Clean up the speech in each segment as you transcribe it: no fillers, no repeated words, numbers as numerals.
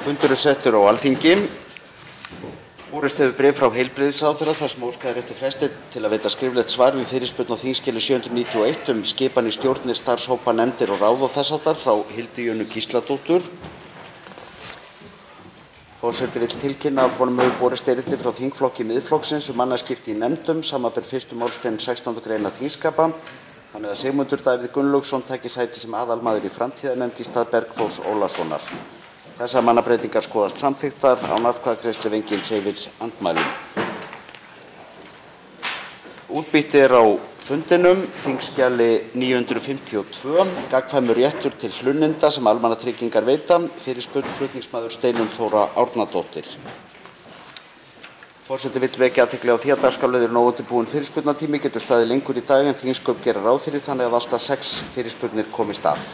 Fundur settur á Alþingi. Borist hefur bréf frá heilbrigðisráðherra þar sem óskað er eftir fresti til að veita skriflegt svar við fyrirspurn á þingskjali 791 skipan í stjórnir, starfshópa, nefndir og ráð og þess háttar frá Hildi Jönu Gísladóttur. Forseti vill tilkynna að honum hefur borist erindi frá þingflokki Miðflokksins mannaskipti í nefndum, samanber 1. málsgrein 16. greinar þingskapa, þannig að Sigmundur Davíð Gunnlaugsson taki sæti sem aðalmaður í framtíðarnefnd í stað Bergþórs Ólasonar. Þessar mannabreytingar skoðast samþykktar án atkvæðagreiðslu ef enginn hreyfir andmælum. Útbýtti er á fundinum þingskjali 952, gagnkvæmur réttur til hlunninda sem almannatryggingar veita, fyrirspurn flutningsmaður Steinunn Þóra Árnadóttir. Forseti vill vekja athygli á því að dagskrárliðurinn óundirbúinn fyrirspurnatími getur staðið lengur í dag en þingsköp gera ráð fyrir, þannig að allt að 6 fyrirspurnir komist að.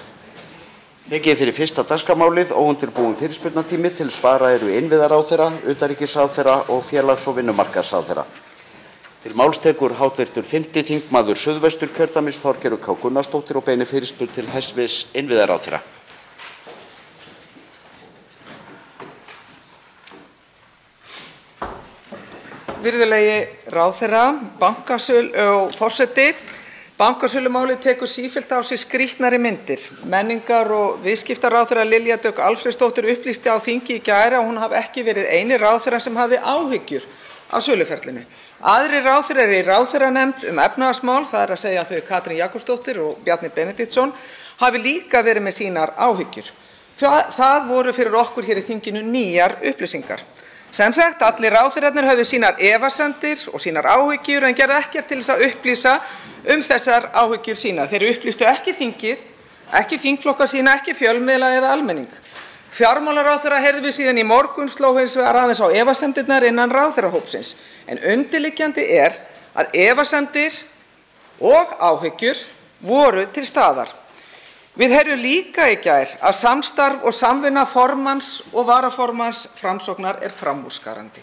Tekið fyrir fyrsta dagskrármálið, óundirbúinn fyrirspurnatími. Til svara eru innviðaráðherra, utanríkisráðherra og félags- og vinnumarkaðsráðherra. Til máls tekur hv. 5. þingmaður Suðvesturkjördæmis Þorgerður K. Gunnarsdóttir og beinir fyrirspurn til hæstv. innviðaráðherra. Virðulegi ráðherra, forseti, bankasölumálið tekur sífellt á sig skrýtnari myndir. Menningar- og viðskiptaráðherra Lilja Dögg Alfreðsdóttir upplýsti á þingi í gær að hún hafi ekki verið eini ráðherrann sem hafði áhyggjur af söluferlinu. Aðrir ráðherrar í ráðherranefnd efnahagsmál, það er að segja þau Katrín Jakobsdóttir og Bjarni Benediktsson, hafi líka verið með sínar áhyggjur. Það voru fyrir okkur hér í þinginu nýjar upplýsingar. Sem sagt, allir ráðherrarnir höfðu sínar efasemdir og sínar áhyggjur en gerðu ekkert til þess að upplýsa þessar áhyggjur sínar. Þeir upplýstu ekki þingið, ekki þingflokka sína, ekki fjölmiðla eða almenning. Fjármálaráðherra heyrðum við síðan í morgun sló hins vegar aðeins á efasemdirnar innan ráðherrahópsins. En undirliggjandi er að efasemdir og áhyggjur voru til staðar. Við heyrðum líka í gær að samstarf og samvinna formanns og varaformanns Framsóknar er framúrskarandi.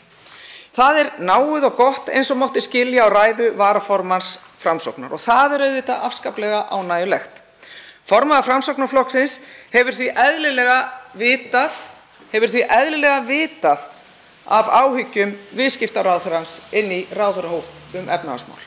Það er náið og gott eins og mátti skilja á ræðu varaformanns Framsóknar og það er auðvitað afskaplega ánægjulegt. Formaður Framsóknarflokksins hefur því eðlilega vitað af áhyggjum viðskiptaráðherrans inn í ráðherrahóp efnahagsmál.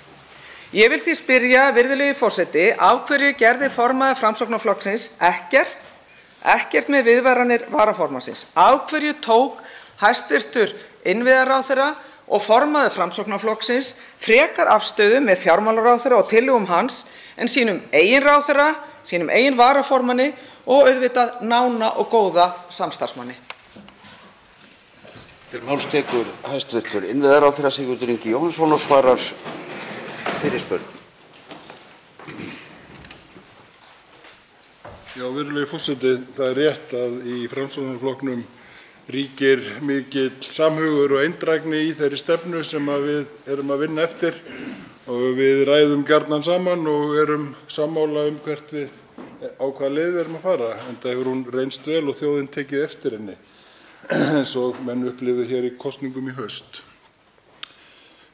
Ég vil því spyrja, virðulegi forseti, af hverju gerði formaður Framsóknarflokksins ekkert með viðvaranir varaformannsins? Af hverju tók hæstv. Innviðaráðherra og formaður Framsóknarflokksins frekar afstöðu með fjármálaráðherra og tillögum hans en sínum eigin ráðherra, sínum eigin varaformanni og auðvitað nána og góða samstarfsmanni? Til máls tekur hæstv. innviðaráðherra Sigurður Ingi Jóhannsson og svarar fyrirspurn. Já, virðulegi forseti, það er rétt að í Framsóknarflokknum ríkir mikill samhugur og eindrægni í þeirri stefnu sem við erum að vinna eftir og við ræðum gjarnan saman og erum sammála hvert við á hvaða leið við erum að fara, enda hefur hún reynst vel og þjóðin tekið eftir henni eins og menn upplifðu hér í kosningum í haust.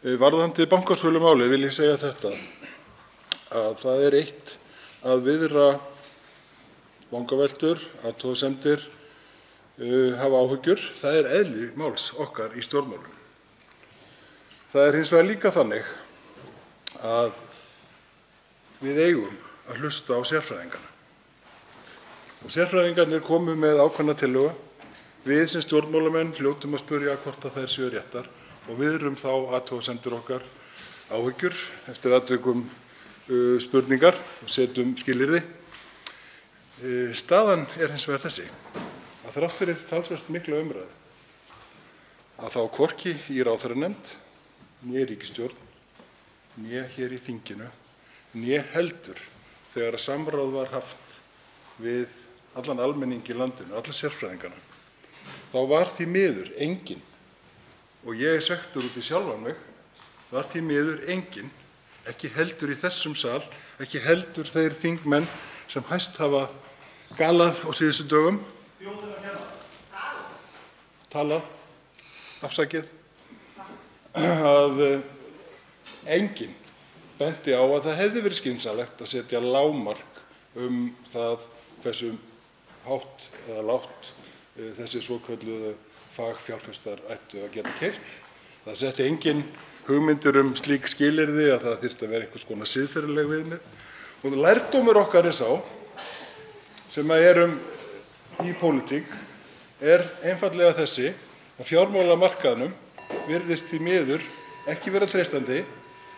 Varðandi bankasölumálið vil ég segja þetta, að það er eitt að viðra vangaveltur, athugasemdir, hafa áhyggjur, það er eðli máls okkar í stjórnmálum. Það er hins vegar líka þannig að við eigum að hlusta á sérfræðingana. Og sérfræðingarnir komu með ákveðna tillögu. Við sem stjórnmálamenn hljótum að spyrja hvort að þær séu réttar og viðrum þá athugasemdir okkar, áhyggjur, eftir atvikum spurningar og setjum skilyrði. Staðan er hins vegar þessi, að þrátt fyrir talsvert mikla umræðu, að þá hvorki í ráðherranefnd, né ríkisstjórn, né hér í þinginu, né heldur þegar að samráð var haft við allan almenning í landinu, alla sérfræðingana, þá var því miður enginn, og ég er svekktur út í sjálfan mig, var því miður enginn, ekki heldur í þessum sal, ekki heldur þeir þingmenn sem hæst hafa galað á síðustu dögum, talað, afsakið, að enginn benti á að það hefði verið skynsamlegt að setja lágmark það hversu hátt eða lágt þessi svokölluðu fagfjárfestar ættu að geta keypt. Það setti engin hugmyndir slík skilyrði að það þyrfti að vera einhvers konar siðferðileg viðmið. Og lærdómur okkar sá, sem erum í pólitík, einfaldlega þessi að fjármálamarkaðnum virðist því miður ekki vera treystandi.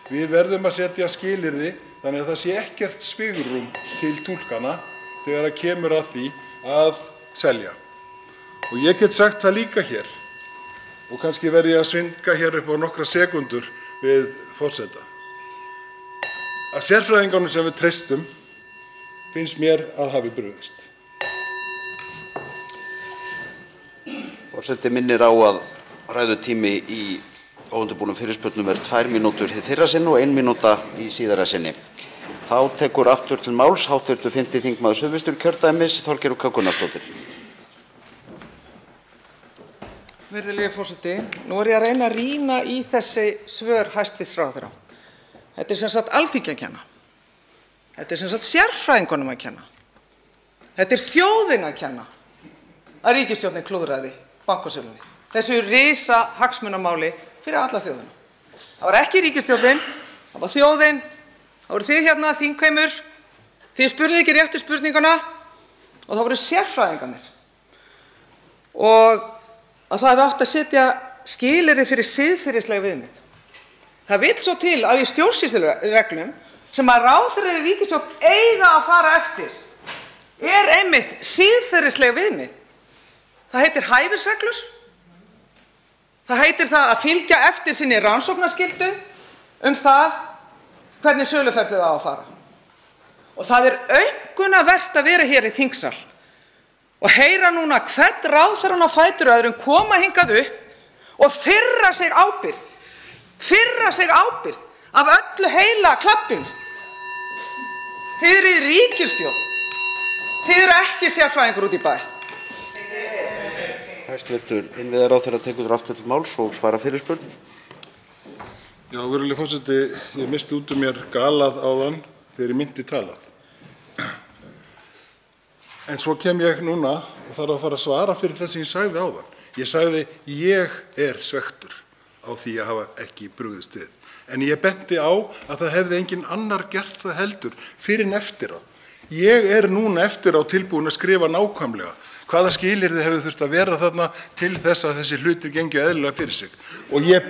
Við verðum að setja skilyrði þannig að það sé ekkert svigrúm til túlkana þegar það kemur að því að selja. Og ég get sagt það líka hér, og kannski verð ég að svinga hér upp á nokkra sekúndur við forseta, að sérfræðingunum sem við treystum finnst mér að hafi brugðist. Forseti minnir á að ræðutími í óundirbúnum fyrirspurnum 2 mínútur hið fyrra sinn og 1 mínúta í síðara sinni. Þá tekur aftur til máls hv. 5. þingmaður Suðvesturkjördæmis, Þorgerður K. Gunnarsdóttir. Virðulegi forseti, nú ég að reyna að rýna í þessi svör hæstv. Ráðherra. Þetta sem sagt Alþingi að kenna. Þetta sem sagt sérfræðingunum að kenna. Þetta þjóðinni að kenna að ríkisstjórnin klúðraði bankasölunni. Þessu risa hagsmunamáli fyrir alla þjóðina. Það var ekki ríkisstjórnin, það var þjóðin. Það voru þið hérna, þingheimur. Þið spurðuð ekki réttu spurninguna og það voru sérfræðingarnir. Og að það hefði átt að setja skilyrði fyrir siðferðisleg viðmið. Það vill svo til að í stjórnsýslureglum sem að ráðherrar í ríkisstjórn eiga að fara eftir einmitt siðferðisleg viðmið. Það heitir hæfisreglur. Það heitir það að fylgja eftir sinni rannsóknarskyldu það hvernig söluferlið á að fara. Og það aumkunarvert að vera hér í þingsal og heyra núna hvern ráðherrann á fætur öðrum koma hingað upp og firra sig ábyrgð af öllu heila klappinu. Þið eru í ríkisstjórn. Þið eru ekki sérfræðingur út í bæ. Hæstv. Innviðaráðherra tekur aftur til máls og svara fyrirspurn. Já, virðulegi forseti, ég missti út mér galað áðan þegar ég myndi talað. En svo kem ég núna og þarf að fara að svara fyrir það sem ég sagði áðan. Ég sagði, ég svektur á því að hafa ekki brugðist við. En ég benti á að það hefði engin annar gert það heldur fyrir en eftir á. Ég núna eftir á tilbúin að skrifa nákvæmlega hvaða skilyrði hefði þurft að vera þarna til þess að þessi hlutir gengju eðlilega fyrir sig. Og ég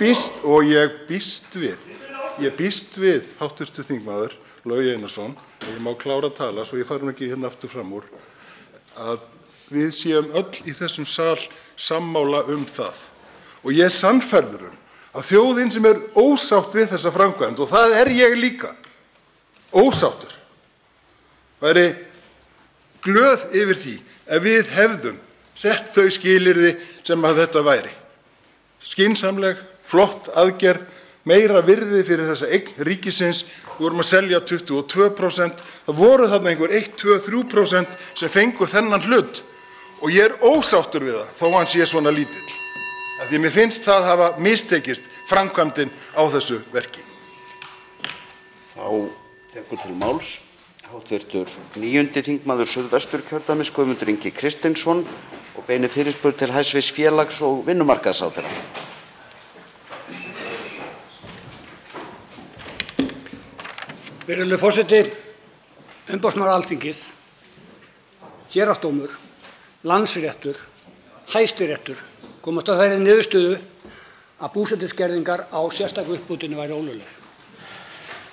býst við, hv. þingmaður Logi Einarsson, og ég má klára að tala svo ég fari ekki hérna aftur fram úr, að við séum öll í þessum sal sammála það. Og ég sannfærður að þjóðin sem ósátt við þessa framkvæmd, og það ég líka, ósáttur, væri glöð yfir því ef við hefðum sett þau skilyrði sem að þetta væri. Skynsamleg, flott aðgerð, meira virði fyrir þessa eign ríkisins. Við vorum að selja 22%. Það voru þarna einhver 1, 2, 3% sem fengu þennan hlut. Og ég ósáttur við það, þó hann sé svona lítill. Því mér finnst það hafa mistekist framkvæmdin á þessu verki. Þá tekur til máls hv. 9. þingmaður Suðvesturkjördæmis, Guðmundur Ingi Kristinsson, og beinir fyrirspurn til hæstv. Félags- og vinnumarkaðsráðherra. Virðulegur forseti, umboðsmaður Alþingis, héraðsdómur, Landsréttur, Hæstiréttur komast að þeirri niðurstöðu að búsetuskerðingar á sérstaka uppbótinni væri ólögleg.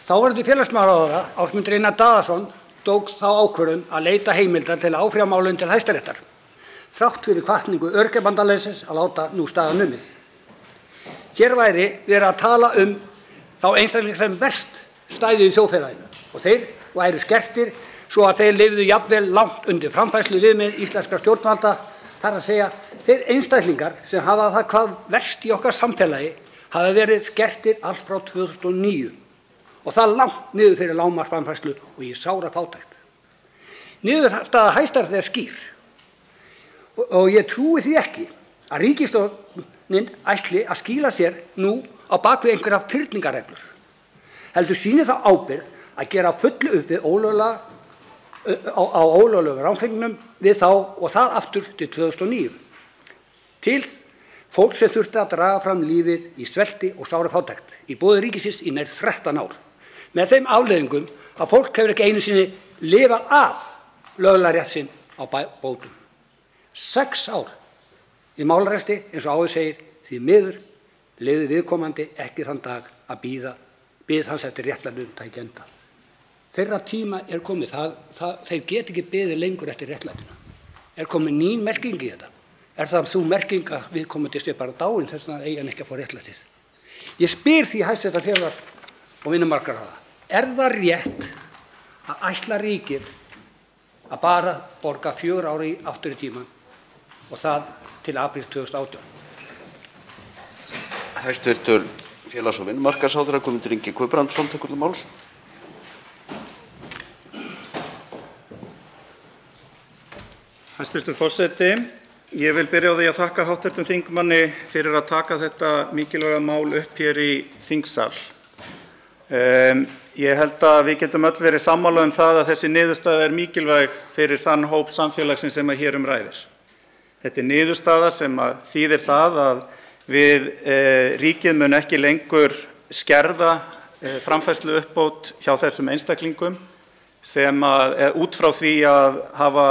Þáverandi félagsmálaráðherra, Ásmundur Einar Daðason, tók þá ákvörðun að leita heimildar til að áfrýja málinu til Hæstaréttar, þrátt fyrir hvatningu Öryrkjabandalagsins að láta nú staðar numið. Hér væri verið að tala þá einstaklinga sem verst stæðu í þjóðfélaginu og þeir væru skertir svo að þeir lifðu jafnvel langt undir framfærsluviðmið íslenskra stjórnvalda, þar að segja þeir einstaklingar sem hafa það hvað verst í okkar samfélagi hafa verið skertir allt frá 2009 og það langt niður fyrir lágmarksframfærslu og í sárafátækt. Niðurstaða Hæstaréttar skýr og ég trúi því ekki að ríkisstjórnin ætli að skýla sér nú á bak við einhverjar fyrningarreglur. Heldur sýnir það ábyrgð að gera fullu upp við ólöglegum ránfengnum við þá og það aftur til 2009. til fólk sem þurfti að draga fram lífið í svelti og sárafátækt í boði ríkisins í nær 13 ár, með þeim afleiðingum að fólk hefur ekki einu sinni lifað af löglega rétt sinn á bótum. 6 ár í málaresti, eins og áður segir, því miður lifði viðkomandi ekki þann dag að bíð hans eftir réttlætinu tæki enda. Þeirra tíma er komið, þeir get ekki beðið lengur eftir réttlætinu. Er komið ný merking í þetta? Er það sú merking að viðkomandi sé bara dáinn þess vegna eigi hann ekki að fá réttlætið? Ég spyr því hæstv. Félags- og vinnumarkaðsráðherra, er það rétt að ætla ríkið að bara borga 4 ára aftur í tímann og það til apríl 2018? Hæstv. Félags- og vinnumarkaðsráðherra Guðmundur Ingi Guðbrandsson tekur til máls. Hæstv. forseti, ég vil byrja á því að þakka hv. þingmanni fyrir að taka þetta mikilvæga mál upp hér í þingsal. Ég held að við getum öll verið sammála það að þessi niðurstaða er mikilvæg fyrir þann hóp samfélagsins sem hér ræðir. Þetta er niðurstaða sem þýðir það að ríkið mun ekki lengur skerða framfærsluuppbót hjá þessum einstaklingum sem út frá því að hafa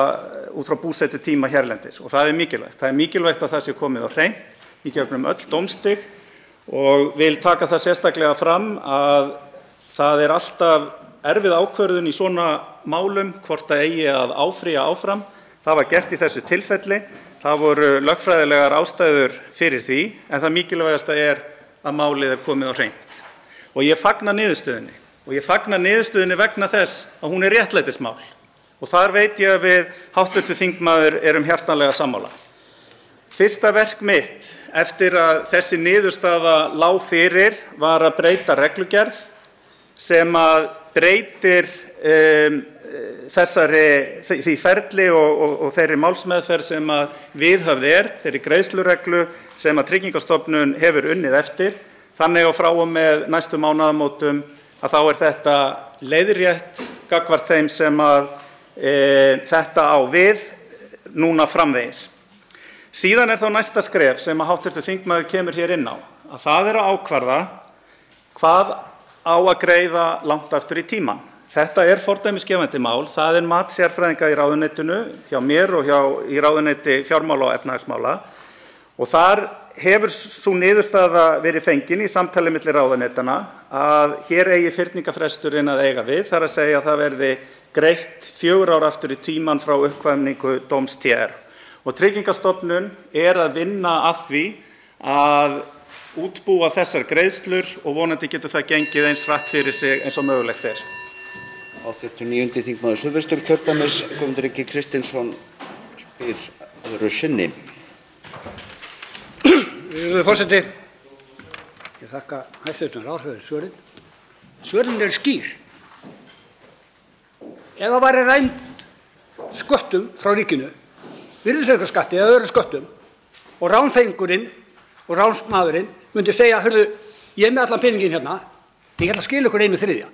út frá búsetutíma hérlendis, og það er mikilvægt. Það er mikilvægt að það sé komið á hreint í gegnum öll dómstig og vil taka það sérstaklega fram að það er alltaf erfið ákvörðun í svona málum hvort það eigi að áfrýja áfram. Það var gert í þessu tilfelli. Það voru lögfræðilegar ástæður fyrir því, en það mikilvægasta er að málið er komið á hreint. Og ég fagna niðurstöðunni. Og ég fagna niðurstöðunni vegna þess að hún er réttlætismál. Og þar veit ég að við hv. þingmaður erum hjartanlega sammála. Fyrsta verk mitt eftir að þessi niðurstaða lá fyrir var að breyta reglugerð sem breytir því ferli og þeirri málsmeðferð sem viðhöfð þeirri greiðslureglu sem Tryggingastofnun hefur unnið eftir. Þannig og frá og með næstu mánaðamótum að þá er þetta leiðrétt gagnvart þeim sem þetta á við núna framvegis. Síðan er þá næsta skref sem hv. þingmaður kemur hér inn á, að það er að ákvarða hvað á að greiða langt aftur í tímann. Þetta er fordæmisgefandi mál. Það er mat sérfræðinga í ráðuneytinu, hjá mér og í ráðuneyti fjármála og efnahagsmála. Og þar hefur sú niðurstaða verið fengin í samtali milli ráðuneytanna að hér eigi fyrningarfresturinn að eiga við, þar að segja að það verði greitt 4 ár aftur í tímann frá uppkvæmningu dóms TR. Og Tryggingastofnun er að vinna að því að útbúa þessar greiðslur og vonandi getur það gengið eins hratt fyrir sig eins og mögulegt er. Hv. 9. þingmaður Suðvesturkjördæmis Guðmundur Ingi Kristinsson spyr öðru sinni. Forseti, ég þakka hæstv. ráðherra fyrir svörin. Svörin eru skýr. Ef það væri rænt sköttum frá ríkinu, virðisaukaskatti eða öðrum sköttum, og ránfengurinn og ránsmaðurinn myndi segja, hörðu, ég er með allan peninginn hérna, ég ætla að skila ykkur 1/3.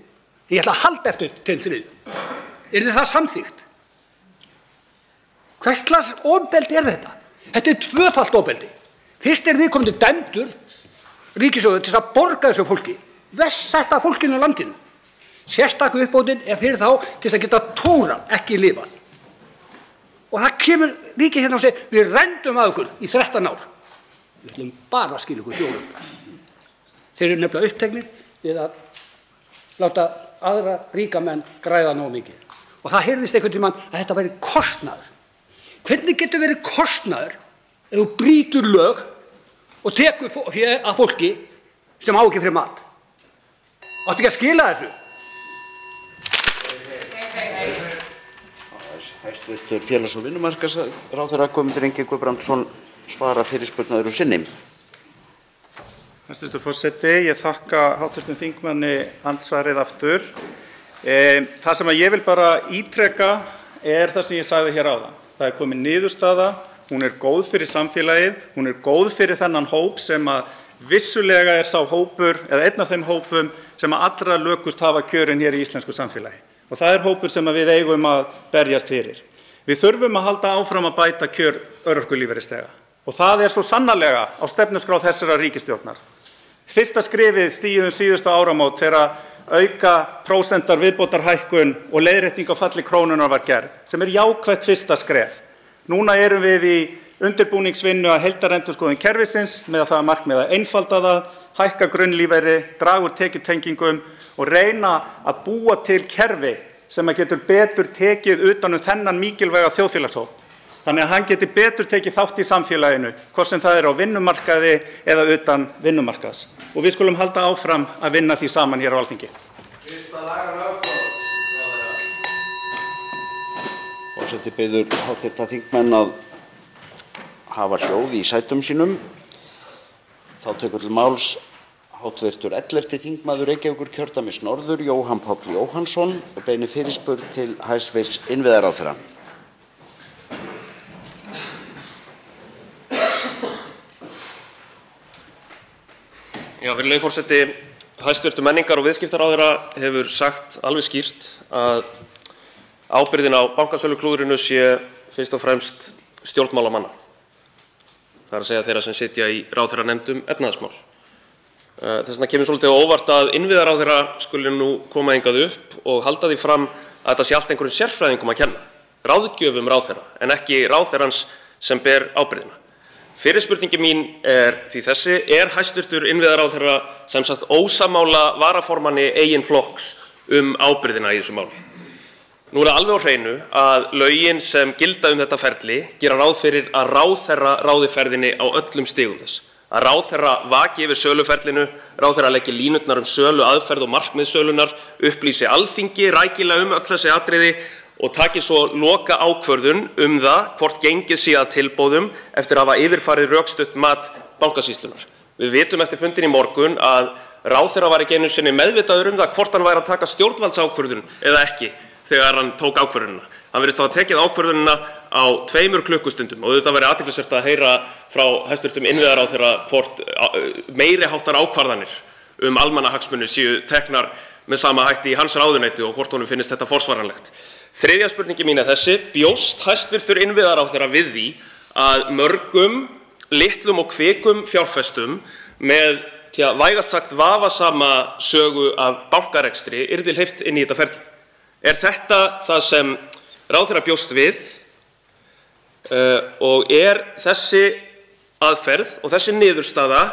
Ég ætla að halda eftir 2/3. Yrði það samþykkt? Hvers slags ofbeldi er þetta? Þetta er tvöfalt ofbeldi. Fyrst er viðkomandi dæmdur ríkissjóður til að borga þessu fólki, verst setta fólkinu í landinu. Sérstaka uppbótin er fyrir þá til að geta tórað, ekki lifað. Og það kemur ríkið hérna og segir, við rændum að ykkur í 13 ár. Við ætlum bara að skila ykkur 4. Þeir eru nefnilega uppteknir við að láta aðra ríka menn græða nógu mikið. Og það heyrðist einhvern tímann að þetta væri kostnaður. Hvernig getur verið kostnaður ef þú brýtur lög og tekur að fólki sem á ekki fyrir mat? Áttu ekki að skila þessu? Hæstv. félags- og vinnumarkaðsráðherra Guðmundur Ingi Guðbrandsson svara fyrirspurn öðru sinni. Hæstv. forseti, ég þakka hv. þingmanni andsvarið aftur. Það sem ég vil bara ítreka er það sem ég sagði hér áðan. Það er komin niðurstaða, hún er góð fyrir samfélagið, hún er góð fyrir þennan hóp sem vissulega er sá hópur, eða einn af þeim hópum sem allra lökust hafa kjörin hér í íslensku samfélagi. Og það er hópur sem við eigum að berjast fyrir. Við þurfum að halda áfram að bæta kjör örorkulífeyrisþega. Og það svo sannarlega á stefnuskrá þessarar ríkisstjórnar. Fyrsta skrefið stigið síðustu áramót þegar auka prósentar viðbótarhækkun og leiðrétting á falli krónunnar var gerð, sem jákvætt fyrsta skref. Núna erum við í undirbúningsvinnu að heildarendurskoðun kerfisins með það að markmiði að einfalda það, hækka grunnlífeyri, draga úr tekjutengingum og reyna að búa til kerfi sem getur betur tekið utan þennan mikilvæga þjóðfélagshóp. Þannig að hann geti betur tekið þátt í samfélaginu, hvort sem það á vinnumarkaði eða utan vinnumarkaðs. Og við skulum halda áfram að vinna því saman hér á Alþingi. Forseti biður hv. þingmenn að hafa hljóð í sætum sínum. Þá tekur til máls hv. 11. þingmaður Reykjavíkurkjördæmis norður, Jóhann Páll Jóhannsson, og beinir fyrirspurn til hæstv. Innviðaráðherra. Já, virðulegi forseti, hæstv. menningar- og viðskiptaráðherra hefur sagt alveg skýrt að ábyrgðin á bankasöluklúðrinu sé fyrst og fremst stjórnmálamanna. Það að segja þeirra sem sitja í ráðherranefnd efnahagsmál. Þess vegna kemur svolítið á óvart að innviðaráðherra skuli nú koma hingað upp og halda því fram að þetta sé allt einhverjum sérfræðingum að kenna, ráðgjöfum ráðherra en ekki ráðherrans sem ber ábyrgðina. Fyrirspurningi mín því þessi: hæstv. innviðaráðherra sem sagt ósammála varaformanni eigin flokks ábyrgðina í þessu máli? Nú það alveg á hreinu að lögin sem gilda þetta ferli gera ráð fyrir að ráðherra ráði ferðinni á öllum stigum þess. Að ráðherra vaki yfir söluferlinu, ráðherra leggi línurnar sölu aðferð og markmið sölunnar, upplýsi Alþingi rækilega öll þessi atriði og taki svo loka ákvörðun það hvort gengið sé að tilboðum eftir að hafa yfirfarið rökstutt mat Bankasýslunnar. Við vitum eftir fundinn í morgun að ráðherra var ekki einu sinni meðvitaður það hvort hann væri að taka stjórnvaldsákvörðun eða ekki þegar hann tók ákvörðunina. Hann virðist hafa tekið ákvörðunina á 2 klukkustundum og þetta væri athyglisvert að heyra frá hæstv. innviðaráðherra hvort meiri háttar ákvarðanir almannahagsmuni séu teknar með sama hætti í hans ráðuneyti og hvort honum finnist þetta forsvaranlegt. Þriðja spurningi mín þessi: bjóst hæstv. innviðaráðherra við því að mörgum litlum og kvikum fjárfestum með vægast sagt vafasama sögu af bankarekstri yrði hleypt inn í þetta ferli? Þetta það sem ráðherra bjóst við og þessi aðferð og þessi niðurstaða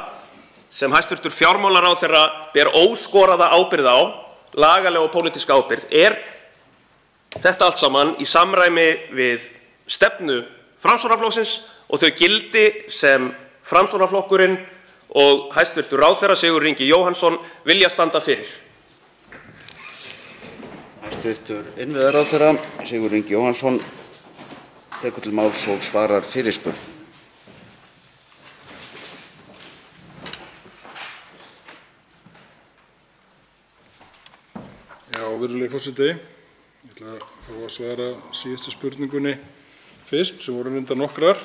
sem hæstv. fjármálaráðherra ber óskoraða ábyrgð á, lagalega og pólitíska ábyrgð, þetta allt saman í samræmi við stefnu Framsóknarflokksins og þau gildi sem Framsóknarflokkurinn og hæstv. ráðherra Sigurður Ingi Jóhannsson vilja standa fyrir? Hæstv. innviðaráðherra Sigurður Ingi Jóhannsson tekur til máls og svarar fyrirspurn. Já, virðulegi forseti, ég ætla að fá að svara síðustu spurningunni fyrst, sem voru reyndar nokkrar.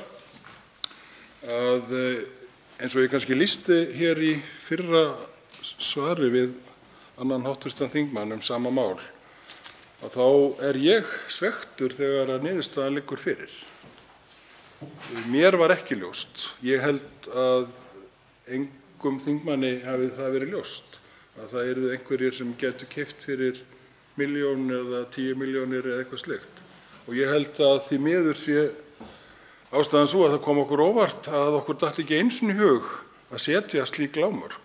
Eins og ég kannski lýsti hér í fyrra svari við annan hv. þingmann sama mál, að þá ég svekktur þegar að niðurstaðan liggur fyrir. Mér var ekki ljóst. Ég held að engum þingmanni hafi það verið ljóst að það yrðu einhverjir sem gætu keypt fyrir 1 milljón eða 10 milljónir eða eitthvað slíkt. Og ég held að því miður sé ástæðan sú að það kom okkur óvart að okkur datt ekki einu sinni í hug að setja slík lágmörk.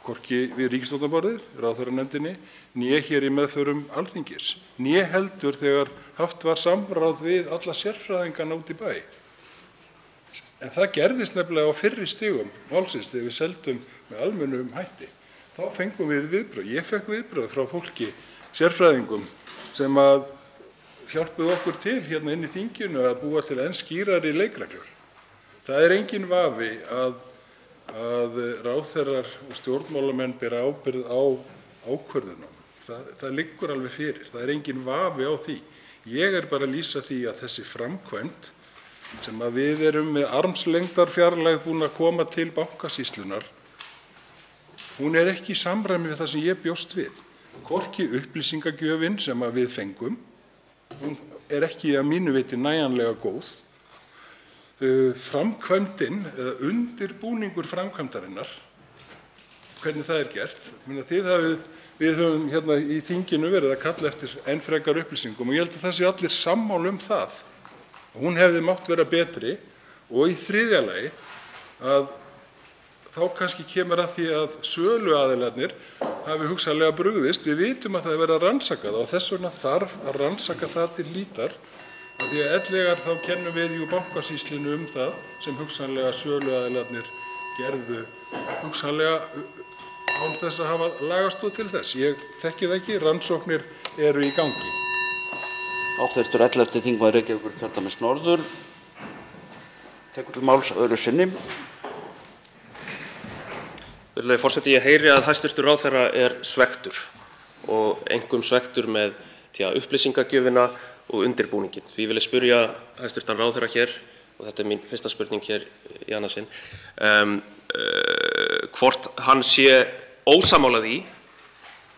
Hvorki við ríkisstjórnarborðið, ráðherranefndinni, né hér í meðförum Alþingis, né heldur þegar haft var samráð við alla sérfræðingana út í bæ. En það gerðist nefnilega á fyrri stigum málsins þegar við seldum með almennum hætti. Þá fengum við viðbrögð. Ég fekk viðbrögð frá fólki, sérfræðingum, sem að hjálpuðu okkur til hérna inn í þinginu að búa til enn skýrari leikreglur. Það engin vafi að ráðherrar og stjórnmálamenn bera ábyrgð á ákvörðunum. Það liggur alveg fyrir. Það engin vafi á því. Ég bara að lýsa því að þessi framkvæmd sem að við erum með armslengdarfjarlægð búin að koma til Bankasýslunnar, hún ekki í samræmi við það sem ég bjóst við. Hvorki upplýsingagjöfin sem að við fengum, hún ekki að mínu viti nægjanlega góð. framkvæmdin eða undirbúningur framkvæmdarinnar, hvernig það gert. Við höfum hérna í þinginu verið að kalla eftir enn frekar upplýsingum og ég held að það séu allir sammála það. Hún hefði mátt vera betri og í þriðja lagi að þá kannski kemur að því að söluaðilarnir hafi hugsanlega brugðist. Við vitum að það er verið að rannsaka það og þess vegna þarf að rannsaka það til hlítar. Af því að ellegar þá kennum við í Bankasýslunni það sem hugsanlega söluaðilarnir gerðu hugsanlega án þess að hafa lagastoð til þess. Ég þekki það ekki, rannsóknir eru í gangi. Hv. 11. þingmaður Reykjavíkurkjördæmis norður tekur til máls öðru sinni. Virðulegi forseti, ég heyri að hæstv. Ráðherra er svekktur og einkum svekktur með upplýsingagjöfina og undirbúninginn. Því vil ég spyrja hæstv. Ráðherra hér, og þetta er mín fyrsta spurning hér í annað sinn, hvort hann sé ósammála því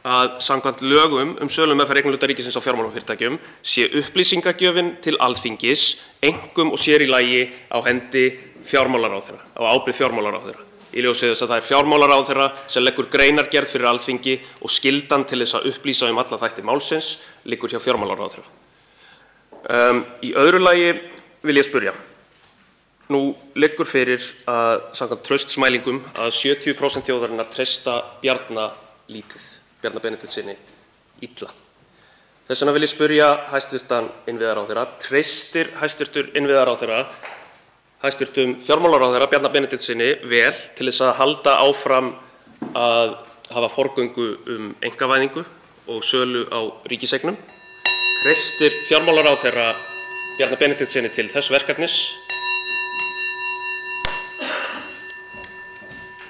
að samkvæmt lögum sölumeðferð eignarhluta ríkisins á fjármálafyrirtækjum sé upplýsingagjöfin til Alþingis einkum og sér í lagi á hendi fjármálaráðherra, á ábyrgð fjármálaráðherra. Í ljósi þess að það er fjármálaráðherra sem leggur greinargerð fyrir Alþingi og skyldan til þess að upplýsa alla þætti málsins liggur hjá fjármálaráðherra. Í öðru lagi vil ég spyrja. Nú liggur fyrir að samkvæmt traustsmælingum að 70% þjóðarinnar treysta Bjarna Benediktssyni illa. Þess vegna vil ég spyrja hæstv. Innviðaráðherra, treystir hæstv. Innviðaráðherra hæstv. Fjármálaráðherra Bjarna Benediktssyni vel til þess að halda áfram að hafa forgöngu einkavæðingu og sölu á ríkiseignum? Treystir fjármálaráðherra Bjarna Benediktssyni til þess verkefnis?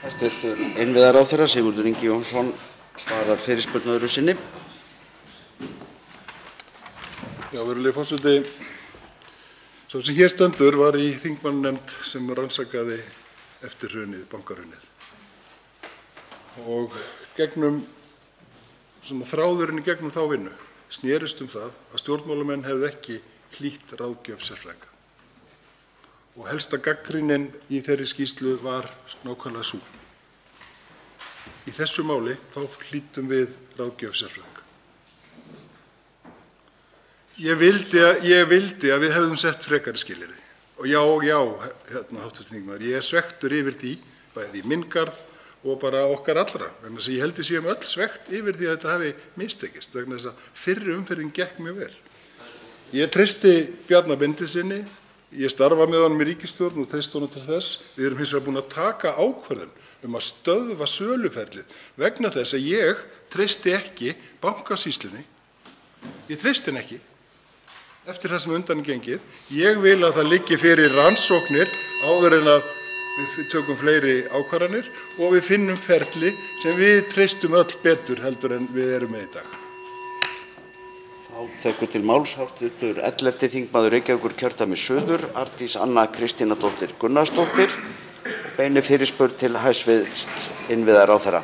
Hæstv. Innviðaráðherra Sigurður Ingi Jóhannsson svarar fyrirspurn öðru sinni. Já, virðulegi forseti, sá sem hér stendur var í þingmannanefnd sem rannsakaði eftirhrunið, bankahrunið. Og þráðurinn í gegnum þá vinnu snerist það að stjórnmálamenn hefðu ekki hlýtt ráðgjöf sérfræðinga. Og helsta gagnrýnin í þeirri skýrslu var nákvæmlega sú. Í þessu máli þá hlýddum við ráðgjöf sérfræðinga. Ég vildi að við hefðum sett frekari skilyrði. Og já, hv. þingmaður, ég er svekktur yfir því, bæði í minn garð og bara okkar allra. Vegna þess að ég held við séum öll svekkt yfir því að þetta hafi mistekist, vegna þess að fyrri umferðin gekk mjög vel. Ég treysti Bjarna Benediktssyni, ég starfa með honum í ríkisstjórn og treysti honum til þess. Við erum hins vegar búin að taka ákvörðun að stöðva söluferlið vegna þess að ég treysti ekki Bankasýslunni. Ég treysti henni ekki eftir það sem undan gengið. Ég vil að það liggi fyrir rannsóknir áður en að við tökum fleiri ákvarðanir og við finnum ferli sem við treystum öll betur heldur en við erum með í dag. Þá tekur til máls hv. 11. þingmaður Reykjavíkurkjördæmis suður, Arndís Anna Kristínadóttir Gunnarsdóttir, beinir fyrirspurn til hæstv. Innviðaráðherra.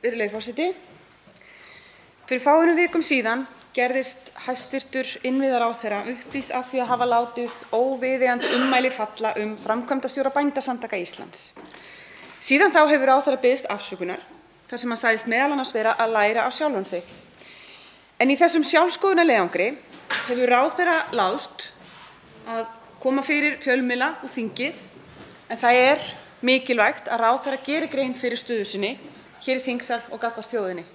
Virðulegi forseti. Fyrir fáeinum vikum síðan gerðist hæstv. Innviðaráðherra uppvís að því að hafa látið óviðeigandi ummæli falla framkvæmdastjóra Bændasamtaka Íslands. Síðan þá hefur ráðherra beðist afsökunar þar sem hann sagðist meðal annars vera að læra á sjálfan sig. En í þessum sjálfskoðunarleiðangri hefur ráðherra láðst að koma fyrir fjölmiðla og þingið, en það er mikilvægt að ráðherra geri grein fyrir stöðu sinni hér í þingsal og gagnvart þjóðinni.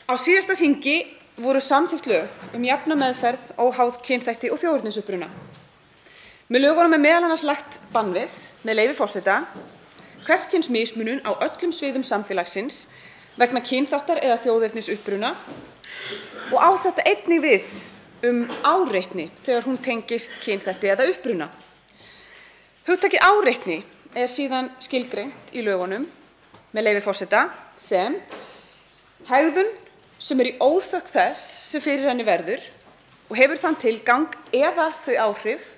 Á síðasta þingi voru samþykkt lög jafna meðferð óháð kynþætti og þjóðernisuppruna. Með lögunum er meðal annars lagt bann við, með leyfi forseta, hvers kyns mismunun á öllum sviðum samfélagsins vegna kynþáttar eða þjóðernisuppruna og á þetta einnig við áreitni þegar hún tengist kynþætti eða uppruna. Hugtakið áreitni er síðan skilgreint í lögunum, með leyfi forseta, sem hegðun sem er í óþökk þess sem fyrir henni verður og hefur þann tilgang eða þau áhrif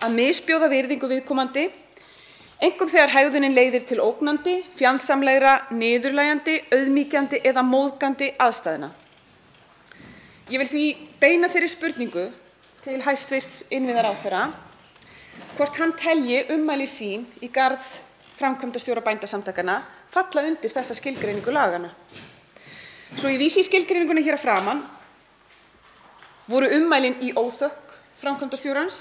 að misbjóða virðingu viðkomandi einkum þegar hegðunin leiðir til ógnandi, fjandsamlegra, niðurlægjandi, auðmýkjandi eða móðgandi aðstæðna. Ég vil því beina þeirri spurningu til hæstv. Innviðaráðherra hvort hann telji ummæli sín í garð framkvæmdastjóra Bændasamtakanna falla undir þessa skilgreiningu laganna. Svo ég vísi í skilgreininguna hér að framan voru ummælin í óþökk framkvæmdastjórans,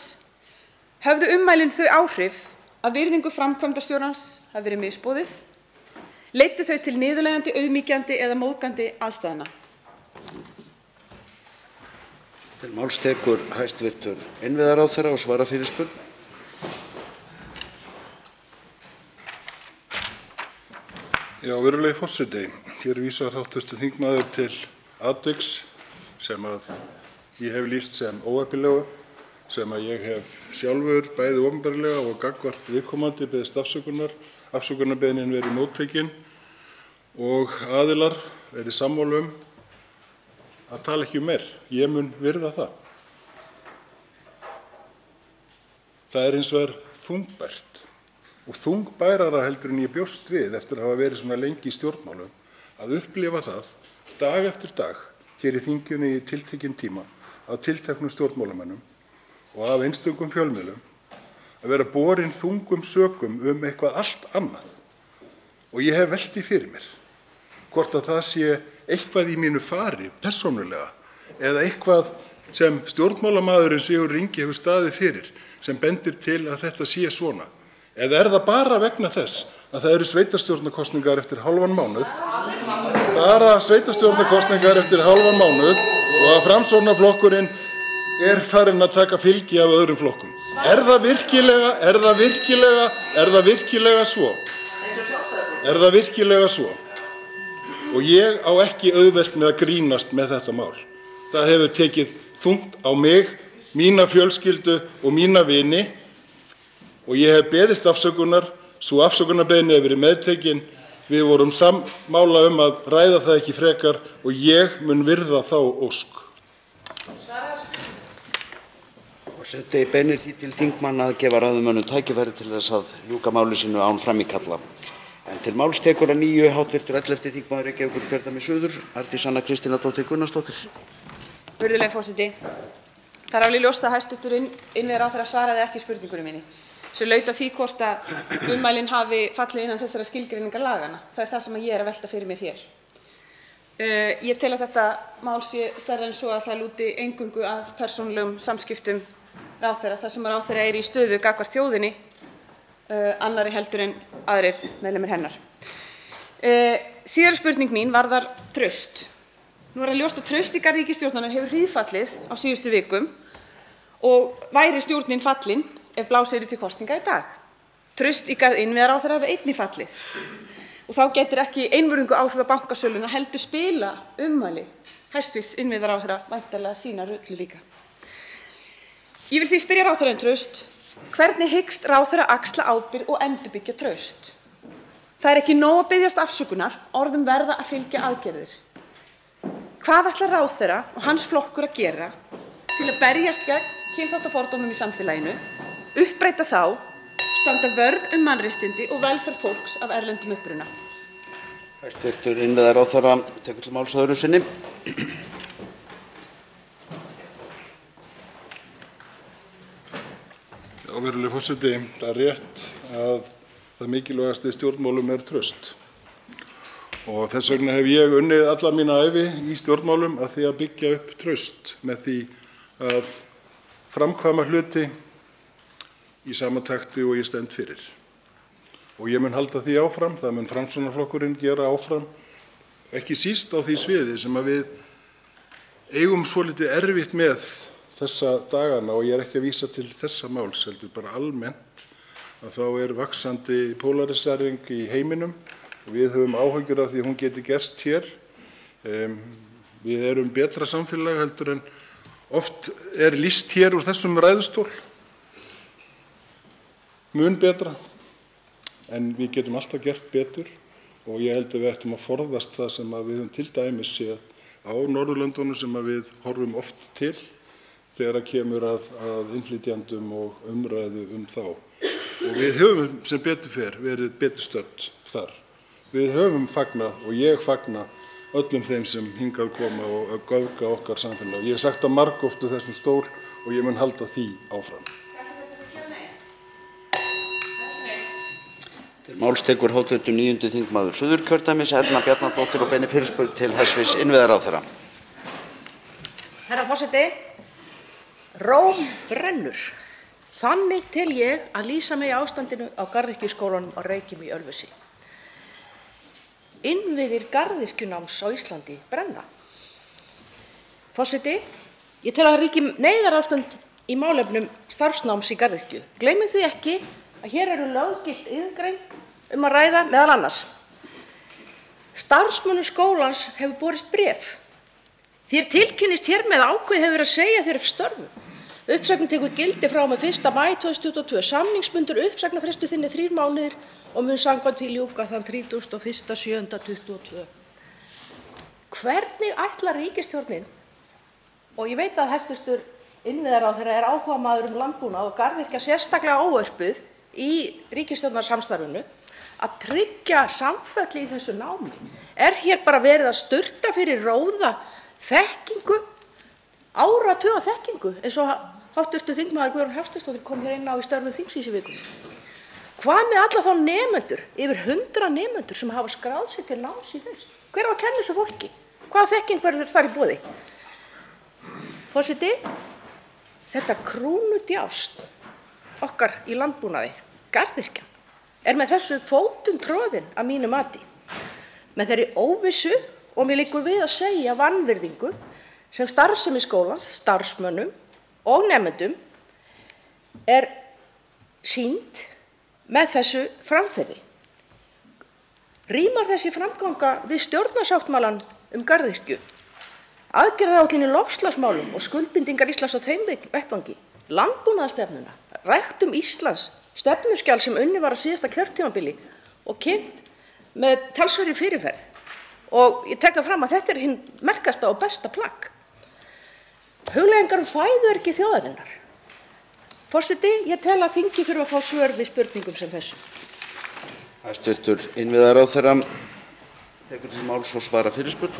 höfðu ummælin þau áhrif að virðingu framkvæmdastjórans hafi verið misboðið, leiddu þau til niðurlægjandi, auðmýkjandi eða móðgandi aðstæðna. Til máls tekur hæstv. Innviðaráðherra og svarar fyrirspurn. Já, virðulegi forseti, hér vísar hv. þingmaður til atviks sem ég hef lýst sem óheppilegu, sem ég hef sjálfur bæði opinberlega og gagnvart viðkomandi beðist afsökunar. Afsökunarbeiðnin verið móttekin og aðilar verið sammála að tala ekki meir. Ég mun virða það. Það hins vegar þungbært og þungbærara heldur en ég bjóst við eftir að hafa verið svona lengi í stjórnmálum að upplifa það dag eftir dag hér í þinginu í tiltekinn tíma af tilteknum stjórnmálamönnum og af einstökum fjölmiðlum að vera borin þungum sökum eitthvað allt annað. Og ég hef velt því fyrir mér hvort að það sé eitthvað í mínu fari persónulega eða eitthvað sem stjórnmálamaðurinn Sigurður Ingi hefur staðið fyrir sem bendir til að þetta sé svona. Eða það bara vegna þess að það eru sveitarstjórnarkosningar eftir hálfan mánuð, bara sveitarstjórnarkosningar eftir hálfan mánuð og að Framsóknarflokkurinn farinn að taka fylgi af öðrum flokkum. Er það virkilega svo? Er það virkilega svo? Og ég á ekki auðvelt með að grínast með þetta mál. Það hefur tekið þungt á mig, mína fjölskyldu og mína vini og ég hef beðist afsökunar, svo afsökunarbeiðni hefur verið meðtekin. Við vorum sammála að ræða það ekki frekar og ég mun virða þá ósk. Forseti beinir því til þingmanna að gefa ræðumönnum tækifæri til þess að ljúka máli sínu án frammíkalla. En til máls tekur að nýju hv. 11. þingmaður Reykjavíkurkjördæmis suður, Arndís Anna Kristínardóttir Gunnarsdóttir. Virðulegi forseti, það alveg ljóst að hæstv. Innviðaráðherra svaraði ekki spurningunni minni sem laut að því hvort að ummælin hafi fallið innan þessara skilgreiningar laganna. Það það sem ég að velta fyrir mér hér. Ég tel að þetta mál sé stærra en svo að það lúti eingöngu að persónulegum samskiptum ráðherra þar sem ráðherra í stöðu gagnvart þjóðinni annarri heldur en aðrir meðlimir hennar. Síðari spurning mín varðar traust. Nú það ljóst að traust í garð ríkisstjórnarinnar hefur hríðfallið á síðustu vikum og væri stjórnin fallin ef blásið yrði til kosninga í dag. Traust í garð innviðaráðherra hefur einnig fallið. Og þá getur ekki einvörðungu áhrif á bankasöluna heldur spila ummæli hæstv. Innviðaráðherra væntanlega sína rullu líka. Ég vil því spyrja ráðherra traust, hvernig hyggst ráðherra axla ábyrgð og endurbyggja traust? Það ekki nóg að biðjast afsökunar, orðum verða að fylgja aðgerðir. Hvað ætlar ráðherra og hans flokkur að gera til að berjast gegn kynþáttafordómum í samfélaginu, uppræta þá, standa vörð mannréttindi og velferð fólks af erlendum uppruna? Hæstv. Innviðaráðherra tekur til máls öðru sinni. Já, virðulegi forseti, það rétt að það mikilvægasta í stjórnmálum traust. Og þess vegna hef ég unnið alla mína ævi í stjórnmálum að því að byggja upp traust með því að framkvæma hluti í sama takti og ég stend fyrir. Og ég mun halda því áfram, það mun Framsóknarflokkurinn gera áfram, ekki síst á því sviði sem að við eigum svolítið erfitt með þessa dagana og ég ekki að vísa til þessa máls, heldur bara almennt að þá vaxandi polarisering í heiminum og við höfum áhyggjur af því að hún geti gerst hér. Við erum betra samfélag heldur en oft lýst hér úr þessum ræðustól. Mun betra, en við getum alltaf gert betur og ég held að við ættum að forðast það sem við höfum til dæmis séð á Norðurlöndunum sem við horfum oft til þegar kemur að innflytjendum og umræðu þá. og við höfum sem betur fer verið betur stödd þar. Við höfum fagnað og ég fagna öllum þeim sem hingað koma og göfga okkar samfélag. Ég hef sagt það margoft úr þessum stól og ég mun halda því áfram. Til máls tekur hv. 9. þingmaður Suðurkjördæmis Erna Bjarnadóttir og beinir fyrirspurn til hæstv. Innviðaráðherra. Herra forseti, Róm brennur. Þannig tel ég að lýsa mig ástandinu á Garðyrkjuskólanum á Reykjum í Ölfusi. Innviðir garðyrkjunáms á Íslandi brenna. Forseti, ég tel að ríki neyðarástand í málefnum starfsnáms í garðyrkju. Gleymum því ekki að hér eru löggilt iðngrein að ræða meðal annars. Starfsmönnum skólans hefur borist bréf. Þér tilkynnist hér með ákveðið hefur verið að segja þér upp störfum. Uppsögnin tekur gildi frá og með 1. maí 2022. Samningsbundin uppsagnarfrestur þinn er 3 mánuðir og mun samkvæmt því ljúka þann 31.7.22. Hvernig ætlar ríkisstjórnin, og ég veit að hæstv. Innviðaráðherra er áhugamaður landbúnað og garðyrkja sérstaklega óörpuð í ríkisstjórnarsamstarfinu, að tryggja samfellu í þessu námi? Er hér bara verið að sturta fyrir róða þekkingu, áratuga þekkingu, eins og hv. þingmaður Guðrún Hafsteinsdóttir kom hér inn á í störfum þingsins í vikunni? Hvað með alla þá nemendur, yfir 100 nemendur sem hafa skráð sig til náms í haust? Hver á að kenna þessu fólki? Hvaða þekking verður þar í boði? Forseti, þetta krúnudjásn okkar í landbúnaði, garðyrkjan, er með þessu fótum troðin að mínu mati. Með þeirri óvissu og mér liggur við að segja vanvirðingu sem starfsemi skólans, starfsmönnum og nemendum er sýnd með þessu framferði. Rímar þessi framganga við stjórnarsáttmálann garðyrkju, aðgerðaáætlun í loftslagsmálum og skuldbindingar Íslands á þeim vettvangi, landbúnaðarstefnuna, ræktum Íslands, stefnuskjal sem unnið var á síðasta kjörtímabili og kynnt með talsverðri fyrirferð. Og ég tek það fram að þetta er hinn merkasta og besta plagg. Hugleiðingar fæðuöryggi þjóðarinnar. Forseti, ég tel að þingið þurfi að fá svör við spurningum sem þessum. Hæstv. Innviðaráðherra tekur til máls og svarar fyrirspurn.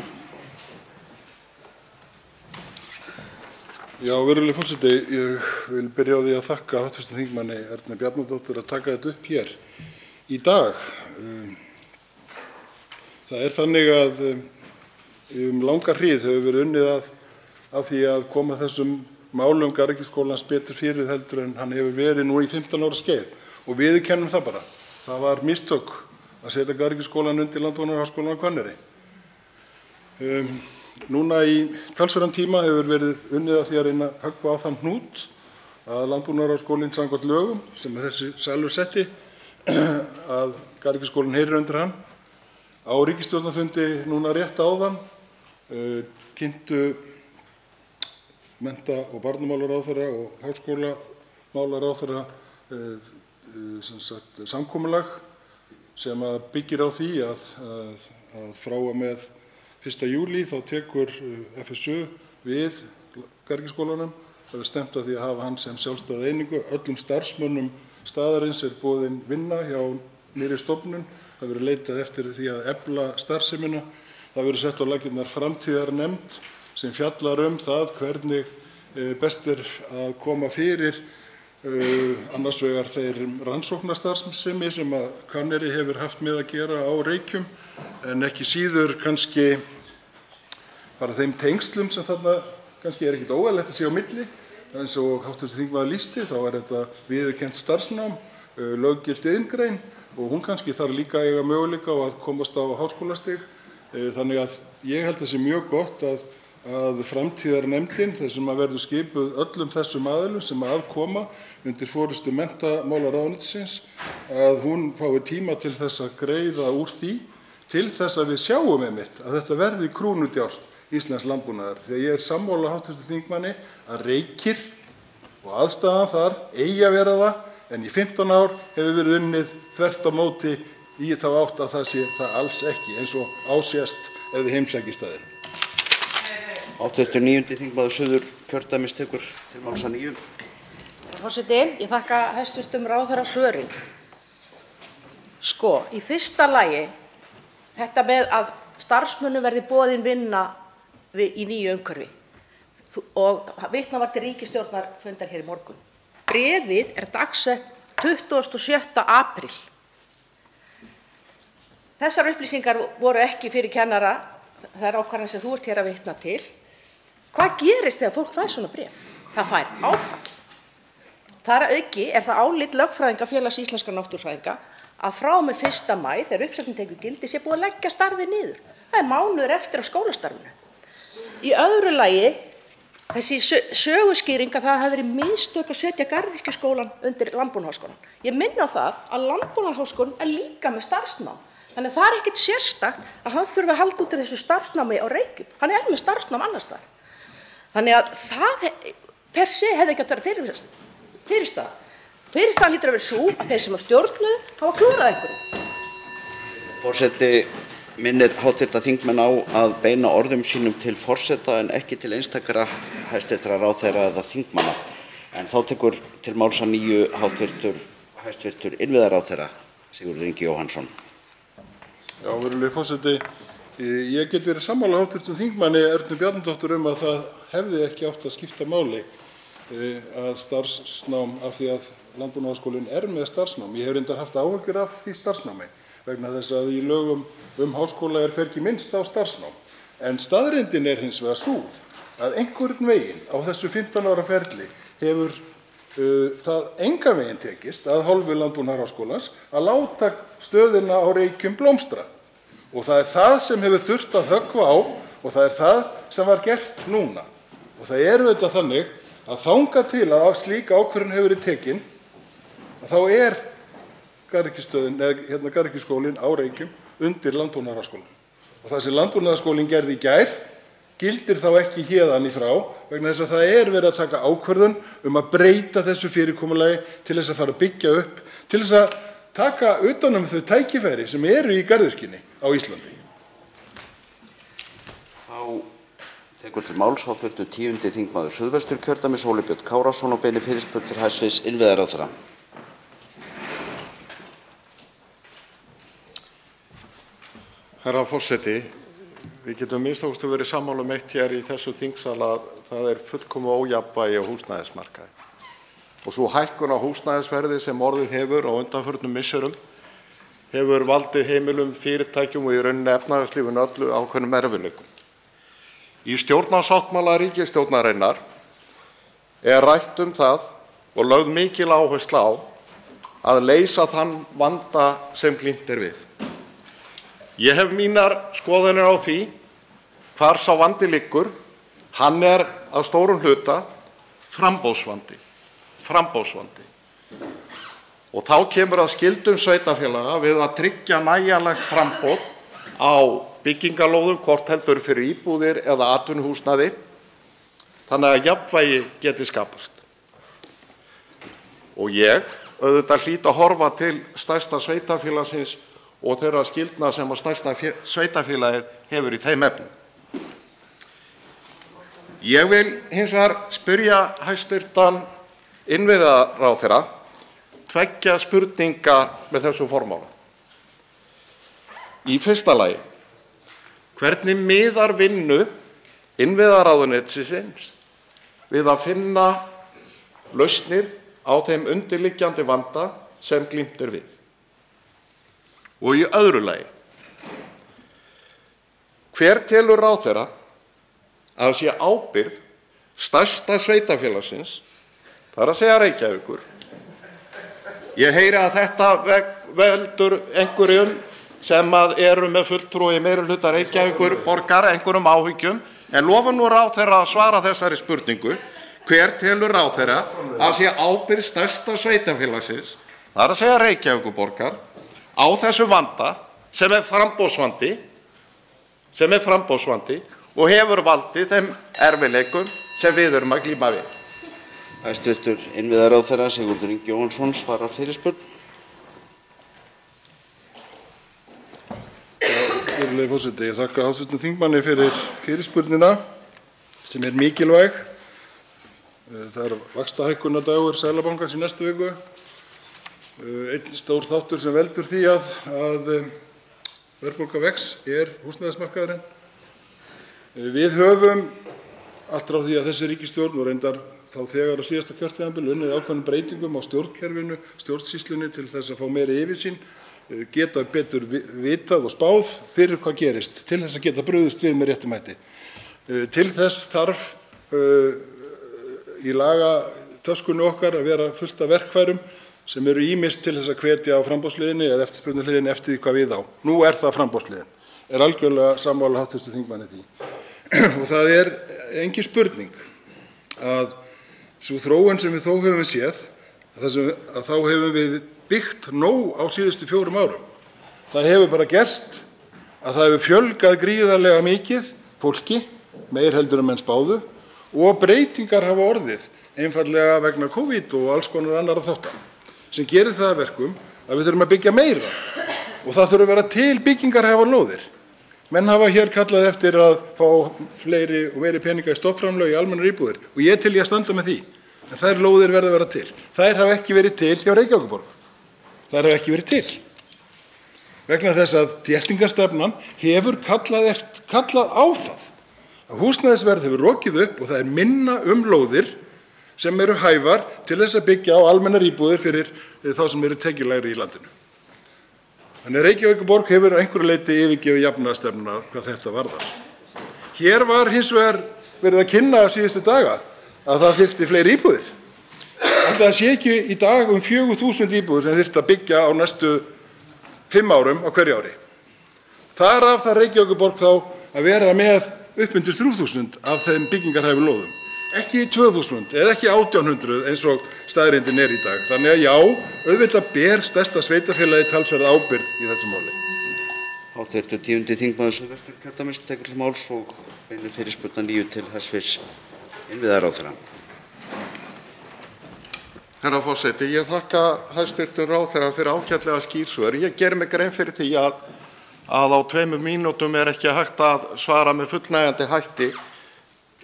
Já, virðulegi forseti, ég vil byrja á því að þakka hv. þingmanni Ernu Bjarnadóttur að taka þetta upp hér í dag. Það er þannig að langa hríð hefur verið unnið að því að koma þessum málum Garðyrkjuskólans betur fyrir heldur en hann hefur verið nú í 15 ára skeið og viðurkennum það bara. Það var mistök að setja Garðyrkjuskólann undir Landbúnaðarháskólann á Hvanneyri. Núna í talsverðan tíma hefur verið unnið að því að reyna að höggva á þann hnút að Landbúnaðarháskólinn samkvæmt lögum sem þessi salur setti að Garðyrkjuskólinn heyrir undir hann. Á ríkisstjórnarfundi núna rétt áðan kynntu mennta- og barnamálaráðherra og háskólamálaráðherra samkomulag sem byggir á því að frá og með 1. júlí þá tekur FSU við Garðyrkjuskólanum. Það er stefnt að því að hafa hann sem sjálfstæða einingu. Öllum starfsmönnum staðarins er boðin vinna hjá nýrri stofnun. Það verður leitað eftir því að efla starfsemina. Það verður sett á laggirnar framtíðarnefnd sem fjallar það hvernig best er að koma fyrir annars vegar þeir rannsóknarstarfsemi sem að Hvanneyri hefur haft með að gera á Reykjum, en ekki síður kannski bara þeim tengslum sem þarna kannski er ekkert óeðlilegt að sé á milli. Eins og hv. þingmaður lýsti þá er þetta viðurkennt starfsnám, löggilt iðngrein og hún kannski þarf líka að eiga möguleika á að komast á háskólastig. Þannig að ég held að það sé mjög gott að framtíðarnefndin, þessum að verður skipuð öllum þessum aðilum sem að koma undir forystu menntamálaráðuneytisins, að hún fái tíma til þess að greiða úr því til þess að við sjáum einmitt að þetta verði krúnudjásn íslensks landbúnaðar. Því að ég er sammála hv. þingmanni að Reykir og aðstaðan þar eigi að vera það, en í 15 ár hefur verið unnið þvert á móti í þá átt að það sé það alls ekki, eins og ásést ef þið heimsækið staðinn. Hv. 9. þingmaður Suðurkjördæmis tekur til máls að nýju. Forseti. Ég þakka hæstv. Ráðherra svörin. Í fyrsta lagi þetta með að starfsmönnum verði boðin vinna í nýju umhverfi og vitnað var til ríkisstjórnarfundar hér í morgun. Bréfið er dagsett 26. apríl. Þessar upplýsingar voru ekki fyrir kennara, það er ákvarðanir sem þú ert hér að vitna til. Hvað gerist þegar fólk fær svona bréf? Það fær áfall. Þar að auki er það álit lögfræðinga Félags íslenskra náttúrufræðinga að frá og með 1. maí, þegar uppsögnin tekur gildi, sé búið að leggja starfið niður. Það er mánuður eftir af skólastarfinu. Í öðru lagi, þessi söguskýring að það hafi verið mistök að setja Garðyrkjuskólann undir Landbúnaðarháskólann. Ég minni á það að Landbúnaðarháskólinn er líka með starfsnám. Þannig að það er ekkert sérstakt að hann þurfi að halda út í þessu starfsnámi á Reykjum. Hann er með starfsnám annars staðar. Þannig að það per se hefði ekki átt að vera fyrirstaða. Fyrirstaðan hlýtur að vera sú að þeir sem að stjórnuðu hafa klúðrað einhverju. Forseti minnir hv. þingmenn á að beina orðum sínum til forseta en ekki til einstakra hæstv. ráðherra eða þingmanna. En þá tekur til máls að nýju hæstv. innviðaráðherra Sigurður Ingi Jóhannsson. Já, virðulegi forseti, ég get verið sammála hv. þingmanni Ernu Bjarnadóttur að það hefði ekki átt að skipta máli að starfsnám af því að Landbúnaðarháskólinn er með starfsnám. Ég hef reyndar haft áhyggjur af því starfsnámi vegna þess að í lögum háskóla er hvergi minnst á starfsnám. En staðreyndin er hins vegar sú að einhvern veginn á þessu 15 ára ferli hefur það engan veginn tekist að hálfu Landbúnaðarháskólans að láta stöðina á Reykjum blómstra. Og það er það sem hefur þurft að höggva á og það er það sem var gert núna. Og það er auðvitað þannig að þangað til að slík ákvörðun hefur verið tekin, þá er Garðyrkjuskólinn á Reykjum undir Landbúnaðarháskólann. Og það sem Landbúnaðarháskólinn gerði í gær gildir þá ekki héðan í frá vegna þess að það er verið að taka ákvörðun að breyta þessu fyrirkomulagi til þess að fara að byggja upp, til þess að taka utan þau tækifæri sem eru í garðyrkjunni á Íslandi. Tekur til máls hv. 10. þingmaður Suðvesturkjördæmis Óli Björn Kárason og beinir fyrirspurn til hæstv. innviðaráðherra. Herra forseti, við getum minnst verið sammála eitt hér í þessu þingsal að það er fullkomið ójafnvægi á húsnæðismarkaði. Og sú hækkun á húsnæðisverði sem orðið hefur á undanförnum misserum hefur valdið heimilum, fyrirtækjum og í rauninni efnahagslífinu öllu ákveðnum erfiðleikum. Í stjórnarsáttmála ríkisstjórnarinnar er rætt það og lögð mikil áhersla á að leysa þann vanda sem glímt er við. Ég hef mínar skoðanir á því hvar sá vandi liggur. Hann er að stórum hluta framboðsvandi. Og þá kemur að skyldum sveitarfélaga við að tryggja nægjanlegt framboð á byggingarlóðum, hvort heldur fyrir íbúðir eða atvinnuhúsnæði, þannig að jafnvægi geti skapast. Og ég auðvitað hlýt að horfa til stærsta sveitarfélagsins og þeirra skyldna sem að stærsta sveitarfélagið hefur í þeim efnum. Ég vil hins vegar spyrja hæstv. innviðaráðherra tveggja spurninga með þessu formála. Í fyrsta lagi, hvernig miðar vinnu innviðaráðuneytisins við að finna lausnir á þeim undirliggjandi vanda sem glímt er við? Og í öðru lagi, hver telur ráðherra að sé ábyrgð stærsta sveitarfélagsins, það er að segja Reykjavíkur? Ég heyri að þetta veldur einhverjum sem eru með fulltrúi meirihluta Reykjavíkurborgar einhverjum áhyggjum, en lofa nú ráðherra að svara þessari spurningu. Hver telur ráðherra að sé ábyrgð stærsta sveitarfélagsins, það er að segja Reykjavíkurborgar, á þessu vanda sem er framboðsvandi og hefur valdið þeim erfiðleikum sem við erum að glíma við? Hæstv. innviðaráðherra Sigurður Ingi Jóhannsson svarar fyrirspurn. Virðulegi forseti, ég þakka hv. þingmanni fyrir fyrirspurnina sem er mikilvæg. Það vaxtahækkunardagur Seðlabankans í næstu viku. Einn stór þáttur sem veldur því að verðbólga vex húsnæðismarkaðurinn. Við höfum allt frá því að þessi ríkisstjórn og reyndar þá þegar á síðasta kjörtímabili unnið ákveðnum breytingum á stjórnkerfinu, stjórnsýslunni til þess að fá meiri yfirsýn, geta betur vitað og spáð fyrir hvað gerist, til þess að geta brugðist við með réttum hætti. Til þess þarf í lagatöskunni okkar að vera fullt af verkfærum sem eru ýmist til þess að hvetja á framboðshliðinni eða eftirspurnarhliðinni eftir því hvað við á. Nú er það framboðshliðin. Algjörlega sammála hv. þingmanni því. Og það er engin spurning að sú þróun sem við þó höfum séð, að þá hefum við byggt nóg á síðustu 4 árum. Það hefur bara gerst að það hefur fjölgað gríðarlega mikið fólki, meir heldur en menn spáðu, og breytingar hafa orðið einfaldlega vegna COVID og alls konar annarra þátta, sem gerir það að verkum að við þurfum að byggja meira og það þurfa að vera til byggingarhæfar lóðir. Menn hafa hér kallað eftir að fá fleiri og meiri peninga í stofnframlög í almennar íbúðir og ég til í að standa með því. En þær lóðir verða að vera til. Þær hafa ekki verið til hjá Reykjavíkurborg. Þær hafa ekki verið til. Vegna þess að þéttingarstefnan hefur kallað á það að húsnæðisverð hefur rokið upp og það er minna lóðir sem eru hæfar til þess að byggja á almennar íbúðir fyrir þá sem eru tekjulægri í landinu. Þannig að Reykjavíkurborg hefur að einhverju leyti yfirgefið jafnaðarstefnuna hvað þetta varðar. Hér var hins vegar verið að kynna síðustu daga að það þyrfti fleiri íbúðir. Ætli það sé ekki í dag 4.000 íbúðir sem þyrfti að byggja á næstu 5 árum á hverju ári. Þar af það Reykjavíkurborg þá að vera með upp undir 3.000 af þeim byggingarhæfu lóðum. Ekki 2.000 eða ekki 1.800 eins og staðreyndin í dag. Þannig að já, auðvitað ber stærsta sveitarfélagið talsverða ábyrgð í þessu máli. Hv. 10. þingmaður Suðvesturkjördæmis tekur til máls og beinir fyrirspurn 9 til hæstv. Innviðaráðherra. Herra forseti, ég þakka hæstv. Ráðherra fyrir ágætlega skýr svör. Ég geri mig grein fyrir því að á 2 mínútum er ekki hægt að svara með fullnægjandi hætti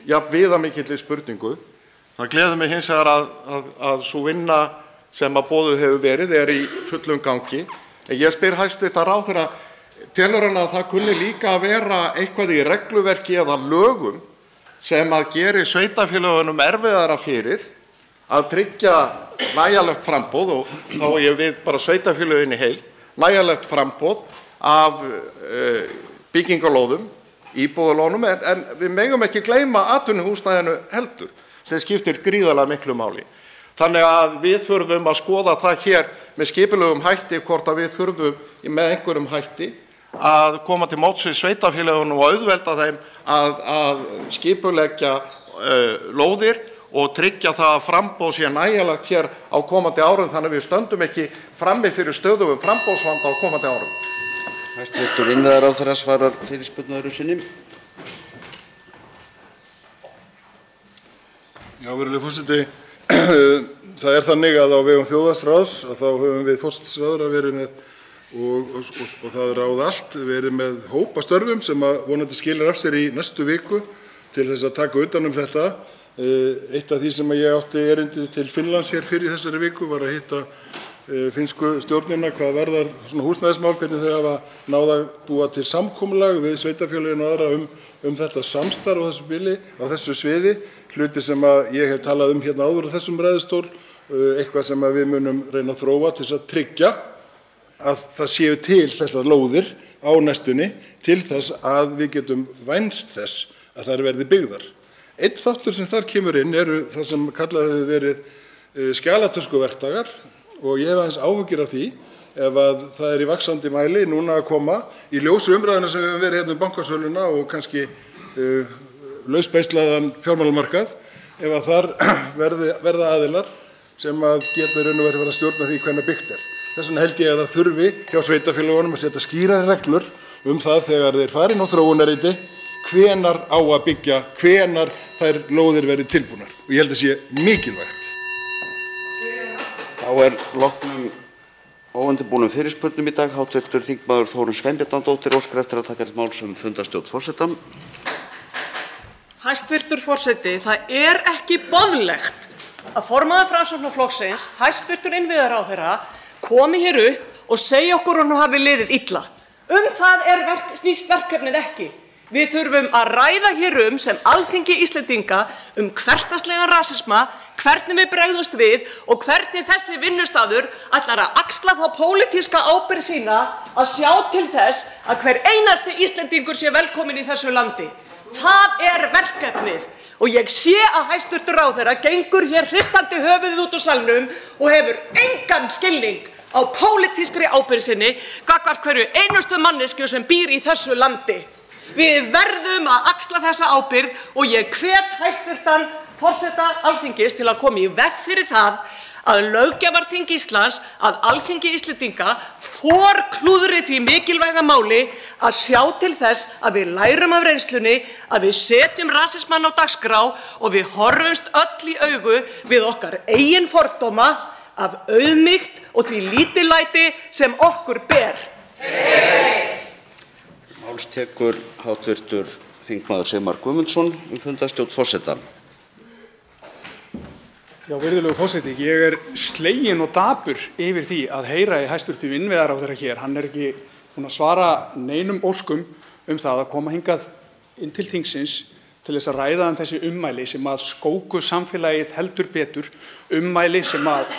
jafn viðamikilli spurningu. Það gleður mig hins vegar að sú vinna sem að boðuð hefur verið í fullum gangi. En ég spyr hæstv. Ráðherra, telur hann að það kunni líka að vera eitthvað í regluverki eða lögum sem að geri sveitarfélögunum erfiðara fyrir að tryggja nægjanlegt framboð, og þá ég við bara sveitarfélögin í heild, nægjanlegt framboð af byggingarlóðum, íbúðalónum, en við megum ekki gleyma atvinnuhúsnæðinu heldur, sem skiptir gríðarlega miklu máli. Þannig að við þurfum að skoða það hér með skipulegum hætti hvort að við þurfum með einhverjum hætti að koma til móts við sveitarfélögunum og auðvelda þeim að skipuleggja lóðir og tryggja það að framboð sé nægjanlegt hér á komandi árum, þannig að við stöndum ekki frammi fyrir stöðugum framboðsvanda á komandi árum. Hæstv. Innviðaráðherra svarar fyrirspurn öðru sinni. Já, virðulegi forseti, það er þannig að á vegum þjóðhagsráðs að þá höfum við forsætisráðherra verið með og það ráð allt verið með hóp af störfum sem að vonandi skilar af sér í næstu viku til þess að taka utan þetta. Eitt af því sem ég átti erindi til Finnlands hér fyrir þessari viku var að hitta finnsku stjórnina hvað varðar svona húsnæðismál, hvernig þau hafa náð að búa til samkomulag við sveitarfélögin og aðra þetta samstarf á þessu sviði, hluti sem að ég hef talað hérna áður á þessum ræðustól, eitthvað sem að við munum reyna að þróa til þess að tryggja að það séu til þessar lóðir á næstunni til þess að við getum vænst þess að þær verði byggðar. Einn þáttur sem þar kemur inn eru það sem kallað hefur verið skjalatöskuverktakar og ég hef aðeins áhyggjur af því ef að það er í vaxandi mæli núna að koma í ljósi umræðuna sem við höfum verið hérna bankasöluna og kannski lausbeislaðan fjármálamarkað, ef að þar verða aðilar sem að geta raun og veru að stjórna því hvernig byggt er. Þess vegna held ég að það þurfi hjá sveitarfélögunum að setja skýrari reglur það þegar þeir farin á þróunarreiti hvenær á að byggja, hvenær þær lóðir verði tilbúnar. Og ég held að sé mikilvægt. Þá er loknum óundirbúnum fyrirspurnum í dag. Hv. þingmaður Þórunn Sveinbjarnardóttir óskar eftir að taka til máls fundarstjórn forseta. Hæstv. forseti, það er ekki boðlegt að formaður Framsóknarflokksins, hæstv. Innviðaráðherra, komi hér upp og segja okkur að honum hafi liðið illa. Það snýst verkefnið ekki. Við þurfum að ræða hér sem Alþingi Íslendinga hversdagslegan rasisma, hvernig við bregðumst við og hvernig þessi vinnustaður ætlar að axla þá pólitíska ábyrgð sína að sjá til þess að hver einasti Íslendingur sé velkominn í þessu landi. Það er verkefnið. Og ég sé að hæstv. ráðherra gengur hér hristandi höfuðið út úr salnum og hefur engan skilning á pólitískri ábyrgð sinni gagnvart hverju einustu manneskju sem býr í þessu landi. Við verðum að axla þessa ábyrgð og ég hvet hæstv. forseta Alþingis til að koma í veg fyrir það að löggjafarþing Íslands, að Alþingi Íslendinga forklúðri því mikilvæga máli að sjá til þess að við lærum af reynslunni, að við setjum rasismann á dagskrá og við horfumst öll í augu við okkar eigin fordóma af auðmýkt og því lítillæti sem okkur ber. Máls tekur hv. þingmaður Sigmar Guðmundsson fundarstjórn forseta. Já, virðulegur forseti, ég sleginn og dapur yfir því að heyra í hæstv. Innviðaráðherra hér. Hann ekki búinn að svara neinum óskum það að koma hingað inn til þingsins til þess að ræða þessi ummæli sem að skóku samfélagið heldur betur, ummæli sem að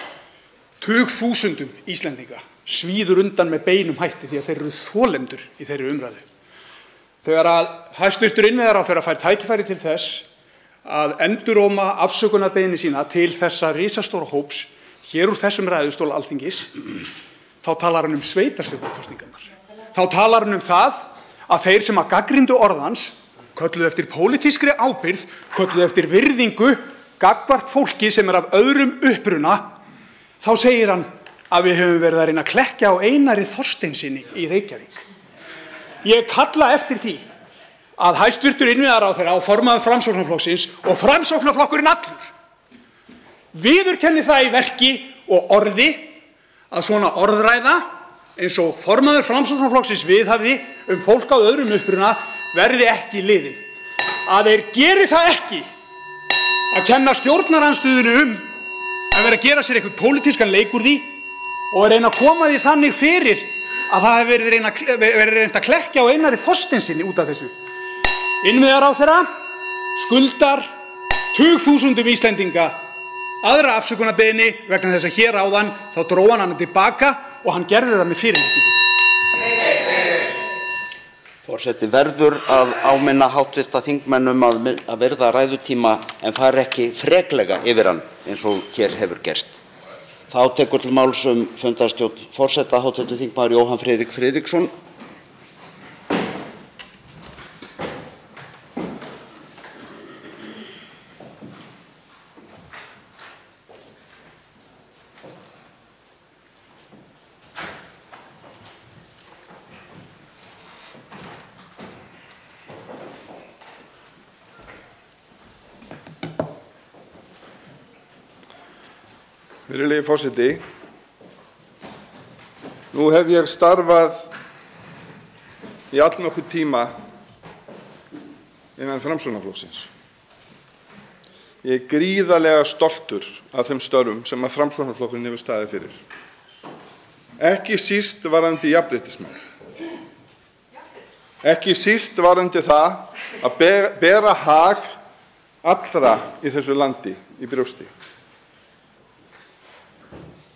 tugþúsundum Íslendinga svíður undan með beinum hætti því að þeir eru þolendur í þeirri umræðu. Þegar að hæstv. Innviðaráðherra fær tækifæri til þess að enduróma afsökunarbeiðni sína til þessa risastóra hóps hér úr þessum ræðustól Alþingis, þá talar hann sveitarstjórnarkosningarnar. Þá talar hann það að þeir sem að gagnrýndu orðans kölluðu eftir pólitískri ábyrgð, kölluðu eftir virðingu gagnvart fólki sem af öðrum uppruna, þá segir hann að við höfum verið að reyna að klekkja á Einari Þorsteinssyni í Reykjavík. Ég kalla eftir því að hæstv. Innviðaráðherra og formaður Framsóknarflokksins og Framsóknarflokkurinn allur viðurkenni það í verki og orði að svona orðræða eins og formaður Framsóknarflokksins viðhafði fólk á öðrum uppruna verði ekki liðin. Að þeir geri það ekki að kenna stjórnarandstöðunni að vera að gera sér eitthvað pólitískan leik úr því og reyna að koma því þannig fyrir að það hefur verið reynt að klekkja á Einari Þorsteinssyni út af þessu. Innviðaráðherra skuldar tugþúsundum Íslendinga aðra afsökunarbeiðni vegna þess að hér áðan þá dró hann hana tilbaka og hann gerði það með fyrirlitningu. Forseti verður að áminna hv. þingmenn að virða ræðutíma en fara ekki freklega yfir hann eins og hér hefur gerst. Þá tekur til máls fundarstjórn forseta hv. þingmaður Jóhann Friðrik Friðriksson. Virðulegi forseti, nú hef ég starfað í allnokkurn tíma innan Framsóknarflokksins. Ég gríðarlega stoltur af þeim störfum sem að Framsóknarflokkurinn hefur staðið fyrir. Ekki síst varðandi jafnréttismál. Ekki síst varðandi það að bera hag allra í þessu landi í brjósti.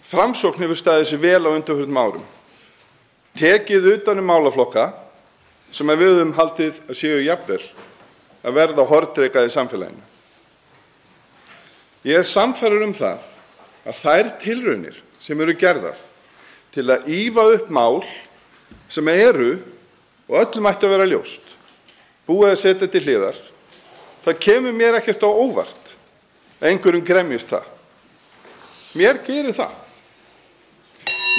Framsókn hefur staðið sig vel á undanförnum árum, tekið utan málaflokka sem við höfum haldið að séu jafnvel að verða hornreka í samfélaginu. Ég sannfærður það að þær tilraunir sem eru gerðar til að ýfa upp mál sem eru og öllum ætti að vera ljóst, búið að setja til hliðar, það kemur mér ekkert á óvart að einhverjum gremjist það. Mér gerir það.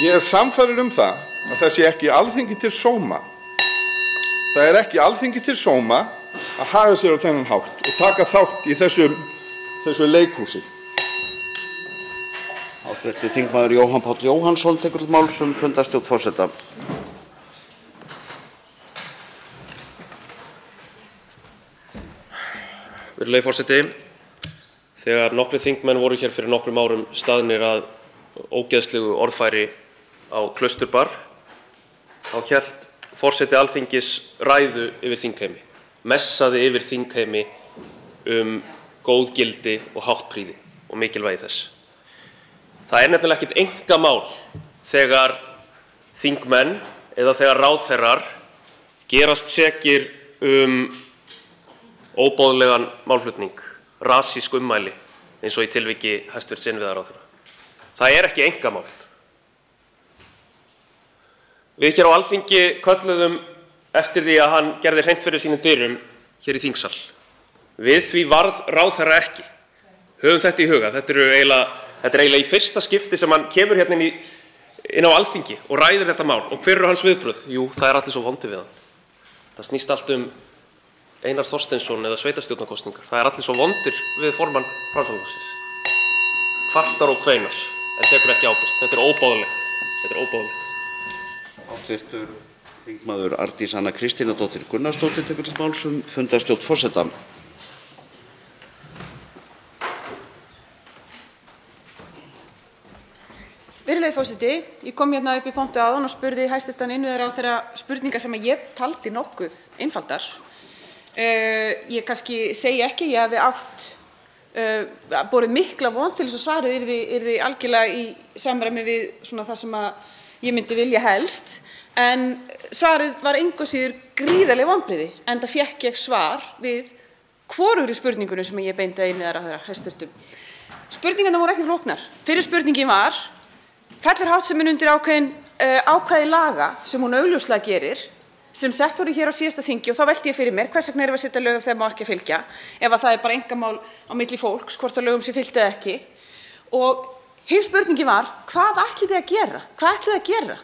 Ég sannfærður það að það sé ekki Alþingi til sóma. Það ekki Alþingi til sóma að haga sér á þennan hátt og taka þátt í þessu leikhúsi. Hv. þingmaður Jóhann Páll Jóhannsson tekur til máls fundarstjórn forseta. Virðulegi forseti. Þegar nokkrir þingmenn voru hér fyrir nokkrum árum staðnir að ógeðslegu orðfæri á Klausturbar, þá hélt forseti Alþingis ræðu yfir þingheimi, messaði yfir þingheimi góð gildi og háttprýði og mikilvægi þess. Það er nefnilega ekkert einkamál þegar þingmenn eða þegar ráðherrar gerast sekir óboðlegan málflutning, rasísk ummæli eins og í tilviki hæstv. Innviðaráðherra. Það er ekki einkamál. Við hér á Alþingi kölluðum eftir því að hann gerði hreint fyrir sínum dyrum hér í þingsal. Við því varð ráðherra ekki. Höfum þetta í huga. Þetta er eiginlega í fyrsta skipti sem hann kemur hérna inn á Alþingi og ræðir þetta mál. Og hver eru hans viðbrögð? Jú, það er allir svo vondir við hann. Það snýst allt Einar Þorsteinsson eða sveitarstjórnarkosningar. Það er allir svo vondir við formann Framsóknarflokksins. Kvartar og kveinar, en tekur ekki ábyrgð. Þetta er óboðlegt. Þetta er óboðlegt. Hv. þingmaður Arndís Anna Kristínardóttir Gunnarsdóttir tekur til máls fundarstjórn forseta. Virðulegi forseti, ég kom hérna upp í pontu áðan og spurði hæstv. Innviðaráðherra spurningar sem ég taldi nokkuð einfaldar. Ég kannski segi ekki að ég hafi borið mikla von til þess að svarið yrði algjörlega í samræmi við svona það sem ég myndi vilja helst, en svarið var engu síður gríðarleg vonbrigði, enda fékk ég svar við hvorugri spurningunni sem ég beindi að innviðaráðherra hæstv. Spurningarnar voru ekki flóknar. Fyrri spurningin var: fellur háttsemin undir ákvæði laga sem hún augljóslega gerir, sem sett voru hér á síðasta þingi, og þá velti ég fyrir mér hvers vegna erum við að setja lög þegar má ekki að fylgja, ef það er bara einkamál á milli fólks hvort að lögum sé fylgt eða ekki. Og hin spurningin var: hvað ætlið þið að gera? Hvað ætlið þið að gera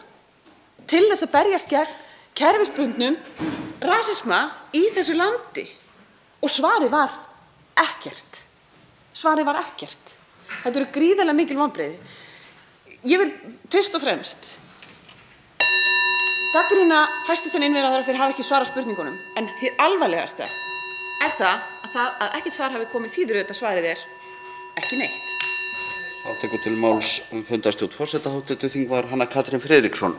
til þess að berjast gegn kerfisbundnum rasisma í þessu landi? Og svarið var ekkert. Svarið var ekkert. Þetta eru gríðarlega mikil vonbrigði. Ég vil fyrst og fremst gagnrýna hæstv. Innviðaráðherra fyrir að hafa ekki svarað spurningunum, en hið alvarlegasta er það að ekkert svar hafi komið þýðir auðvitað svarið er ekki neitt. Þá tekur til máls fundarstjórn forseta hv. þingmaður Hanna Katrín Friðriksson.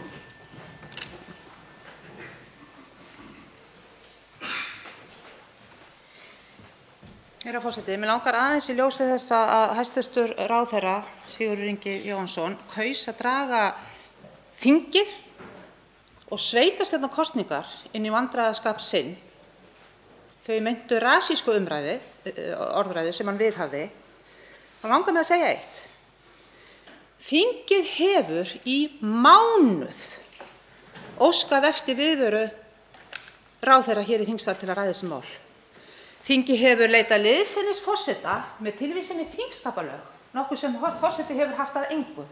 Herra forseti, mig langar aðeins í ljósi þess að hæstv. ráðherra Sigurður Ingi Jóhannsson kaus að draga þingið og sveitarstjórnarkosningar inn í vandræðaskap sinn, þau meintu rasísku orðræðu sem hann viðhafði. Þá langar mig að segja eitt. Þingið hefur í mánuð óskað eftir viðveru ráðherra hér í þingsal til að ræða þessi mál. Þingið hefur leitað liðsinnis forseta með tilvísun í þingskapalög, nokkuð sem forseti hefur haft að engu.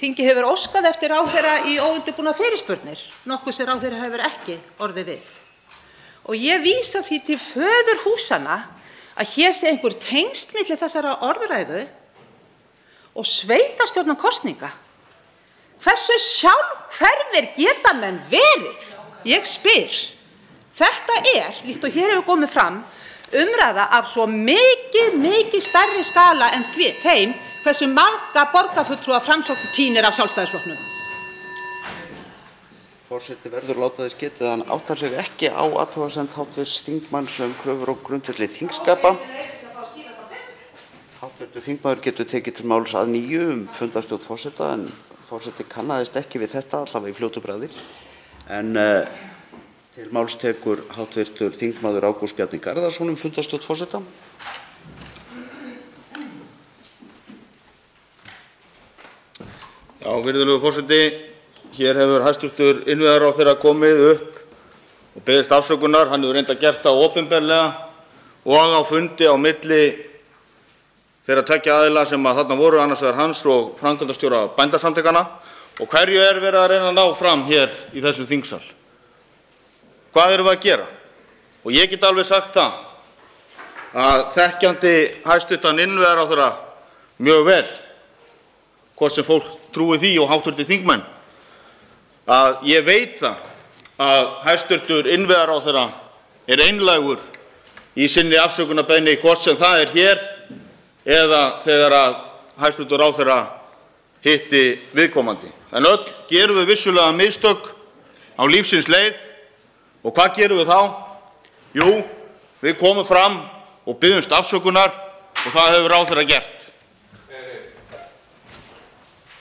Þingið hefur óskað eftir ráðherra í óundirbúnar fyrirspurnir, nokkuð sem ráðherra hefur ekki orðið við. Og ég vísa því til föðurhúsanna að hér sé einhver tengsl milli þessara orðræðu og sveitarstjórnarkosninga. Hversu sjálfhverfir geta menn verið? Ég spyr. Þetta er, líkt og hér hefur komið fram, umræða af svo mikið stærri skala en þeim hversu marga borgarfulltrúa Framsókn tínir af Sjálfstæðisflokknum. Forseti verður láta þess getið að hann áttar sig ekki á athugasemd hv. þingmanns kröfur og grundvelli þingskapa. Hv. þingmaður getur tekið til máls að nýju fundarstjórn forseta, en forseti kannaðist ekki við þetta, allavega í fljótu bragði. En til máls tekur hv. þingmaður Ágúst Bjarni Garðarsson fundarstjórn forseta. Já, virðulegur forseti, hér hefur hæstv. Innviðaráðherra komið upp og beðist afsökunar. Hann hefur reyndar gert það opinberlega og á fundi á milli þeirra tveggja aðila sem þarna voru, annars vegar hans og framkvæmdastjóra Bændasamtakanna. Og hverju er verið að reyna að ná fram hér í þessum þingsal? Hvað erum við að gera? Og ég get alveg sagt það að þekkjandi hæstv. Innviðaráðherra mjög vel, hvort sem fólk trúi því og hv. þingmenn, að ég veit það að hæstv. Innviðaráðherra er einlægur í sinni afsökunarbeiðni, hvort sem það er hér eða þegar að hæstv. Ráðherra hitti viðkomandi. En öll gerum við vissulega mistök á lífsins leið og hvað gerum við þá? Jú, við komum fram og biðjumst afsökunar og það hefur ráðherra gert.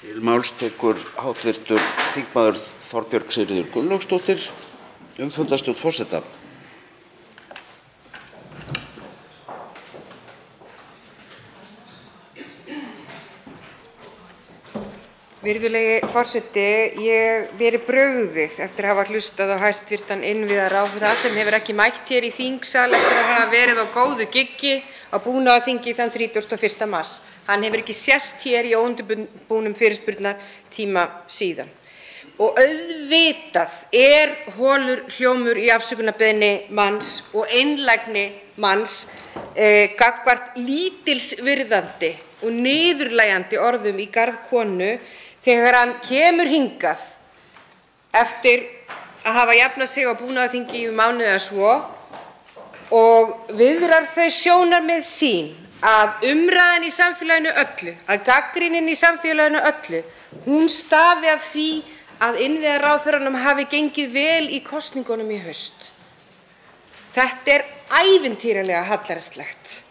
Til máls tekur hv. þingmaður Þorbjörg Sigríður Gunnlaugsdóttir, fundarstjórn forseta. Virðulegi forseti, mér er brugðið eftir að hafa hlustað á hæstv. Innviðaráðherra sem hefur ekki mætt hér í þingsal eftir að hafa verið á góðu giggi á búnaðarþingi þann 31. mars. Hann hefur ekki sést hér í óundirbúnum fyrirspurnatíma síðan. Og auðvitað er holur hljómur í afsökunarbeiðni manns og einlægni manns gagnvart lítilsvirðandi og niðurlægjandi orðum í garð konu þegar hann kemur hingað eftir að hafa jafnað sig á búnaðarþingi í mánuð eða svo og viðrar þau sjónarmið sín að umræðan í samfélaginu öllu, að gagnrýnin í samfélaginu öllu, hún stafi af því að innviðaráðherranum hafi gengið vel í kosningunum í haust. Þetta er ævintýralega hallærislegt.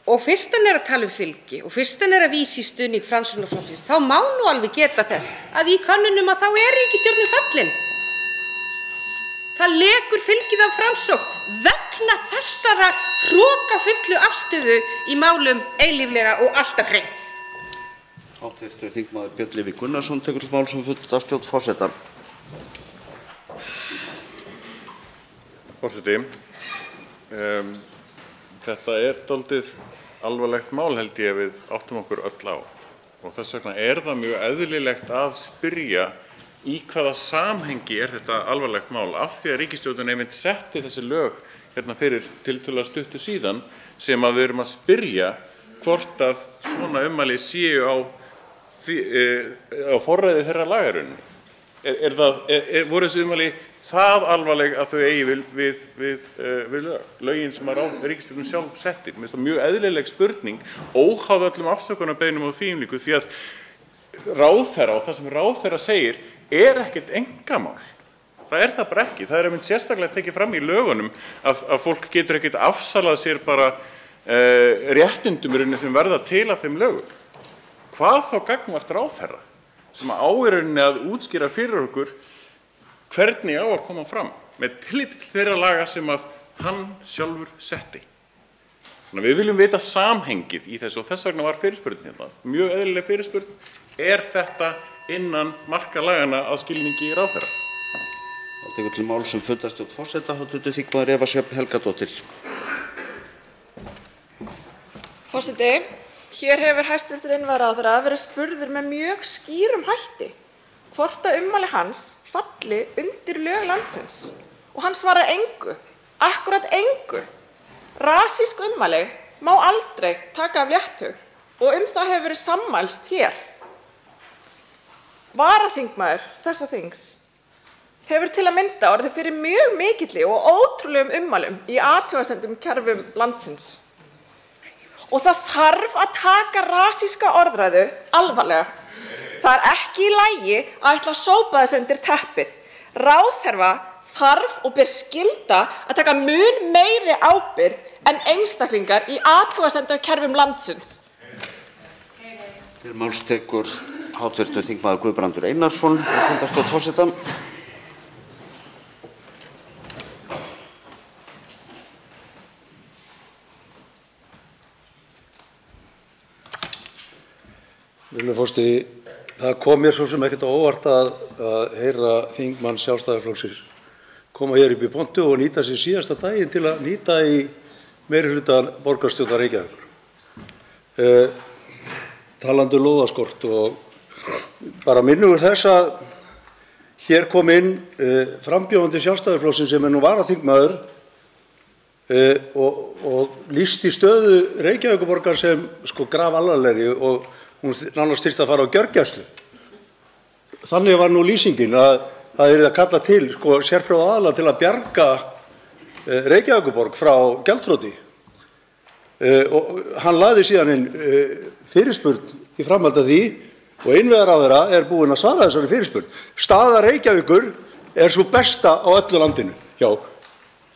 Og fyrst hann er að tala fylgi og fyrst hann er að vísa í stuðning Framsóknarflokksins, þá má nú alveg geta þess að í könnunum að þá er ríkisstjórnin fallin. Það lekur fylgið af Framsókn vegna þessara hrokafullu afstöðu í málum eilíflega og alltaf hreint. Hv. þingmaður Björn Leví Gunnarsson tekur til máls fundarstjórn forseta. Forseti, þetta er dálítið alvarlegt mál held ég við áttum okkur öll á og þess vegna er það mjög eðlilegt að spyrja í hvaða samhengi er þetta alvarlegt mál af því að ríkisstjórnin einmitt setti þessi lög hérna fyrir tiltölulega stuttu síðan sem að við erum að spyrja hvort að svona ummæli séu á forræði þeirra lagarunni. Voru þessi ummæli það alvarleg að þau eigi við lögin sem að ríkisstjórnin sjálf setti? Mér finnst það mjög eðlileg spurning, óháð öllum afsökunarbeiðnum og því líku, því að ráðherra og það sem ráðherra segir er ekkert einkamál. Það er það bara ekki. Það er einmitt sérstaklega tekið fram í lögunum að fólk getur ekkert afsalað sér bara réttindum sem verða til af þeim lögum. Hvað þá gagnvart ráðherra sem á í rauninni að útskýra fyrir okkur hvernig á að koma fram með tilliti til þeirra laga sem að hann sjálfur setti. Þannig að við viljum vita samhengið í þessu og þess vegna var fyrirspurn hérna. Mjög eðlileg fyrirspurn, er þetta innan marka lagana að skilningi ráðherra? Þá tekur til máls fundarstjórn forseta hv. þingmaður Eva Sjöfn Helgadóttir. Forseti, hér hefur hæstv. Innviðaráðherra verið spurður með mjög skýrum hætti hvort að ummæli hans falli undir lög landsins og hann svarar engu, akkúrat engu. Rasísk ummæli má aldrei taka af léttúð og það hefur verið sammælst hér. Varaþingmaður þessa þings hefur til að mynda orðið fyrir mjög mikilli og ótrúlegum ummælum í athugasemdum kerfum landsins. Og það þarf að taka rasíska orðræðu alvarlega. Það er ekki í lagi að ætla að sópa þessu undir teppið. Ráðherra þarf og ber skylda að taka mun meiri ábyrgð en einstaklingar í athugasemdakerfum landsins. Til máls tekur hv. þingmaður Guðbrandur Einarsson, fundarstjórn forseta. Virðulegur forseti, það kom mér svo sem ekkert á óvart að heyra þingmann Sjálfstæðisflokksins koma hér upp í pontu og nýta sér síðasta daginn til að nýta í meirihluta borgarstjórnar Reykjavíkur. Talandi lóðaskort og bara minnugur þess að hér kom inn frambjóðandi Sjálfstæðisflokksins sem nú varaþingmaður og lýsti stöðu Reykjavíkurborgar sem grafalvarlegri og hún nánast þyrfti að fara á gjörgæslu. Þannig var nú lýsingin að það yrði að kalla til sérfróða aðila til að bjarga Reykjavíkurborg frá gjaldþroti og hann lagði síðan inn fyrirspurn í framhaldi af því og innviðaráðherra er búinn að svara þessari fyrirspurn. Staða Reykjavíkur er sú besta á öllu landinu. Já,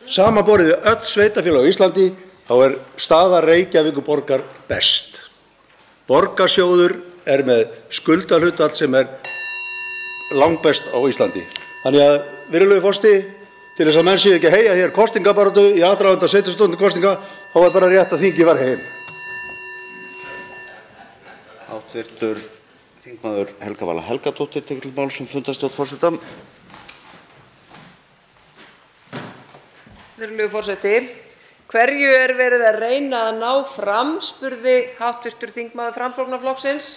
samanborið við öll sveitarfélög á Íslandi þá er staða Reykjavíkurborgar best. Borgarsjóður er með skuldahlutfall sem er langbest á Íslandi. Þannig að, virðulegur forseti, til þess að menn séu ekki að heyja hér kosningabaráttu í aðdraganda sveitarstjórnarkosninga, þá er bara rétt að þingið var heim. Hv. þingmaður Helga Vala Helgadóttir tekur til máls fundarstjórn forseta. Virðulegur forseti, hverju er verið að reyna að ná fram, spurði hv. þingmaður Framsóknarflokksins.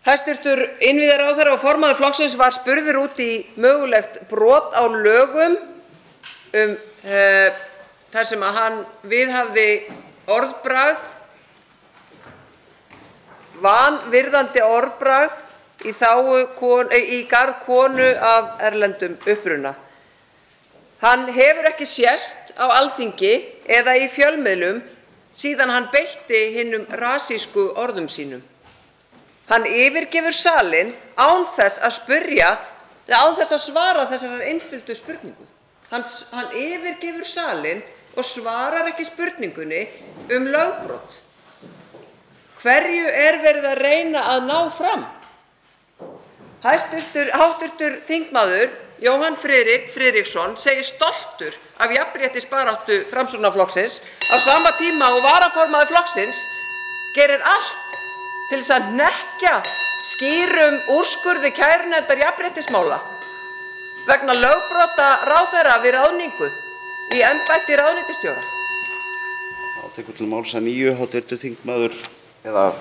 Hæstv. innviðaráðherra og formaður flokksins var spurður út í mögulegt brot á lögum þar sem að hann viðhafði orðbragð, vanvirðandi orðbragð í garð konu af erlendum uppruna. Hann hefur ekki sést á Alþingi eða í fjölmiðlum síðan hann beitti hinum rasísku orðum sínum. Hann yfirgefur salinn án þess að svara þessari einföldu spurningu. Hann yfirgefur salinn og svarar ekki spurningunni lögbrot. Hverju er verið að reyna að ná fram? Háttvirtur þingmaður Jóhann Friðrik Friðriksson segir stoltur af jafnréttisbaráttu Framsóknarflokksins á sama tíma og varaformaður flokksins gerir allt til þess að hnekkja skýrum úrskurði kærunefndar jafnréttismála vegna lögbrota ráðherra við ráðningu í embætti ráðuneytisstjóra. Tekur til máls að nýju hv. þingmaður að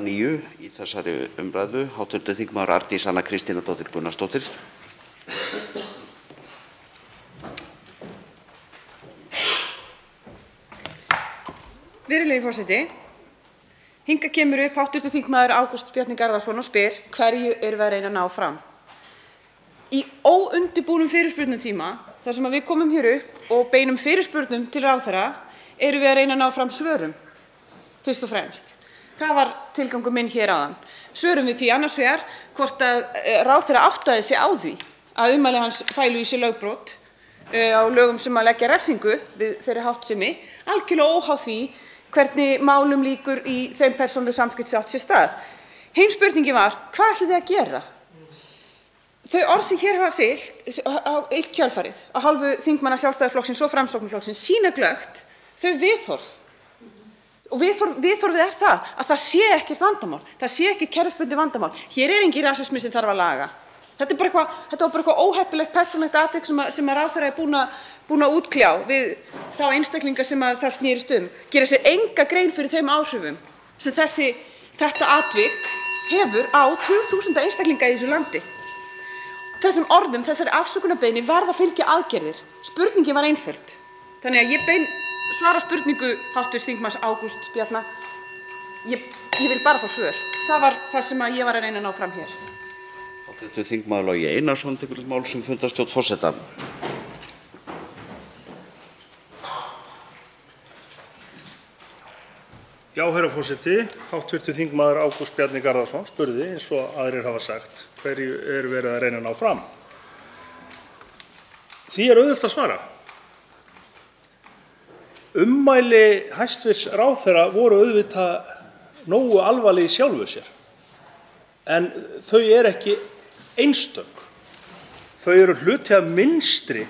nýju í þessari umræðu hv. þingmaður Arndís Anna Kristínardóttir Gunnarsdóttir. Virðulegi forseti, hingað kemur upp hv. þingmaður Ágúst Bjarni Garðarsson og spyr hverju erum við að reyna að ná fram. Í óundirbúnum fyrirspurnatíma, þar sem við komum hér upp og beinum fyrirspurnum til ráðherra, erum við að reyna að ná fram svörum, fyrst og fremst. Það var tilgangur minn hér áðan. Svörum við því annars vegar hvort að ráðherra áttaði sig á því að ummæli hans fælu í sér lögbrot á lögum sem að leggja refsingu við þeirri háttsemi, algjörlega óháð því hvernig málum lýkur í þeim persónulegu samskipti sem átt sér stað. Hin spurningin var, hvað ætlið þið að gera? Þau orð sem hér hafa fylgt í kjölfarið af hálfu þingmanna Sjálfstæðisflokksins og Framsóknarflokksins sýna glöggt þau viðhorf. Og viðhorfið er að það sé ekkert vandamál, það sé ekkert kerfisbundið vandamál. Hér er engin rasismi sem þarf að laga. Þetta var bara eitthvað óheppilegt persónulegt atvik sem ráðherra er búin að útkljá við þá einstaklinga sem það snerist gera sér enga grein fyrir þeim áhrifum sem þetta atvik hefur á 20.000 einstaklinga í þessu landi. Þessum orðum, þessari afsökunarbeiðni verða að fylgja aðgerðir. Spurningin var einföld. Þannig að ég svara spurningu hv. þingmanns Ágústs Bjarna. Ég vil bara fá svör. Það var það sem ég var að reyna að ná fram hér. Hv. þingmaður Logi Einarsson tekur til máls fundarstjórn forseta. Já, herra forseti, hv. þingmaður Ágúst Bjarni Garðarsson spurði, eins og aðrir hafa sagt, hverju er verið að reyna að ná fram. Því er auðvelt að svara. Ummæli hæstv. ráðherra voru auðvitað nógu alvarleg í sjálfu sér, en þau eru ekki einstök. Þau eru hluti af mynstri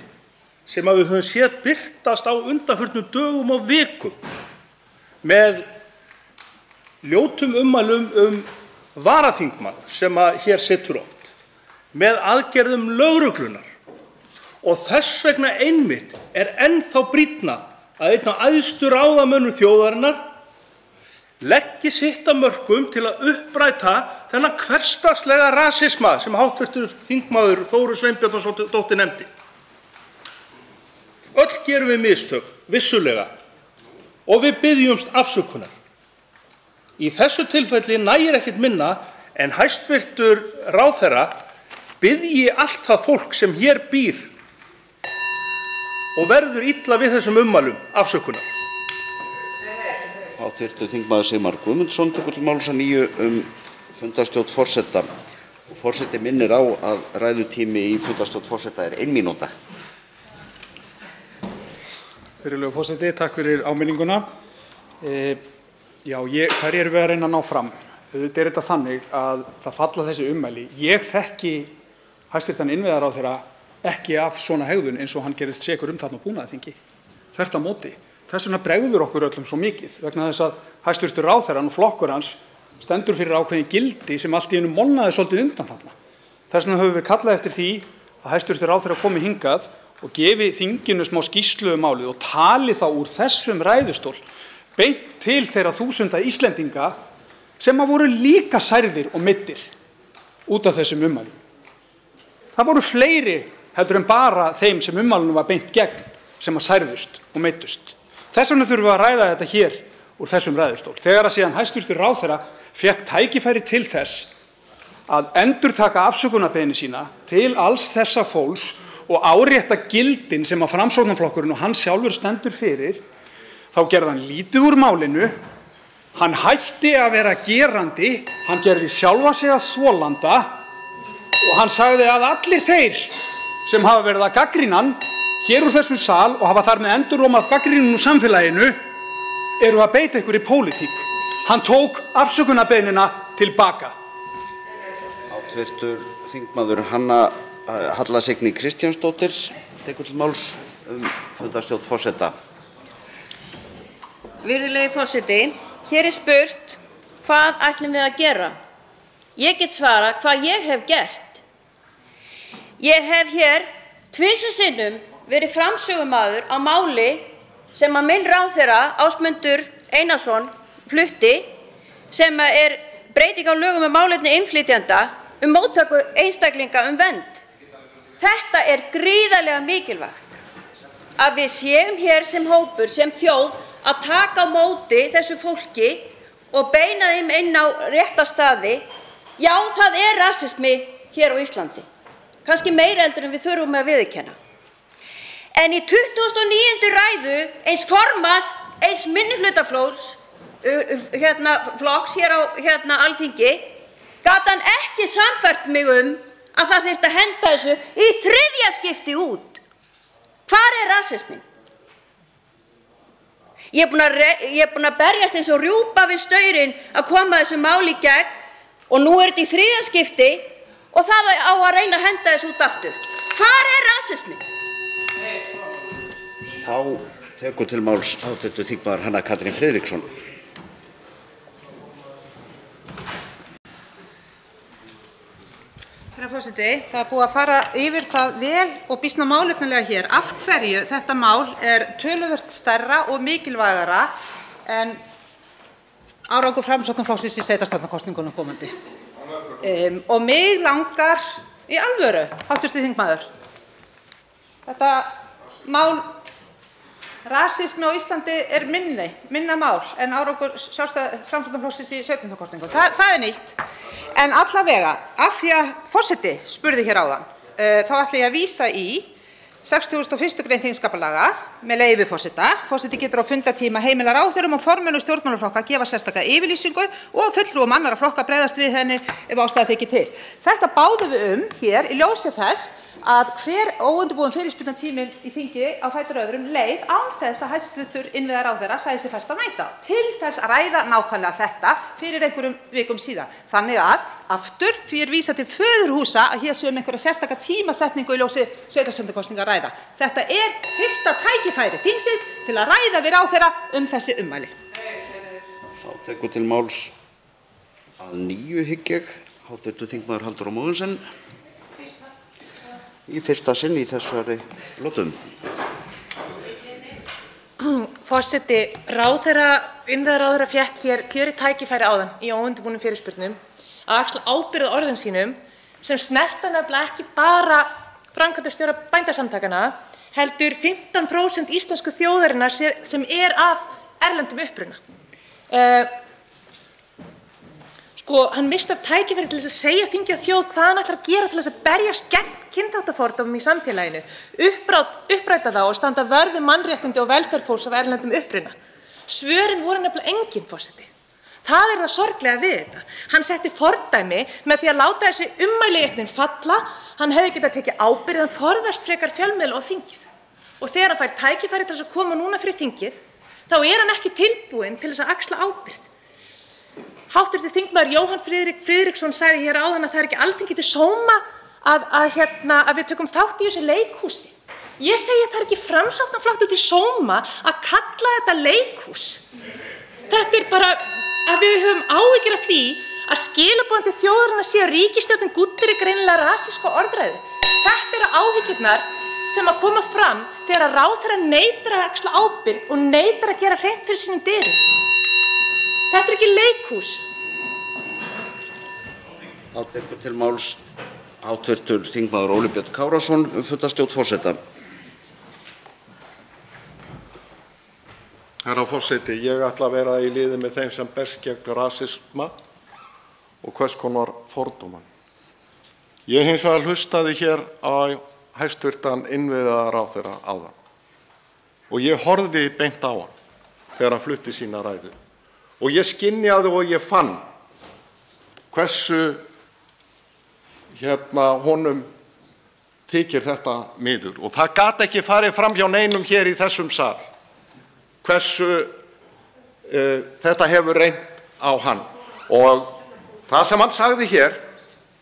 sem við höfum séð birtast á undanförnum dögum og vikum með ljótum ummælum varaþingmann sem hér situr oft, með aðgerðum lögreglunnar. Og þess vegna einmitt er ennþá brýnna að einn af æðstu ráðamönnum þjóðarinnar leggi sitt af mörkum til að uppræta þennan hversdagslega rasisma sem hv. þingmaður Þórunn Sveinbjarnardóttir nefndi. Öll gerum við mistök, vissulega, og við biðjumst afsökunar. Í þessu tilfelli nægir ekkert minna en hæstv. ráðherra biðji allt það fólk sem hér býr og verður illa við þessum ummælum afsökunar. Hv. þingmaður Sigmar Guðmundsson tekur til máls að nýju fundarstjórn forseta. Forseti minnir á að ræðutími í fundarstjórn forseta 1 mínúta. Virðulegur forseti, takk fyrir áminninguna. Hverju erum við að reyna að ná fram? Auðvitað er þetta þannig að það falla þessi ummæli. Ég þekki hæstv. Innviðaráðherra ekki af svona hegðun eins og hann gerist sekur þarna á búnaðarþingi. Þvert á móti. Þess vegna bregður okkur öllum svo mikið vegna þess að hæstv. Ráðherrann og flokkur hans stendur fyrir ákveðin gildi sem allt í einu molnaði svolítið undan þarna. Þess vegna höfum við kallað eftir því að hæstv. Ráðherra komi hingað og gefi þinginu smá skýrslu málið og tali þá úr þessum ræðustól beint til þeirra þúsunda Íslendinga sem voru líka særðir og meiddir út af þessum ummælum. Það voru fleiri heldur en bara þeim sem ummælunum var beint gegn sem særðust og meiddust. Þess vegna þurfum við að ræða þetta hér úr þessum ræðustól. Þegar að síðan hæstv. Ráðherra fékk tækifæri til þess að endurtaka afsökunarbeiðni sína til alls þessa fólks og árétta gildin sem að Framsóknarflokkurinn og hann sjálfur stendur fyrir, þá gerði hann lítið úr málinu, hann hætti að vera gerandi, hann gerði sjálfa sig að þolanda og hann sagði að allir þeir sem hafa verið að gagnrýna hann hér úr þessum sal og hafa þar með endurrómað gagnrýninu úr samfélaginu eru að beita ykkur í pólitík. Hann tók afsökunarbeiðnina tilbaka. Hv. þingmaður Hanna Halla Signý Kristjánsdóttir tekur til máls fundarstjórn forseta. Virðulegi forseti, hér er spurt hvað ætlum við að gera. Ég get svarað hvað ég hef gert. Ég hef hér tvisvar sinnum verið framsögumaður á máli sem að minn ráðherra Ásmundur Einarsson flutti sem er breyting á lögum um málefni innflytjenda móttöku einstaklinga vernd. Þetta er gríðarlega mikilvægt að við séum hér sem hópur, sem þjóð að taka á móti þessu fólki og beina þeim inn á rétta staði. Já, það er rasismi hér á Íslandi, kannski meira heldur en við þurfum að viðurkenna. En í 29. ræðu eins formanns eins minnihlutaflokks hér á Alþingi gat hann ekki sannfært mig að það þyrfti að henda þessu í 3. skipti út. Hvar er rasisminn? Ég er búin að berjast eins og rjúpa við staurinn að koma þessu máli í gegn og nú er þetta í 3. skipti og það á að reyna að henda þessu út aftur. Hvar er rasisminn? Þá tekur til máls hv. þingmaður Hanna Katrín Friðriksson. Herra forseti, það er búið að fara yfir það vel og býsna málefnalega hér af hverju þetta mál er töluvert stærra og mikilvægara en árangur Framsóknarflokksins í sveitarstjórnarkosningunum komandi. Og mig langar í alvöru, hv. þingmaður, þetta mál rasismi á Íslandi er minna mál en árangur Framsóknarflokksins í sveitarstjórnarkosningum. Það er nýtt. En allavega, af því að forseti spurði hér áðan, þá ætla ég að vísa í 61. grein þingskapalaga með leyfi forseta. Forseti getur á fundartíma heimila ráðherrum og formönnum stjórnmálaflokka að gefa sérstaka yfirlýsingu og fulltrúum annarra flokka að bregðast við henni ef ástæða þykir til. Þetta báðum við hér í ljósi þess að hver óundirbúinn fyrirspurnatíminn í þingi á fætur öðrum leið án þess að hæstv. Innviðaráðherra sæi sig fært að mæta til þess að ræða nákvæmlega þetta fyrir einhverjum vikum síðan. Þannig að aftur því er vísað til föðurhúsa að hér séum einhverja sérstaka tímasetningu í ljósi sveitarstjórnarkosninga að ræða. Þetta er fyrsta tækifæri þingsins til að ræða við ráðherra þessi ummæli. Þá tekur til máls að nýju hygg ég hv. þingmaður Halldór Mogensen. Í fyrsta sinn í þessari lotum. Forseti, innviðaráðherra fékk hér kjörið tækifæri áðan í óundirbúnum fyrirspurnum að axla ábyrgð á orðum sínum sem snerta nefnilega ekki bara framkvæmdastjóra Bændasamtakanna, heldur 15% íslensku þjóðarinnar sem er af erlendum uppruna. hann missti af tækifæri til þess að segja þingi og þjóð hvað hann ætlar að gera til þess að berjast gegn kynþáttafordómum í samfélaginu, uppræta það og standa vörð um mannréttindi og velferð fólks af erlendum uppruna. Svörin voru nefnilega engin, forseti. Það það sorglega við þetta. Hann setti fordæmi með því að láta þessi ummæli einhvern veginn falla. Hann hefði getað tekið ábyrgð, hann forðast frekar fjölmiðla og þingið. Og þegar hann fær tækifæri til þess að koma núna fyrir þingið, þá hann ekki tilbúinn til þess að axla ábyrgð. Hv. þingmaður Jóhann Friðrik Friðriksson sagði hér áðan að það ekki Alþingi til sóma að við tökum þátt í þessu leikhúsi. Ég segi að það ekki Framsóknarflokki til sóma að kalla þetta leikhús. Þetta bara að við höfum áhyggjur af því að skilaboðin til þjóðarinnar sé að ríkisstjórnin gúddir greinilega rasíska orðræðu. Þetta áhyggjurnar sem að koma fram þegar ráðherra neitar að axla ábyrgð og neitar að gera hreint fyrir sínum dyrum. Þetta ekki leikhús. Þá tekur til máls hv. þingmaður Óli Björn Kárason fundarstjórn forseta. Herra forseti, ég ætla að vera í liði með þeim sem berst gegn rasisma og hvers konar fordóma. Ég hins vegar hlustaði hér á hæstvirtan innviðaráðherra áðan og ég horfði beint á hann þegar hann flutti sína ræðu og ég skynjaði og ég fann hversu honum þykir þetta miður og það gat ekki farið fram hjá neinum hér í þessum sal hversu þetta hefur reynt á hann og það sem hann sagði hér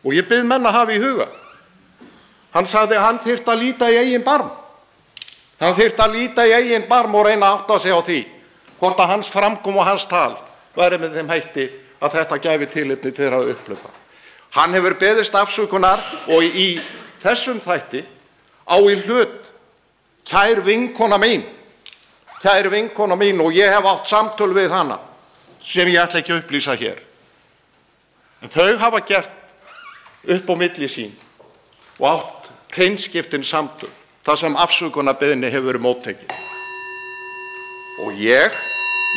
og ég bið menn að hafa í huga. Hann sagði að hann þyrfti að líta í eigin barm. Hann þyrfti að líta í eigin barm og reyna að átta sig á því hvort að hans framkom og hans tal væri með þeim hætti að þetta gæfi tilefni til að upplifa. Hann hefur beðist afsökunar og í þessum þætti á í hlut kær vinkona mín og ég hef átt samtöl við hana sem ég ætla ekki að upplýsa hér. En þau hafa gert upp á milli sín og átt hreinskiptin samtöl þar sem afsökunarbeiðni hefur verið móttekin. Og ég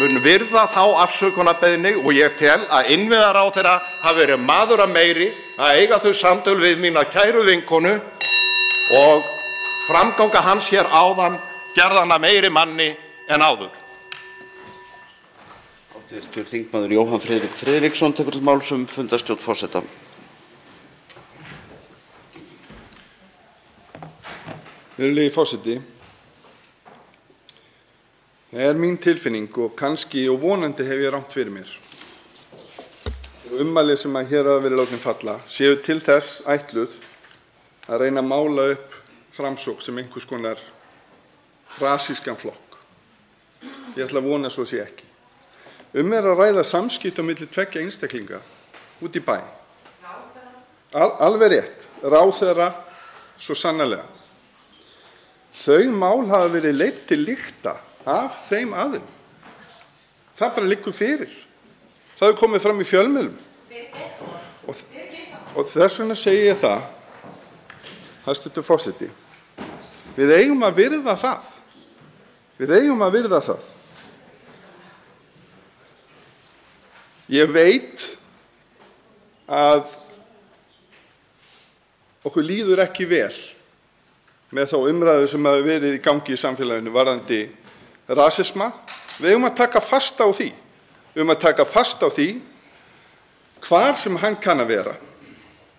mun virða þá afsökunarbeiðni og ég tel að innviðaráðherra hafi verið maður að meiri að eiga þau samtöl við mína kæru vinkonu og framganga hans hér áðan gerði hana meiri manni en áður. Hv. þingmaður Jóhann Friðrik Friðriksson tekur til máls fundarstjórn forseta. Virðulegi forseti, það mín tilfinning og kannski og vonandi hef ég rangt fyrir mér. Ummæli sem hér hafa verið látin falla séu til þess ætluð að reyna að mála upp Framsókn sem einhvers konar rasískan flokk. Ég ætla að vona að svo sé ekki. Að ræða samskipti á milli tveggja einstaklinga út í bæ. Alveg rétt, ráðherra svo sannarlega. Þau mál hafa verið leidd til lykta af þeim aðilum. Það bara liggur fyrir. Það hefur komið fram í fjölmiðlum. Og þess vegna segi ég það, hæstv. forseti, við eigum að virða það. Við eigum að virða það. Ég veit að okkur líður ekki vel með þá umræðu sem hefur verið í gangi í samfélaginu varðandi rasisma. Við eigum að taka fast á því. Við eigum að taka fast á því hvar sem hann kann að vera.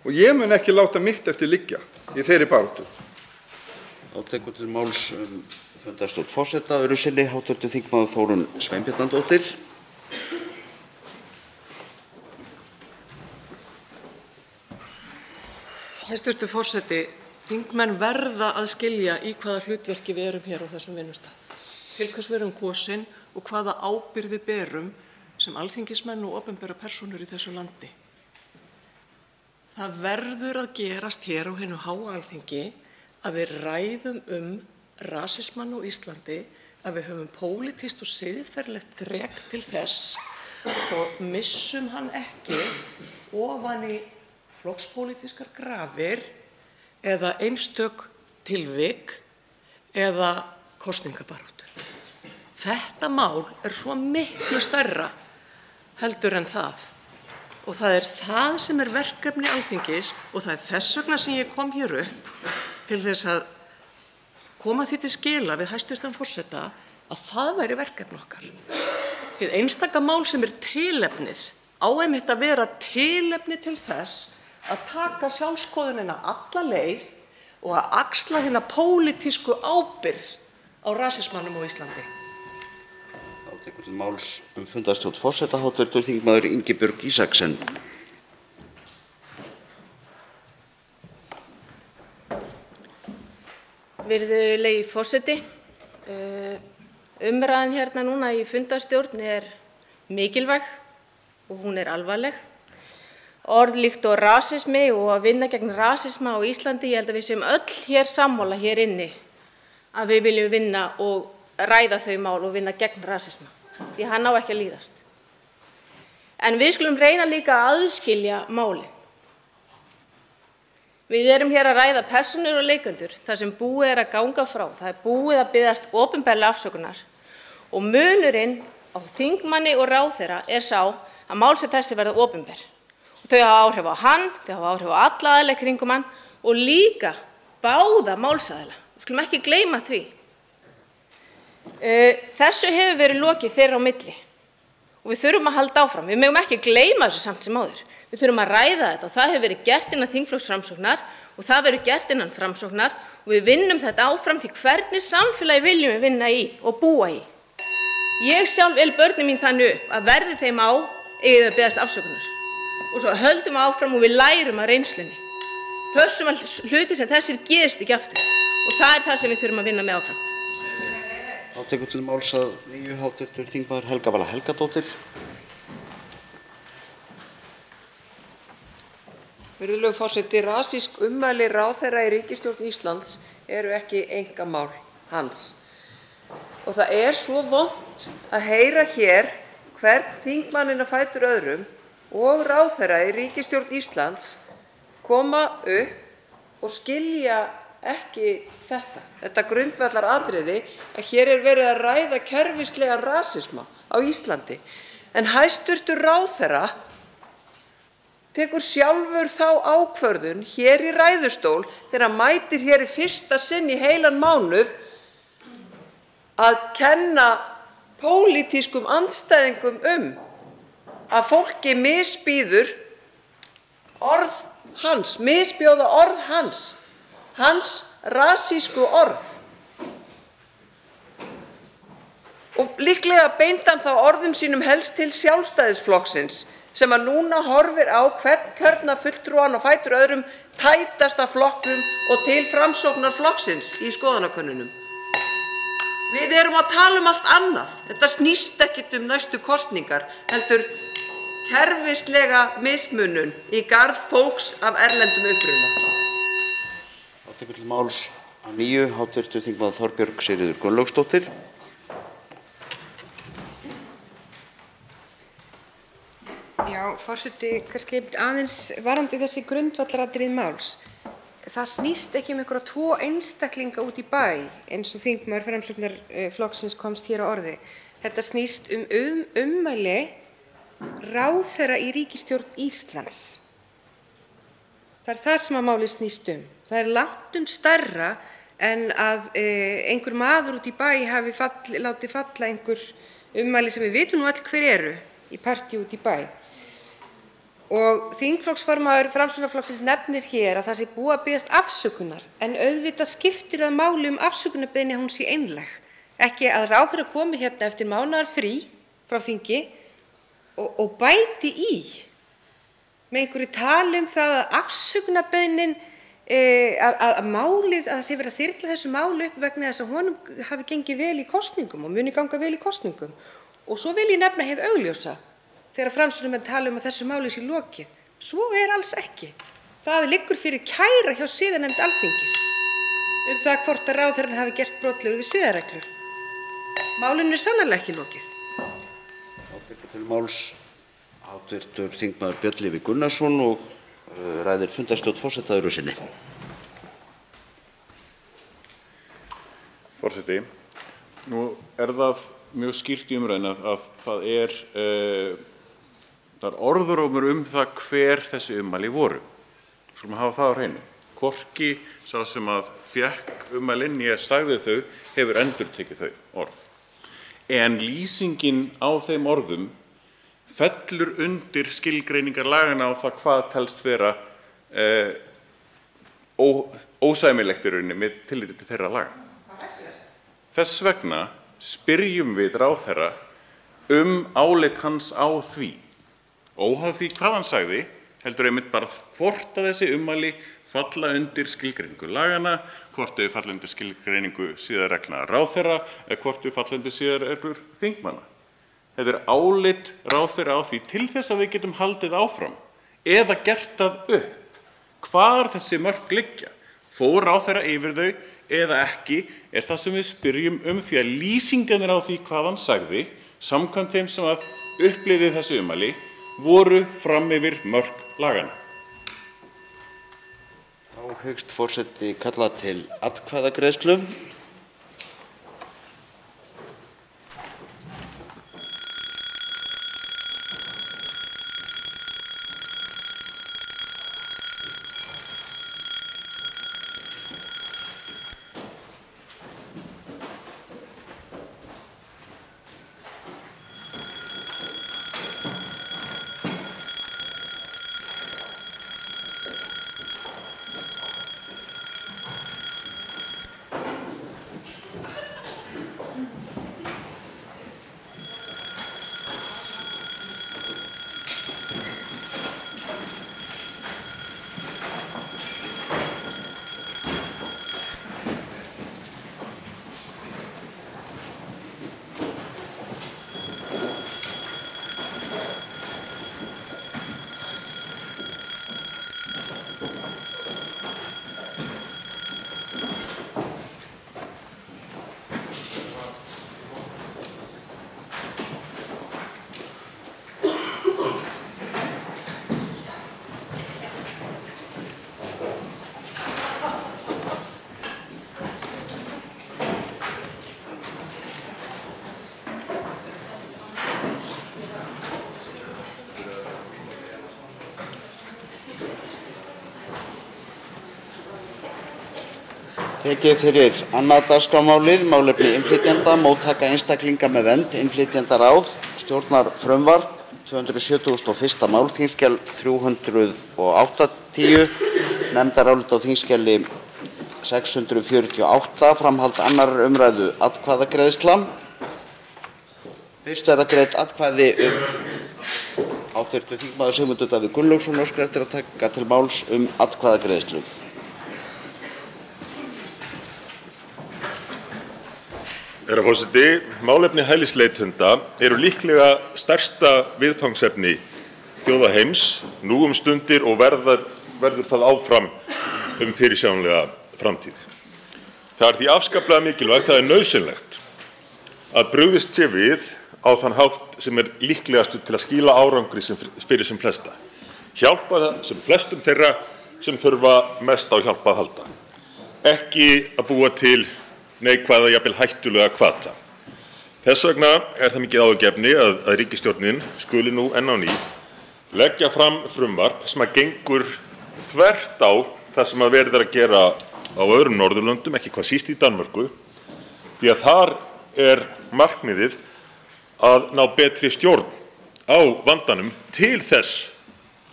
Og ég mun ekki láta mitt eftir liggja í þeirri baráttu. Þá tekur til máls fundarstjórn forseta öðru sinni hv. þingmaður Þórunn Sveinbjarnardóttir. Hæstv. forseti, þingmenn verða að skilja í hvaða hlutverki við erum hér á þessum vinnustað, til hvers við erum kosin og hvaða ábyrgð við berum sem alþingismenn og opinberar persónur í þessu landi. Það verður að gerast hér á hinu háa Alþingi að við ræðum rasismann á Íslandi, að við höfum pólitískt og siðferðilegt þrek til þess og missum hann ekki ofan í flokkspólitískar grafir eða einstök tilvik eða kosningabaráttu. Þetta mál svo miklu stærra heldur en það og það er það sem er verkefni Alþingis og það er þess vegna sem ég kom hér upp til þess að koma því til skila við hæstv. Forseta að það væri verkefni okkar. Hið einstaka mál sem er tilefnið á einmitt að vera tilefni til þess að taka sjálfskoðunina alla leið og að axla hina pólitísku ábyrgð á rasismanum á Íslandi. Þá tekur til máls fundarstjórn forseta hv. þingmaður Ingibjörg Isaksen. Virðulegi forseti, umræðan hérna núna í fundarstjórn er mikilvæg og hún er alvarleg. Orð líkt og rasismi og að vinna gegn rasisma á Íslandi, ég held að við séum öll hér sammála hér inni að við viljum vinna og ræða þau mál og vinna gegn rasisma, því hann á ekki að líðast. En við skulum reyna líka að aðskilja málin. Við erum hér að ræða persónur og leikendur þar sem búið er að ganga frá. Það er búið að biðjast opinberlega afsökunar og munurinn á þingmanni og ráðherra er sá að mál sem þessi verða opinber. Þau hafa áhrif á hann, þau hafa áhrif á alla aðila í kringum hann og líka báða málsaðila. Við skulum ekki gleyma því. Þessu hefur verið lokið þeirra á milli og við þurfum að halda áfram. Við megum ekki gleyma þessu samt sem áður. Við þurfum að ræða þetta og það hefur verið gert innan þingflokks Framsóknar og það verður gert innan Framsóknar og við vinnum þetta áfram til hvernig samfélagi viljum við vinna í og búa í. Ég sjálf el börnin mín þannig upp að verði þeim á eigi þau að biðjast afsökunar og svo höldum áfram og við lærum af reynslunni. Pössum að hluti sem þessir gerist ekki aftur og það er það sem við þurfum að vinna með áfram. Þá tekur til máls að nýju hv. þingmaður Helga Vala Helgadóttir. Virðulegur forseti, rasísk ummæli ráðherra í ríkisstjórn Íslands eru ekki einkamál hans. Og það er svo vont að heyra hér hvern þingmanninn á fætur öðrum og ráðherra í ríkisstjórn Íslands koma upp og skilja ekki þetta grundvallaratriði að hér er verið að ræða kerfislegan rasisma á Íslandi. En hæstv. Ráðherra tekur sjálfur þá ákvörðun hér í ræðustól þegar hann mætir hér í fyrsta sinn í heilan mánuð að kenna pólitískum andstæðingum að fólki misbýður orð hans, misbjóða orð hans rasísku orð. Og líklega beindi hann þá orðum sínum helst til Sjálfstæðisflokksins sem að núna horfir á hvern kjörna fulltrúan á fætur öðrum tætasta flokknum og til Framsóknarflokksins í skoðanakönnunum. Við erum að tala allt annað. Þetta snýst ekkert næstu kosningar, heldur kerfislega mismunun í garð fólks af erlendum uppruna. Þá tekur til máls að nýju hv. þingmaður Þorbjörg Sigríður Gunnlaugsdóttir. Já, forseti, kannski aðeins varðandi þessi grundvallaratriði máls. Það snýst ekki einhverja tvo einstaklinga út í bæ eins og þingmaður Framsóknarflokksins komst hér á orði. Þetta snýst ummæli ráðherra í ríkisstjórn Íslands. Það er það sem að málið snýst Það er langt stærra en að einhver maður út í bæ hafi látið falla einhver ummæli sem við vitum nú öll hver eru í partí út í bæ. Og þingflokksformaður Framsóknarflokksins nefnir hér að það sé búið að biðjast afsökunar en auðvitað skiptir það máli afsökunarbeiðni að hún sé einlæg. Ekki að ráðherra komi hérna eftir mánaðarfrí frá þingi og bæti í með einhverju tali það að afsökunarbeiðnin að málið, að það sé verið að þyrla þessu máli upp vegna þess að honum hafi gengið vel í kosningum og muni ganga vel í kosningum. Og svo vil ég nefna hið augljósa þegar Framsóknarmenn tala að þessu máli sé lokið. Svo er alls ekki. Það liggur fyrir kæra hjá siðanefnd Alþingis það hvort að ráðherrann hafi gerst brotlegur við siðareglur. Málinu er sannarlega ekki lokið. Þá tekur til máls hv. þingmaður Björn Leví Gunnarsson og ræðir fundarstjórn forseta öðru sinni. Forseti, nú er það mjög skýrt í umræðunni að það er Það er orðrómur það hver þessi ummæli voru. Skulum hafa það á hreinu. Hvorki sá sem að fékk ummælin né sagði þau hefur endurtekið þau orð. En lýsingin á þeim orðum fellur undir skilgreiningar laganna á það hvað telst vera ósæmilegt í rauninni með tilliti til þeirra laga. Þess vegna spyrjum við ráðherra álit hans á því. Óháð því hvað hann sagði, heldur einmitt bara hvort að þessi ummæli falla undir skilgreiningu laganna, hvort þau falla undir skilgreiningu siðareglna ráðherra eða hvort þau falla undir siðareglur þingmanna. Þetta er álit ráðherra á því til þess að við getum haldið áfram eða gert það upp. Hvar þessi mörk liggja? Fór ráðherra yfir þau eða ekki er það sem við spyrjum því að lýsingarnir á því hvað hann sagði, samkvæmt þeim sem að upplifði þessi ummæli, voru fram yfir mörk laganna. Þá hyggst forseti kalla til atkvæðagreiðslu. Tekið fyrir annað dagskrármálið, málefni innflytjenda, móttaka einstaklinga með vernd, innflytjendaráð, stjórnarfrumvarp, 271. mál, þingskjal 380, nefndarálit á þingskjali 648, framhald 2. umræðu atkvæðagreiðsla. Fyrst verða greidd atkvæði hv. þingmaður Sigmundur Davíð Gunnlaugsson óskar eftir að taka til máls atkvæðagreiðslu. Herra forseti, málefni hælisleitenda eru líklega stærsta viðfangsefni þjóða heims nú stundir og verður það áfram fyrirsjáanlega framtíð. Það er því afskaplega mikilvægt, það er nauðsynlegt að brugðist sé við á þann hátt sem er líklegastur til að skila árangri fyrir sem flesta. Hjálpa sem flestum þeirra sem þurfa mest á hjálp að halda. Ekki að búa til neikvæða, jafnvel hættulega hvata. Þess vegna er það mikið áhyggjuefni að ríkisstjórnin skuli nú enn á ný leggja fram frumvarp sem að gengur þvert á það sem að verið er að gera á öðrum Norðurlöndum, ekki hvað síst í Danmörku, því að þar er markmiðið að ná betri stjórn á vandanum til þess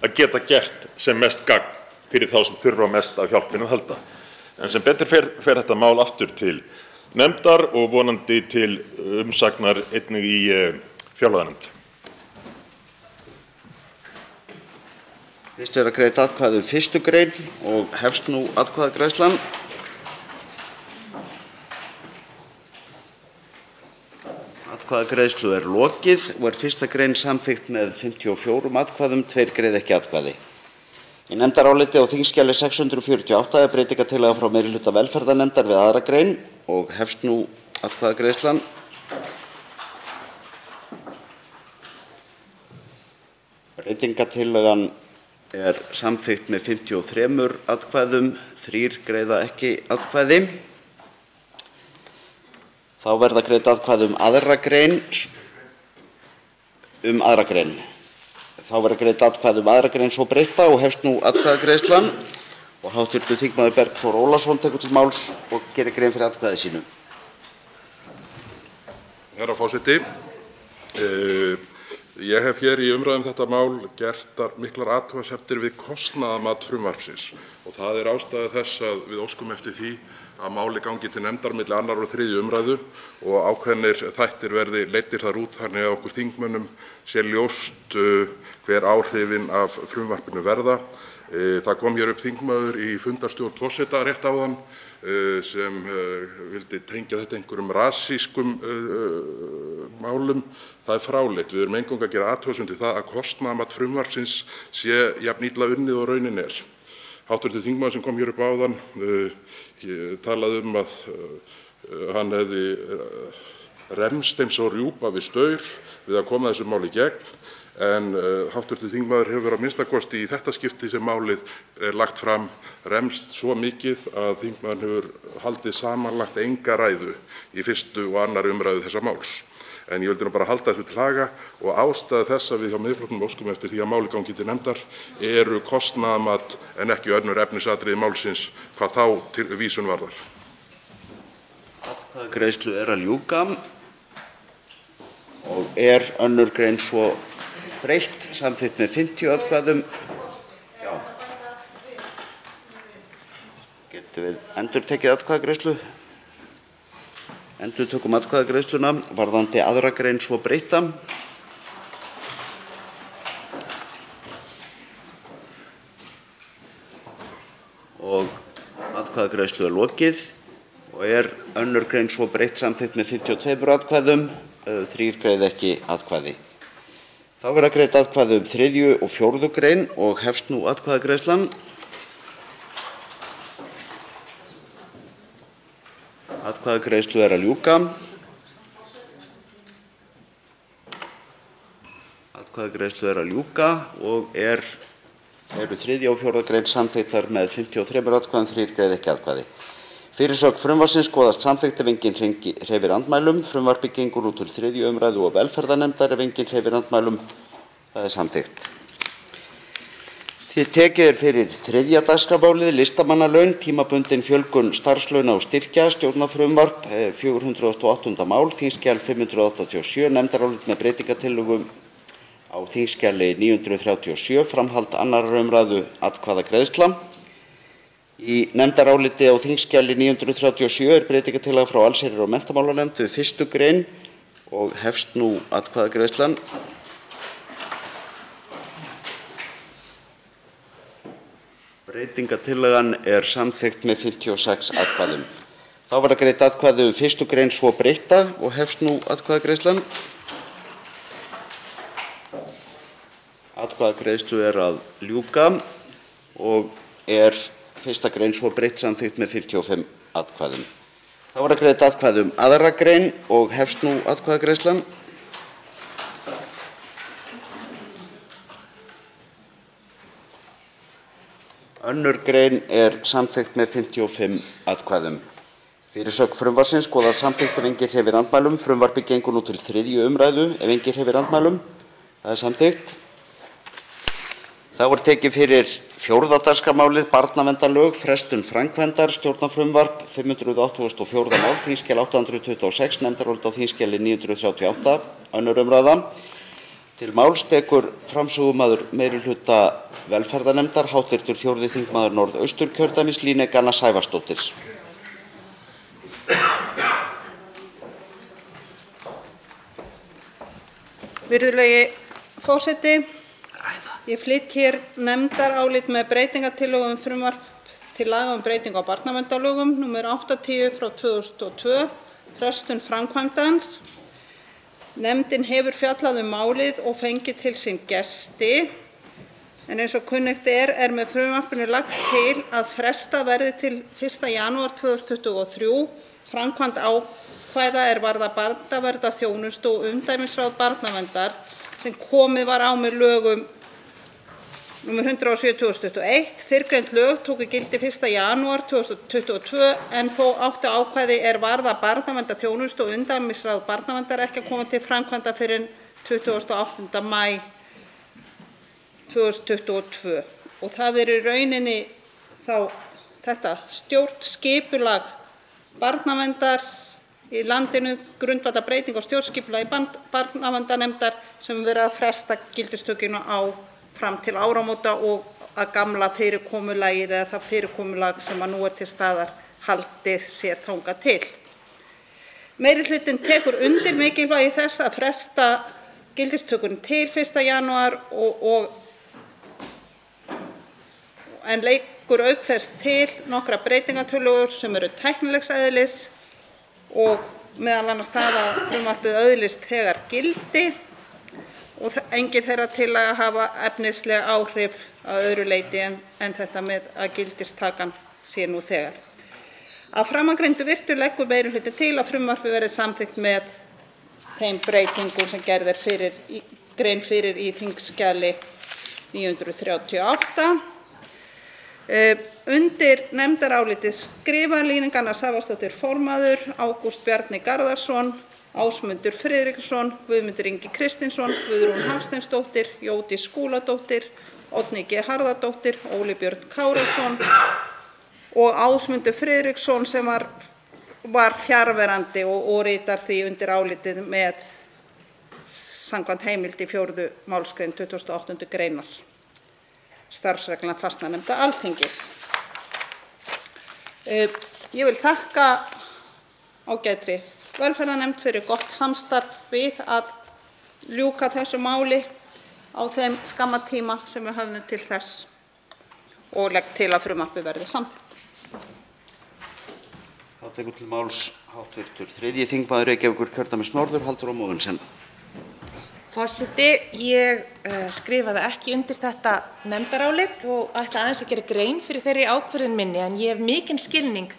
að geta gert sem mest gagn fyrir þá sem þurfa mest á hjálpinni að halda. En sem betur fer þetta mál aftur til nefndar og vonandi til umsagnar einnig í fjárlaganefnd. Fyrst er að greiða atkvæði 1. grein og hefst nú atkvæðagreiðslan. Atkvæðagreiðslu er lokið og er 1. grein samþykkt með 54 atkvæðum, 2 greiða ekki atkvæði. Í nefndaráliti á þingskjali 648 er breytingartillaga frá meirihluta velferðarnefndar við 2. grein og hefst nú atkvæðagreiðslan. Breytingartillagan er samþykkt með 53 atkvæðum, 3 greiða ekki atkvæði. Þá verða greidd atkvæði 2. grein. Þá verður greidd atkvæði um 2. grein svo breytta og hefst nú atkvæðagreiðslan og hv. þm. Bergþór Ólason tekur til máls og gerir grein fyrir atkvæði sínu. Herra forseti, ég hef hér í umræðum þetta mál gert miklar athugasemdir við kostnaðarmat frumvarpsins og það er ástæða þess að við óskum eftir því að máli gangi til nefndar milli 2. og 3. umræðu og ákveðnir þættir verði leiddir þar út þannig að okkur þingmönnum sé ljóst hver áhrifin af frumvarpinu verða. Það kom hér upp þingmaður í fundarstjórn forseta rétt áðan sem vildi tengja þetta einhverjum rasískum málum. Það er fráleitt. Við erum eingöngu að gera athugasemd til það að kostnaðarmat frumvarpsins sé jafn illa unnið og raunin er. Hv. þingmaður sem kom hér upp áðan talaði að hann hefði remst eins og rjúpa við staur við að koma þessu máli í gegn. En hv. þingmaður hefur að minnsta kosti í þetta skipti sem málið er lagt fram remst svo mikið að þingmaðurinn hefur haldið samanlagt enga ræðu í 1. og 2. umræðu þessa máls. En ég vildi nú bara halda þessu til haga og ástæða þess að við hjá Miðflokknum óskum eftir því að málið gangi til nefndar eru kostnaðarmat en ekki önnur efnisatriði málsins hvað þá til vísun varðar. Atkvæðagreiðslu er að ljúka og er 2. grein svo breytt samþykkt með 50 atkvæðum. Já. Getum við endurtekið atkvæðagreiðslu? Endurtökum atkvæðagreiðsluna varðandi 2. grein svo breytta. Og atkvæðagreiðslu er lokið og er 2. grein svo breytt samþykkt með 52 atkvæðum, 3 greiða ekki atkvæði. Þá verða greidd atkvæði um 3. og 4. grein og hefst nú atkvæðagreiðslan. Atkvæðagreiðslu er að ljúka. Atkvæðagreiðslu er að ljúka og eru 3. og 4. grein samþykktar með 53 atkvæðum, 3 greiða ekki atkvæði. Fyrirsögn frumvarpsins skoðast samþykkt ef enginn hreyfir andmælum. Frumvarpið gengur út til 3. umræðu og velferðarnefndar ef enginn hreyfir andmælum. Það er samþykkt. Tekið er fyrir 3. dagskrármálið listamannalaun, tímabundin fjölgun starfslauna og styrkja, stjórnarfrumvarp 408. mál, þingskjal 587, nefndarálit með breytingartillögum á þingskjali 937, framhald 2. umræðu, atkvæðagreiðsla. Í nefndaráliti á þingskjali 937 er breytingartillaga frá allsherjar- og menntamálanefnd við 1. grein og hefst nú atkvæðagreiðslan. Breytingartillagan er samþykkt með 56 atkvæðum. Þá verða greidd atkvæði um 1. grein svo breytta og hefst nú atkvæðagreiðslan. Atkvæðagreiðslu er að ljúka og er 1. grein svo breytt samþykkt með 55 atkvæðum. Þá verða greidd atkvæði um 2. grein og hefst nú atkvæðagreiðslan. Önnur grein er samþykkt með 55 atkvæðum. Fyrirsögn frumvarpsins skoðast samþykkt ef enginn hreyfir andmælum. Frumvarpið gengur nú til 3. umræðu ef enginn hreyfir andmælum. Það er samþykkt. Þá er tekið fyrir 4. dagskrármálið barnaverndarlög, frestun framkvæmdar, stjórnarfrumvarp 584. mál, þingskjal 826, nefndarálit á þingskjali 938, 2. umræða. Til máls tekur framsögumaður meirihluta velferðarnefndar, hv. 4. þingmaður Norðausturkjördæmis, Líneik Anna Sævarsdóttir. Virðulegi forseti, ég flyt hér nefndarálit með breytingartillögum um frumvarp til laga um breytingu á barnaverndarlögum, nr. 80/2002, frestun framkvæmdar. Nefndin hefur fjallað um málið og fengið til sín gesti, en eins og kunnugt er með frumvarpinu lagt til að fresta verði til 1. janúar 2023 framkvæmd ákvæða er varða barnaverndarþjónustu og umdæmisráð barnaverndar sem komið var á með lögum nr. 107/2021. Fyrrgreind lög tóku gildi 1. janúar 2022 en þó áttu ákvæði er varða barnaverndarþjónustu og umdæmisráð barnaverndar ekki að koma til framkvæmda fyrr en 28. maí 2022 og það í rauninni þá þetta stjórnskipulag barnaverndar í landinu, grundvallarbreyting á stjórnskipulagi barnaverndarnefndar sem verið að fresta gildistökunni á fram til áramóta og að gamla fyrirkomulagið eða það fyrirkomulag sem nú til staðar haldi sér þangað til. Meirihlutinn tekur undir mikilvægi þess að fresta gildistökunni til 1. janúar en leggur auk þess til nokkrar breytingartillögur sem eru tæknilegs eðlis og meðal annars það að frumvarpið öðlist þegar gildi og engin þeirra tillaga hafa efnisleg áhrif að öðru leyti en þetta með að gildistakan sé nú þegar. Að framangreindu virtu leggur meirihlutinn til að frumvarpið verði samþykkt með þeim breytingum sem gerð grein fyrir í þingskjali 938. Undir nefndarálitið skrifa Líneik Anna Sævarsdóttir formaður, Ágúst Bjarni Garðarsson, Ásmundur Friðriksson, Guðmundur Ingi Kristinsson, Guðrún Hafsteinsdóttir, Jódís Skúladóttir, Oddný G. Harðardóttir, Óli Björn Kárason og Ásmundur Friðriksson sem var fjarverandi og ritar því undir álitið með samkvæmt heimild í 4. málsgrein 28. greinar starfsreglna fastanefnda Alþingis. Ég vil þakka ágætri velferðarnefnd fyrir gott samstarf við að ljúka þessu máli á þeim skamma tíma sem við höfðum til þess og legg til að frumvarpið verði samþykkt. Þá tekur til máls hv. 3. þingmaður Reykjavíkurkjördæmis norður, Halldóra Mogensen. Forseti, ég skrifaði ekki undir þetta nefndarálit og ætla aðeins að gera grein fyrir þeirri ákvörðun minni en ég hef mikinn skilning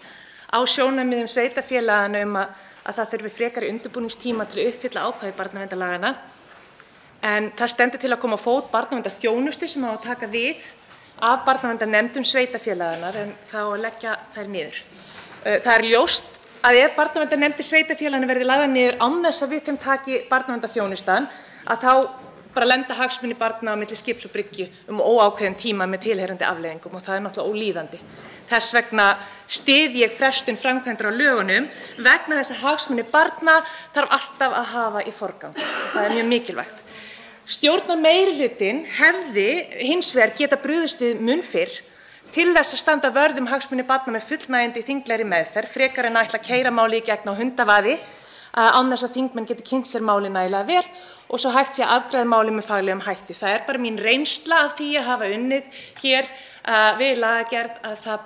á sjónarmiðum sveitarfélaganna að það þurfi frekari undirbúningstíma til að uppfylla ákvæði barnaverndarlaganna. En það stendur til að koma á fót barnaverndarþjónustu sem á að taka við af barnaverndarnefndum sveitarfélaganna en þá að leggja þær niður. Það ljóst að ef barnaverndarnefndir sveitarfélaganna verði lagðar niður án þess að við þeim taki barnaverndarþjónustan að þá bara lenda hagsmuni barna á milli skips og bryggju óákveðinn tíma með tilheyrandi afleiðingum og það er náttúrulega ólíðandi. Þess vegna styð ég frestun framkvæmdar á lögunum vegna þess að hagsmuni barna þarf alltaf að hafa í forgang. Það er mjög mikilvægt. Stjórnarmeirihlutinn hefði hins vegar geta brugðist við mun fyrr til þess að standa vörð hagsmuni barna með fullnægjandi þinglegri meðferð frekar en að ætla að keyra málið í gegn á hundavaði án þess að þingmenn geti kynnt sér málið nægilega vel og svo hægt sé að afgreiða málið með faglegum hætti. Það er bara mín reynsla af því að hafa unnið hér við lagagerð að það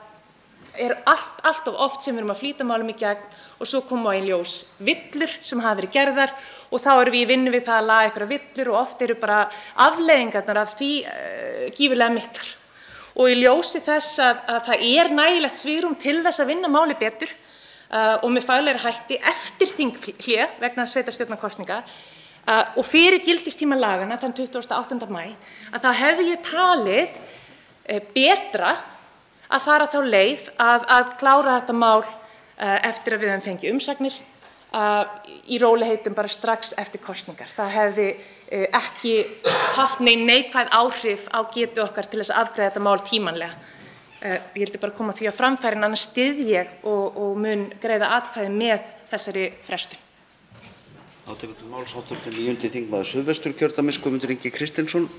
er allt of oft sem við erum að flýta málum í gegn og svo koma í ljós villur sem hafa verið gerðar og þá erum við í vinnu við það að laga einhverjar villur og oft eru bara afleiðingarnar af því gífurlega miklar. Og í ljósi þess að það er nægilegt svigrúm til þess að vinna máli betur og með faglegri hætti eftir þinghlé vegna sveitarstjórnarkosninga og fyrir gildistíma laganna þann 28. maí að þá hefði ég talið betra að fara þá leið að klára þetta mál eftir að við höfum fengið umsagnir í rólegheitum bara strax eftir kosningar. Það hefði ekki haft neikvæð áhrif á getu okkar til þess að afgreiða þetta mál tímanlega. Ég vildi bara koma því á framfæri en annars styð ég og mun greiða atkvæði með þessari frestun. Þá tekur til máls hv. 9. þingmaður Suðvesturkjördæmis Guðmundur Ingi Kristinsson.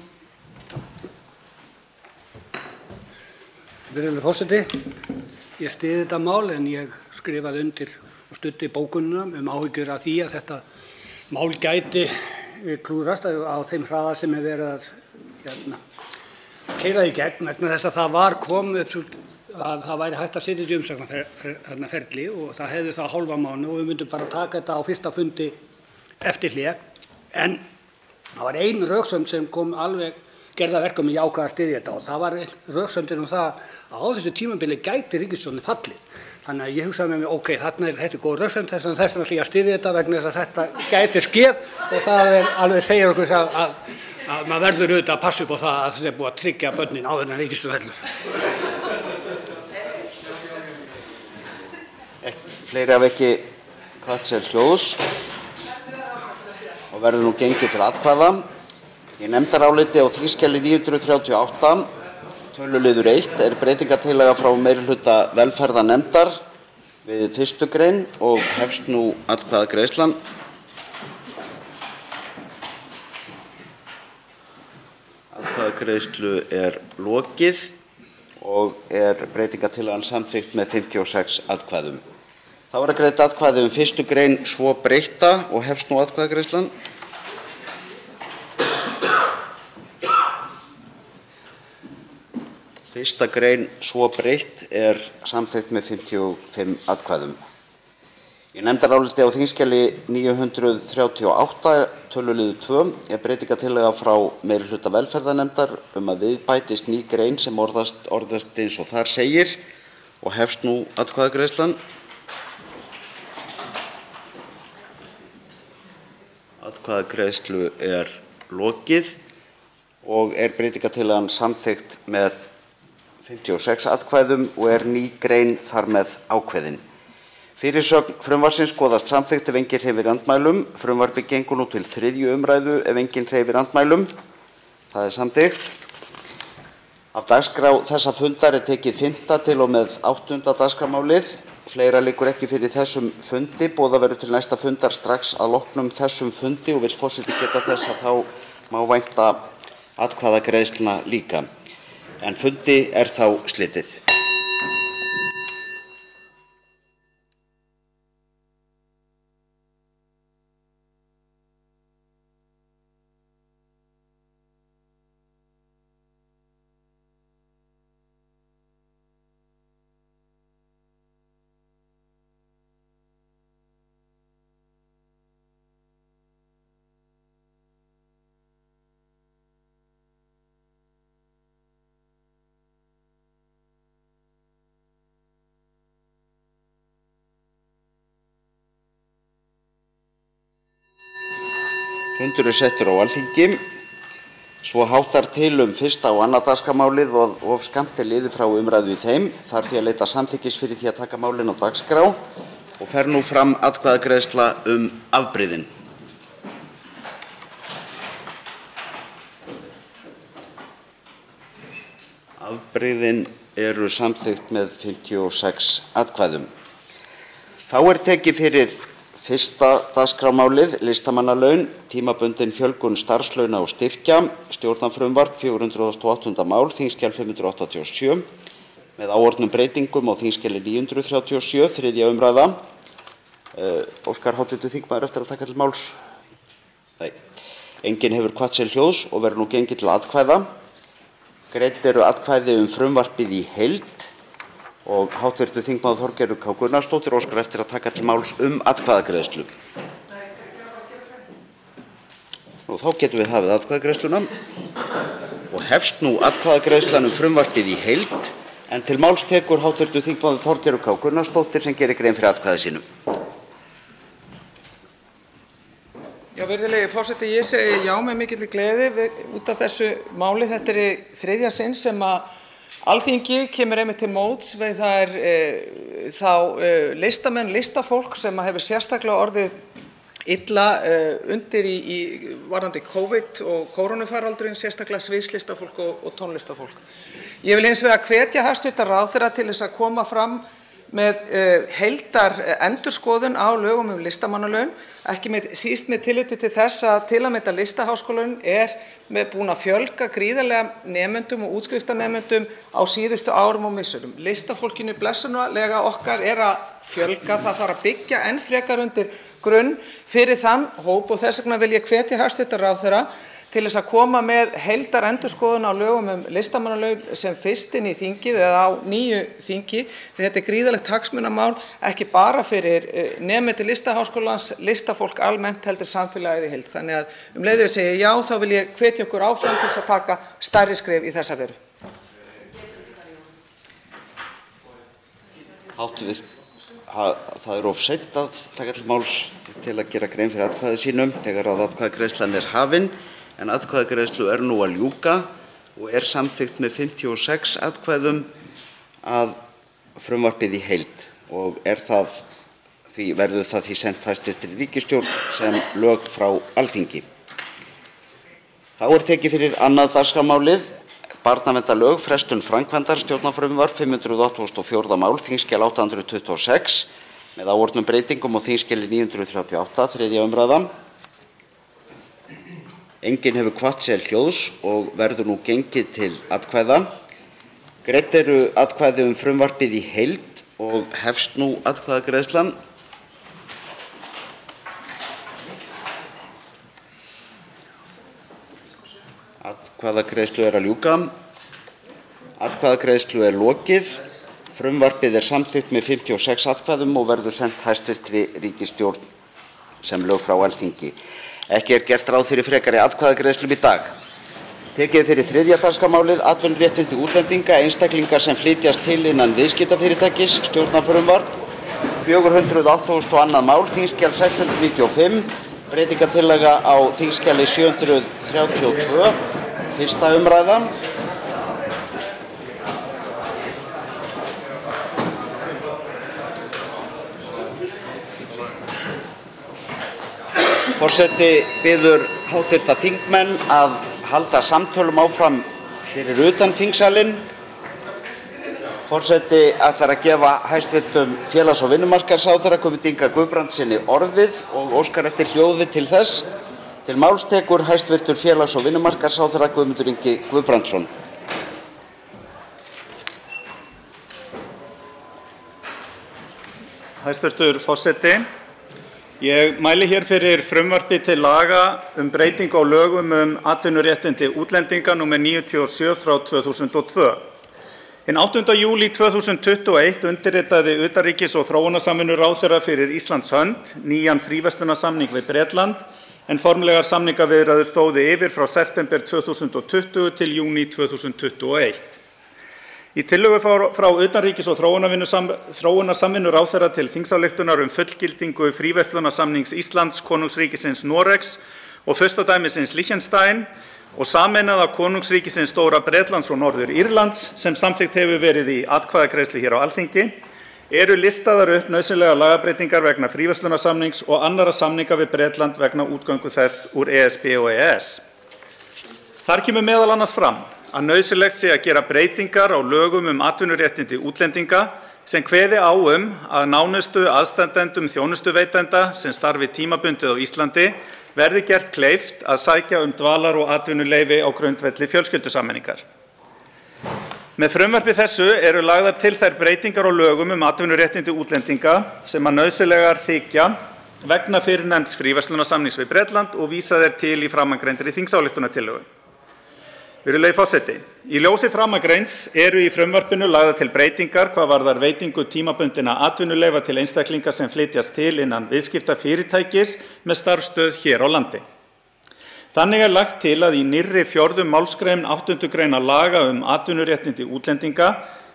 Virðulegur forseti, ég styð þetta mál en ég skrifaði undir og studdi bókunina áhyggjur af því að þetta mál gæti klúðrast á þeim hraða sem verið að keyra í gegn vegna þess að það var komið að það væri hægt að setja í umsagnarferli og það hefði það hálfa mánuð og við myndum bara taka þetta á fyrsta fundi eftir hlé. En það var ein röksemd sem kom alveg gerði að verkum ég ákvað að styðja þetta og það var röksemdin það að á þessu tímabili gæti ríkisstjórnin fallið. Þannig að ég hugsaði með mig, þetta er góð röksemd þess vegna ætla ég að styðja þetta vegna þess að þetta gæti skeð og það alveg segir okkur að maður verður auðvitað að passa upp á það að þetta er búið að tryggja börnin áður en ríkisstjórnin fellur. Fleiri hafa ekki hvatt sér hljóðs og verður nú gengið til atkvæða. Í nefndaráliti á þskj. 938, töluliður 1, er breytingartillaga frá meirihluta velferðarnefndar við 1. gr. og hefst nú atkvæðagreiðslan. Atkvæðagreiðslu er lokið og er breytingartillagan samþykkt með 56 atkvæðum. Þá er greidd atkvæði 1. gr. svo breytta og hefst nú atkvæðagreiðslan. Fyrsta grein svo breytt er samþykkt með 55 atkvæðum. Í nefndaráliti á þskj. 938, töluliður 2, er breytingartillaga frá meirihluta velferðarnefndar að við bætist ný grein sem orðast eins og þar segir og hefst nú atkvæðagreiðslan. Atkvæðagreiðslu er lokið og er breytingartillagan samþykkt með 56 atkvæðum og er ný grein þar með ákveðin. Fyrirsögn frumvarpsins skoðast samþykkt ef enginn hreyfir andmælum. Frumvarpið gengur nú til 3. umræðu ef enginn hreyfir andmælum. Það er samþykkt. Af dagskrá þessa fundar er tekið 5. til og með 8. dagskrármálið. Fleira liggur ekki fyrir þessum fundi. Boðað verður til næsta fundar strax að loknum þessum fundi og vill forseti geta þess að þá má vænta atkvæðagreiðslna líka. En fundi er þá slitið. Fundur er settur á Alþingi. Svo háttar til 1. og 2. dagskrármálið og of skammt er liðið frá umræðu í þeim. Þarf því að leita samþykkis fyrir því að taka málin á dagskrá og fer nú fram atkvæðagreiðsla afbrigðin. Afbrigðin eru samþykkt með 56 atkvæðum. Þá er tekið fyrir 1. dagskrármálið, listamannalaun, tímabundin fjölgun starfslauna og styrkja, stjórnarfrumvarp 408. mál, þskj. 587, með áorðnum breytingum á þskj. 937, 3. umræða. Óskar hv. þingmaður eftir að taka til máls? Nei. Enginn hefur kvatt sér hljóðs og verður nú gengið til atkvæða. Greidd eru atkvæði frumvarpið í heild og hv. þingmaður Þorgerður K. Gunnarsdóttir óskar eftir að taka til máls atkvæðagreiðslu. Nú þá getum við hafið atkvæðagreiðsluna og hefst nú atkvæðagreiðslan frumvarpið í heild en til máls tekur hv. þingmaður Þorgerður K. Gunnarsdóttir sem gerir grein fyrir atkvæði sínu. Já, virðulegi forseti, ég segi já með mikilli gleði út af þessu máli. Þetta er í 3. sinn sem að Alþingi kemur einmitt til móts við þá listamenn, listafólk sem hefur sérstaklega orðið illa undir í varðandi COVID og kórónuveirufaraldurinn, sérstaklega sviðslistafólk og tónlistafólk. Ég vil hins vegar hvetja hæstv. Ráðherra til þess að koma fram með heildarendurskoðun á lögum listamannalaun, ekki síst með tilliti til þess að til að mynda Listaháskólinn er búinn að fjölga gríðarlega nemendum og útskriftarnemendum á síðustu árum og misserum. Listafólkinu blessunarlega okkar er að fjölga, það þarf að byggja enn frekar undir grunn fyrir þann hóp og þess vegna vil ég hvetja hæstv. Ráðherra til þess að koma með heildarendurskoðun á lögum listamannalaun sem fyrst inn í þingið eða á nýju þingi. Þetta er gríðarlegt hagsmunamál, ekki bara fyrir nemendur Listaháskólans, listafólk almennt heldur samfélagið í heild. Þannig að leið ég segi já, þá vil ég hvetja okkur áfram til þess að taka stærri skref í þessa veru. Það er of seint að taka til máls til að gera grein fyrir atkvæði sínum þegar að atkvæðagreiðslan er hafin. En atkvæðagreiðslu er nú að ljúka og er samþykkt með 56 atkvæðum að frumvarpið í heild og verður það því sent hæstv. Ríkisstjórn sem lög frá Alþingi. Þá er tekið fyrir annað dagskrármálið, barnaverndarlög, frestun framkvæmdar, stjórnarfrumvarp 584. mál, þingskjal 826, með áorðnum breytingum og þingskjali 938, 3. umræða. Enginn hefur kvatt sér hljóðs og verður nú gengið til atkvæða. Greidd eru atkvæði frumvarpið í heild og hefst nú atkvæðagreiðslan. Atkvæðagreiðslu er að ljúka. Atkvæðagreiðslu er lokið. Frumvarpið er samþykkt með 56 atkvæðum og verður sent hæstv. Ríkisstjórn sem lög frá Alþingi. Ekki er gert ráð fyrir frekari atkvæðagreiðslum í dag. Tekið fyrir 3. dagskrármálið, atvinnuréttindi útlendinga, einstaklingar sem flytjast til innan viðskiptafyrirtækis, stjórnarfrumvarp, 482. mál, þingskjal 695, breytingartillaga á þingskjali 732, 1. umræða. Forseti biður hv. þingmenn að halda samtölum áfram fyrir utan þingsalinn. Forseti ætlar að gefa hæstv. félags- og vinnumarkaðsráðherra Guðmundi Inga Guðbrandssyni orðið og óskar eftir hljóði til þess. Til máls tekur hæstv. félags- og vinnumarkaðsráðherra Guðmundur Ingi Guðbrandsson. Hæstv. forseti. Ég mæli hér fyrir frumvarpi til laga breytingu á lögum atvinnuréttindi útlendinga nr. 97/2002. Hinn 8. júlí 2021 undirritaði utanríkis- og þróunarsamvinnuráðherra fyrir Íslands hönd nýjan fríverslunarsamning við Bretland en formlegar samningaviðræður stóðu yfir frá september 2020 til júní 2021. Í tillögu frá utanríkis- og þróunarsamvinnuráðherra til þingsályktunar fullgildingu fríverslunarsamnings Íslands, konungsríkisins Noregs og furstadæmisins Liechtenstein og sameinaða konungsríkisins Stóra Bretlands og Norður-Írlands sem samþykkt hefur verið í atkvæðagreiðslu hér á Alþingi eru listaðar upp nauðsynlegar lagabreytingar vegna fríverslunarsamnings og annarra samninga við Bretland vegna útgöngu þess úr ESB og EES. Þar kemur meðal annars fram að nauðsynlegt sé að gera breytingar á lögum atvinnuréttindi útlendinga sem kveði á að nánustu aðstandendum þjónustuveitenda sem starfi tímabundið á Íslandi verði gert kleift að sækja dvalar- og atvinnuleyfi á grundvelli fjölskyldusameiningar. Með frumvarpi þessu eru lagðar til þær breytingar á lögum atvinnuréttindi útlendinga sem að nauðsynlegar þykja vegna fyrrnefnds fríverslunarsamnings við Bretland og vísað til í framangreindri þingsályktunartillögu. Virðulegi forseti. Í ljósi framangreinds eru í frumvarpinu lagðar til breytingar hvað varðar veitingu tímabundinna atvinnuleyfa til einstaklinga sem flytjast til innan viðskiptafyrirtækis með starfsstöð hér á landi. Þannig lagt til að í nýrri 4. málsgrein 8. greinar laga atvinnuréttindi útlendinga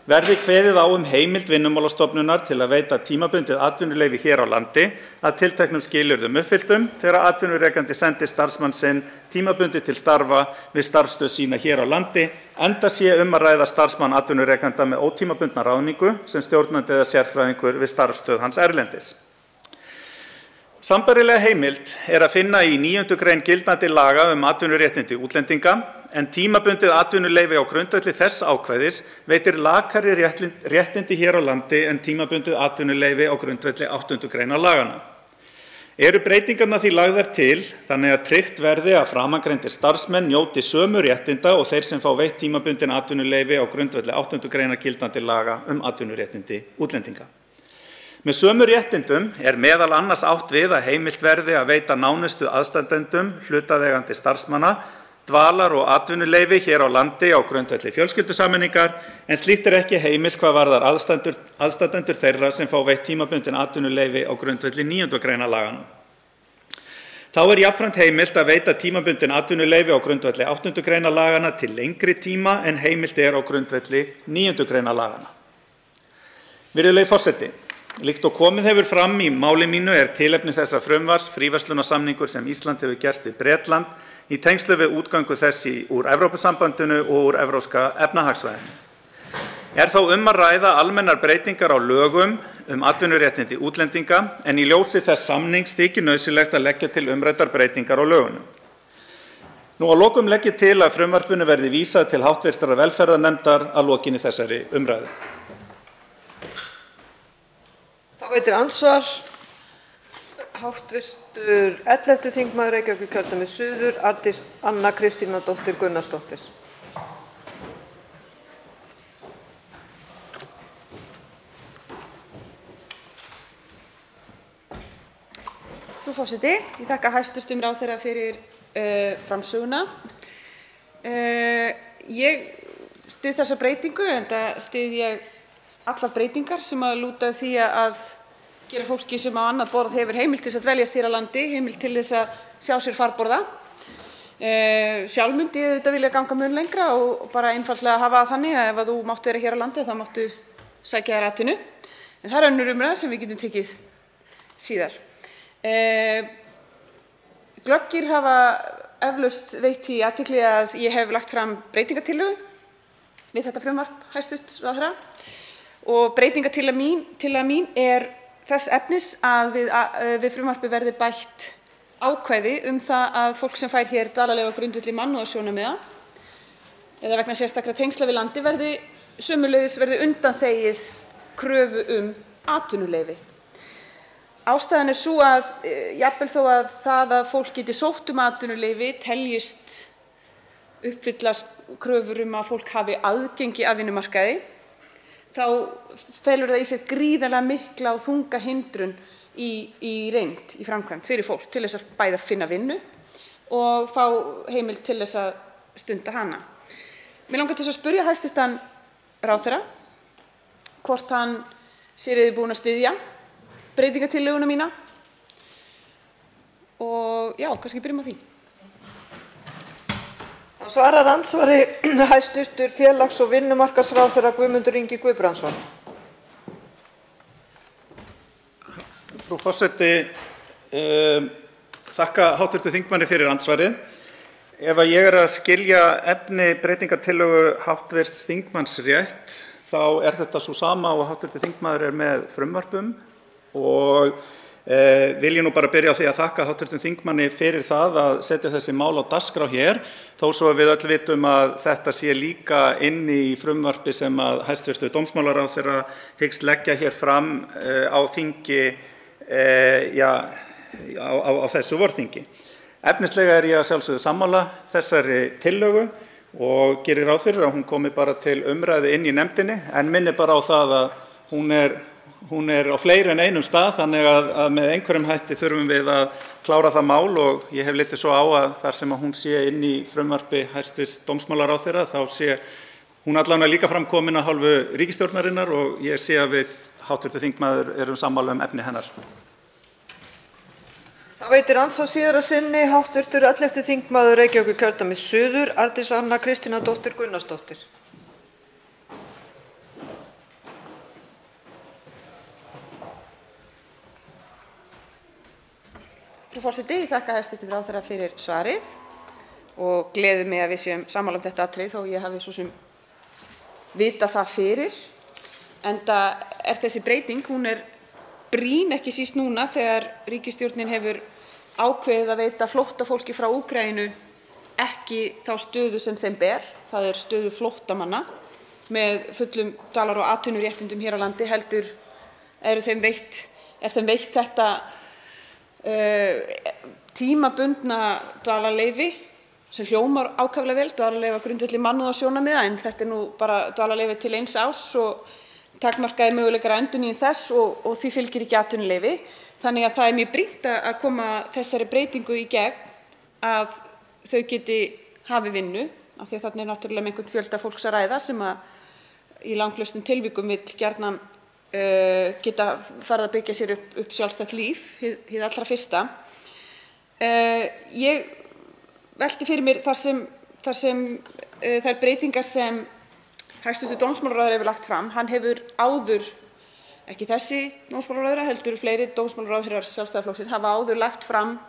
verði kveðið á heimild Vinnumálastofnunar til að veita tímabundið atvinnuleyfi hér á landi að tilteknum skilyrðum uppfylltum þegar atvinnurekandi sendir starfsmann sinn tímabundið til starfa við starfsstöð sína hér á landi enda sé að ræða starfsmann atvinnurekanda með ótímabundna ráðningu sem stjórnandi eða sérfræðingur við starfsstöð hans erlendis. Sambærilega heimild að finna í 9. grein gildandi laga atvinnuréttindi útlendinga en tímabundið atvinnuleyfi á grundvelli þess ákvæðis veitir lakari réttindi hér á landi en tímabundið atvinnuleyfi á grundvelli 8. greinar laganna. Eru breytingarnar því lagðar til þannig að tryggt verði að framangreindir starfsmenn njóti sömu réttinda og þeir sem fá veitt tímabundin atvinnuleyfi á grundvelli 8. greinar gildandi laga atvinnuréttindi útlendinga. Með sömu réttindum meðal annars átt við að heimilt verði að veita nánustu aðstandendum hlutaðeigandi starfsmanna dvalar- og atvinnuleyfi hér á landi á grundvelli fjölskyldusameiningar en slíkt ekki heimilt hvað varðar aðstandendur þeirra sem fá veitt tímabundin atvinnuleyfi á grundvelli 9. greinar laganna. Þá jafnframt heimilt að veita tímabundin atvinnuleyfi á grundvelli 8. greinar laganna til lengri tíma en heimilt á grundvelli 9. greinar laganna. Virðulegi forseti. Líkt og komið hefur fram í máli mínu tilefni þessa frumvarps fríverslunarsamningur sem Ísland hefur gert við Bretland í tengslum við útgöngu þess úr Evrópusambandinu og úr Evrópska efnahagssvæðinu. Þó að ræða almennar breytingar á lögum atvinnuréttindi útlendinga en í ljósi þess samnings þykir nauðsynlegt að leggja til umræddar breytingar á lögunum. Nú að lokum legg ég til að frumvarpinu verði vísað til hv. velferðarnefndar að lokinni þessari umræðu. Þá veitir andsvar hv. 11. þingmaður Reykjavíkurkjördæmis suður, Arndís Anna Kristínardóttir Gunnarsdóttir. Frú forseti, ég þakka hæstv. Ráðherra fyrir framsöguna. Ég styð þessa breytingu, enda styð ég allar breytingar sem lúta að því að gera fólki sem á annað borð hefur heimild til þess að dveljast hér á landi, heimild til þess að sjá sér farborða. Sjálf myndi ég auðvitað vilja ganga mun lengra og bara einfaldlega hafa það þannig að ef þú mátt vera hér á landi þá máttu sækja þér atvinnu. En það er önnur umræða sem við getum tekið síðar. Glöggir hafa eflaust veitt því athygli að ég hef lagt fram breytingartillögu við þetta frumvarp hæstv. Ráðherra og breytingartillaga mín er þess efnis að við frumvarpið verði bætt ákvæði það að fólk sem fær hér dvalarleyfi á grundvelli mannúðarsjónarmiða eða vegna sérstakra tengsla við landið verði undanþegið kröfu atvinnuleyfi. Ástæðan er sú að jafnvel þó að það að fólk geti sótt atvinnuleyfi teljist uppfylla kröfur að fólk hafi aðgengi að vinnumarkaði, þá felur það í sér gríðarlega mikla og þunga hindrun í reynd, í framkvæmd fyrir fólk til þess að bæði finna vinnu og fá heimild til þess að stunda hana. Mig langar til að spyrja hæstv. Ráðherra hvort hann sé reiðubúinn að styðja breytingartillöguna mína og já, kannski byrjum á því. Það svarar andsvari hæstv. Félags- og vinnumarkaðsráðherra Guðmundur Ingi Guðbrandsson. Frú forseti, þakka hv. þingmanni fyrir andsvarið. Ef ég er að skilja efni breytingartillögu hv. þingmanns rétt, þá er þetta sú sama og hv. þingmaður er með frumvörpum og vil ég nú bara byrja á því að þakka hv. þingmanni fyrir það að setja þessi mál á dagskrá hér, þó svo að við öll vitum að þetta sé líka inni í frumvarpi sem að hæstv. Dómsmálaráðherra hyggst leggja hér fram á þingi á þessu vorþingi. Efnislega er ég að sjálfsögðu sammála þessari tillögu og gerir ráð fyrir að hún komi bara til umræðu inn í nefndinni, en minni bara á það að hún er á fleiri en einum stað, þannig að með einhverjum hætti þurfum við að klára það mál og ég hef litið svo á að þar sem að hún sé inn í frumvarpi hæstv. Dómsmálaráðherra þá sé hún allavega líka framkomin af hálfu ríkisstjórnarinnar og ég sé að við hv. þingmaður erum sammála efni hennar. Það veitir andsvar síðara sinni hv. 11. þingmaður Reykjavíkurkjördæmis suður, Arndís Anna Kristínardóttir Gunnarsdóttir. Frú forseti, ég þakka hæstv. Ráðherra fyrir svarið og gleður mig að við séum sammála þetta atriði þó ég hafi svo sem vitað það fyrir. Enda er þessi breyting, hún er brýn ekki síst núna þegar ríkisstjórnin hefur ákveðið að veita flóttafólki frá Úkraínu ekki þá stöðu sem þeim ber, það er stöðu flóttamanna með fullum dvalar- og atvinnuréttindum hér á landi, heldur er þeim veitt þetta tímabundna dvalarleyfi sem hljómar ákaflega vel, dvalarleyfi á grundvelli mannúðarsjónarmiða, en þetta er nú bara dvalarleyfi til 1 árs og takmarkaðir möguleikar á endurnýjun þess og því fylgir ekki atvinnuleyfi. Þannig að það er mjög brýnt að koma þessari breytingu í gegn að þau geti hafið vinnu, af því að þarna er náttúrulega með einhvern fjölda fólks að ræða sem að í langflestum tilvikum vill gjarnan geta farið að byggja sér upp sjálfstætt líf, hið allra fyrsta. Ég velti fyrir mér þar sem þær breytingar sem hæstv. Dómsmálaráðherra hefur lagt fram. Hann hefur áður, ekki þessi dómsmálaráðherra, heldur fleiri dómsmálaráðherrar Sjálfstæðisflokksins hafa áður lagt fram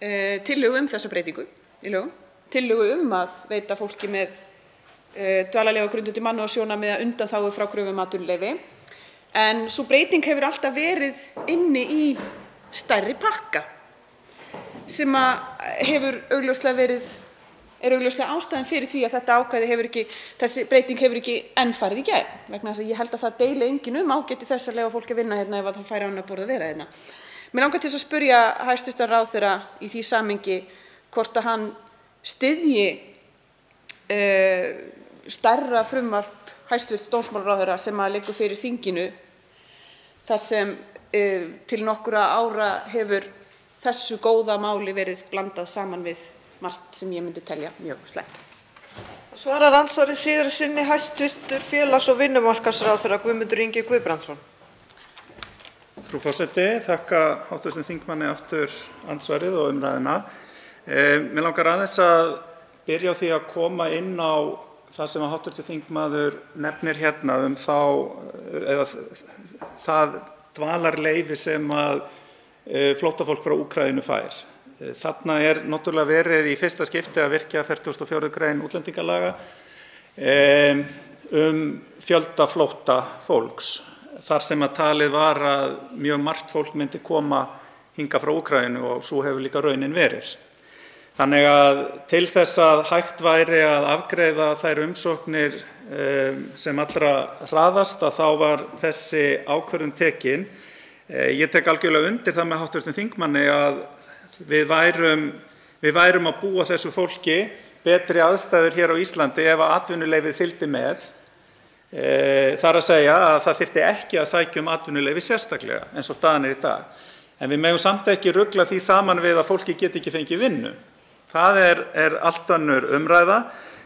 tillögu þessa breytingu í lögum, tillögu að veita fólki með dvalarleyfi á grundvelli mannúðarsjónarmiða undanþágu frá kröfu atvinnuleyfi. En sú breyting hefur alltaf verið inni í stærri pakka sem hefur augljóslega verið er augljóslega ástæðan fyrir því að þessi breyting hefur ekki enn farið í gegn, vegna þess að ég held að það deili enginn ágæti þess að leyfa fólki að vinna hérna ef það fær annað borð að vera hérna. Mig langar til að spyrja hæstv. Ráðherra í því samhengi hvort að hann styðji stærra frumvarp hæstv. Dómsmálaráðherra sem liggur fyrir þinginu þar sem til nokkurra ára hefur þessu góða máli verið blandað saman við margt sem ég myndi telja mjög slæmt. Svarar andsvari síðara sinni hæstv. Félags- og vinnumarkaðsráðherra Guðmundur Ingi Guðbrandsson. Frú forseti, þakka hv. þingmanni aftur andsvarið og umræðuna. Mig langar aðeins að byrja á því að koma inn á það sem hv. þingmaður nefnir hérna það dvalarleyfi sem að flóttafólk frá Úkraínu fær. Þarna náttúrulega verið í fyrsta skipti að virkja 44. grein útlendingalaga fjölda flóttafólks, þar sem að talið var að mjög margt fólk myndi koma hingað frá Úkraínu og svo hefur líka raunin verið. Þannig að til þess að hægt væri að afgreiða þær umsóknir sem allra hraðast að þá var þessi ákvörðun tekin. Ég tek algjörlega undir það með hv. þingmanni að við værum að búa þessu fólki betri aðstæður hér á Íslandi ef að atvinnuleyfið fylgdi með. Þar að segja að það þyrfti ekki að sækja atvinnuleyfi sérstaklega eins og staðan í dag. En við megum samt ekki rugla því saman við að fólki geti ekki fengið vinnu. Það er allt önnur umræða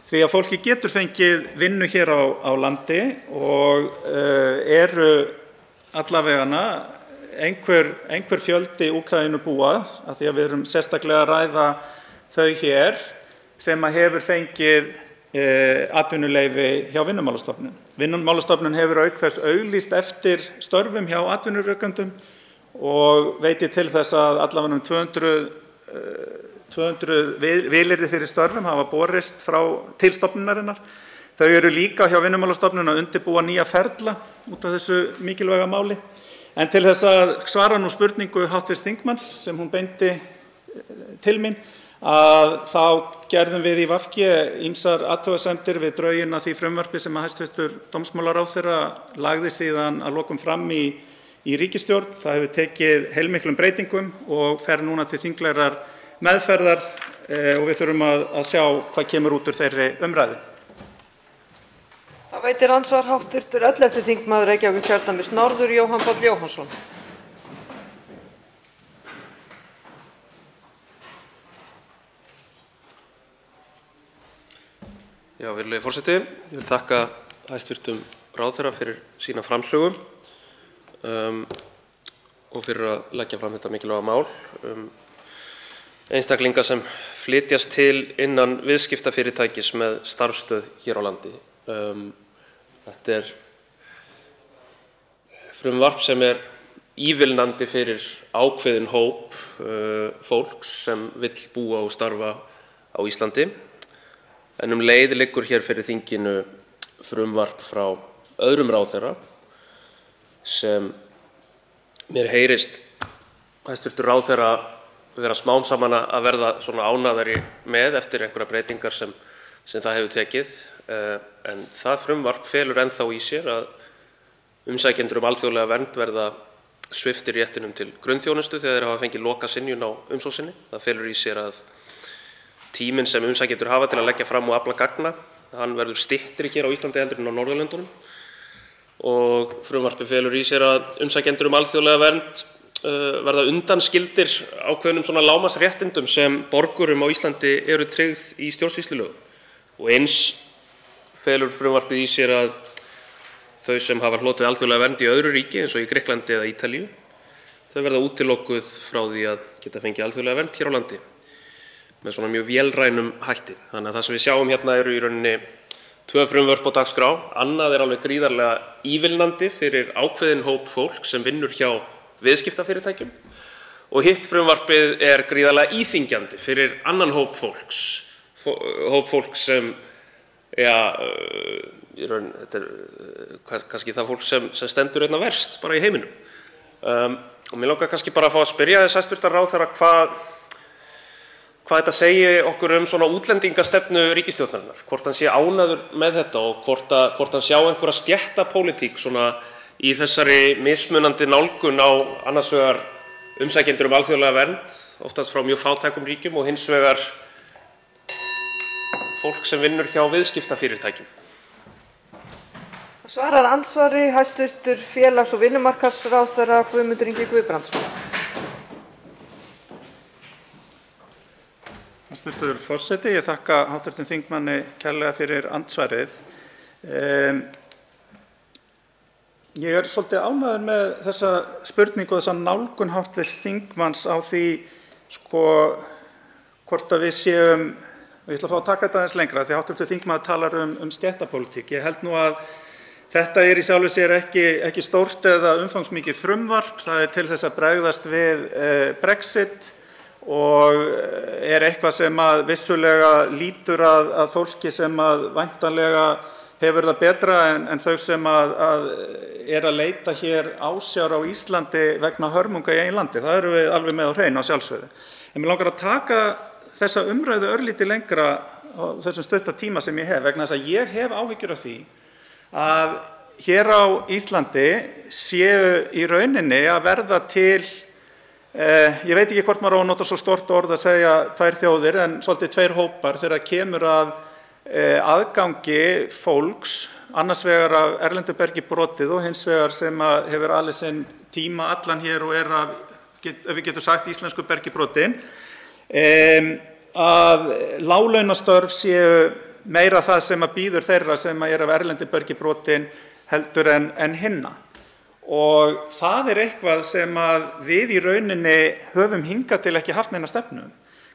því að fólki getur fengið vinnu hér á landi og eru allavegana einhver fjöldi Úkraínubúa, af því að við erum sérstaklega að ræða þau hér, sem að hefur fengið atvinnuleyfi hjá Vinnumálastofnun. Vinnumálastofnun hefur auk þess auglýst eftir störfum hjá atvinnurekendum og veit ég til þess að allavega 200 vilyrði fyrir störfum hafa borist til stofnunarinnar. Þau eru líka hjá Vinnumálastofnun að undirbúa nýja ferla út af þessu mikilvæga máli. En til þess að svara nú spurningu hv. þingmanns sem hún beindi til mín, að þá gerðum við í VG ýmsar athugasemdir við drögin að því frumvarpi sem hæstv. Dómsmálaráðherra lagði síðan að lokum fram í ríkisstjórn. Það hefur tekið heilmiklum breytingum og fer núna til þinglegrar meðferðar og við þurfum að sjá hvað kemur út úr þeirri umræðu. Það veitir andsvar hv. 11. þingmaður Reykjavíkurkjördæmis norður Jóhann Páll Jóhannsson. Já, virðulegi forseti, ég vil þakka hæstv. Ráðherra fyrir sína framsögu og fyrir að leggja fram þetta mikilvæga mál einstaklinga sem flytjast til innan viðskiptafyrirtækis með starfsstöð hér á landi. Þetta frumvarp sem ívilnandi fyrir ákveðinn hóp fólks sem vill búa og starfa á Íslandi. En leið liggur hér fyrir þinginu frumvarp frá öðrum ráðherra sem mér heyrist hæstv. Ráðherra vera smám saman að verða svona ánægðari með eftir einhverjar breytingar sem það hefur tekið. En það frumvarp felur ennþá í sér að umsækjendur alþjóðlega vernd verða sviptir réttinum til grunnþjónustu þegar þeir hafa fengið lokasynjun á umsókn sinni. Það felur í sér að tíminn sem umsækjendur hafa til að leggja fram og afla gagna, hann verður styttri hér á Íslandi heldur en á Norðurlöndunum. Og frumvarpið felur í sér að umsækjendur alþjóðlega vernd verða undanskildir ákveðnum svona lágmarksréttindum sem borgurum á Íslandi eru tryggð í stjórnsýslulögum. Og eins felur frumvarpið í sér að þau sem hafa hlotið alþjóðlega vernd í öðru ríki eins og í Grikklandi eða Ítalíu, þau verða útilokuð frá því að geta fengið alþjóðlega vernd hér á landi með svona mjög vélrænum hætti. Þannig að það sem við sjáum hérna eru í rauninni tvö frumvörp á dagskrá. Annað alveg gríðarlega ívilnandi fyrir ákveðinn hóp fólk sem vinnur hjá viðskiptafyrirtækjum og hitt frumvarpið gríðarlega íþyngjandi fyrir annan hóp fólks sem þetta kannski það fólk sem stendur einna verst bara í heiminum. Og mér langar kannski bara að fá að spyrja þess hæstv. Ráðherra hvað þetta segir okkur svona útlendingastefnu ríkisstjórnarinnar, hvort hann sé ánægður með þetta og hvort hann sjá einhverja stéttapólitík svona í þessari mismunandi nálgun á annars vegar umsækjendur alþjóðlega vernd, oftast frá mjög fátækum ríkjum, og hins vegar fólk sem vinnur hjá viðskiptafyrirtækjum. Svarar andsvari hæstv. Félags- og vinnumarkaðsráðherra Guðmundur Ingi Guðbrandsson. Hæstv. forseti, ég þakka hv. þingmanni kærlega fyrir andsvarið. Ég er svolítið ánægður með þessa spurningu og þessa nálgun hv. þingmanns á því hvort að við séum, og ég ætla að fá að taka þetta aðeins lengra því hv. þingmaður talar um stéttapólitík. Ég held nú að þetta í sjálfu sér ekki stórt eða umfangsmikið frumvarp. Það er til þess að bregðast við Brexit og er eitthvað sem að vissulega lítur að fólki sem að væntanlega hefur það betra en þau sem að leita hér ásjár á Íslandi vegna hörmunga í eigin landi. Það erum við alveg með á hreinu á sjálfsögðu. En mig langar að taka þessa umræðu örlítið lengra á þessum stutta tíma sem ég hef, vegna þess að ég hef áhyggjur af því að hér á Íslandi séu í rauninni að verða til, ég veit ekki hvort maður á að nota svo stórt orð að segja tvær þjóðir, en svolítið tveir hópar þegar kemur að aðgangi fólks, annars vegar af erlendu bergi brotið og hins vegar sem hefur alið sinn tíma allan hér og af, ef við getum sagt, íslensku bergi brotin, að láglaunastörf séu meira það sem að bíður þeirra sem af erlendu bergi brotin heldur en hinna. Og það er eitthvað sem að við í rauninni höfum hingað til ekki haft neina stefnu.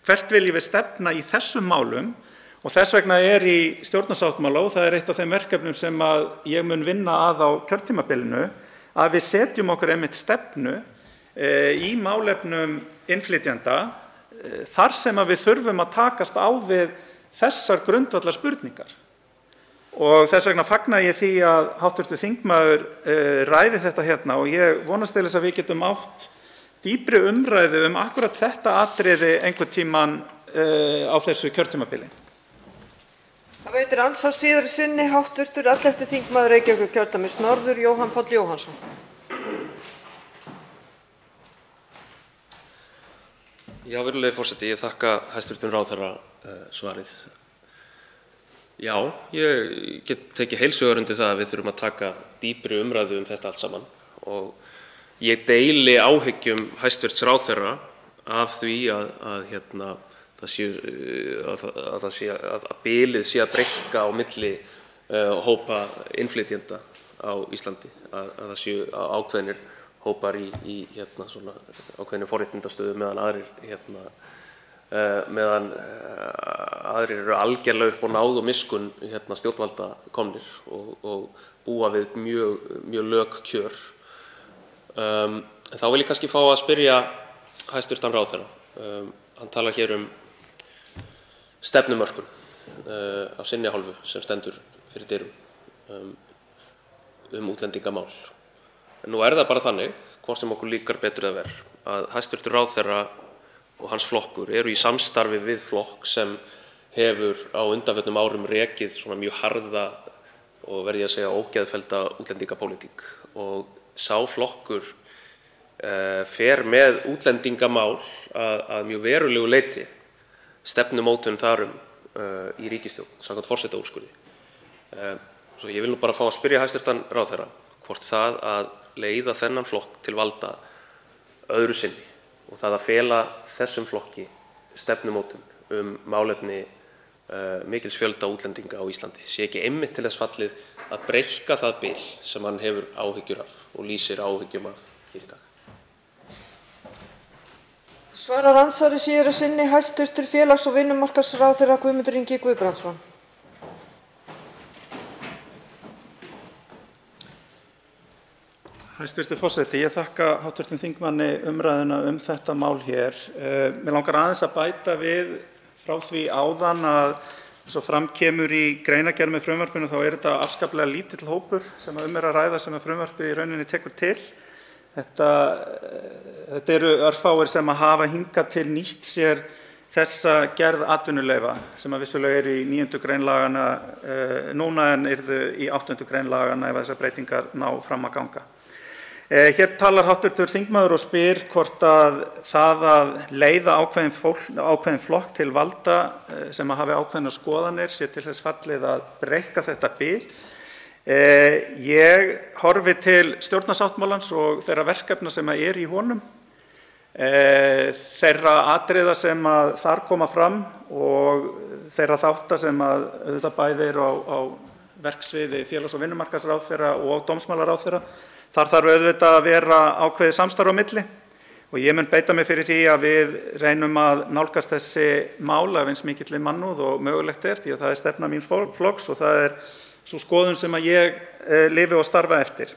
Hvert viljum við stefna í þessum málum? Og þess vegna er í stjórnarsáttmála, og það er eitt af þeim verkefnum sem að ég mun vinna að á kjörtímabilinu, að við setjum okkur einmitt stefnu í málefnum innflytjenda þar sem að við þurfum að takast á við þessar grundvallar spurningar. Og þess vegna fagna ég því að hv. þingmaður ræði þetta hérna og ég vonast til þess að við getum átt dýpri umræðu akkúrat þetta atriði einhvern tímann á þessu kjörtímabili. Það veitir andsvar síðari sinni hv. 11. þingmaður Reykjavíkurkjördæmis norður, Jóhann Páll Jóhannsson. Já, virðulegi forseti, ég þakka hæstv. ráðherra svarið. Já, ég get tekið heils hugar undir það að við þurfum að taka dýpri umræðu þetta allt saman og ég deili áhyggjum hæstv. ráðherra af því að bilið sé að breikka á milli hópa innflytjenda á Íslandi, að það séu ákveðnir hópar í svona ákveðinni forréttindastöðu meðan aðrir eru algerlega upp á náð og miskunn stjórnvalda komnir og búa við mjög lög kjör. Þá vil ég kannski fá að spyrja hæstv. ráðherra. Hann talar hér stefnumörkun af sinni hálfu sem stendur fyrir dyrum útlendingamál. Nú er það bara þannig, hvort sem okkur líkar betur eða verr, að hæstv. ráðherra og hans flokkur eru í samstarfi við flokk sem hefur á undanförnum árum rekið svona mjög harða og verð ég að segja ógeðfellda útlendingapólitík. Og sá flokkur fer með útlendingamál að mjög verulegu leyti stefnumótun þar í ríkisstjórn samkvæmt forsetaúrskurði. Svo ég vil nú bara fá að spyrja hæstv. ráðherra hvort það að leiða þennan flokk til valda öðru sinni og það að fela þessum flokki stefnumótun málefni mikils fjölda útlendinga á Íslandi sé ekki einmitt til þess fallið að breikka það bil sem hann hefur áhyggjur af og lýsir áhyggjum af hér í dag. Svarar andsvari síðari sinni hæstv. Félags- og vinnumarkaðsráðherra Guðmundur Ingi Guðbrandsson. Hæstv. forseti, ég þakka hv. þingmanni umræðuna þetta mál hér. Mig langar aðeins að bæta við frá því áðan að eins og fram kemur í greinargerð með frumvarpinu þá er þetta afskaplega lítill hópur sem að ræða sem að frumvarpið í rauninni tekur til. Þetta eru örfáir sem að hafa hingað til nýtt sér þessa gerð atvinnuleyfa sem að vissulega í 9. grein laganna núna en yrðu í 8. grein laganna ef þessar breytingar ná fram að ganga. Hér talar hv. þingmaður og spyr hvort að það að leiða ákveðin flokk til valda sem að hafi ákveðnar skoðanir sé til þess fallið að breikka þetta bil. Ég horfi til stjórnarsáttmálans og þeirra verkefna sem að í honum, þeirra atriða sem að þar koma fram og þeirra þátta sem að auðvitað bæði eru á verksviði félags- og vinnumarkaðsráðherra og dómsmálaráðherra. Þar þarf auðvitað að vera ákveðið samstarf á milli og ég mun beita mig fyrir því að við reynum að nálgast þessi mál af eins mikilli mannúð og mögulegt því að það stefna míns flokks og það sú skoðun sem að ég lifi og starfa eftir.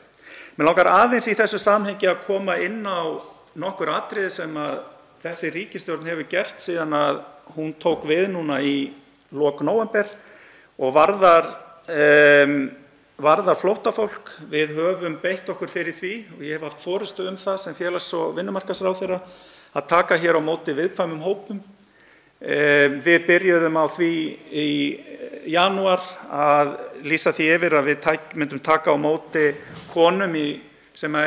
Mig langar aðeins í þessu samhengi að koma inn á nokkur atriði sem að þessi ríkisstjórn hefur gert síðan að hún tók við núna í lok nóvember og varðar flóttafólk. Við höfum beitt okkur fyrir því og ég hef haft forystu það sem félags- og vinnumarkaðsráðherra að taka hér á móti viðkvæmum hópum. Við byrjuðum á því í janúar að lýsa því yfir að við myndum taka á móti konum sem í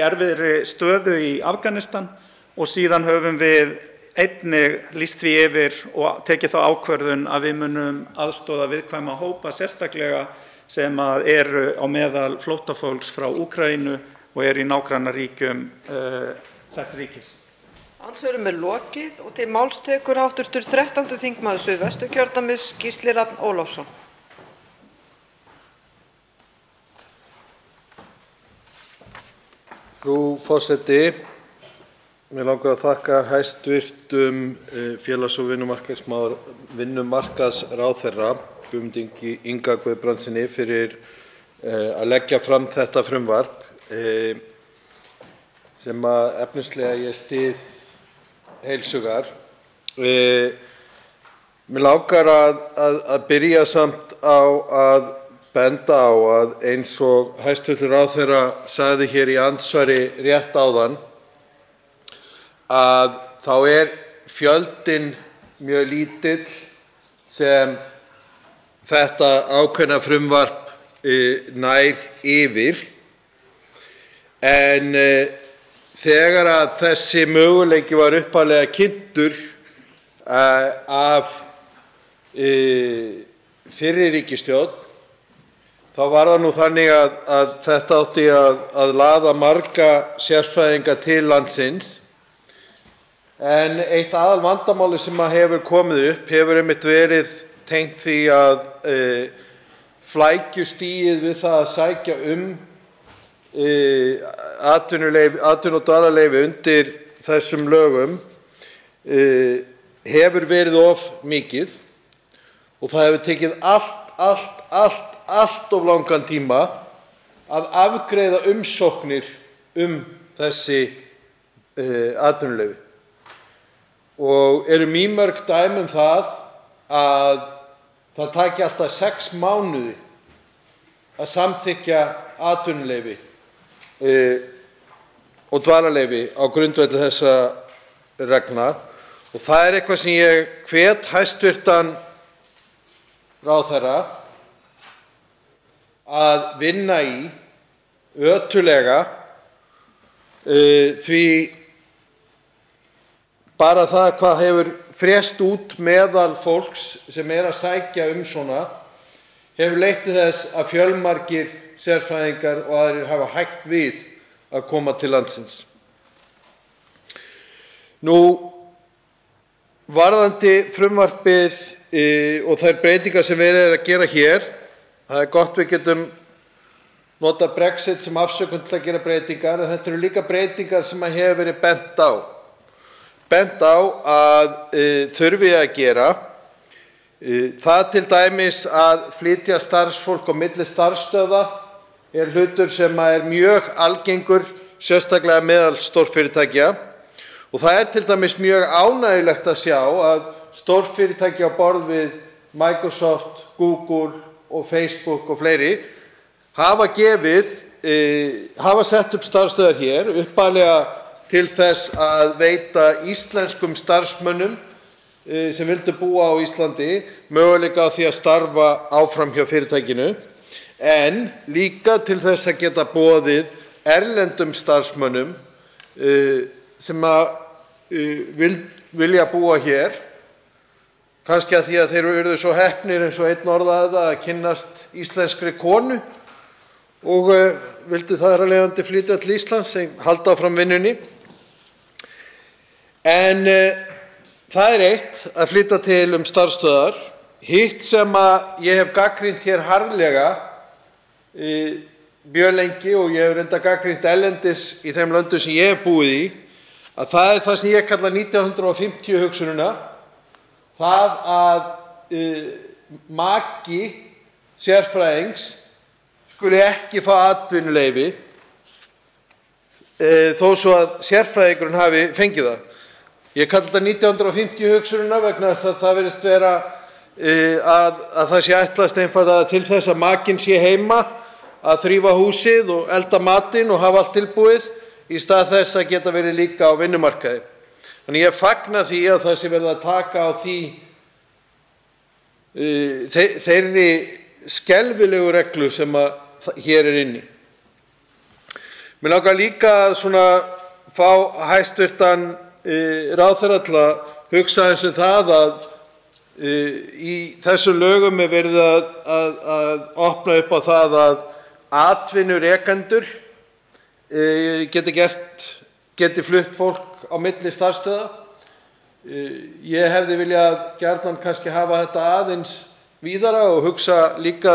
erfiðri stöðu í Afganistan og síðan höfum við einnig lýst því yfir og tekið þá ákvörðun að við munum aðstoða viðkvæma hópa sérstaklega sem eru á meðal flóttafólks frá Úkraínu og eru í nágrannaríkjum þess ríkis. Andsvörum lokið og til máls tekur hv. 13. þingmaður Suðvesturkjördæmis Gísli Rafn Ólafsson. Frú forseti, mig langar að þakka hæstv. félags- og vinnumarkaðsráðherra Guðmundi Inga Guðbrandssyni fyrir að leggja fram þetta frumvarp sem að efnislega ég styð heils hugar. Mig langar að byrja samt á að benda á að eins og hæstv. ráðherra sagði hér í andsvari rétt áðan að þá fjöldinn mjög lítill sem þetta ákveðna frumvarp nær yfir en þegar að þessi möguleiki var upphaflega kynntur af fyrri ríkisstjórn þá var það nú þannig að þetta átti að laða marga sérfræðinga til landsins en eitt aðalvandamáli sem hefur komið upp hefur einmitt verið tengt því að flækjustigið við það að sækja atvinnu- og dvalarleyfi undir þessum lögum hefur verið of mikið og það hefur tekið allt of langan tíma að afgreiða umsóknir þessi atvinnuleyfi og eru mýmörg dæmi það að það taki alltaf 6 mánuði að samþykkja atvinnuleyfi og dvalarleyfi á grundvelli þessa reglna og það eitthvað sem ég hvet hæstv. ráðherra að vinna í ötullega því bara það hvað hefur frést út meðal fólks sem að sækja svona hefur leitt til þess að fjölmargir sérfræðingar og aðrir hafa hætt við að koma til landsins. Nú varðandi frumvarpið og þær breytingar sem verið að gera hér, það gott við getum notað Brexit sem afsökun til að gera breytingar en þetta eru líka breytingar sem að hefur verið bent á að þurfi að gera. Það til dæmis að flytja starfsfólk á milli starfsstöðva hlutur sem mjög algengur, sérstaklega meðal stórfyrirtækja og það til dæmis mjög ánægjulegt að sjá að stórfyrirtæki á borð við Microsoft, Google og Facebook og fleiri hafa sett upp starfsstöðvar hér. Upphaflega til þess að veita íslenskum starfsmönnum sem vildu búa á Íslandi möguleika á því að starfa áfram hjá fyrirtækinu, en líka til þess að geta boðið erlendum starfsmönnum sem vilja búa hér, kannski að því að þeir urðu svo heppnir eins og einn orðaði það að kynnast íslenskri konu og vildu þar af leiðandi flytja til Íslands sem halda áfram vinnunni. En það er eitt að flytja til starfsstöðvar. Hitt sem að ég hef gagnrýnt hér harðlega mjög lengi, og ég hef reyndar gagnrýnt erlendis í þeim löndum sem ég hef búið í, að það er það sem ég kalla 1950 hugsunina, það að maki sérfræðings skuli ekki fá atvinnuleyfi þó svo að sérfræðingurinn hafi fengið það. Ég kalla þetta 1950 hugsunina vegna þess að það virðist vera að það sé ætlast einfaldlega til þess að makinn sé heima að þrífa húsið og elda matinn og hafa allt tilbúið í stað þess að geta verið líka á vinnumarkaði. Þannig ég fagna því að það sé verið að taka á þeirri skelfilegu reglu sem að hér er inni. Mér langar líka að fá hæstvirtan ráðherra til að hugsa eins það að í þessum lögum er verið að opna upp á það að atvinnurekendur geti flutt fólk á milli starfsstöðva. Ég hefði viljað gjarnan kannski hafa þetta aðeins víðara og hugsa líka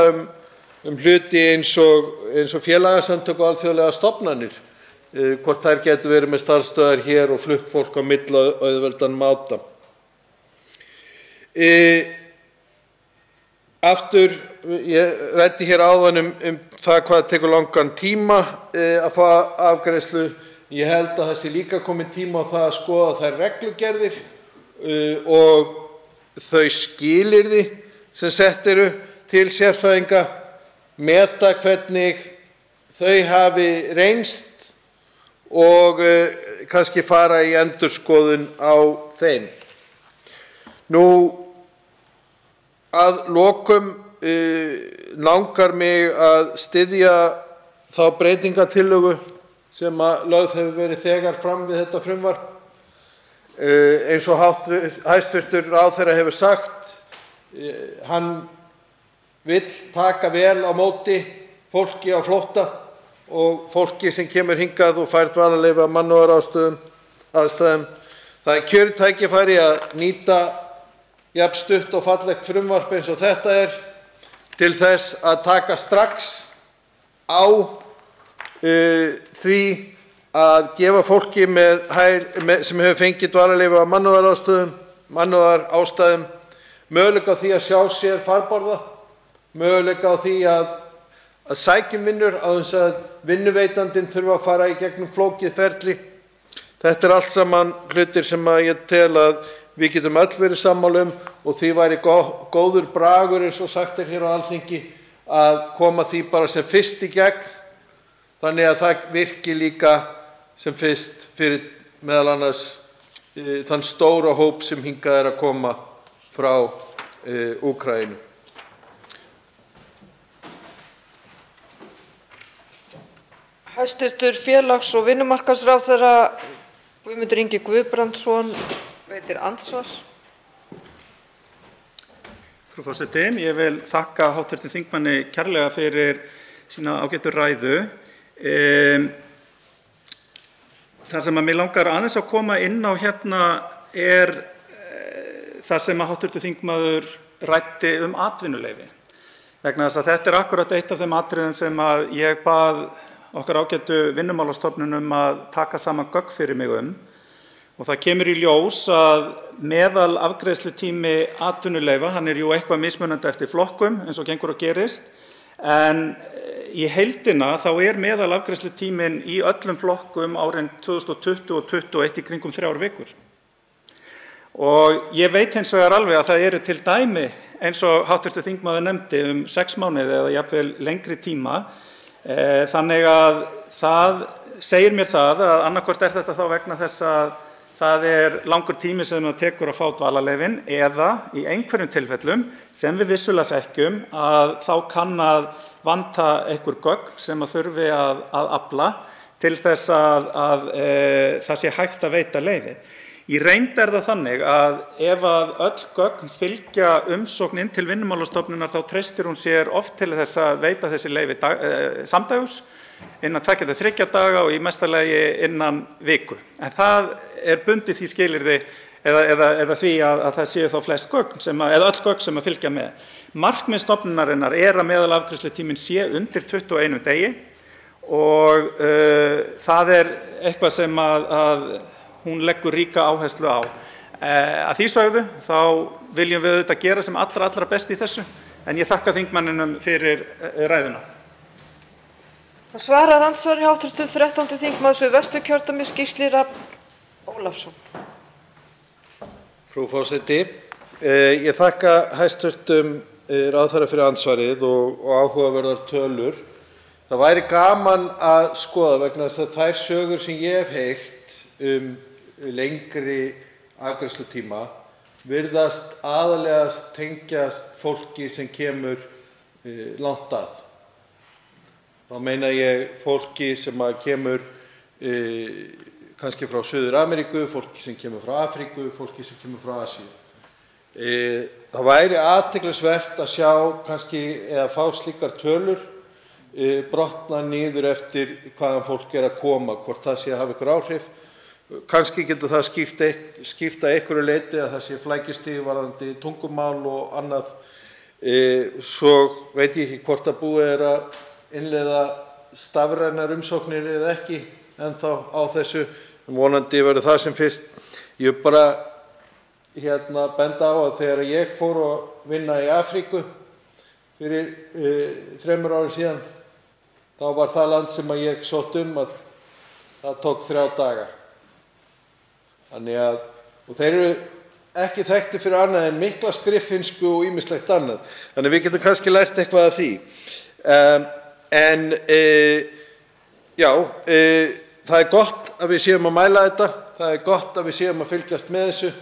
hluti eins og félagasamtök og alþjóðlegar stofnanir, hvort þær getur verið með starfsstöðvar hér og flutt fólk á milli á auðveldan máta. Aftur, ég ræddi hér áðan það hvað tekur langan tíma að fá afgreiðslu. Ég held að það sé líka kominn tíma á það að skoða þær reglugerðir og þau skilyrði sem sett eru til sérfræðinga, meta hvernig þau hafi reynst og kannski fara í endurskoðun á þeim. Nú, að lokum langar mig að styðja þá breytingartillögu sem lögð hefur verið þegar fram við þetta frumvarp. Eins og hæstvirtur ráðherra hefur sagt, hann vill taka vel á móti fólki á flótta og fólki sem kemur hingað og fær dvalarleyfi af mannúðarástæðum. Það er kjörið tækifæri að nýta jafn stutt og fallegt frumvarp eins og þetta er til þess að taka strax á því að gefa fólki sem hefur fengið dvalarleyfi af mannúðarástæðum möguleika á því að sjá sér farborða, möguleika á því að sækja vinnur á þess að vinnuveitandinn þurfa að fara í gegnum flókið ferli. Þetta er allt saman hlutir sem ég tel að við getum öll verið sammála og því væri góður bragur, eins og sagt er hér á Alþingi, að koma því bara sem fyrst í gegn, þannig að það virki líka sem fyrst fyrir meðal annars þann stóra hóp sem hingað er að koma frá Úkraínu. Hæstv. félags- og vinnumarkaðsráðherra Guðmundur Ingi Guðbrandsson veitir andsvar. Frú forseti, ég vil þakka hv. þingmanni kærlega fyrir sína ágætu ræðu. Það sem mig langar aðeins að koma inn á hérna er það sem hv. þingmaður ræddi atvinnuleyfi. Vegna þess að þetta er akkúrat eitt af þeim atriðum sem ég bað okkar ágætu Vinnumálastofnun að taka saman gögn fyrir mig og það kemur í ljós að meðal afgreiðslutími atvinnuleyfa, hann er jú eitthvað mismunandi eftir flokkum eins og gengur og gerist, en í heildina þá er meðal afgreiðslutíminn í öllum flokkum árin 2020 og 2021 í kringum 3 vikur. Og ég veit hins vegar alveg að það eru til dæmi, eins og hv. þingmaður nefndi, 6 mánuði eða jafnvel lengri tíma, þannig að það segir mér það að annaðhvort þetta þá vegna þess að það langur tími sem það tekur að fá dvalarleyfin eða í einhverjum tilfellum sem við vissulega þekkjum að þá kann að vanta einhver gögn sem að þurfi að afla til þess að það sé hægt að veita leyfi. Í reynd það þannig að ef að öll gögn fylgja umsókn inn til Vinnumálastofnunar þá treystir hún sér oft til þess að veita þessi leyfi samdægurs, innan 2 til 3 daga og í mesta lagi innan viku. En það bundið því skilyrði eða því að það séu þá flest gögn eða öll gögn sem að fylgja með. Markmið stofnunarinnar að meðalafgreiðslutíminn sé undir 21 degi og það eitthvað sem að hún leggur ríka áherslu á. Að því sögðu þá viljum við auðvitað gera sem allra best í þessu, en ég þakka þingmanninum fyrir ræðuna. Það svarar andsvari hv. 13. þingmaður Suðvesturkjördæmis Gísli Rafn Ólafsson. Frú forseti, ég þakka hæstv. Ráðherra fyrir andsvarið og áhugaverðar tölur. Það væri gaman að skoða vegna þess að þær sögur sem ég hef heyrt lengri afgreiðslutíma virðast aðallega tengjast fólki sem kemur langt að. Þá meina ég fólki sem kemur kannski frá Suður-Ameríku, fólki sem kemur frá Afríku, fólki sem kemur frá Asíu. Það væri athyglisvert að sjá kannski eða fá slíkar tölur brotna niður eftir hvaðan fólk að koma, hvort það sé að hafa einhver áhrif. Kannski getur það skýrt að einhverju leyti að það sé flækjustig varðandi tungumál og annað. Svo veit ég ekki hvort að búið að innleiða stafrænar umsóknir eða ekki ennþá á þessu. Vonandi verður það sem fyrst. Ég bara benda á að þegar ég fór að vinna í Afríku fyrir 3 árum síðan, þá var það land sem ég sótt að það tók 3 daga. Þannig að, og þeir eru ekki þekktir fyrir annað en mikla skriffinnsku og ýmislegt annað. Þannig við getum kannski lært eitthvað af því. Það gott að við séum að mæla þetta, það gott að við séum að fylgjast með þessu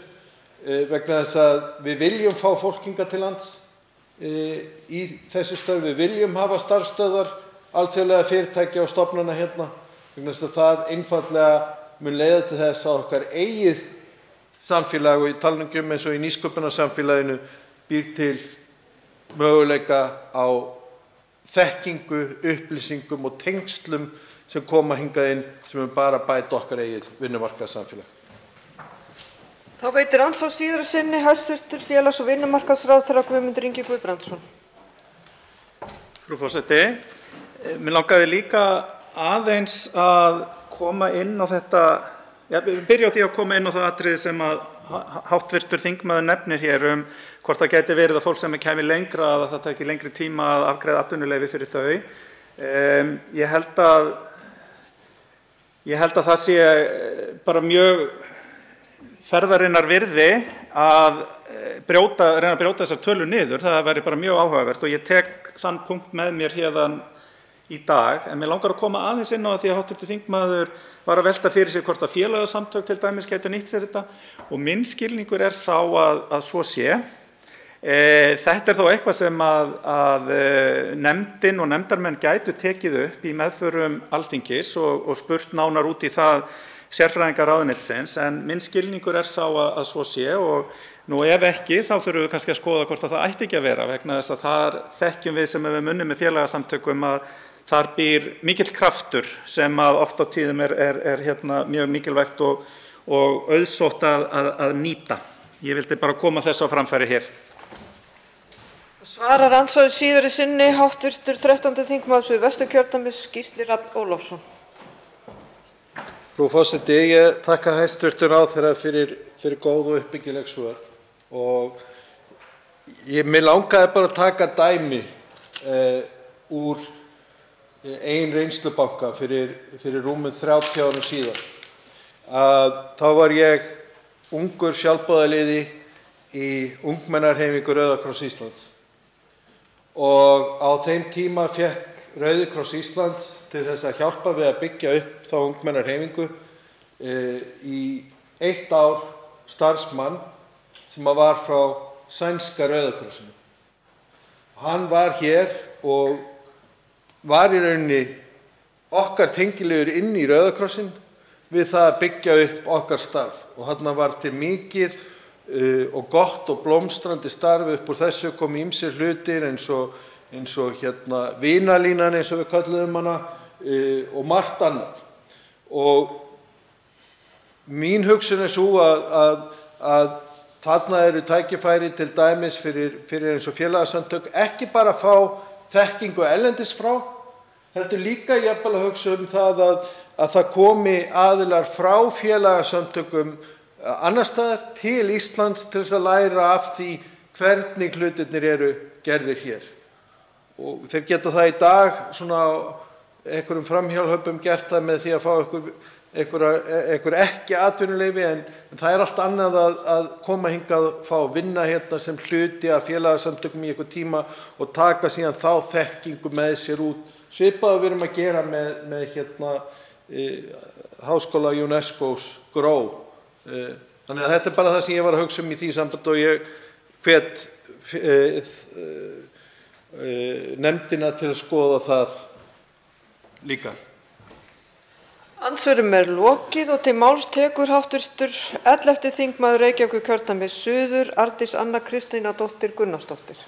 vegna þess að við viljum fá fólk hingað til lands í þessu störf. Við viljum hafa starfsstöðvar alþjóðlega fyrirtækja og stofnana hérna vegna þess að það einfaldlega mun leiða til þess að okkar eigið samfélag og í talningum eins og í nýsköpunarsamfélaginu býr til möguleika á þekkingu, upplýsingum og tengslum sem koma hingað inn sem bara bæta okkar eigið vinnumarkaðssamfélag. Þá veitir andsvar síðara sinni hæstv. Félags- og vinnumarkaðsráðherra Guðmundur Ingi Guðbrandsson. Frú forseti, mig langaði líka aðeins að koma inn á þetta, byrja á því að koma inn á það atriði sem að hv. þingmaður nefnir hér hvort það gæti verið að fólk sem kæmi lengra að það taki lengri tíma að afgreiða atvinnuleyfi fyrir þau. Ég held að það sé bara mjög ferðarinnar virði að reyna að brjóta þessar tölur niður. Það væri bara mjög áhugavert og ég tek þann punkt með mér hérðan í dag. En mér langar að koma aðeins inn á því að hv. þingmaður var að velta fyrir sig hvort að félagasamtök til dæmis gætu nýtt sér þetta og minn skilningur sá að svo sé. Þetta þó eitthvað sem að nefndin og nefndarmenn gætu tekið upp í meðförum Alþingis og spurt nánar út í það sérfræðingar ráðuneytisins, en minn skilningur sá að svo sé og nú ef ekki þá þurfum við kannski að skoða hvort að það ætti ekki að vera vegna þess að þar þekkjum við sem við unnið með félagasamtökum að þar býr mikill kraftur sem að oft á tíðum mjög mikilvægt og auðsótt að nýta. Ég vildi bara koma þessu á framfæri hér. Svarar andsvari síðari sinni hv. 13. þingmaður Suðvesturkjördæmis Gísli Rafn Ólafsson. Frú forseti, ég þakka hæstv. Ráðherra fyrir góð og uppbyggileg svör og mig langaði bara að taka dæmi úr eigin reynslubanka fyrir rúmum 30 árum síðan. Þá var ég ungur sjálfboðaliði í ungmennahreyfingu Rauða kross Íslands og á þeim tíma fékk Rauði kross Íslands til þess að hjálpa við að byggja upp þá ungmennahreyfingu í 1 ár starfsmann sem var frá sænska Rauða krossinu. Hann var hér og var í rauninni okkar tengilegur inn í Rauða krossin við það að byggja upp okkar starf, og þarna var til mikið og gott og blómstrandi starf. Upp úr þessu kom ýmsir hlutir eins og vinalínan eins og við kölluðum hana og margt annað. Og mín hugsun sú að þarna eru tækifæri til dæmis fyrir eins og félagasamtök ekki bara að fá þekkingu erlendis frá, heldur líka jafnvel að hugsa það að það komi aðilar frá félagasamtökum annars staðar til Íslands til þess að læra af því hvernig hlutirnir eru gerðir hér. Og þeir geta það í dag svona einhverjum framhjálpum gert það með því að fá einhver ekki atvinnuleyfi, en það er allt annað að koma hingað og fá að vinna hérna sem hluti af félagasamtökum í einhver tíma og taka síðan þá þekkingu með sér út, svipað við erum að gera með háskóla UNESCO's GROW. Þannig að þetta er bara það sem ég var að hugsa í því sambandi, og ég hvet nefndina til að skoða það líka. Andsvörum lokið og til máls tekur hv. 11. þingmaður Reykjavíkurkjördæmis suður, Arndís Anna Kristínadóttir Gunnarsdóttir.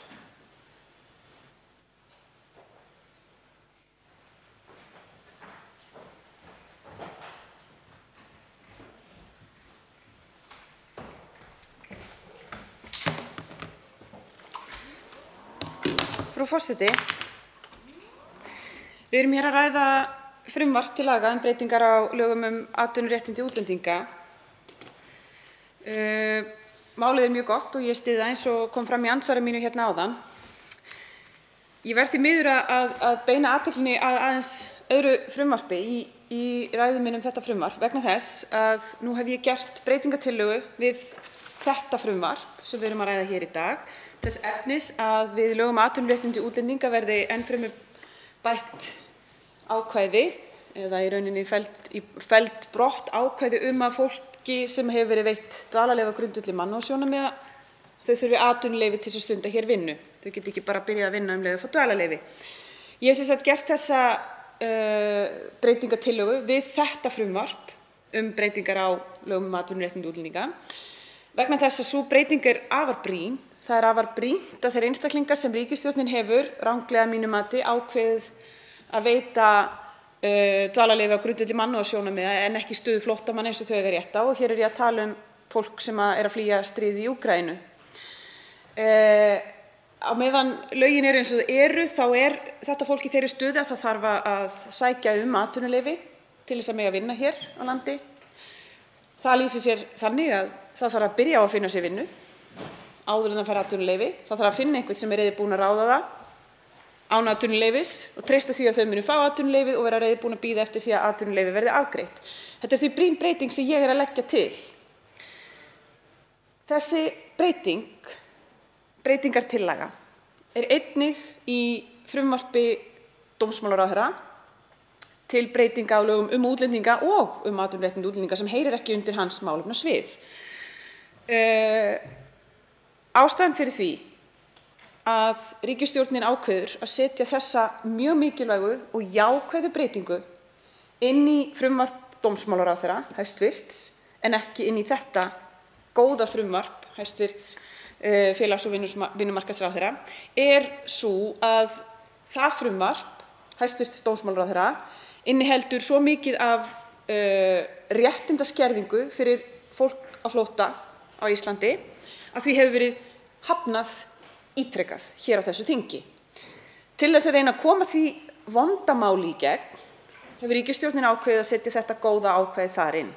Frú forseti, við erum hér að ræða frumvarp til laga breytingar á lögum atvinnuréttindi útlendinga. Málið mjög gott og ég styð það eins og kom fram í andsvari mínu hérna áðan. Ég verð því miður að beina athyglinni að aðeins öðru frumvarpi í ræðu minni þetta frumvarp, vegna þess að nú hef ég gert breytingartillögu við þetta frumvarp sem við erum að ræða hér í dag, þess efnis að við lögum atvinnuréttindi útlendinga verði enn fremur bætt ákvæði, eða í rauninni felld brott ákvæði að fólki sem hefur verið veitt dvalarleyfi á grundvelli mannúðarsjónarmiða, þau þurfi atvinnuleyfi til að stunda hér vinnu. Þau geta ekki bara byrjað að vinna leið að fá dvalarleyfi. Ég hef sem sagt gert þessa breytingartillögu við þetta frumvarp breytingar á lögum atvinnuréttindi útlendinga, vegna þess að sú breyting er afar brýn. Það er afar brýnt að þeir einstaklingar sem ríkisstjórnin hefur ranglega að mínu mati ákveðið að veita dvalarleyfi á grundvelli mannúðarsjónarmiða en ekki stöðu flóttamanna eins og þau eiga rétt á, og hér er ég að tala fólk sem er að flýja stríðið í Úkraínu. Á meðan lögin eru eins og þau eru, þá er þetta fólk í þeirri stöðu að það þarf að sækja atvinnuleyfi til þess að mega vinna hér á landi. Það lýsir sér þannig að það þarf að byrja á að finna sér vinnu áður en það fær atvinnuleyfi. Það þarf að finna einhvern sem er reiðubúinn að ráða það án atvinnuleyfis og treysta því að þau muni fá atvinnuleyfið og vera reiðubúin að bíða eftir því að atvinnuleyfi verði afgreitt. Þetta er því brýn breyting sem ég er að leggja til. Þessi breytingartillaga er einnig í frumvarpi dómsmálaráðherra til breytinga á lögum útlendinga og atvinnuréttindi útlendinga sem heyrir ekki undir hans málefnasvið. Ástæðan fyrir því að ríkisstjórnin ákveður að setja þessa mjög mikilvægu og jákvæðu breytingu inn í frumvarp dómsmálaráðherra hæstvirts en ekki inn í þetta góða frumvarp hæstvirts félags- og vinnumarkaðsráðherra er sú að það frumvarp hæstvirts dómsmálaráðherra inniheldur svo mikið af réttindaskerðingu fyrir fólk á flótta á Íslandi að því hefur verið hafnað ítrekað hér á þessu þingi. Til þess að reyna að koma því vondamáli í gegn hefur ríkisstjórnin ákveðið að setja þetta góða ákvæði þar inn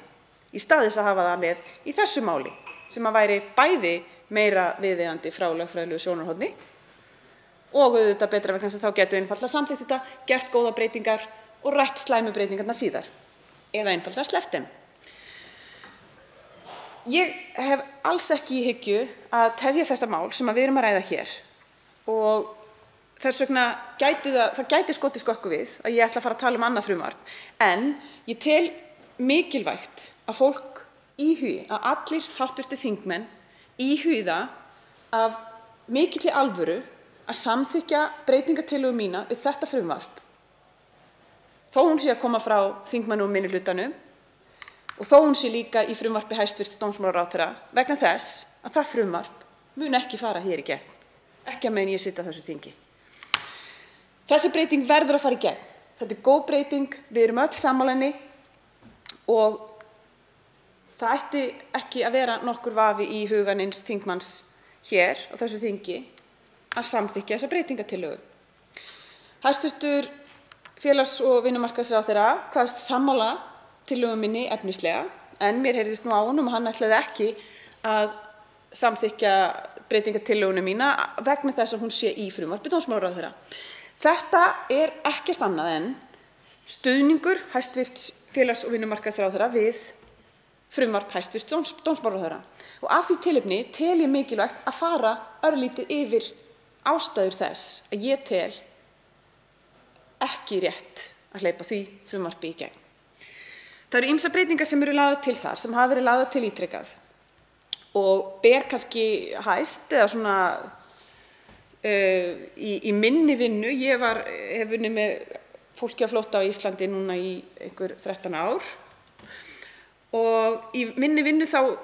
í stað þess að hafa það með í þessu máli sem að væri bæði meira viðeigandi frá lögfræðilegu sjónarhorni og auðvitað betra vegna þess að þá getum við einfaldlega samþykkt þetta, gert góða breytingar og rætt slæmu breytingarnar síðar eða einfaldlega sleppt þeim. Ég hef alls ekki í hyggju að tefja þetta mál sem við erum að ræða hér og Þess vegna gæti skotið skökku við að ég ætla að fara að tala um annað frumvarp, en ég tel mikilvægt að fólk íhugi, að allir hv. þingmenn íhugi það af mikilli alvöru að samþykkja breytingartillögu mína við þetta frumvarp, þó hún sé að koma frá þingmönnum úr minnihlutanum og þó hún sé líka í frumvarpi hæstv. Dómsmálaráðherra, vegna þess að það frumvarp mun ekki fara hér í gegn, ekki að meðan ég sit á þessu þingi. Þessi breyting verður að fara í gegn. Þetta er góð breyting, við erum öll sammála henni og það ætti ekki að vera nokkur vafi í huga neins þingmanns hér á þessu þingi að samþykkja þessa breytingartillögu. Hæstv. félags- og vinnumarkaðsráðherra kvaðst sammála tillögu minni efnislega, en mér heyrðist nú á honum að hann ætlaði ekki að samþykkja breytingartillöguna mína vegna þess að hún sé í frumvarpi dómsmálaráðherra. Þetta er ekkert annað en stuðningur hæstv. félags- og vinnumarkaðsráðherra við frumvarp hæstv. Dómsmálaráðherra. Og af því tilefni tel ég mikilvægt að fara örlítið yfir ástæður þess að ég tel ekki rétt að hleypa því frumvarpi í gegn. Það eru ýmsar breytingar sem eru lagðar til þar, sem hafa verið lagðar til ítrekað og ber kannski hæst eða svona í minni vinnu. Ég hef unnið með fólki á flótta á Íslandi núna í einhver 13 ár og í minni vinnu þá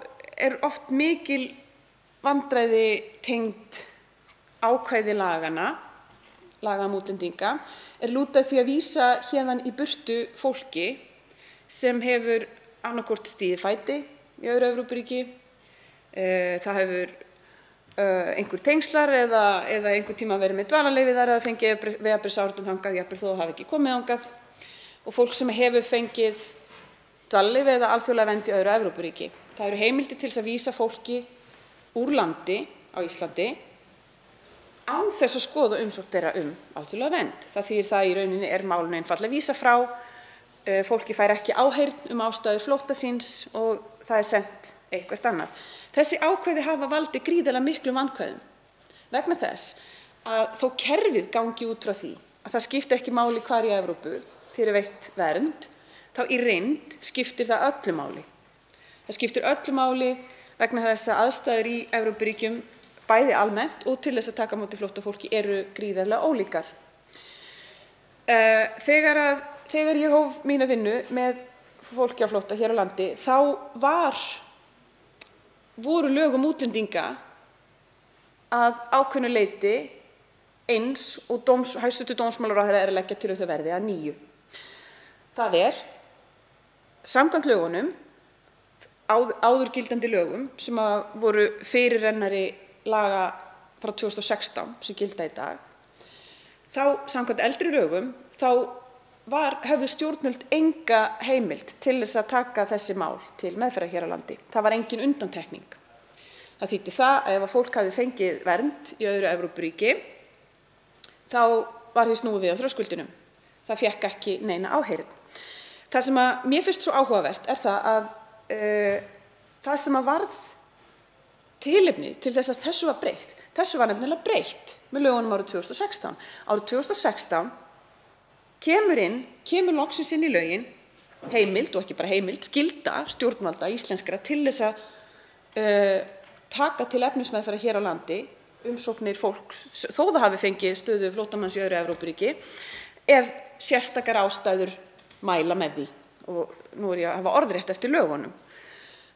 oft mikil vandræði tengd ákvæði laga útlendinga lúta því að vísa héðan í burtu fólki sem hefur annaðhvort stigið fæti í öðru Evrópuríki, það hefur einhver tengslar eða einhver tíma verið með dvalarleyfi þar eða fengið vegabréfsáritun þangað, jafnvel þó það hafi ekki komið þangað, og fólk sem hefur fengið dvalarleyfi eða alþjóðlega vernd í öðru Evrópuríki. Það eru heimildir til þess að vísa fólki úr landi á Íslandi án þess að skoða umsókn þeirra alþjóðlega vernd. Það þýðir það í rauninni málinu einfaldlega vísað frá, fólki fær ekki áheyrn ástæður flótta síns og það sent eitthvert annað. Þessi ákvæði hafa valdið gríðarlega miklum vandkvæðum vegna þess að þó kerfið gangi út frá því að það skipti ekki máli hvar í Evrópu þér veitt vernd, þá í reynd skiptir það öllu máli. Það skiptir öllu máli vegna þess að aðstæður í Evrópuríkjum bæði almennt og til þess að taka á móti flóttafólki eru gríðarlega ólíkar. Þegar ég hóf mína vinnu með fólki á flótta hér á landi, þá voru lög útlendinga að ákveðnu leyti eins og hæstv. Dómsmálaráðherra að leggja til þau verði að nýju. Það samkvæmt lögunum, áðurgildandi lögum sem voru fyrirrennari laga frá 2016 sem gilda í dag, þá samkvæmt eldri lögum höfðu stjórnvöld enga heimild til þess að taka þessi mál til meðferðar hér á landi. Það var engin undantekning. Það þýddi það að ef fólk hafði fengið vernd í öðru Evrópuríki þá var því snúið við á þröskuldinum. Það fékk ekki neina áheyrn. Það sem mér finnst svo áhugavert það að það sem varð tilefni til þess að þessu var breytt. Þessu var nefnilega breytt með lögunum árið 2016. Árið 2016 kemur loksins inn í lögin heimild, og ekki bara heimild, skylda stjórnvalda íslenskra til þess að taka til efnismeðferðar hér á landi umsóknir fólks, þó það hafi fengið stöðu flóttamanns í öðru Evrópuríki, ef sérstakar ástæður mæla með því. Og nú ég að hafa orðrétt eftir lögunum.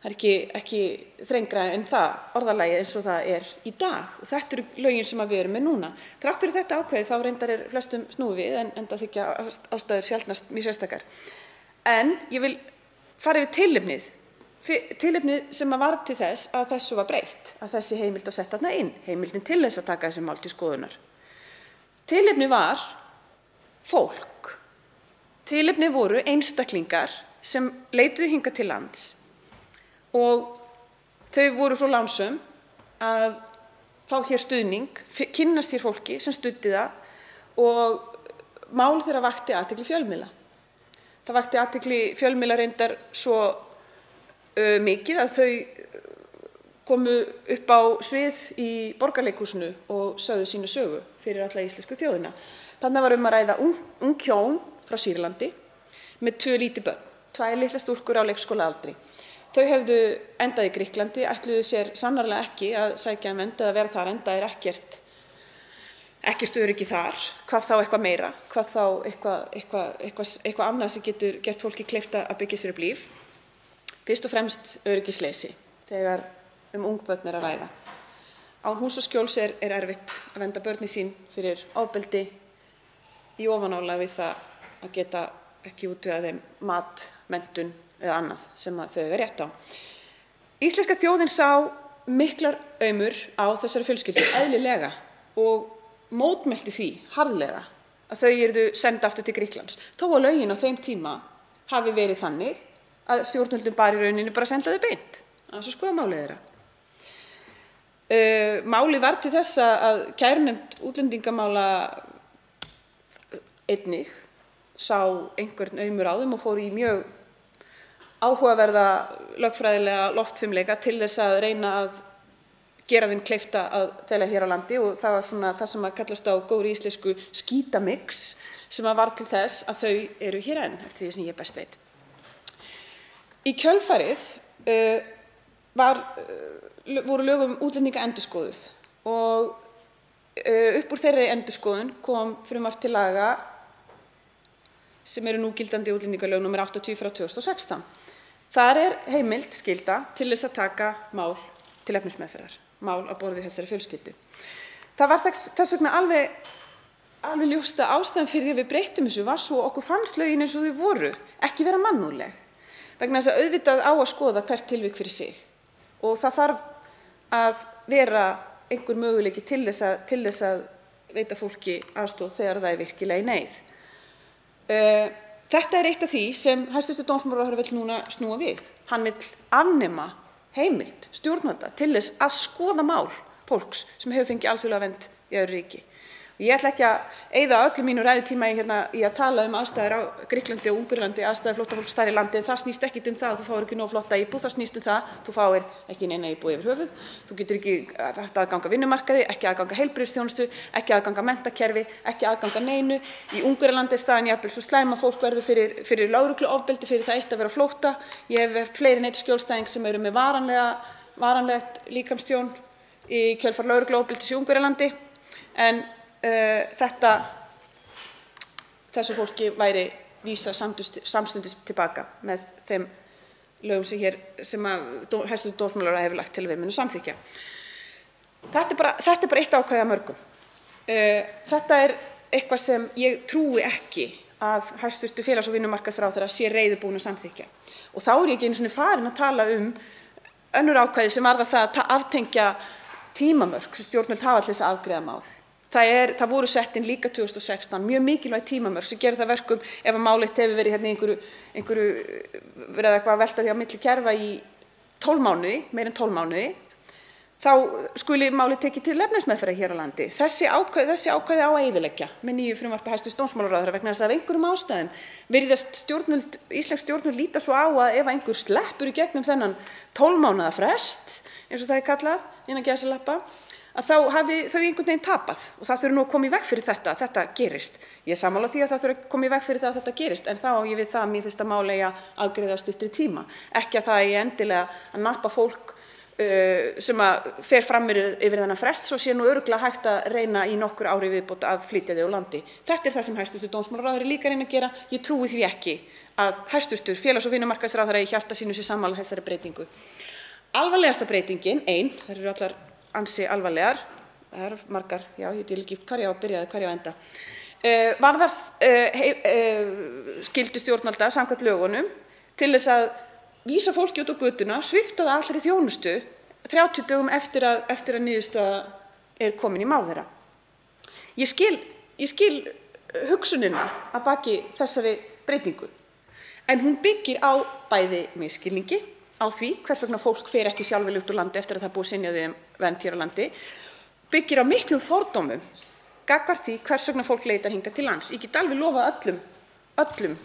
Það ekki þrengra en það orðalagi eins og það í dag. Og þetta eru lögin sem við erum með núna. Þrátt fyrir þetta ákvæði þá reyndar flestum snúið við, en enda þykja ástæður sjaldnast mjög sérstakar. En ég vil fara yfir tilefnið sem varð til þess að þessu var breytt, að þessi heimild var sett þarna inn, heimildin til þess að taka þessi mál til skoðunar. Tilefnið var fólk. Tilefnið voru einstaklingar sem leituðu hingað til lands og þau voru svo lánsöm að fá hér stuðning, kynnast hér fólki sem studdi það, og mál þeirra vakti athygli fjölmiðla. Það vakti athygli fjölmiðla reyndar svo mikið að þau komu upp á svið í Borgarleikhúsinu og sögðu sína sögu fyrir alla íslensku þjóðina. Þarna var að ræða ung hjón frá Sýrlandi með 2 lítil börn, 2 litlar stúlkur á leikskólaaldri. Þau hefðu endað í Grikklandi, ætluðu sér sannarlega ekki að sækja um vernd eða vera þar, enda ekkert öryggi þar, hvað þá eitthvað meira, hvað þá eitthvað annað sem getur gert fólki kleift að byggja sér upp líf. Fyrst og fremst öryggisleysi þegar ung börn að ræða. Án hús og skjóls er erfitt að vernda börnin sín fyrir ofbeldi í ofanálag við það að geta ekki útvegað þeim mat, menntun eða annað sem þau eiga rétt á. Íslenska þjóðin sá miklar aumur á þessari fjölskyldu, eðlilega, og mótmælti því harðlega að þau yrðu send aftur til Grikklands, þó að lögin á þeim tíma hafi verið þannig að stjórnvöldum bar í rauninni bara að senda þau beint, að skoða málið þeirra. Málið var til þess að kærunefnd útlendingamála einnig sá einhvern aumur á þeim og fór í mjög áhugaverða lögfræðilega loftfimleika til þess að reyna að gera þeim kleift að dvelja hér á landi, og það var svona það sem að kallast á góðri íslensku skítamix sem var til þess að þau eru hér enn, eftir því sem ég best veit. Í kjölfarið voru lög um útlendinga endurskoðuð og upp úr þeirri endurskoðun kom frumvarp til laga sem eru núgildandi útlendingalög nr. 80/2016. Þar er heimild skylda til þess að taka mál til efnismeðferðar, mál á borði þessari fjölskyldu. Það var þess vegna alveg ljóst að ástæðan fyrir því að við breyttum þessu var svo okkur fannst lögin eins og þau voru ekki vera mannúðleg, vegna þess að auðvitað á að skoða hvert tilvik fyrir sig og það þarf að vera einhver möguleiki til þess að veita fólki aðstoð þegar það er virkilega í neyð. Þetta er eitt af því sem hæstv. Dómsmálaráðherra vill núna snúa við. Hann vill afnema heimild stjórnvalda til þess að skoða mál fólks sem hefur fengið alþjóðlega vernd í öðru ríki. Ég ætla ekki að eyða öllum mínu ræðutíma í að tala aðstæður á Grikklandi og Ungverjalandi, aðstæður flóttafólks þar í landi, en það snýst ekkert það að þú fáir ekki nóg flotta íbúð, það snýst það þú fáir ekki neina íbúð yfir höfuð, þú getur ekki haft aðgang að vinnumarkaði, ekki aðgang að heilbrigðisþjónustu, ekki aðgang að menntakerfi, ekki aðgang að neinu. Í Ungverjalandi er staðan jafnvel svo slæm að fólk verður fyrir lögregluofbeldi fyrir það eitt að vera á flótta. Ég hef fleiri en einn skjólstæðing sem eru með varanlegt líkamstjón í kjölfar lögregluofbeldis í Ungverjalandi, en þessu fólki væri vísað samstundis tilbaka með þeim lögum sem hæstv. Dómsmálaráðherra hefur lagt til að við munum samþykkja. Þetta er bara eitt ákvæði af mörgum. Þetta er eitthvað sem ég trúi ekki að hæstv. Félags- og vinnumarkaðsráðherra sé reiðubúin að samþykkja. Og þá er ég ekki einu sinni farin að tala önnur ákvæði sem varða það að aftengja tímamörk sem stjórnvöld hafa til þess að afgreiða mál. Það voru sett inn líka 2016 mjög mikilvæg tímamörk sem gerir það verkum ef að málið hefur verið einhverju verið eitthvað að velta því á milli kerfa í 12 mánuði, meira en 12 mánuði, þá skuli málið tekið til efnismeðferðar hér á landi. Þessi ákvæði á að eyðileggja með nýju frumvarpi hæstv. Dómsmálaráðherra vegna þess að af einhverjum ástæðum virðast íslensk stjórnvöld líta svo á að ef einhver sleppur í gegnum þennan 12 mánaða frest, eins og það er kallað innan gæsalappa, að þá hafi þau einhvern veginn tapað og það þurfi nú að koma í veg fyrir að þetta gerist. Ég er sammála því að það þurfi að koma í veg fyrir að þetta gerist, en þá á ég við það að mér finnst að mál eigi að afgreiða á styttri tíma. Ekki að það eigi endilega að nappa fólk sem fer fram yfir þennan frest, svo sé nú örugglega hægt að reyna í nokkur ári viðbót að flytja þau úr landi. Þetta er það sem hæstv. Dómsmálaráðherra líka reyna að gera. Ég trúi því ekki að hæstv. Félags- og vinnumarkaðsráðherra í hjarta sínu sé sammála þessari breytingu. Alvarlegasta breytingin, þær eru allar ansi alvarlegar, það eru margar, já, ég til ekki hvar ég á að byrja eða hvar ég á að enda, varðar skyldu stjórnvalda samkvæmt lögunum til þess að vísa fólki út á götuna, svipta það allri þjónustu 30 dögum eftir að niðurstaða er komin í mál þeirra. Ég skil hugsunina að baki þessari breytingu, en hún byggir á bæði misskilningi, á því hvers vegna fólk fer ekki sjálfviljugt úr landi eftir að það er búið að synja því um vernd hér á landi, byggir á miklum fordómum gagnvart því hvers vegna fólk leitar hingað til lands. Ég get alveg lofað öllum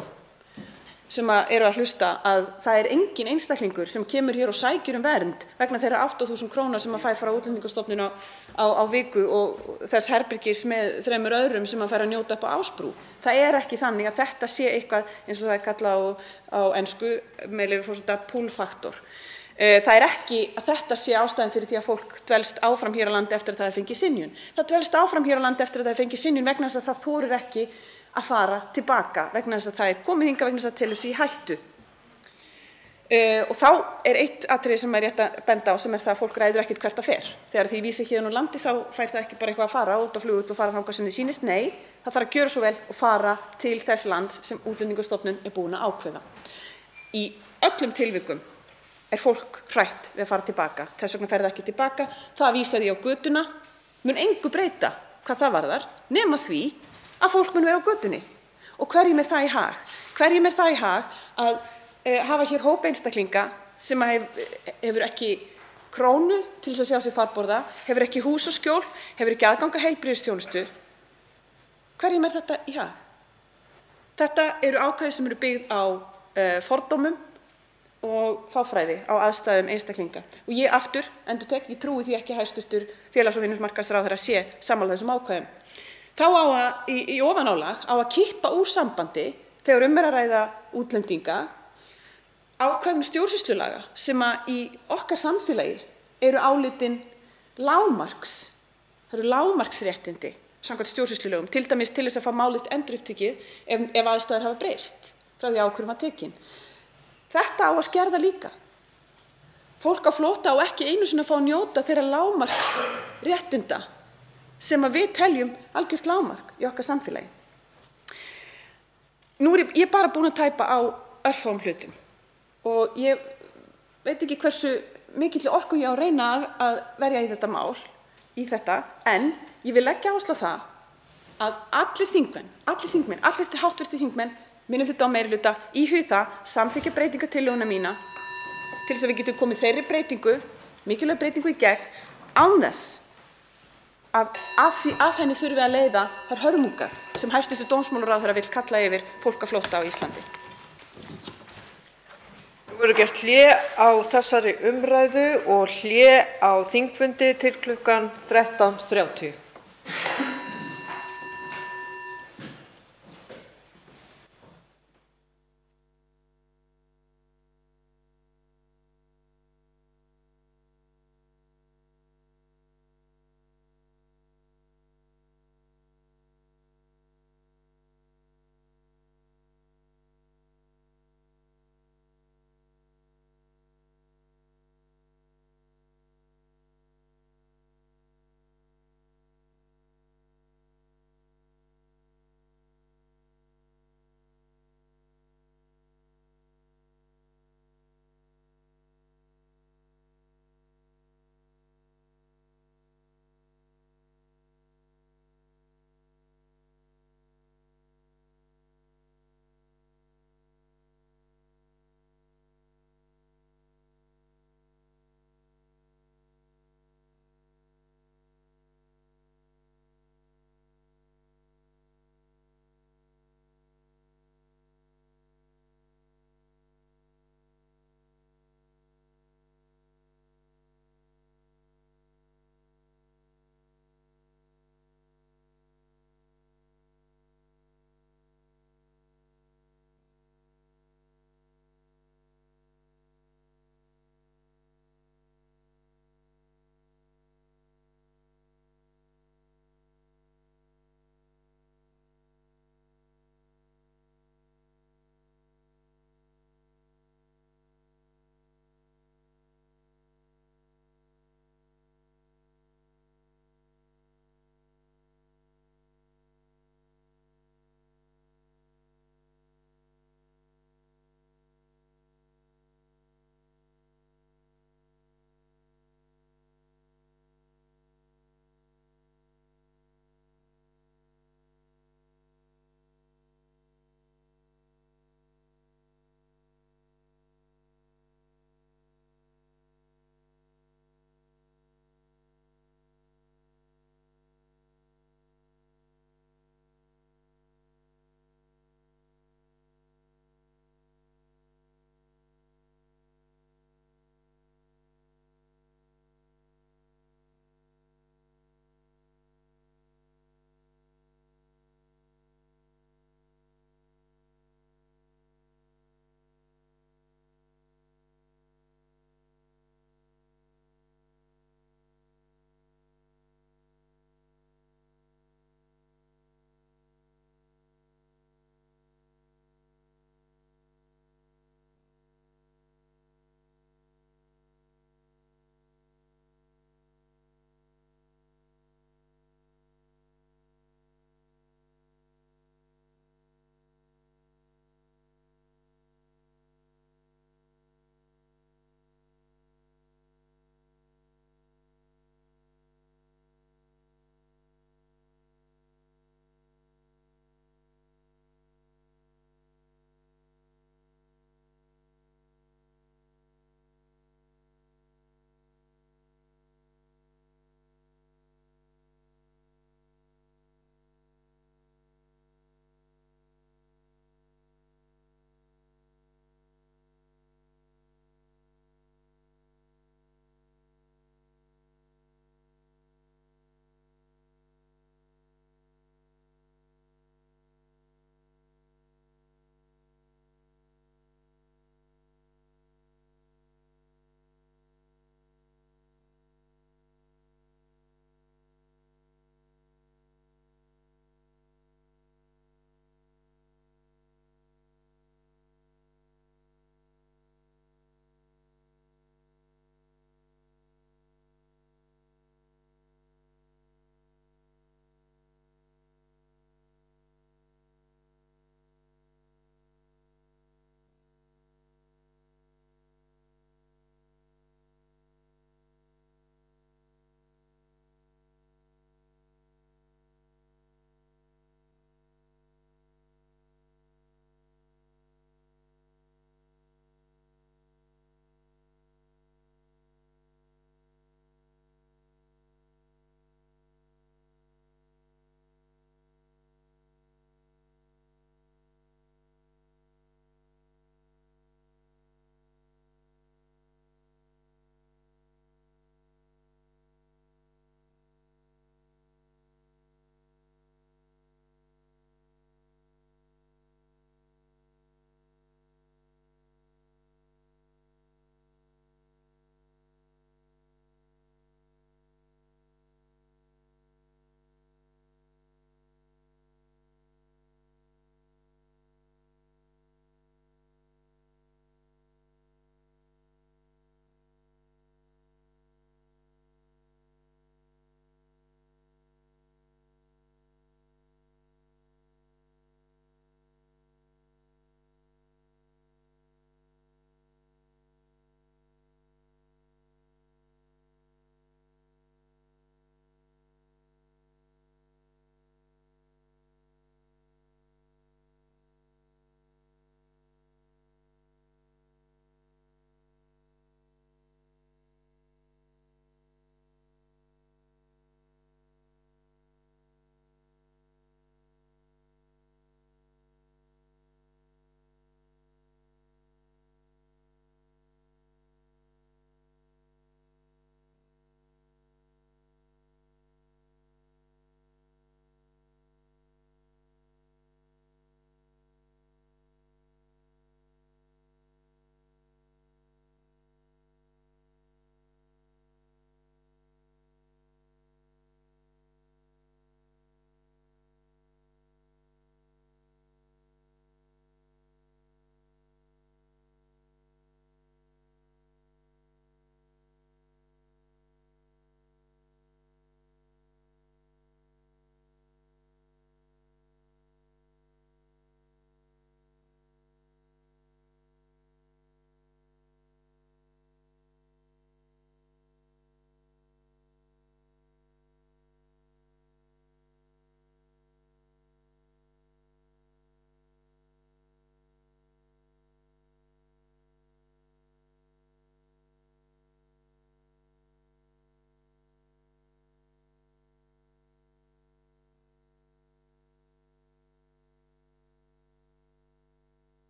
sem eru að hlusta að það er engin einstaklingur sem kemur hér og sækir um vernd vegna þeirra 8.000 króna sem að fær frá Útlendingastofnun á viku og þess herbergis með 3 öðrum sem að fær að njóta upp á Ásbrú. Það er ekki þannig að þetta sé eitthvað eins og það er kallað á ensku með leyfi forseta pull factor. Það er ekki að þetta sé ástæðan fyrir því að fólk dvelst áfram hér á landi eftir að það fengið synjun. Það dvelst áfram hér á landi eftir að það fengið synjun vegna þess að það þorir ekki að fara tilbaka vegna þess að það er komið hingað vegna þess að það telur sig í hættu. Og þá er eitt atriði sem er rétt að benda á sem er það að fólk ræður ekkert hvert það fer. Þegar því vísi héðan úr landi þá fær það ekki bara eitthvað að fara út á flugull og fara þangað sem því sýnist. Nei, það þarf að gjöra svo vel og fara til þess lands sem Útlendingastofnun er búin að ákveða. Í öllum tilvikum er fólk hrætt við að fara tilbaka. Þess vegna fer það ekki tilbaka. Það vísar því á götuna, mun engu breyta hvað það varðar, nema því að fólk mun vera á götunni. Og hverjum er það í hag? Hverjum er það í hag að hafa hér hóp einstaklinga sem hefur ekki krónu til þess að sjá sig farborða, hefur ekki hús og skjól, hefur ekki aðgang að heilbrigðisþjónustu. Hverjum er þetta í hag? Þetta eru ákvæði sem eru byggð á fordómum og fáfræði á aðstæðum einstaklinga. Og ég aftur, endurtek, ég trúi því ekki að hæstv. Félags- og vinnumarkaðsráðherra sé sammála þessum ákvæðum. Þá á að, í ofanálag, á að kippa úr sambandi þegar er að ræða útlendinga ákvæðum stjórnsýslulaga sem að í okkar samfélagi eru álitin lágmarks, það eru lágmarksréttindi samkvæmt stjórnsýslulögum, til dæmis til þess að fá málið endurupptekið ef aðstæður hafa breyst frá því ákvörðun var tekin. Þetta á að skerða líka. Fólk á flótta á ekki einu sinni að fá að njóta þeirra lágmarksréttinda sem að við teljum algjört lágmark í okkar samfélagi. Nú er ég bara búin að tæpa á örfáum hlutum og ég veit ekki hversu mikilli orku ég á að reyna að verja í þetta mál, en ég vil leggja áherslu á það að allir þingmenn, allir hv. þingmenn, minnihluta og meirihluta, íhugi það, samþykkja breytingartillöguna mína til þess að við getum komið þeirri breytingu, mikilvæg breytingu í gegn, án þess að af henni þurfi að leiða þær hörmungar sem hæstv. Dómsmálaráðherra vill kalla yfir fólk á flótta á Íslandi. Nú verður gert hlé á þessari umræðu og hlé á þingfundi til klukkan 13:30.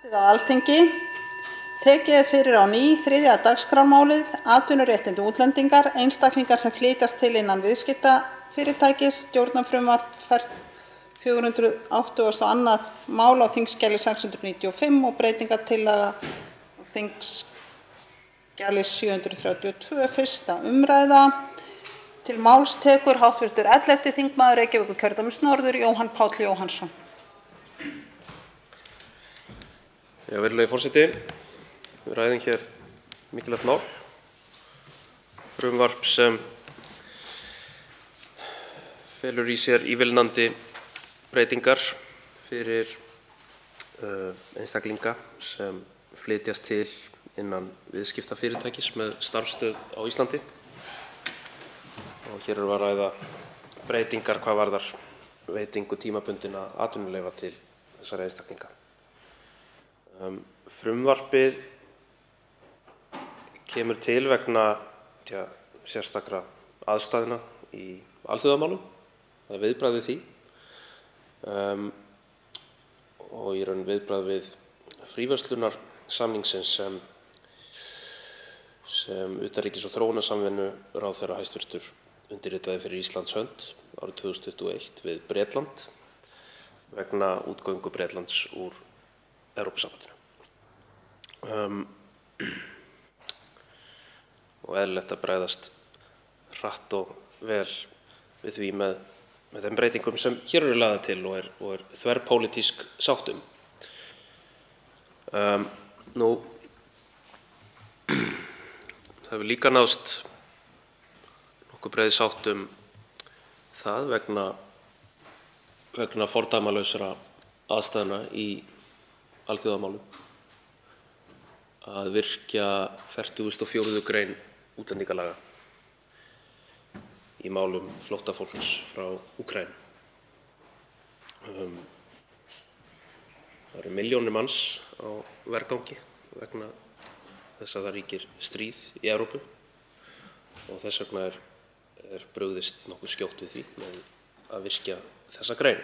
á Alþingi. Tekið er fyrir á ný 3. dagskrármálið, atvinnuréttindi útlendingar, einstaklingar sem flytjast til innan viðskiptafyrirtækis, stjórnarfrumvarp 482. mál á þingskjali 695 og breytingartillaga á þingskjali 732, 1. umræða. Til máls tekur hv. 11. þingmaður Reykjavíkurkjördæmis norður, Jóhann Páll Jóhannsson. Virðulegi forseti, við ræðum hér mikilvægt mál, frumvarp sem felur í sér ívilnandi breytingar fyrir einstaklinga sem flytjast til innan viðskiptafyrirtækis með starfsstöð á Íslandi. Og hér erum við að ræða breytingar hvað varðar veitingu tímabundinna atvinnuleyfa til þessara einstaklinga. Frumvarpið kemur til vegna sérstakra aðstæðna í alþjóðamálum. Það er viðbragð við því og í raun viðbragð við fríverslunarsamningsins sem utanríkis- og þróunarsamvinnuráðherra hæstv. Undirritaði fyrir Íslands hönd árið 2021 við Bretland vegna útgöngu Bretlands úr Evrópusambandinu. Og eðlilegt að bregðast hratt og vel við því með þeim breytingum sem hér eru lagðar til og er þverpólitísk sátt um. Það hefur líka náðst nokkuð breið sátt um það vegna fordæmalausra aðstæðna í alþjóðamálum að virkja 44. grein útlendingalaga í málum flóttafólks frá Úkraínu. Það eru milljónir manns á vergangi vegna þess að það ríkir stríð í Evrópu og þess vegna er brugðist nokkuð skjótt við því með að virkja þessa grein.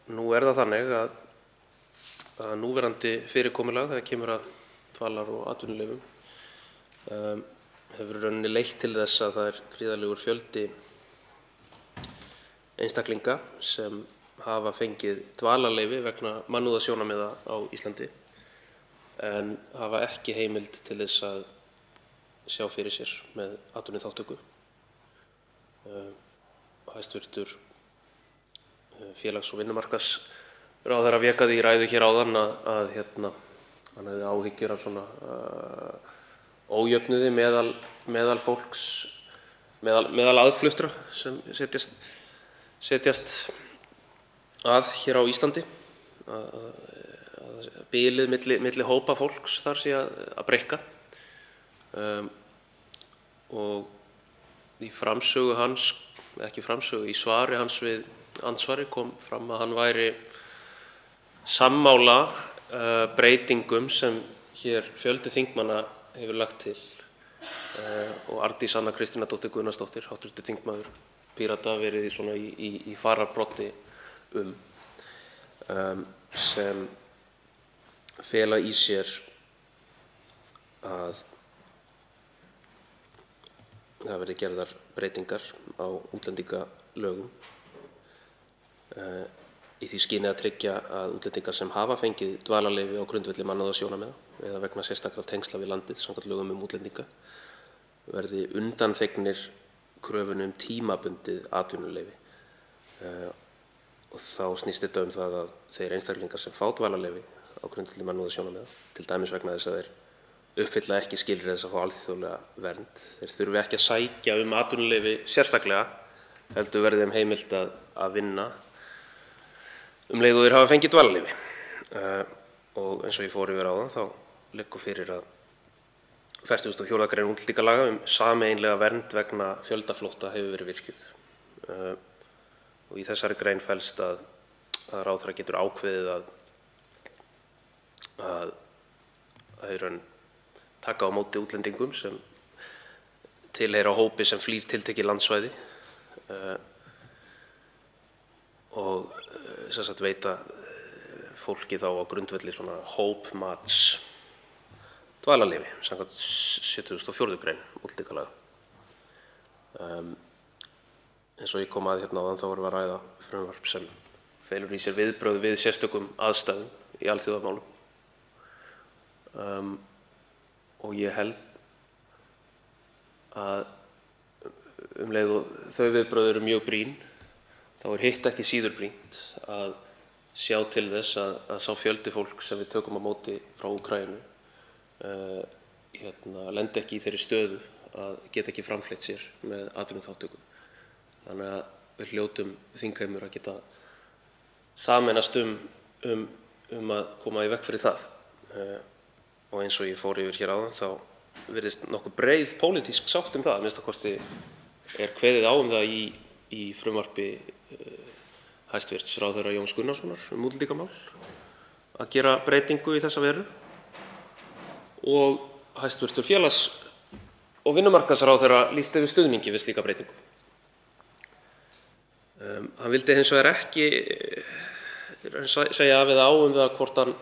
Nú er það þannig að núverandi fyrirkomulag þegar kemur að dvalar- og atvinnuleyfum hefur í rauninni leitt til þess að það er gríðarlegur fjöldi einstaklinga sem hafa fengið dvalarleyfi vegna mannúðarsjónarmiða á Íslandi en hafa ekki heimild til þess að sjá fyrir sér með atvinnuþátttöku. Hæstv. Félags- og vinnumarkaðsráðherra vék að því í ræðu hér áðan að hann hefði áhyggjur af svona ójöfnuði meðal fólks, meðal aðfluttra sem setjast að hér á Íslandi, að bilið milli hópa fólks þar sé að breikka. Og í framsögu hans, ekki framsögu, í svari hans við andsvari kom fram að hann væri sammála breytingum sem hér fjöldi þingmanna hefur lagt til og Arndís Anna Kristínardóttir Gunnarsdóttir, hv. þingmaður Pírata, verið í fararbroddi sem fela í sér að það verði gerðar breytingar á útlendingalögum í því skyni að tryggja að útlendingar sem hafa fengið dvalarleyfi á grundvelli mannúðarsjónarmiða eða vegna sérstakra tengsla við landið samkvæmt lögum um útlendinga verði undanþegnir kröfunni tímabundið atvinnuleyfi. Og þá snýst þetta það að þeir einstaklingar sem fá dvalarleyfi á grundvelli mannúðarsjónarmiða, til dæmis vegna þess að þeir uppfylla ekki skilyrði þess að fá alþjóðlega vernd, þeir þurfi ekki að sækja atvinnuleyfi sérstaklega, heldur verði þeim heimilt að vinna leið og þeir hafa fengið dvalarleyfi. Og eins og ég fór yfir áðan þá liggur fyrir að 44. grein útlendingalaga sameiginlega vernd vegna fjöldaflótta hefur verið virkjuð. Og í þessari grein felst að ráðherra getur ákveðið að taka á móti útlendingum sem tilheyra hópi sem flýr tiltekið landsvæði og veita fólki þá á grundvelli svona hópmats dvalarleyfi samkvæmt 74. grein útlendingalaga. Eins og ég kom að hérna áðan þá vorum við að ræða frumvarp sem felur í sér viðbrögð við sérstökum aðstæðum í alþjóðamálum. Og ég held að leið og þau viðbrögð eru mjög brýn, þá hitt ekki síður brýnt að sjá til þess að sá fjöldi fólk sem við tökum á móti frá Úkraínu lendi ekki í þeirri stöðu að geta ekki framfleytt sér með atvinnuþátttöku. Þannig að við hljótum þingheimur að geta sameinast um að koma í veg fyrir það. Og eins og ég fór yfir hér áðan þá virðist nokkuð breið pólitísk sátt það, að minnsta kosti er kveðið á það í frumvarpi hæstv. Ráðherra Jóns Gunnarssonar útlendingamál að gera breytingu í þessa veru og hæstv. Félags- og vinnumarkaðsráðherra lýsti yfir stuðningi við slíka breytingu. Hann vildi hins vegar ekki segja af eða á það hvort hann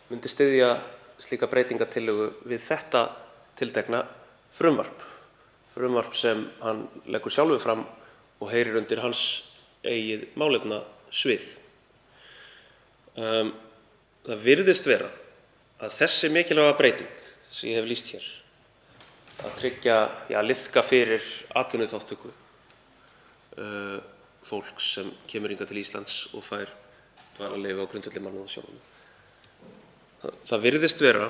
myndi styðja slíka breytingatillögu við þetta tiltekna frumvarp sem hann leggur sjálfur fram og heyrir undir hans eigið málefnasvið. Það virðist vera að þessi mikilvæga breyting sem ég hef lýst hér, að tryggja, liðka fyrir atvinnuþátttöku fólks sem kemur hingað til Íslands og fær dvalarleyfi á grundvelli mannúðarsjónarmiða. Það virðist vera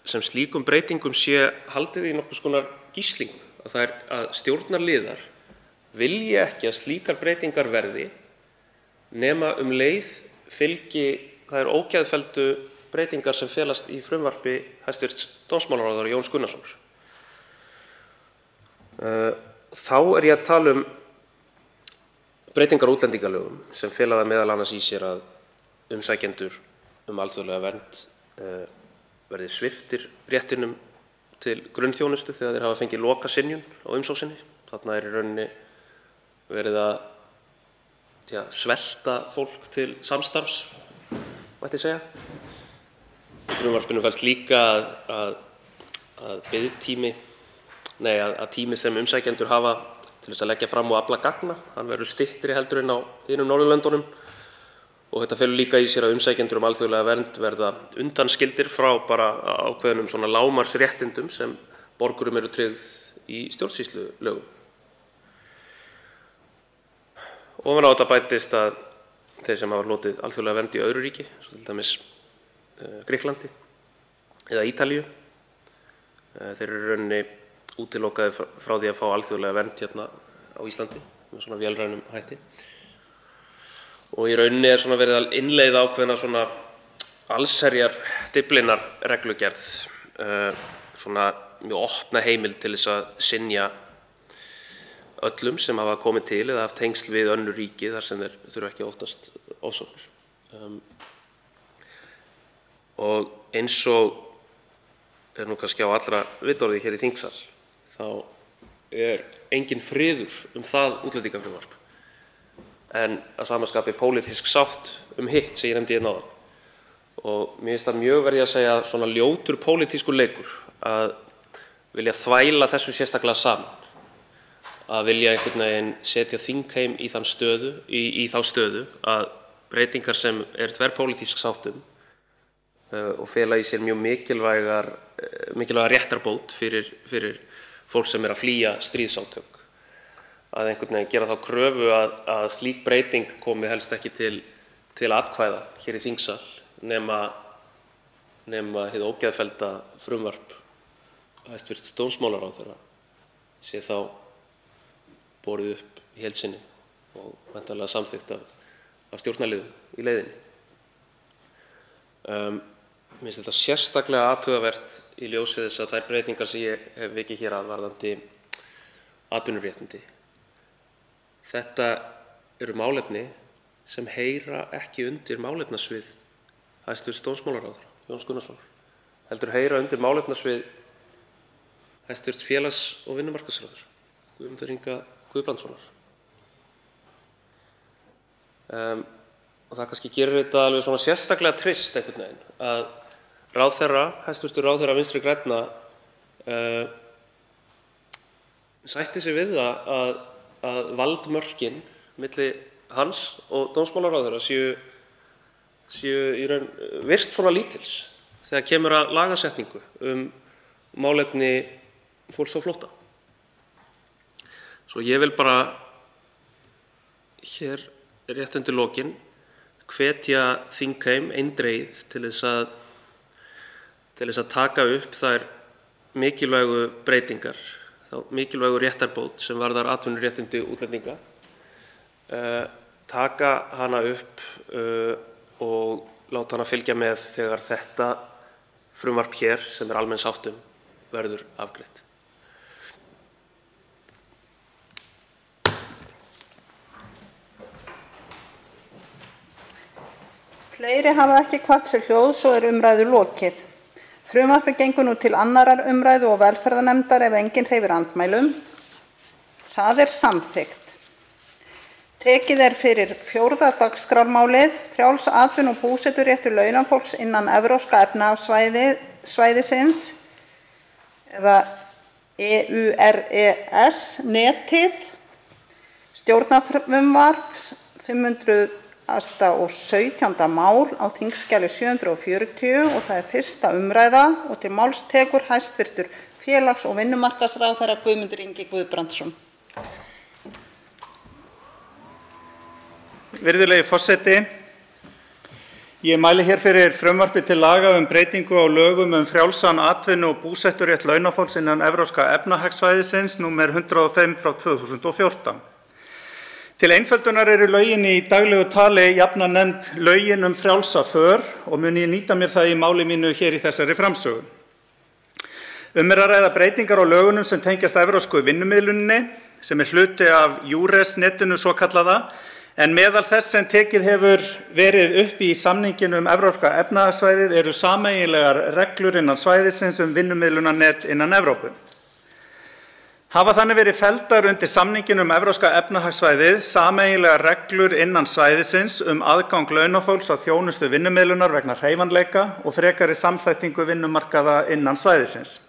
sem slíkum breytingum sé haldið í nokkurs konar gíslingu, að stjórnarliðar vilji ekki að slíkar breytingar verði nema leið fylgi þær ógeðfelldu breytingar sem felast í frumvarpi hæstv. Dómsmálaráðherra Jóns Gunnarssonar. Þá er ég að tala breytingar á útlendingalögum sem fela það meðal annars í sér að umsækjendur alþjóðlega vernd verði sviptir réttinum til grunnþjónustu þegar þeir hafa fengið lokasynjun á umsókninni. Þarna er í rauninni verið að svelta fólk til samstarfs, mætti segja. Í frumvarpinu felst líka að tími sem umsækjendur hafa til þess að leggja fram og afla gagna, hann verður styttri heldur en á hinum Norðurlöndunum. Og þetta felur líka í sér að umsækjendur alþjóðlega vernd verða undanskildir frá bara ákveðnum svona lágmarksréttindum sem borgurum eru tryggð í stjórnsýslulögum. Ofan á þetta bætist að þeir sem hafa hlotið alþjóðlega vernd í öðru ríki, svo til dæmis Grikklandi eða Ítalíu, þeir eru í rauninni útilokaðir frá því að fá alþjóðlega vernd hérna á Íslandi með svona vélrænum hætti. Og í rauninni er svona verið að innleiða ákveðna svona allsherjar Dyflinnarreglugerð, svona mjög opna heimild til þess að synja öllum sem hafa komið til eða haft tengsl við önnur ríki þar sem þeir þurfa ekki að óttast ofsóknir. Og eins og er nú kannski á allra vitorði hér í þingsal, þá er engin friður það útlendingafrumvarp, en að sama skapi pólitísk sátt hitt sem ég nefndi hérna áðan. Og mér finnst það mjög verið að segja svona ljótur pólitískur leikur að vilja þvæla þessu sérstaklega saman, að vilja einhvern veginn setja þingheim í þá stöðu að breytingar sem þverpólitísk sátt og fela í sér mjög mikilvæga réttarbót fyrir fólk sem að flýja stríðsátök, að einhvern veginn gera þá kröfu að slík breyting komi helst ekki til atkvæða hér í þingsal nema hið ógeðfellda frumvarp hæstv. Dómsmálaráðherra sé þá borið upp í heild sinni og væntanlega samþykkt af stjórnarliðum í leiðinni. Mér finnst þetta sérstaklega athugavert í ljósi þess að þær breytingar sem ég hef vikið hér að varðandi atvinnuréttindi. Þetta eru málefni sem heyra ekki undir málefnasvið hæstv. Dómsmálaráðherra Jóns Gunnarssonar, heldur heyra undir málefnasvið hæstv. Félags- og vinnumarkaðsráðherra Guðmundar Inga Guðbrandssonar. og það kannski gerir þetta alveg svona sérstaklega trist einhvern veginn, að hæstv. ráðherra Vinstri grænna sætti sig við það að valdmörkin milli hans og dómsmálaráðherra séu í raun virt svona lítils þegar kemur að lagasetningu málefni fólks á flótta. Svo ég vil bara hér rétt undir lokin hvetja þingheim eindregið til þess að taka upp þær mikilvægu breytingar, þá mikilvægu réttarbót sem varðar atvinnuréttindi útlendinga, taka hana upp og láta hana fylgja með þegar þetta frumvarp hér sem almenn sátt verður afgreitt. Fleiri hafa ekki kvatt sér hljóðs og umræðu lokið. Frumvarpið gengur nú til 2. umræðu og velferðarnefndar ef enginn hreyfir andmælum. Það er samþykkt. Tekið fyrir 4. dagskrármálið, frjáls atvinnu- og búseturéttur launafólks innan Evrópska efnahagssvæðisins eða EURES netið, stjórnarfrumvarp 517. mál á þingskjali 740 og það er 1. umræða og til máls tekur hæstv. félags- og vinnumarkaðsráðherra Guðmundur Ingi Guðbrandsson. Virðulegi forseti. Ég mæli hér fyrir frumvarpi til laga breytingu á lögum frjálsan atvinnu- og búseturétt launafólks innan Evrópska efnahagssvæðisins, nr. 105/2014. Til einföldunar eru lögin í daglegu tali jafnan nefnd lögin frjálsa för og mun ég nýta mér það í máli mínu hér í þessari framsögu. Er að ræða breytingar á lögunum sem tengjast evrópsku vinnumiðluninni sem hluti af EURES netinu svokallaða, en meðal þess sem tekið hefur verið upp í samninginn Evrópska efnahagssvæðið eru sameiginlegar reglur innan svæðisins vinnumiðlunarnet innan Evrópu. Hafa þannig verið felldar undir samninginn Evrópska efnahagssvæðið sameiginlegar reglur innan svæðisins aðgang launafólks að þjónustu vinnumiðlunar vegna hreyfanleika og frekari samþættingu vinnumarkaða innan svæðisins.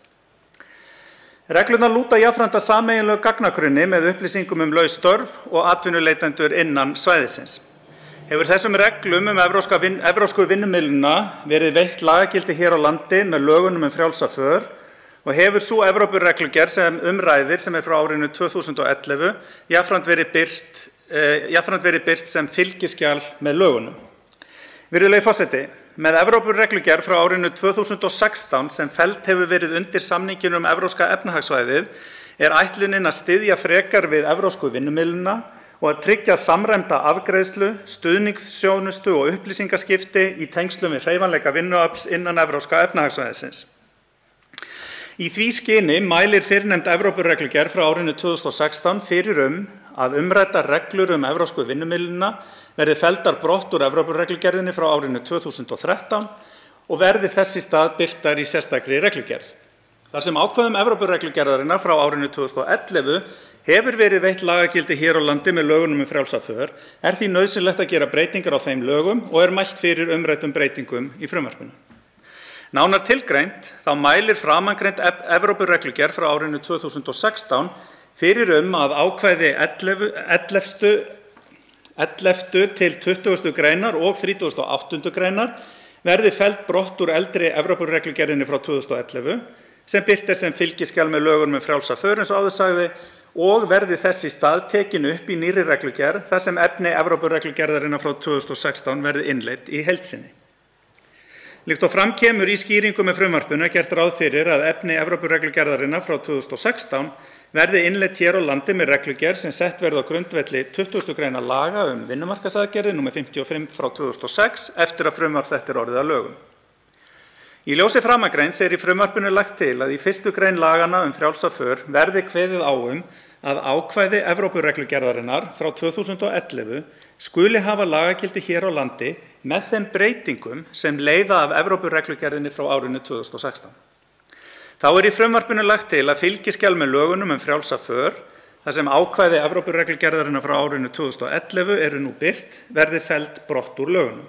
Reglurnar lúta jafnframt að sameiginlegu gagnagrunni með upplýsingum laus störf og atvinnuleitendur innan svæðisins. Hefur þessum reglum evrópsku vinnumiðlunina verið veitt lagagildi hér á landi með lögunum frjálsa för og hefur sú Evrópureglugerð sem ræðir, sem frá árinu 2011, jafnframt verið birt sem fylgiskjal með lögunum. Virðulegi forseti. Með Evrópureglugerð frá árinu 2016 sem felld hefur verið undir samninginn Evrópska efnahagssvæðið ætlunin að styðja frekar við evrópsku vinnumiðlunina og að tryggja samræmda afgreiðslu, stuðningsþjónustu og upplýsingaskipti í tengslum við hreyfanleika vinnuafls innan Evrópska efnahagssvæðisins. Í því skyni mælir fyrrnefnd Evrópureglugerð frá árinu 2016 fyrir að umræddar reglur evrópsku vinnumiðlunina verði felldar brott úr Evrópureglugerðinni frá árinu 2013 og verði þess í stað birtar í sérstakri reglugerð. Þar sem ákvæðum Evrópureglugerðarinnar frá árinu 2011 hefur verið veitt lagagildi hér á landi með lögunum frjálsa för, því nauðsynlegt að gera breytingar á þeim lögum og mælt fyrir umræddum breytingum í frumvarpinu. Nánar tilgreint þá mælir framangreint Evrópureglugerð frá árinu 2016 fyrir að ákvæði 11. til 20. greinar og 38. greinar verði felld brott úr eldri Evrópureglugerðinni frá 2011 sem birt sem fylgiskjal með lögunum frjálsa för eins og áður sagði og verði þess í stað tekin upp í nýrri reglugerð þar sem efni Evrópureglugerðarinnar frá 2016 verði innleidd í heild sinni. Líkt og fram kemur í skýringum með frumvarpinu gert ráð fyrir að efni Evrópureglugerðarinnar frá 2016 verði innleidd hér á landi með reglugerð sem sett verði á grundvelli 20. greinar laga vinnumarkaðsaðgerðir nr. 55 frá 2006 eftir að frumvarp þetta orðið að lögum. Í ljósi framangreinds í frumvarpinu lagt til að í 1. grein laganna frjálsa för verði kveðið á að ákvæði Evrópureglugerðarinnar frá 2011 skuli hafa lagagildi hér á landi með þeim breytingum sem leiða af Evrópureglugerðinni frá árinu 2016. Þá í frumvarpinu lagt til að fylgiskjal með lögunum frjálsa för þar sem ákvæði Evrópureglugerðarinnar frá árinu 2011 eru nú birt, verði felld brott úr lögunum.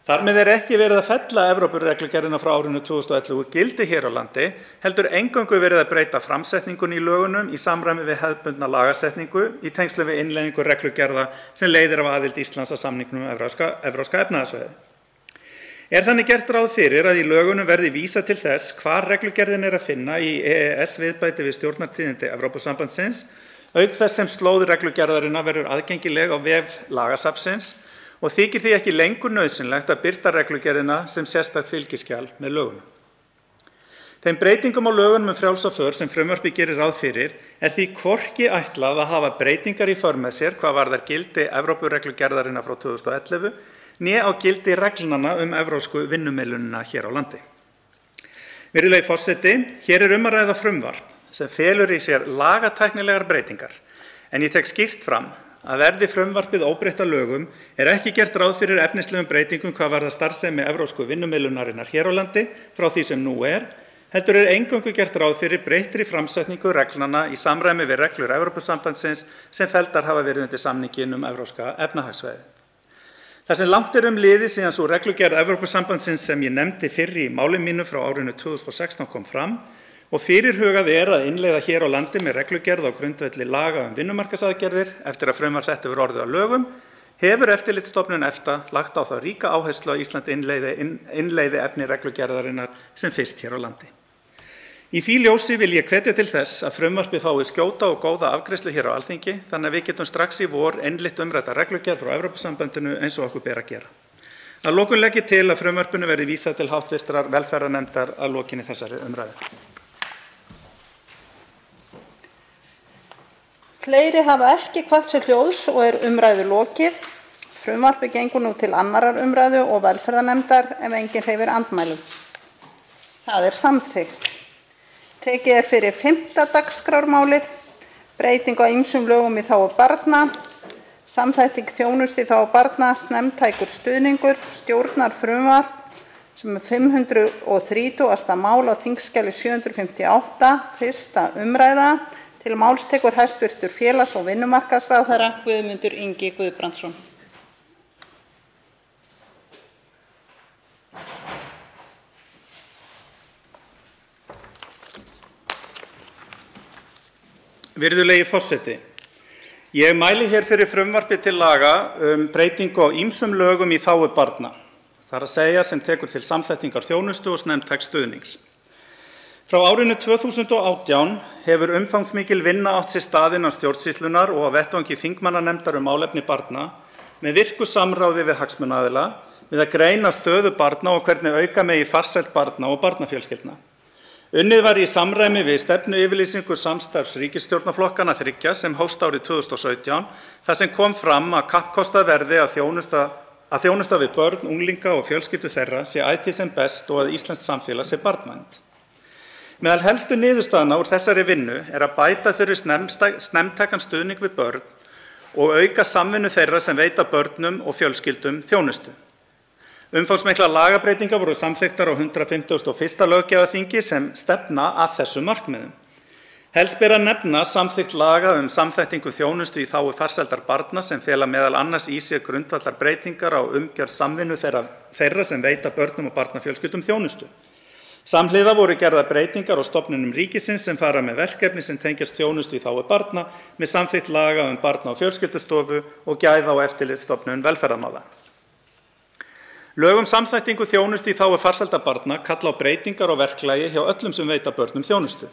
Þar með ekki verið að fella Evrópureglugerðina frá árinu 2011 úr gildi hér á landi, heldur eingöngu verið að breyta framsetningunni í lögunum í samræmi við hefðbundna lagasetningu í tengslum við innleiðingu reglugerða sem leiðir af aðild Íslands að samningnum um Evrópska efnahagssvæðið. Þannig gert ráð fyrir að í lögunum verði vísað til þess hvar reglugerðin að finna í EES-viðbæti við stjórnartíðindi Evrópusambandsins, auk þess sem slóð reglugerðarinnar verður aðgengileg á vef lagasafnsins og þykir því ekki lengur nauðsynlegt að birta reglugerðina sem sérstakt fylgiskjal með lögunum. Þeim breytingum á lögunum frjálsa för sem frumvarpið gerir ráð fyrir því hvorki ætlað að hafa breytingar í för með sér hvað varðar gildi Evrópureglugerðarinnar frá 2011 né á gildi reglnanna evrópsku vinnumiðlunina hér á landi. Virðulegi forseti, hér að ræða frumvarp sem felur í sér lagatæknilegar breytingar, en ég tek skýrt fram að verði frumvarpið óbreytt að lögum ekki gert ráð fyrir efnislegum breytingum hvað varðar starfsemi evrópsku vinnumiðlunarinnar hér á landi frá því sem nú heldur eingöngu gert ráð fyrir breyttri framsetningu reglnanna í samræmi við reglur Evrópusambandsins sem felldar hafa verið undir samninginn Evrópska efnahagssvæðið. Þar sem langt liðið síðan sú reglugerð Evrópusambandsins sem ég nefndi fyrr í máli mínu frá árinu 2016 kom fram og fyrirhugað að innleiða hér á landi með reglugerð á grundvelli laga vinnumarkaðsaðgerðir eftir að frumvarp þetta hefur orðið að lögum, hefur Eftirlitsstofnun EFTA lagt á það ríka áherslu að Ísland innleiði efni reglugerðarinnar sem fyrst hér á landi. Í því ljósi vil ég hvetja til þess að frumvarpið fái skjóta og góða afgreiðslu hér á Alþingi þannig að við getum strax í vor innleitt umrædda reglugerð frá Evrópusambandinu eins og okkur ber að gera. Að lokum legg ég til að frumvarpinu verði vísað til hv. velferðarnefndar að lokinni þessari umræðu. Fleiri hafa ekki kvatt sér hljóðs og umræðu lokið. Frumvarpið gengur nú til 2. umræðu og velferðarnefndar ef enginn hreyfir andmælum. Það samþykkt. Tekið fyrir 5. dagskrármálið, breyting á ýmsum lögum í þágu barna, samþætting þjónustu í þágu barna, snemmtækur stuðningur, stjórnarfrumvarp sem 530. mál á þingskjali 758, 1. umræða. Til máls tekur hæstv. félags- og vinnumarkaðsráðherra Guðmundur Ingi Guðbrandsson. Virðulegi forseti, ég mæli hér fyrir frumvarpi til laga breytingu á ýmsum lögum í þágu barna, þar að segja sem tekur til samþættingar þjónustu og snemmtæks stuðnings. Frá árinu 2018 hefur umfangsmikil vinna átt sér stað innan stjórnsýslunnar og á vettvangi þingmannanefndar málefni barna með virku samráði við hagsmunaaðila við að greina stöðu barna og hvernig auka megi farsæld barna og barnafjölskyldna. Unnið var í samræmi við stefnuyfirlýsingu samstarfs ríkisstjórnarflokkanna 3 sem hófst árið 2017 þar sem kom fram að kappkostað verði að þjónusta við börn, unglinga og fjölskyldur þeirra sé ætíð sem best og að íslenskt samfélag sé barnvænt. Meðal helstu niðurstaðna úr þessari vinnu að bæta þurfi snemmtækan stuðning við börn og auka samvinnu þeirra sem veita börnum og fjölskyldum þjónustu. Umfangsmiklar lagabreytingar voru samþykktar á 151. löggjafarþingi sem stefna að þessum markmiðum. Helst ber að nefna samþykkt laga samþættingu þjónustu í þágu farsældar barna sem fela meðal annars í sér grundvallarbreytingar á umgjörð samvinnu þeirra sem veita börnum og barnafjölskyldum þjónustu. Samhliða voru gerðar breytingar á stofnunum ríkisins sem fara með verkefni sem tengjast þjónustu í þágu barna með samþykkt laga barna- og fjölskyldustofu og Gæða- og eftirlitsstofnun velferðarmála. Lög samþættingu þjónustu í þágu farsældar barna kalla á breytingar á verklagi hjá öllum sem veita börnum þjónustu.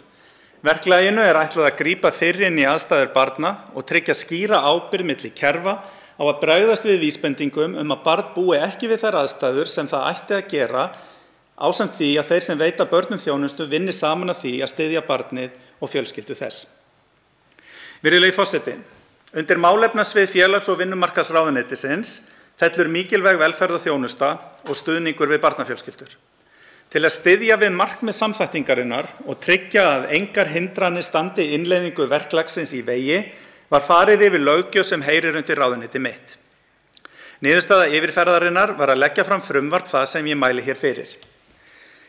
Verklaginu ætlað að grípa fyrr inn í aðstæður barna og tryggja skýra ábyrgð milli kerfa á að bregðast við vísbendingum að barn búi ekki við þær aðstæður sem það ætti að gera ásamt því að þeir sem veita börnum þjónustu vinni saman að því að styðja barnið og fjölskyldu þess. Virðulegi forseti, undir málefnasvið félags- og vinnumarkaðsráðuneytisins fellur mikilvæg velferðarþjónusta og stuðningur við barnafjölskyldur. Til að styðja við markmið samþættingarinnar og tryggja að engar hindranir standi innleiðingu verklagsins í vegi var farið yfir löggjöf sem heyrir undir ráðuneyti mitt. Niðurstaða yfirferðarinnar var að leggja fram frumvarp það sem ég mæli hér fyrir.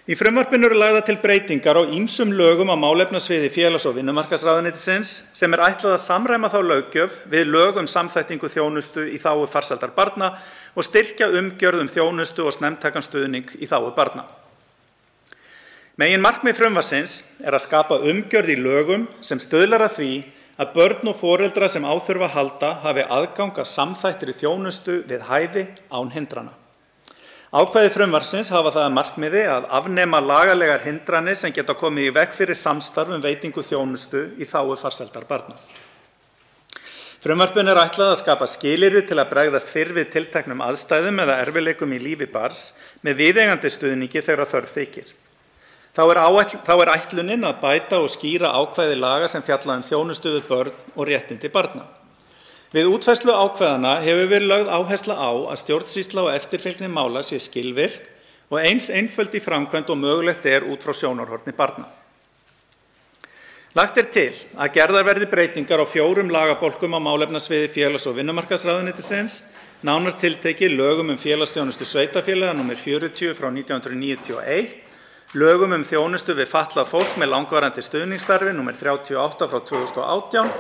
Í frumvarpinu eru lagðar til breytingar á ýmsum lögum á málefnasviði félags- og vinnumarkaðsráðuneytisins sem ætlað að samræma þá löggjöf við lög samþættingu þjónustu í þágu farsældar barna og styrkja umgjörð þjónustu og snemmtækan stuðning í þágu barna. Meginmarkmið frumvarpsins að skapa umgjörð í lögum sem stuðlar að því að börn og foreldrar sem á þurfa að halda hafi aðgang að samþættri þjónustu við hæfi án hindrana. Ákvæði frumvarpsins hafa það að markmiði að afnema lagalegar hindranir sem geta komið í veg fyrir samstarf veitingu þjónustu í þágu farsældar barna. Frumvarpinu er ætlað að skapa skilyrði til að bregðast fyrr við tilteknum aðstæðum eða erfiðleikum í lífi barns með viðeigandi stuðningi þegar þörf þykir. Þá er ætlunin að bæta og skýra ákvæði laga sem fjalla þjónustu við börn og réttindi barna. Við útfærslu ákvæðanna hefur verið lögð áhersla á að stjórnsýsla og eftirfylgni mála sé skilvirk og eins einföld í framkvæmd og mögulegt út frá sjónarhorni barna. Lagt til að gerðar verði breytingar á 4 lagabálkum á málefnasviði félags- og vinnumarkaðsráðuneytisins, nánar tiltekið lögum félagsþjónustu sveitarfélaga nr. 40 frá 1991, lögum þjónustu við fatlað fólk með langvarandi stuðningsstarfi nr. 38 frá 2018,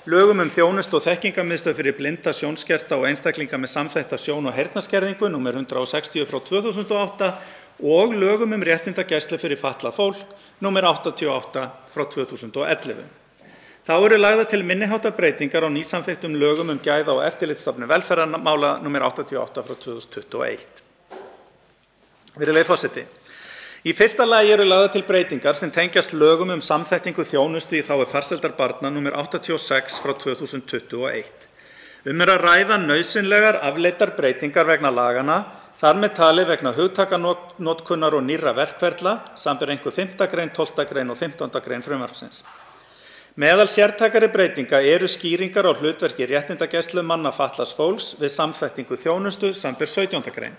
lögum þjónustu og þekkingarmiðstöð fyrir blinda, sjónskerta og einstaklinga með samþætta sjón- og heyrnarskerðingu nr. 160 frá 2008 og lögum réttindagæslu fyrir fatlað fólk nr. 88 frá 2011. Þá eru lagðar til minniháttar breytingar á nýsamþykktum lögum Gæða- og eftirlitsstofnun velferðarmála nr. 88 frá 2021. Virðulegi forseti. Í fyrsta lagi eru lagðar til breytingar sem tengjast lögum samþættingu þjónustu í þágu farsældar barna nr. 86 frá 2021. Er að ræða nauðsynlegar afleiddar breytingar vegna laganna, þar með talið vegna hugtakanotkunar og nýrra verkferla, samanber einkum 5. grein, 12. grein og 15. grein frumvarpsins. Meðal sértækari breytinga eru skýringar á hlutverki réttindagæslumanna fatlaðs fólks við samþættingu þjónustu, samanber 17. grein.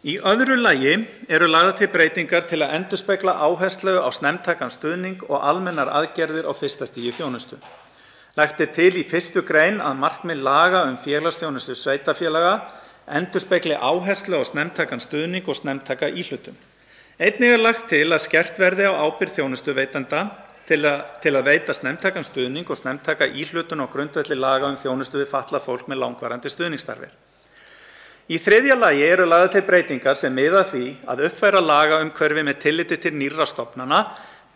Í öðru lagi eru lagðar til breytingar til að endurspegla áherslu á snemmtækan stuðning og almennar aðgerðir á fyrsta stigi þjónustu. Lagt til í 1. grein að markmið laga félagsþjónustu sveitarfélaga endurspegli áherslu á snemmtækan stuðning og snemmtæka íhlutun. Einnig lagt til að skert verði á ábyrgð þjónustuveitanda til að veita snemmtækan stuðning og snemmtæka íhlutun á grundvelli laga þjónustu við fatlað fólk með langvarandi stuðningsþarfir. Í þriðja lagi eru lagðar til breytingar sem miða að því að uppfæra lagaumhverfi með tilliti til nýrra stofnana,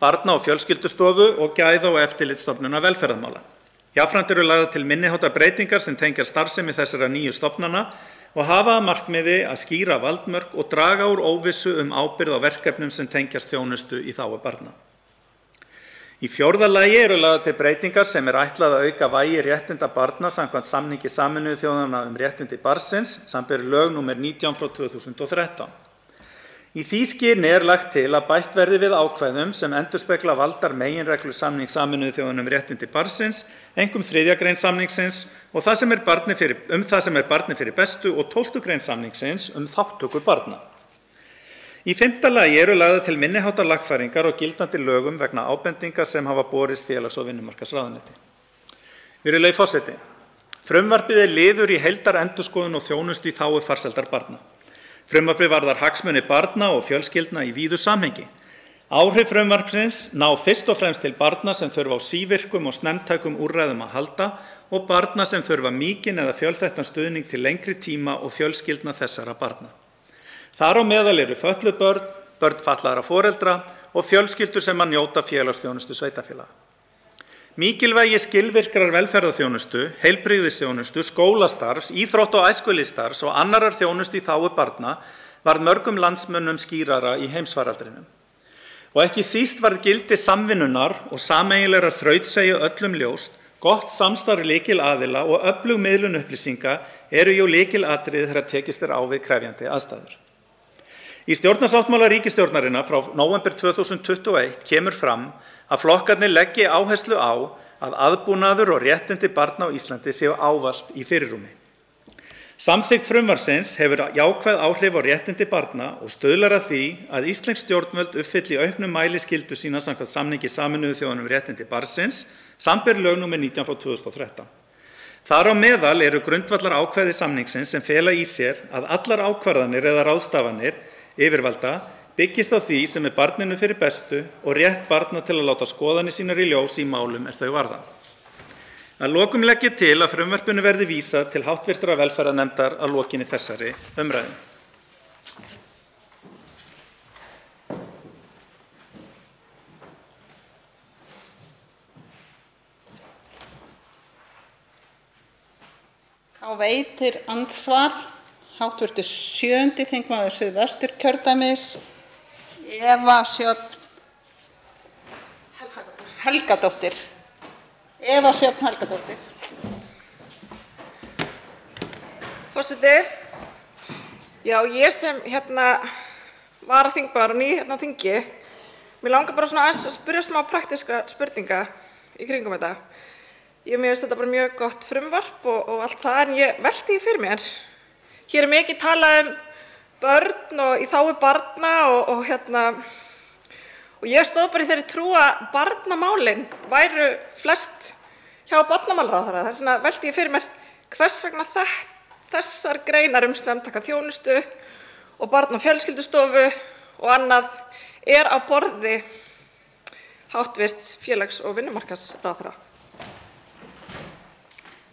Barna- og fjölskyldustofu og Gæða- og eftirlitsstofnunar velferðarmála. Jafnframt eru lagðar til minniháttar breytingar sem tengjast starfsemi þessara nýju stofnana og hafa að markmiði að skýra valdmörk og draga úr óvissu ábyrgð á verkefnum sem tengjast þjónustu í þágu barna. Í 4. lagi eru lagðar til breytingar sem ætlað að auka vægi réttinda barna samkvæmt samningi Sameinuðu þjóðanna réttindi barnsins, samanber lög nr. 19 frá 2013. Í því skyni lagt til að bætt verði við ákvæðum sem endurspegla valdar meginreglu samnings Sameinuðu þjóðanna réttindi barnsins, einkum 3. grein samningsins og það sem barni fyrir bestu og 12. grein samningsins þátttöku barna. Í 5. lagi eru lagðar til minniháttar lagfæringar á gildandi lögum vegna ábendinga sem hafa borist félags- og vinnumarkaðsráðuneyti. Virðulegi forseti. Frumvarpið liður í heildarendurskoðun og þjónustu í þágu farsældar barna. Frumvarpið varðar hagsmuni barna og fjölskyldna í víðu samhengi. Áhrif frumvarpsins ná fyrst og fremst til barna sem þurfa á sívirkum og snemmtækum úrræðum að halda og barna sem þurfa mikinn eða fjölþættan stuðning til lengri tíma og fjölskyldna þessara barna. Þar á meðal eru fötluð börn, börn fatlaðra foreldra og fjölskyldur sem njóta félagsþjónustu sveitarfélaga. Mikilvægi skilvirkrar velferðarþjónustu, heilbrigðisþjónustu, skólastarfs, íþrótta- og æskulýðsstarfs og annarrar þjónustu í þágu barna varð mörgum landsmönnum skýrara í heimsfaraldrinum. Og ekki síst varð gildi samvinnunnar og sameiginlegrar þrautseigju öllum ljóst. Gott samstarf lykilaðila og öflug miðlun upplýsinga eru lykilatriði þegar tekist á við krefjandi aðstæður. Í stjórnarsáttmála ríkisstjórnarinnar frá nóvember 2021 kemur fram að flokkarnir leggi áherslu á að aðbúnaður og réttindi barna á Íslandi séu ávallt í fyrirrúmi. Samþykkt frumvarpsins hefur jákvæð áhrif á réttindi barna og stuðlar að því að íslensk stjórnvöld uppfylli í auknum mæli skyldu sína samkvæmt samningi Sameinuðu þjóðanna réttindi barnsins, samanber lög nr. 19 frá 2013. Þar á meðal eru grundvallar ákvæði samningsins sem fela í sér að allar ákvarðanir eða ráðstafanir yfirvalda byggist á því sem barninu fyrir bestu og rétt barna til að láta skoðanir sínar í ljós í málum þau varða. Að lokum legg ég til að frumvarpinu verði vísað til hv. velferðarnefndar að lokinni þessari umræðu. Þá veitir andsvar hv. 7. þingmaður Suðvesturkjördæmis, Eva Sjöfn Helgadóttir. Eva Sjöfn Helgadóttir. Forseti, já, ég sem varaþingmaður og ný á þingi, mér langar bara svona aðeins að spyrja smá praktíska spurninga í kringum þetta. Mér finnst þetta bara mjög gott frumvarp og allt það, en ég velti því fyrir mér. Hér mikið talað börn og í þágu barna og ég stóð bara í þeirri trú að barnamálin væru flest hjá barnamálaráðherra. Þess vegna velti ég fyrir mér hvers vegna þessar greinar snemmtæka þjónustu og barna- og fjölskyldustofu og annað á borði hv. félags- og vinnumarkaðsráðherra.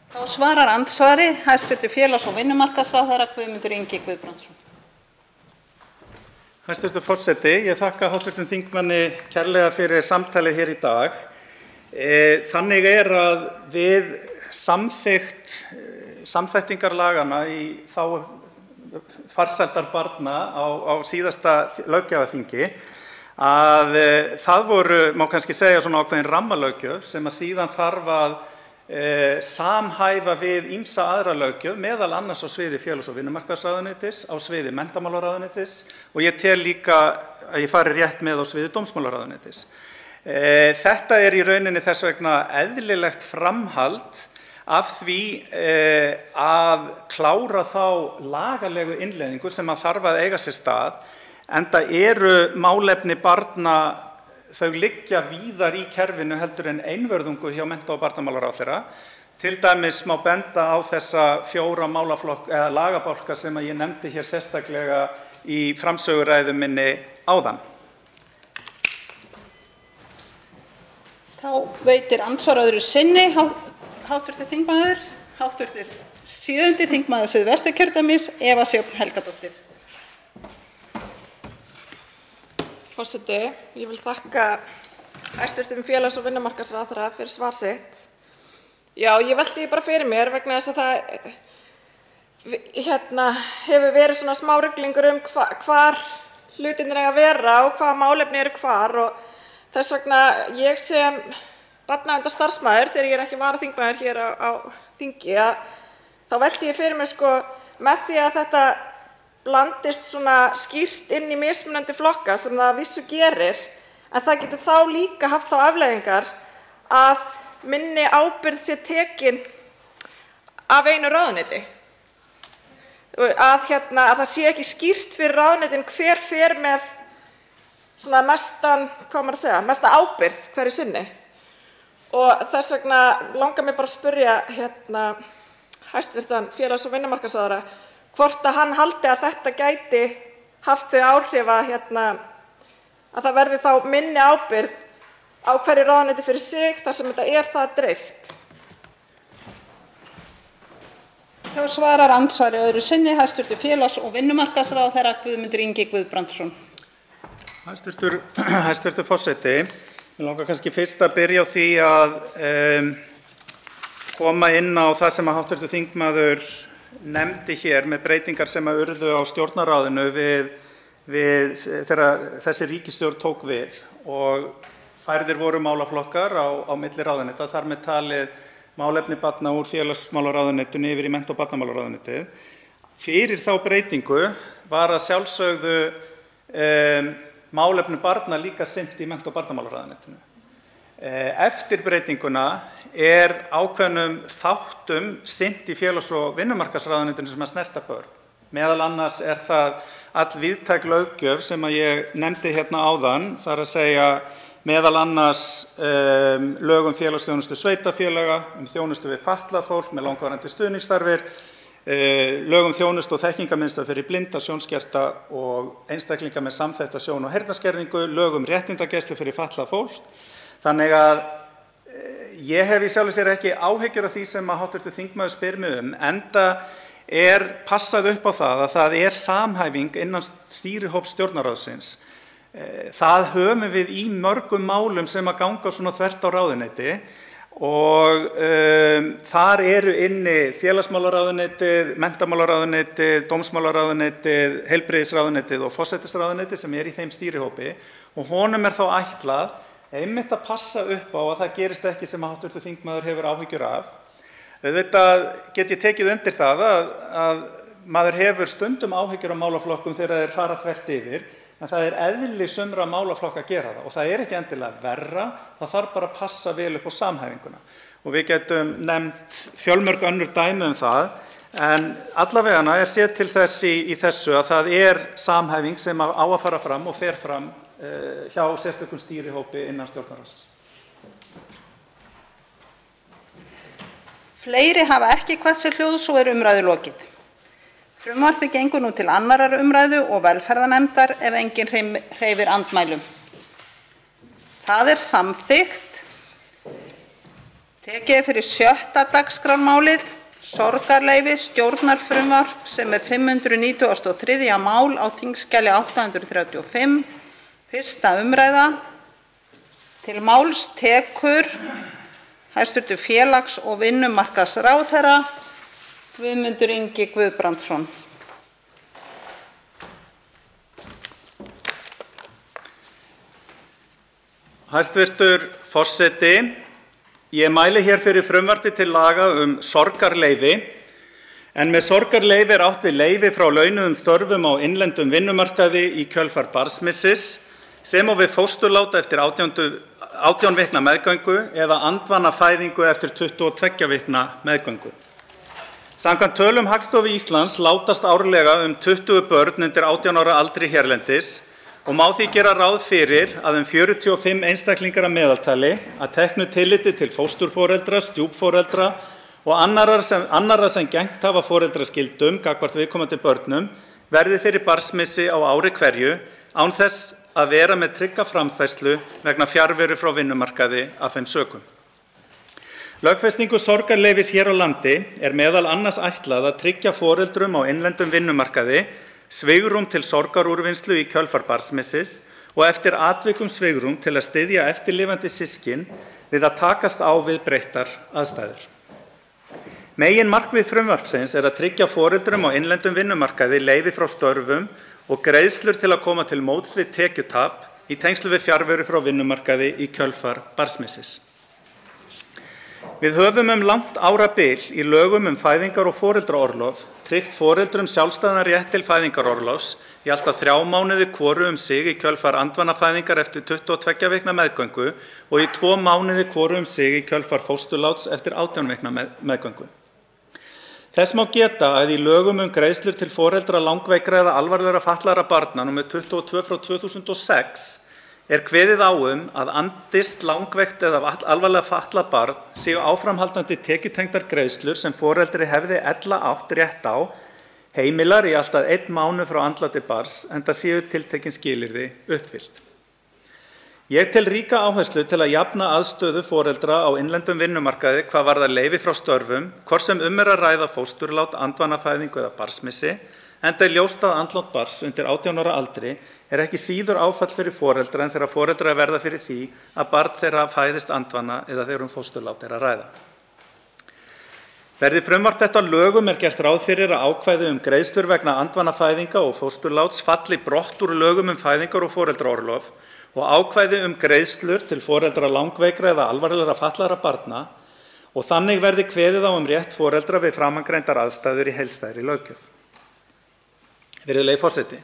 Þá svarar andsvari hæstv. félags- og vinnumarkaðsráðherra Guðmundur Ingi Guðbrandsson. Hæstv. forseti, ég þakka hv. þingmanni kærlega fyrir samtalið hér í dag. Þannig að við samþættingar laganna í þágu farsældar barna á síðasta löggjafarþingi að það voru, má kannski segja, svona ákveðin rammalöggjöf sem að síðan þarf að samhæfa við ýmsa aðra löggjöf, meðal annars á sviði félags- og vinnumarkaðsráðuneytis, á sviði menntamálaráðuneytis og ég tel líka að ég fari rétt með á sviði dómsmálaráðuneytis. Þetta í rauninni þess vegna eðlilegt framhald af því að klára þá lagalegu innleiðingu sem að þarf að eiga sér stað, enda eru málefni barna, þau liggja víðar í kerfinu heldur en einvörðungu hjá mennta- og barnamálaráðherra. Til dæmis má benda á þessa 4 lagabálka sem ég nefndi hér sérstaklega í framsöguræðu minni áðan. Þá veitir andsvar öðru sinni hv. þingmaður, hv. 7. þingmaður Suðvesturkjördæmis, Eva Sjöfn Helgadóttir. Forseti, ég vil þakka hæstv. félags- og vinnumarkaðsráðherra fyrir svar sitt. Já, ég velti því bara fyrir mér vegna þess að það hefur verið svona smá ruglingur hvar hlutirnir eiga að vera og hvaða málefni eru hvar og þess vegna ég sem barnaverndarstarfsmaður, þegar ég ekki varaþingmaður hér á þingi, þá velti ég fyrir mér með því að þetta blandist svona skýrt inn í mismunandi flokka sem það vissu gerir, en það getur þá líka haft þá afleiðingar að minni ábyrgð sé tekin af einu ráðuneyti. Að það sé ekki skýrt fyrir ráðuneytin hver fer með svona mesta ábyrgð hverju sinni. Og þess vegna langar mig bara að spyrja hæstv. félags- og vinnumarkaðsráðherra hvort að hann haldi að þetta gæti haft þau áhrif að það verði þá minni ábyrgð á hverju ráðuneyti fyrir sig þar sem þetta það dreift. Þá svarar andsvari öðru sinni hæstv. félags- og vinnumarkaðsráðherra Guðmundur Ingi Guðbrandsson. Hæstv. forseti, mig langar kannski fyrst að byrja á því að koma inn á það sem hv. þingmaður nefndi hér með breytingar sem urðu á Stjórnarráðinu þegar þessi ríkisstjórn tók við og færðir voru málaflokkar á milli ráðuneyta, þar með talið málefni barna úr félagsmálaráðuneytinu yfir í mennta- og barnamálaráðuneytið. Fyrir þá breytingu var að sjálfsögðu málefni barna líka sinnt í mennta- og barnamálaráðuneytinu. Eftir breytinguna ákveðnum þáttum sinnt í félags- og vinnumarkaðsráðuneytinu sem að snerta börn. Meðal annars það allvíðtæk löggjöf sem að ég nefndi hérna áðan, þar að segja meðal annars lög félagsþjónustu sveitarfélaga, þjónustu við fatlað fólk með langvarandi stuðningsþarfir, lög um þjónustu- og þekkingarmiðstöð fyrir blinda, sjónskerta og einstaklinga með samþætta sjón- og heyrnarskerðingu, lög um réttindagæslu fyrir fatlað fólk. Þannig að ég hef í sjálfu sér ekki áhyggjur af því sem hv. þingmaður spyr mig enda passað upp á það er samhæfing innan stýrihóps Stjórnarráðsins. Það höfum við í mörgum málum sem ganga svona þvert á ráðuneyti og þar eru inni félagsmálaráðuneytið, menntamálaráðuneytið, dómsmálaráðuneytið, heilbrigðisráðuneytið og forsætisráðuneytið sem í þeim stýrihópi og honum þá ætlað einmitt að passa upp á að það gerist ekki sem hv. þingmaður hefur áhyggjur af. Auðvitað get ég tekið undir það að maður hefur stundum áhyggjur af málaflokkum þegar þeir fara þvert yfir, en það eðli sumra málaflokka að gera það og það ekki endilega verra, það þarf bara að passa vel upp á samhæfinguna. Og við getum nefnt fjölmörg önnur dæmi það, en allavega séð til þess í þessu að það samhæfing sem á að fara fram og fer fram hjá sérstökum stýrihópi innan Stjórnarráðsins. Fleiri hafa ekki kvætt sér hljóðs og umræðu lokið. Frumvarpið gengur nú til 2. umræðu og velferðarnefndar ef enginn hreyfir andmælum. Það samþykkt. Tekið fyrir 6. dagskrármálið, sorgarleyfi, stjórnarfrumvarp sem 593. mál á þingskjali 835, 1. umræða. Til máls tekur hæstv. félags- og vinnumarkaðsráðherra Guðmundur Ingi Guðbrandsson. Hæstvirtur forseti, ég mæli hér fyrir frumvarpi til laga sorgarleyfi, en með sorgarleyfi átt við leyfi frá launuðum störfum á innlendum vinnumarkaði í kjölfar barnsmissis, sem og við fósturlát eftir 18 vikna meðgöngu eða andvana fæðingu eftir 22 vikna meðgöngu. Samkvæmt tölum Hagstofu Íslands látast árlega 20 börn undir 18 ára aldri hérlendis og má því gera ráð fyrir að 45 einstaklingar að meðaltali að teknu tilliti til fósturforeldra, stjúpforeldra og annarra sem gegnt hafa foreldraskyldum gagnvart viðkomandi börnum verði fyrir barnsmissi á ári hverju án þess að vera með trygga framfærslu vegna fjarveru frá vinnumarkaði af þeim sökum. Lögfestingu sorgarleyfis hér á landi meðal annars ætlað að tryggja foreldrum á innlendum vinnumarkaði svigrúm til sorgarúrvinnslu í kjölfar barnsmissis og eftir atvikum svigrúm til að styðja eftirlifandi systkin við að takast á við breyttar aðstæður. Meginmarkmið frumvarpsins að tryggja foreldrum á innlendum vinnumarkaði leyfi frá störfum og greiðslur til að koma til móts við tekjutap í tengslum við fjarveru frá vinnumarkaði í kjölfar barnsmissis. Við höfum langt árabil í lögum fæðingar- og foreldraorlof tryggt foreldrum sjálfstæðan rétt til fæðingarorlofs í allt að 3 mánuði hvoru sig í kjölfar andvanafæðingar eftir 22 vikna meðgöngu og í 2 mánuði hvoru sig í kjölfar fósturláts eftir 18 vikna meðgöngu. Þess má geta að í lögum greiðslur til foreldra langveikra eða alvarlegra fatlaðra barna nr. 22/2006 kveðið á að andist langveikt eða alvarlega fatlað barn séu áframhaldandi tekjutengdar greiðslur sem foreldri hefði ella átt rétt á heimilar í allt að 1 mánuð frá andláti barns enda séu tiltekin skilyrði uppfyllt. Ég tel ríka áherslu til að jafna aðstöðu foreldra á innlendum vinnumarkaði hvað varðar leyfi frá störfum, hvort sem að ræða fósturlát, andvanafæðingu eða barnsmissi, enda ljóst að andlát barns undir 18 ára aldri ekki síður áfall fyrir foreldra en þegar foreldrar verða fyrir því að barn þeirra fæðist andvana eða þegar fósturlát að ræða. Verði frumvarp þetta að lögum gert ráð fyrir að ákvæði greiðslur vegna andvanafæðinga og fósturláts falli brott úr lögum fæðingar- og foreldraorlof og ákvæði greiðslur til foreldra langveikra eða alvarlegra fatlaðra barna og þannig verði kveðið á rétt foreldra við framangreindar aðstæður í heildstæðri löggjöf. Virðulegi forseti.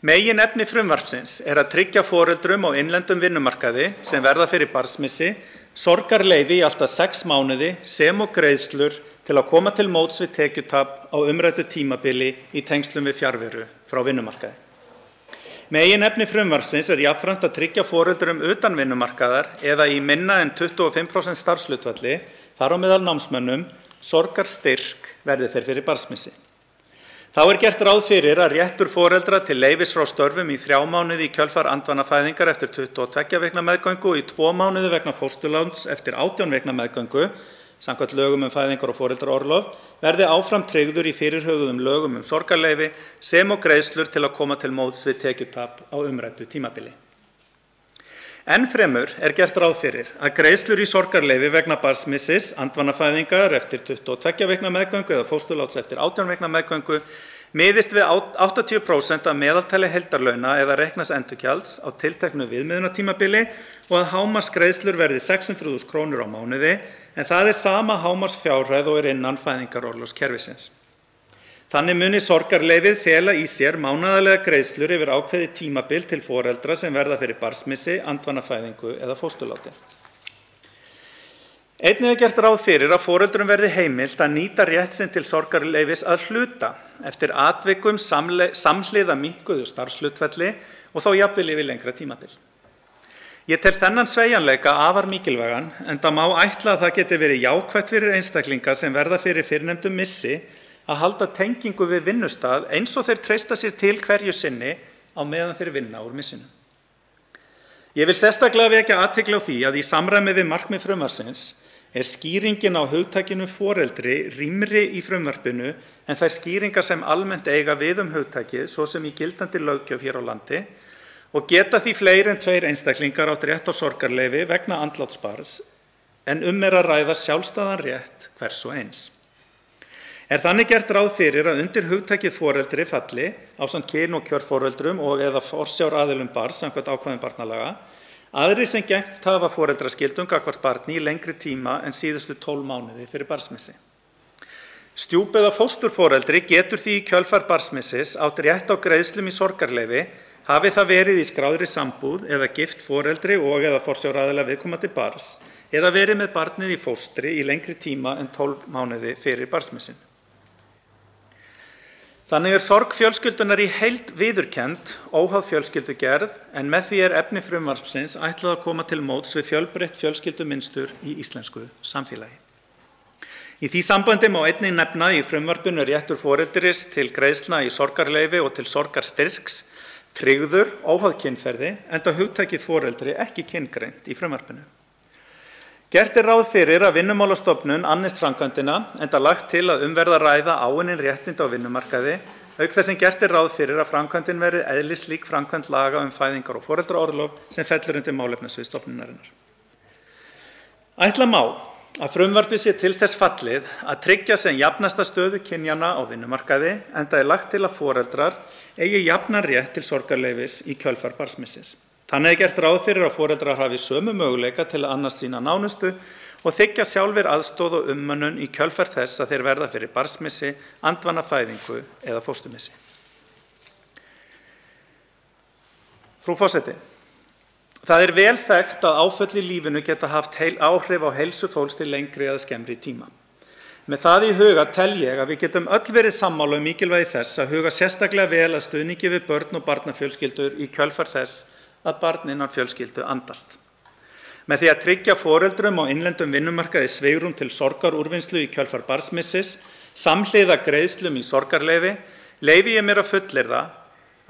Meginefni frumvarpsins að tryggja foreldrum á innlendum vinnumarkaði sem verða fyrir barnsmissi sorgarleyfi í allt að 6 mánuði sem og greiðslur til að koma til móts við tekjutap á umræddu tímabili í tengslum við fjarveru frá vinnumarkaði. Meginefni frumvarpsins jafnframt að tryggja foreldrum utan vinnumarkaðar eða í minna en 25% starfshlutfalli, þar á meðal námsmönnum, sorgarstyrk verði þeir fyrir barnsmissi. Þá er gert ráð fyrir að réttur foreldra til leyfis frá störfum í 3 mánuði í kjölfar andvanafæðingar eftir 22 vikna meðgöngu og í 2 mánuði vegna fósturláns eftir 18 vikna meðgöngu, samkvæmt lögum fæðingar og foreldraorlof, verði áfram tryggður í fyrirhuguðum lögum sorgarleyfi sem og greiðslur til að koma til móts við tekjutap á umræddu tímabili. Enn fremur er gert ráð fyrir að greiðslur í sorgarleyfi vegna barnsmissis, andvanafæðingar eftir 22 vikna meðgöngu eða fósturláts eftir 18 vikna meðgöngu miðist við 80% af meðaltali heildarlauna eða reiknaðs endurgjalds á tilteknu viðmiðunartímabili og að hámarksgreiðslur verði 600.000 krónur á mánuði, en það er sama hámarksfjárhæð og er innan fæðingarorlofskerfisins. Þannig muni sorgarleyfið fela í sér mánaðarlega greiðslur yfir ákveðið tímabil til foreldra sem verða fyrir barnsmissi, andvanafæðingu eða fósturláti. Einnig er gert ráð fyrir að foreldrum verði heimilt að nýta rétt sinn til sorgarleyfis að hluta eftir atvikum samhliða minnkuðu starfshlutfalli og þá jafnvel yfir lengra tímabil. Ég tel þennan sveigjanleika afar mikilvægan, enda má ætla að það geti verið jákvætt fyrir einstaklinga sem verða fyrir fyrrnefndum missi að halda tengingu við vinnustað eins og þeir treysta sér til hverju sinni á meðan þeir vinna úr missinu. Ég vil sérstaklega vekja athygli á því að í samræmi við markmið frumvarpsins er skýringin á hugtakinu foreldri rýmri í frumvarpinu en þær skýringar sem almennt eiga við hugtakið, svo sem í gildandi löggjöf hér á landi, og geta því fleiri en 2 einstaklingar átt rétt á sorgarleyfi vegna andláts barns en er að ræða sjálfstæðan rétt hvers og eins. Er þannig gert ráð fyrir að undir hugtakið foreldri falli ásamt kyn- og kjörforeldrum og eða forsjáraðilum barns samkvæmt ákvæðum barnalaga, aðrir sem gegnt hafa foreldraskyldum gagnvart barni í lengri tíma en síðustu 12 mánuði fyrir barnsmissi. Stjúp- eða fósturforeldri getur því í kjölfar barnsmissis átt rétt á greiðslum í sorgarleyfi hafi það verið í skráðri sambúð eða gift foreldri og eða forsjáraðila viðkomandi barns eða verið með barnið í fóstri í lengri tíma en 12 mánuði fyrir barnsmissin. Þannig er sorg fjölskyldunar í heild viðurkennd óháð fjölskyldugerð, en með því er efni frumvarpsins ætlað að koma til móts við fjölbreytt fjölskyldumynstur í íslensku samfélagi. Í því sambandi má einnig nefna í frumvarpinu réttur foreldris til greiðslna í sorgarleyfi og til sorgarstyrks tryggður óháð kynferði, enda hugtakið foreldri ekki kyngreint í frumvarpinu. Gert er ráð fyrir að Vinnumálastofnun annist framkvæmdina, enda lagt til að verði að ræða áunnin réttindi á vinnumarkaði, auk þess sem gert er ráð fyrir að framkvæmdin verði eðlislík framkvæmd laga fæðingar- og foreldraorlof sem fellur undir málefnasvið stofnunarinnar. Ætla má að frumvarpið sé til þess fallið að tryggja sem jafnasta stöðu kynjanna á vinnumarkaði, enda er lagt til að foreldrar eigi jafnan rétt til sorgarleyfis í kjölfar barnsmissis. Þannig er gert ráð fyrir að foreldrar hafi sömu möguleika til að annast sína nánustu og þiggja sjálfir aðstoð og umönnun í kjölfar þess að þeir verða fyrir barnsmissi, andvanafæðingu eða fósturmissi. Frú forseti, það er vel þekkt að áföll í lífinu geta haft áhrif á heilsu fólks til lengri eða skemmri tíma. Með það í huga tel ég að við getum öll verið sammála mikilvægi þess að huga sérstaklega vel að stuðningi við börn og barnafjölskyldur í kjölfar þess að barn innan fjölskyldu andast. Með því að tryggja foreldrum á innlendum vinnumarkaði svigrúm til sorgarúrvinnslu í kjölfar barnsmissis, samhliða greiðslum í sorgarleyfi, leyfi ég mér að fullyrða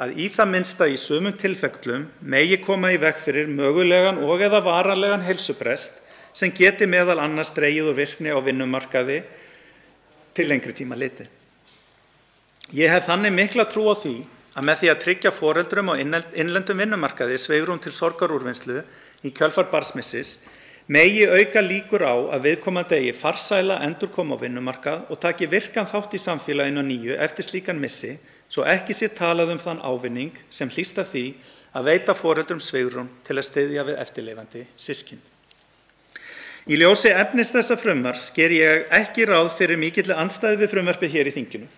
að í það minnsta í sumum tilfellum megi koma í veg fyrir mögulegan og eða varanlegan heilsubrest sem geti meðal annars dregið úr virkni á vinnumarkaði til lengri tíma litið. Ég hef þannig mikla trú á því að með því að tryggja foreldrum á innlendum vinnumarkaði svigrúm til sorgarúrvinnslu í kjölfar barnsmissis megi auka líkur á að viðkomandi eigi farsæla endurkoma á vinnumarkað og taki virkan þátt í samfélaginu að nýju eftir slíkan missi, svo ekki sé talað þann ávinning sem hlýst af því að veita foreldrum svigrúm til að styðja við eftirlifandi systkin. Í ljósi efnis þessa frumvarps geri ég ekki ráð fyrir mikilli andstæðu við frumvarpið hér í þinginu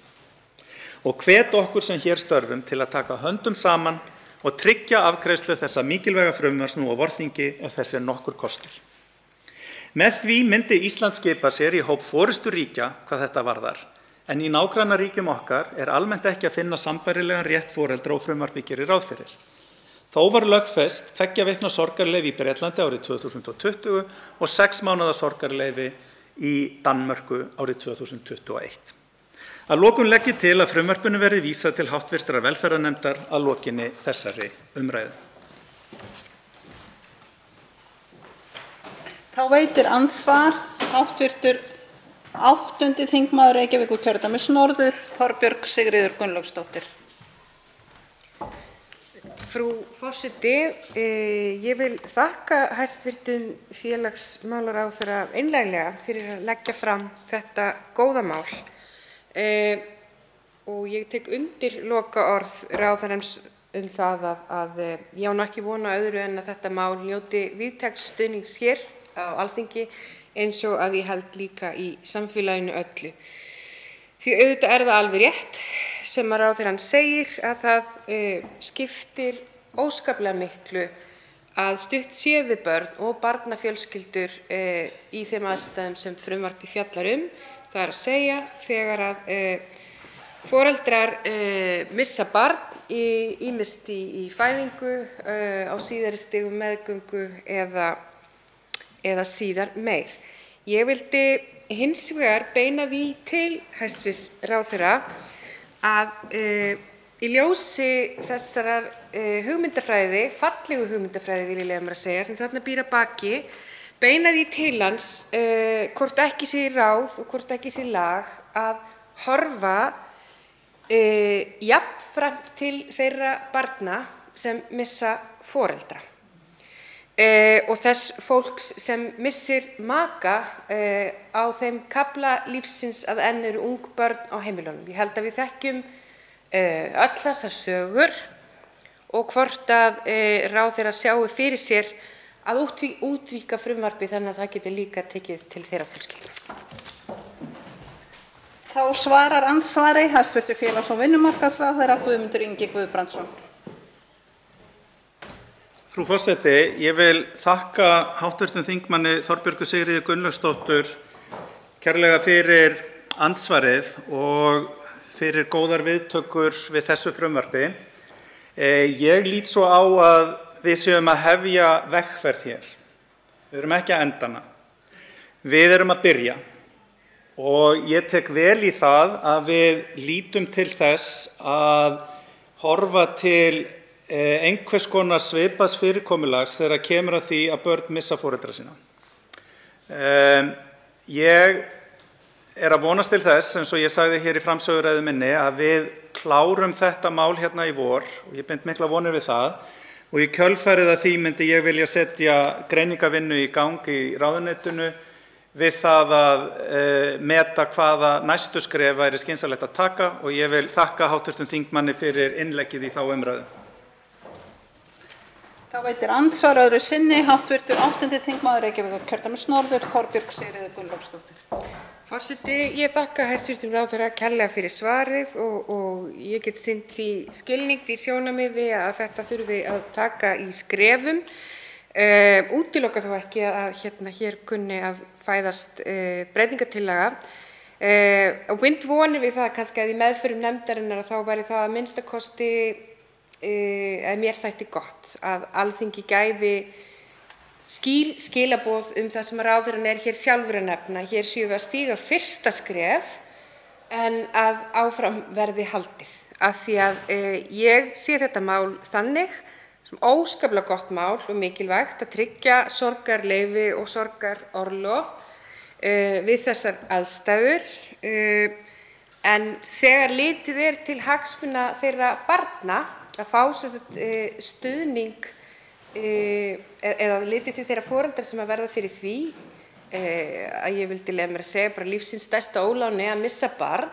og hvet okkur sem hér störfum til að taka höndum saman og tryggja afgreiðslu þessa mikilvæga frumvarps nú á vorþingi ef þess er nokkur kostur. Með því myndi Ísland skipa sér í hóp forysturíkja hvað þetta varðar, en í nágrannaríkjum okkar er almennt ekki að finna sambærilegan rétt foreldra og frumvarpið gerir ráð fyrir. Þó var lögfest 2 vikna sorgarleyfi í Bretlandi árið 2020 og 6 mánaða sorgarleyfi í Danmörku árið 2021. Að lokum legg ég til að frumvarpinu verði vísað til hv. velferðarnefndar að lokinni þessari umræðu. Þá veitir andsvar hv. 8. þingmaður Reykjavíkurkjördæmis norður, Þorbjörg Sigríður Gunnlaugsdóttir. Frú forseti, ég vil þakka hæstv. félagsmálaráðherra einlæglega fyrir að leggja fram þetta góða mál. Og ég tek undir lokaorð ráðherrans það að ég á ekki von á öðru en að þetta mál njóti víðtæks stuðnings hér á Alþingi eins og að ég held líka í samfélaginu öllu. Því auðvitað það alveg rétt sem að ráðherrann segir að það skiptir óskaplega miklu að stutt sé við börn og barnafjölskyldur í þeim aðstæðum sem frumvarpið fjallar Það er að segja þegar að foreldrar missa barn ýmist í fæðingu, á síðari stigum meðgöngu eða síðar meir. Ég vildi hins vegar beina því til hæstv. ráðherra að í ljósi þessarar hugmyndafræði, fallegu hugmyndafræði vil ég leyfa mér að segja, sem þarna býr að baki, beina því til hans hvort ekki sé ráð og hvort ekki sé lag að horfa jafnframt til þeirra barna sem missa foreldra og þess fólks sem missir maka á þeim kafla lífsins að enn eru ung börn á heimilunum. Ég held að við þekkjum öll þessar sögur og hvort að ráðherra sjái fyrir sér að útvíkka frumvarpið þannig að það geti líka tekið til þeirra fjölskyldna. Þá svarar andsvari hæstv. félags- og vinnumarkaðsráðherra Guðmundur Ingi Guðbrandsson. Frú forseti, ég vil þakka hv. þingmanni Þorbjörgu Sigríði Gunnlaugsdóttur kærlega fyrir andsvarið og fyrir góðar viðtökur við þessu frumvarpi. Ég lít svo á að við séum að hefja vegferð hér. Við erum ekki að enda hana. Við erum að byrja. Og ég tek vel í það að við lítum til þess að horfa til einhvers konar svipaðs fyrirkomulags þegar kemur að því að börn missa foreldra sína. Ég að vonast til þess, eins og ég sagði hér í framsöguræðu minni, að við klárum þetta mál hérna í vor og ég bind mikla vonir við það. Og í kjölfarið að því myndi ég vilja setja greiningarvinnu í gang í ráðuneytinu við það að meta hvaða næstu skref væri skynsamlegt að taka og ég vil þakka hv. þingmanni fyrir innleggið í þá umræðu. Þá veitir andsvar öðru sinni hv. 8. þingmaður Reykjavíkurkjördæmis norður, Þorbjörg Sigríður Gunnlaugsdóttir. Forseti, ég þakka hæstv. ráðherra kærlega fyrir svarið og ég get sýnt því skilning því sjónarmiði að þetta þurfi að taka í skrefum. Útiloka þó ekki að hér kunni að fæðast breytingartillaga og bind vonir við það kannski að í meðförum nefndarinnar þá væri það að minnsta kosti að mér þætti gott að Alþingi gæfi skýr skilaboð það sem ráðherrann hér sjálfur að nefna. Hér séum við að stíga fyrsta skref en að áfram verði haldið. Af því að ég sé þetta mál þannig sem óskaplega gott mál og mikilvægt að tryggja sorgarleyfi og sorgarorlof við þessar aðstæður. En þegar litið til hagsmuna þeirra barna að fá stuðning eða litið til þeirra foreldra sem að verða fyrir því að ég vildi leyfa mér að segja bara lífsins stærsta óláni að missa barn,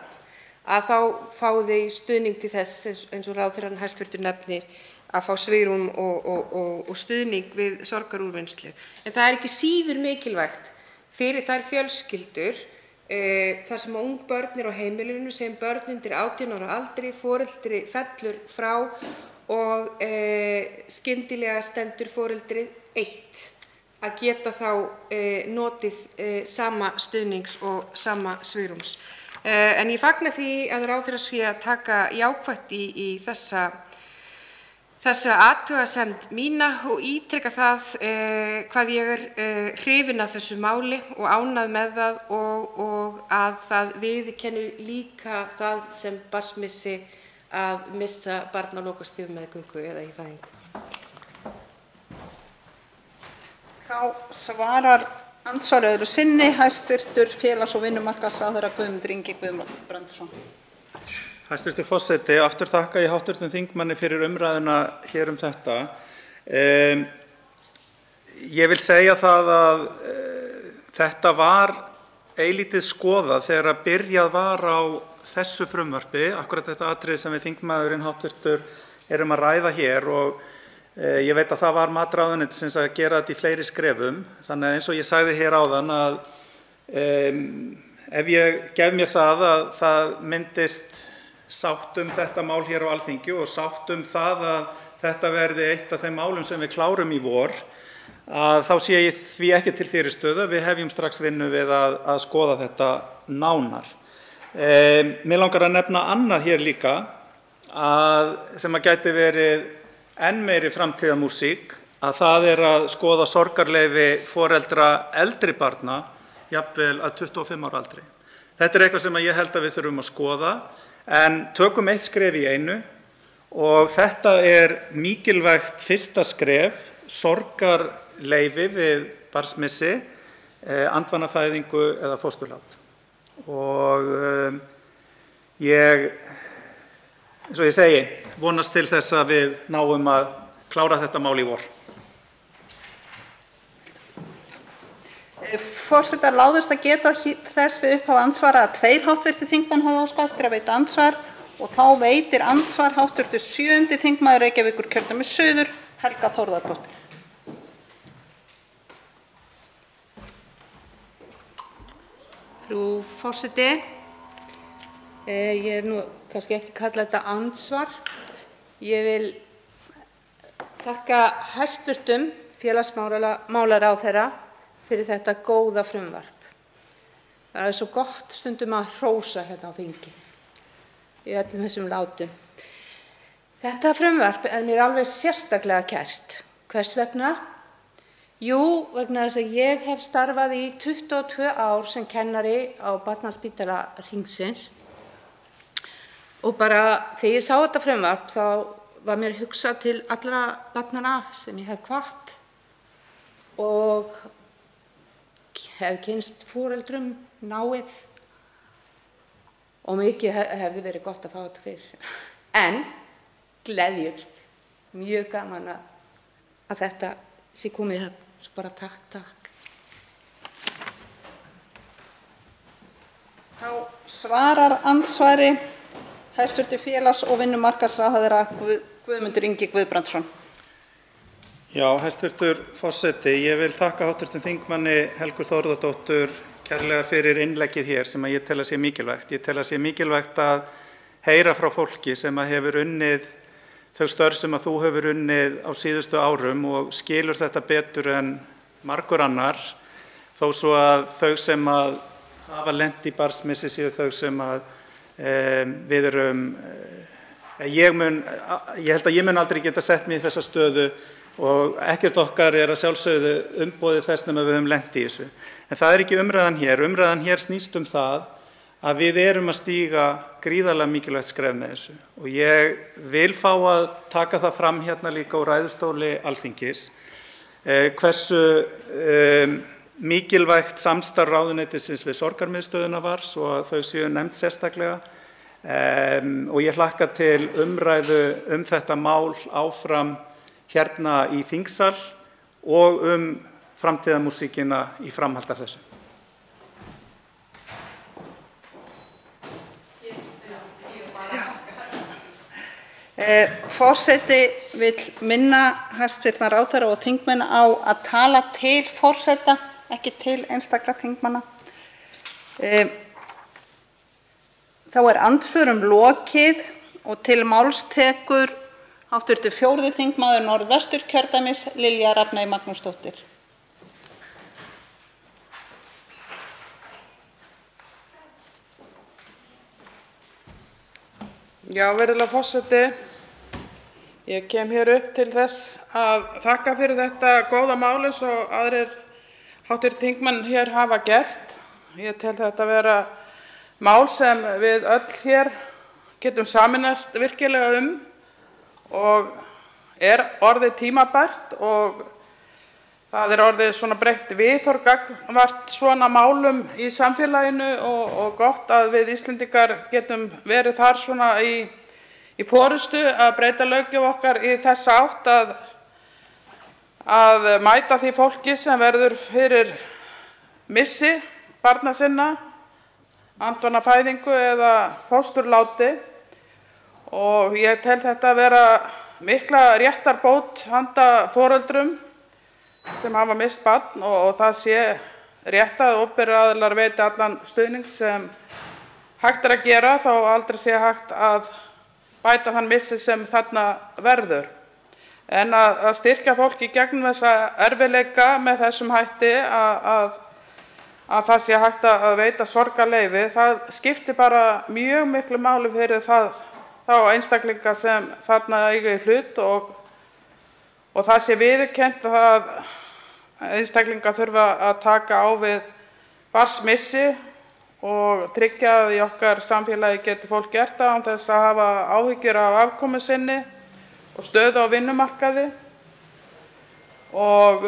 að þá fá þau stuðning til þess eins og ráðherrann hæstv. Nefnir að fá svigrúm og stuðning við sorgarúrvinnslu. En það ekki síður mikilvægt fyrir þær fjölskyldur þar sem ung börn á heimilinu sem börn undir 18 ára aldri, foreldri fellur frá og skyndilega stendur foreldrið eitt að geta þá notið sama stuðnings og sama svigrúms. En ég fagna því að ráðherra sé að taka jákvætt í þessa athugasemd mína og ítreka það hvað ég er hrifin af þessu máli og ánægð með það og að það viðurkenni líka það sem barnsmissi að missa barn á lokastigum meðgöngu eða í fæðingu. Þá svarar andsvar öðru sinni hæstv. Félags- og vinnumarkaðsráðherra Guðmundur Ingi Guðbrandsson. Hæstv. Forseti, aftur þakka ég hv. þingmanni fyrir umræðuna hér þetta. Ég vil segja það að þetta var eilítið skoðað þegar byrjað var á þessu frumvarpi, akkúrat þetta atriði sem við þingmaðurinn hv. erum að ræða hér og ég veit að það var mat ráðuneytisins að gera þetta í fleiri skrefum. Þannig að eins og ég sagði hér áðan að ef ég gef mér það að það myndist sátt þetta mál hér á Alþingi og sátt það að þetta verði eitt af þeim málum sem við klárum í vor, að þá sé ég því ekki til fyrirstöðu að við hefjum strax vinnu við að skoða þetta nánar. Mig langar að nefna annað hér líka sem að gæti verið enn meiri framtíðarmúsík, að það er að skoða sorgarleyfi foreldra eldri barna, jafnvel að 25 ára aldri. Þetta er eitthvað sem ég held að við þurfum að skoða, en tökum eitt skref í einu og þetta er mikilvægt fyrsta skref, sorgarleyfi við barnsmissi, andvanafæðingu eða fósturlát. Og ég, eins og ég segi, vonast til þess að við náum að klára þetta mál í vor. Forseta láðist að geta þess við upphaf andsvara að 2 hv. þingmenn hafa óskað eftir að veita andsvar og þá veitir andsvar hv. 7. þingmaður Reykjavíkurkjördæmis suður, Helga Þórðardóttir. Frú forseti, ég nú kannski ekki kalla þetta andsvar. Ég vil þakka hæstv. félagsmálaráðherra fyrir þetta góða frumvarp. Það er svo gott stundum að hrósa hérna á þingi í öllum þessum látum. Þetta frumvarp er mér alveg sérstaklega kært. Hvers vegna? Jú, vegna þess að ég hef starfað í 22 ár sem kennari á Barnaspítala Hringsins og bara þegar ég sá þetta frumvarp þá var mér hugsað til allra barnanna sem ég hef kvatt og hef kynnst foreldrum náið og mikið hefði verið gott að fá þetta fyrir. En gleðjumst, mjög gaman að þetta sé komið upp, svo bara takk. Þá svarar andsvari hæstv. Félags- og vinnumarkaðsráðherra Guðmundur Ingi Guðbrandsson. Já, hæstv. Forseti, ég vil þakka hv. þingmanni Helgu Þórðardóttur kærlega fyrir innleggið hér sem ég tel að sé mikilvægt. Ég tel að sé mikilvægt að heyra frá fólki sem hefur unnið þau störf sem þú hefur unnið á síðustu árum og skilur þetta betur en margur annar, þó svo að þau sem hafa lent í barnsmissi séu þau sem við erum, ég held að ég mun aldrei geta sett mig í þessa stöðu og ekkert okkar er að sjálfsögðu umboðið þess nema við höfum lent í þessu. En það er ekki umræðan hér. Umræðan hér snýst það að við erum að stíga gríðarlega mikilvægt skref með þessu. Og ég vil fá að taka það fram hérna líka úr ræðustóli Alþingis hversu mikilvægt samstarf ráðuneytisins við sorgarmiðstöðina var, svo að þau séu nefnd sérstaklega. Og ég hlakka til umræðu þetta mál áfram hérna í þingsal og framtíðarmúsíkina í framhald af þessu. Forseti vill minna hæstv. ráðherra og þingmenn á að tala til forseta, ekki til einstakra þingmanna. Þá er andsvörum lokið og til máls tekur hv. 4. þingmaður Norðvesturkjördæmis, Lilja Rafney Magnúsdóttir. Já, virðulegur forseti, Ég kem hér upp til þess að þakka fyrir þetta góða mál eins og aðrir hv. þingmenn hér hafa gert. Ég tel þetta vera mál sem við öll hér getum sameinast virkilega og orðið tímabært og það orðið svona breytt viðhorf gagnvart svona málum í samfélaginu og gott að við Íslendingar getum verið þar svona í forystu að breyta löggjöf okkar í þessa átt að mæta því fólki sem verður fyrir missi barna sinna, andvanafæðingu eða fósturláti og ég tel þetta vera mikla réttarbót handa foreldrum sem hafa misst barn og það sé rétt að opinberir aðilar veiti allan stuðning sem hægt að gera þó aldrei sé hægt að bæta þann missi sem þarna verður. En að styrkja fólk í gegnum þessa erfiðleika með þessum hætti að það sé hægt að veita sorgarleyfi, það skiptir bara mjög miklu máli fyrir þá einstaklinga sem þarna eiga í hlut og það sé viðurkennt að einstaklingar þurfa að taka á við barnsmissi og tryggja að í okkar samfélagi getur fólk gert það án þess að hafa áhyggjur af afkomu sinni og stöðu á vinnumarkaði. Og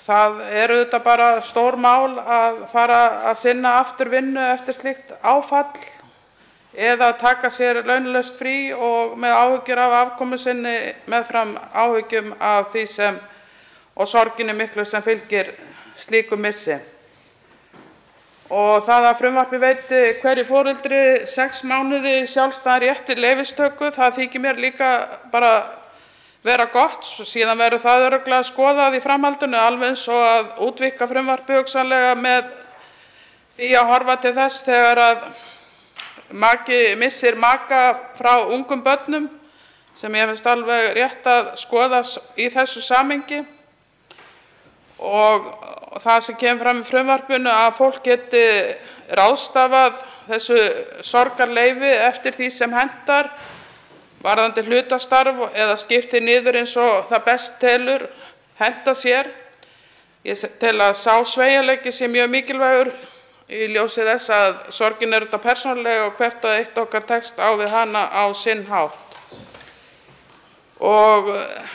það auðvitað bara stór mál að fara að sinna aftur vinnu eftir slíkt áfall eða taka sér launalaust frí og með áhyggjur af afkomu sinni meðfram áhyggjum af því sem og sorginni miklu sem fylgir slíku missi. Og það að frumvarpið veiti hverju foreldri 6 mánuði sjálfstæðan rétt til leyfistöku, það þykir mér líka bara vera gott. Síðan verður það örugglega skoðað í framhaldinu alveg eins og að útvíkka frumvarpið hugsanlega með því að horfa til þess þegar að maki missir maka frá ungum börnum sem ég finnst alveg rétt að skoða í þessu samhengi. Og það sem kemur fram í frumvarpinu að fólk geti ráðstafað þessu sorgarleyfi eftir því sem hentar varðandi hlutastarf eða skipti niður eins og það best telur henta sér. Ég tel að sá sveigjanleiki sé mjög mikilvægur í ljósi þess að sorgin þetta persónuleg og hvert og eitt okkar tekst á við hana á sinn hátt. Og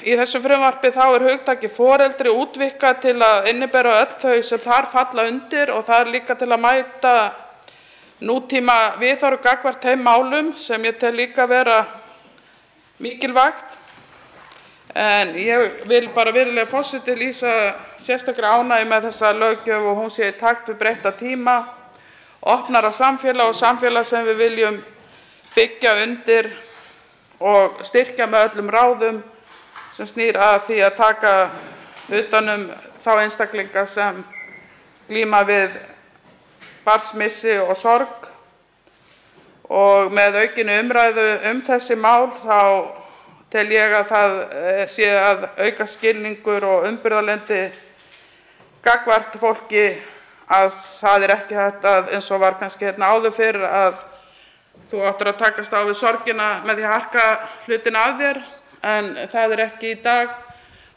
í þessu frumvarpi þá hugtakið foreldri útvíkkað til að innibera öll þau sem þar falla undir og það líka til að mæta nútíma viðhorf gagnvart þeim málum sem ég tel líka vera mikilvægt. En ég vil bara virðulegi forseti lýsa sérstakri ánægju með þessa löggjöf og hún sé í takt við breytta tíma, opnara samfélag og samfélag sem við viljum byggja undir og styrkja með öllum ráðum sem snýr að því að taka utan þá einstaklinga sem glíma við barnsmissi og sorg. Og með aukinni umræðu þessi mál þá tel ég að það sé að auka skilningur og umburðarlyndi gagnvart fólki að það ekki hægt að eins og var kannski áður fyrr að þú áttir að takast á við sorgina með því að harka hlutina af þér, en það ekki í dag.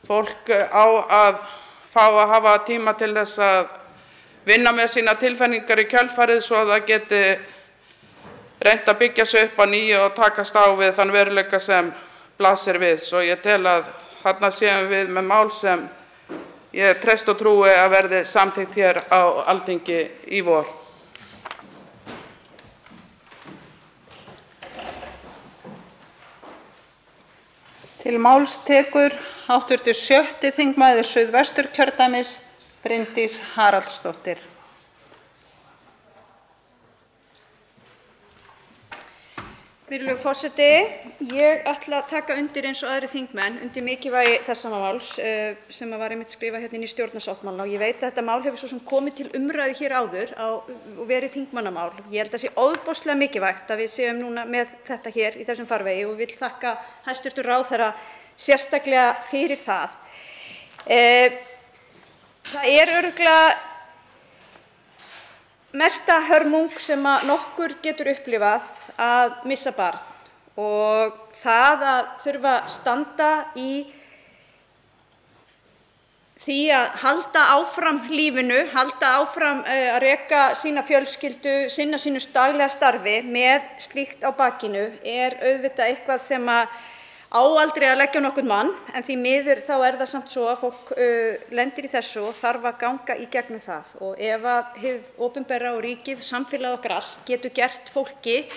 Fólk á að fá að hafa tíma til þess að vinna með sína tilfinningar í kjölfarið svo að það geti reynt að byggja sig upp á nýju og takast á við þann veruleika sem blasir við. Svo ég tel að þarna séum við með mál sem ég treysti og trúi að verði samþykkt hér á Alþingi í vor. Til máls tekur hv. 6. þingmaður Suðvesturkjördæmis, Bryndís Haraldsdóttir. Virðulegur forseti, ég ætla að taka undir eins og aðrir þingmenn undir mikilvægi þessa máls sem var einmitt skrifað hérna inn í stjórnarsáttmálann og ég veit að þetta mál hefur svo sem komið til umræðu hér áður og verið þingmannamál. Ég held að sé ofboðslega mikilvægt að við séum núna með þetta hér í þessum farvegi og vil þakka hæstv. Ráðherra sérstaklega fyrir það. Það örugglega mesta hörmung sem nokkur getur upplifað að missa barn og það að þurfa að standa í því að halda áfram lífinu, halda áfram að reka sína fjölskyldu, sinna sínu daglega starfi með slíkt á bakinu auðvitað eitthvað sem á aldrei að leggja á nokkurn mann, en því miður þá það samt svo að fólk lendir í þessu og þarf að ganga í gegnum það. Og ef að hið opinbera og ríkið, samfélagið okkar allt, getur gert fólki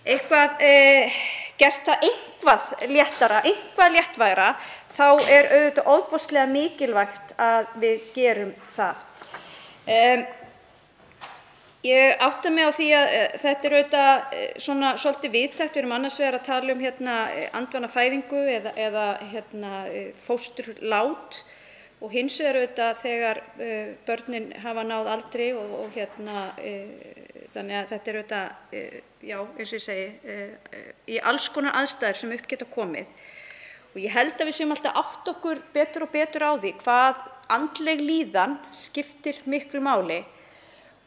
gert það eitthvað léttara, eitthvað léttvægara, þá auðvitað ofboðslega mikilvægt að við gerum það. Ég átta mig á því að þetta auðvitað svona svolítið víðtækt. Við erum annars vegar að tala um andvana fæðingu eða fósturlát og hins vegar auðvitað þegar börnin hafa náð aldri og þannig að þetta auðvitað, já, eins og ég segi, í alls konar aðstæður sem upp geta komið. Og ég held að við séum alltaf átt okkur betur og betur á því hvað andleg líðan skiptir miklu máli.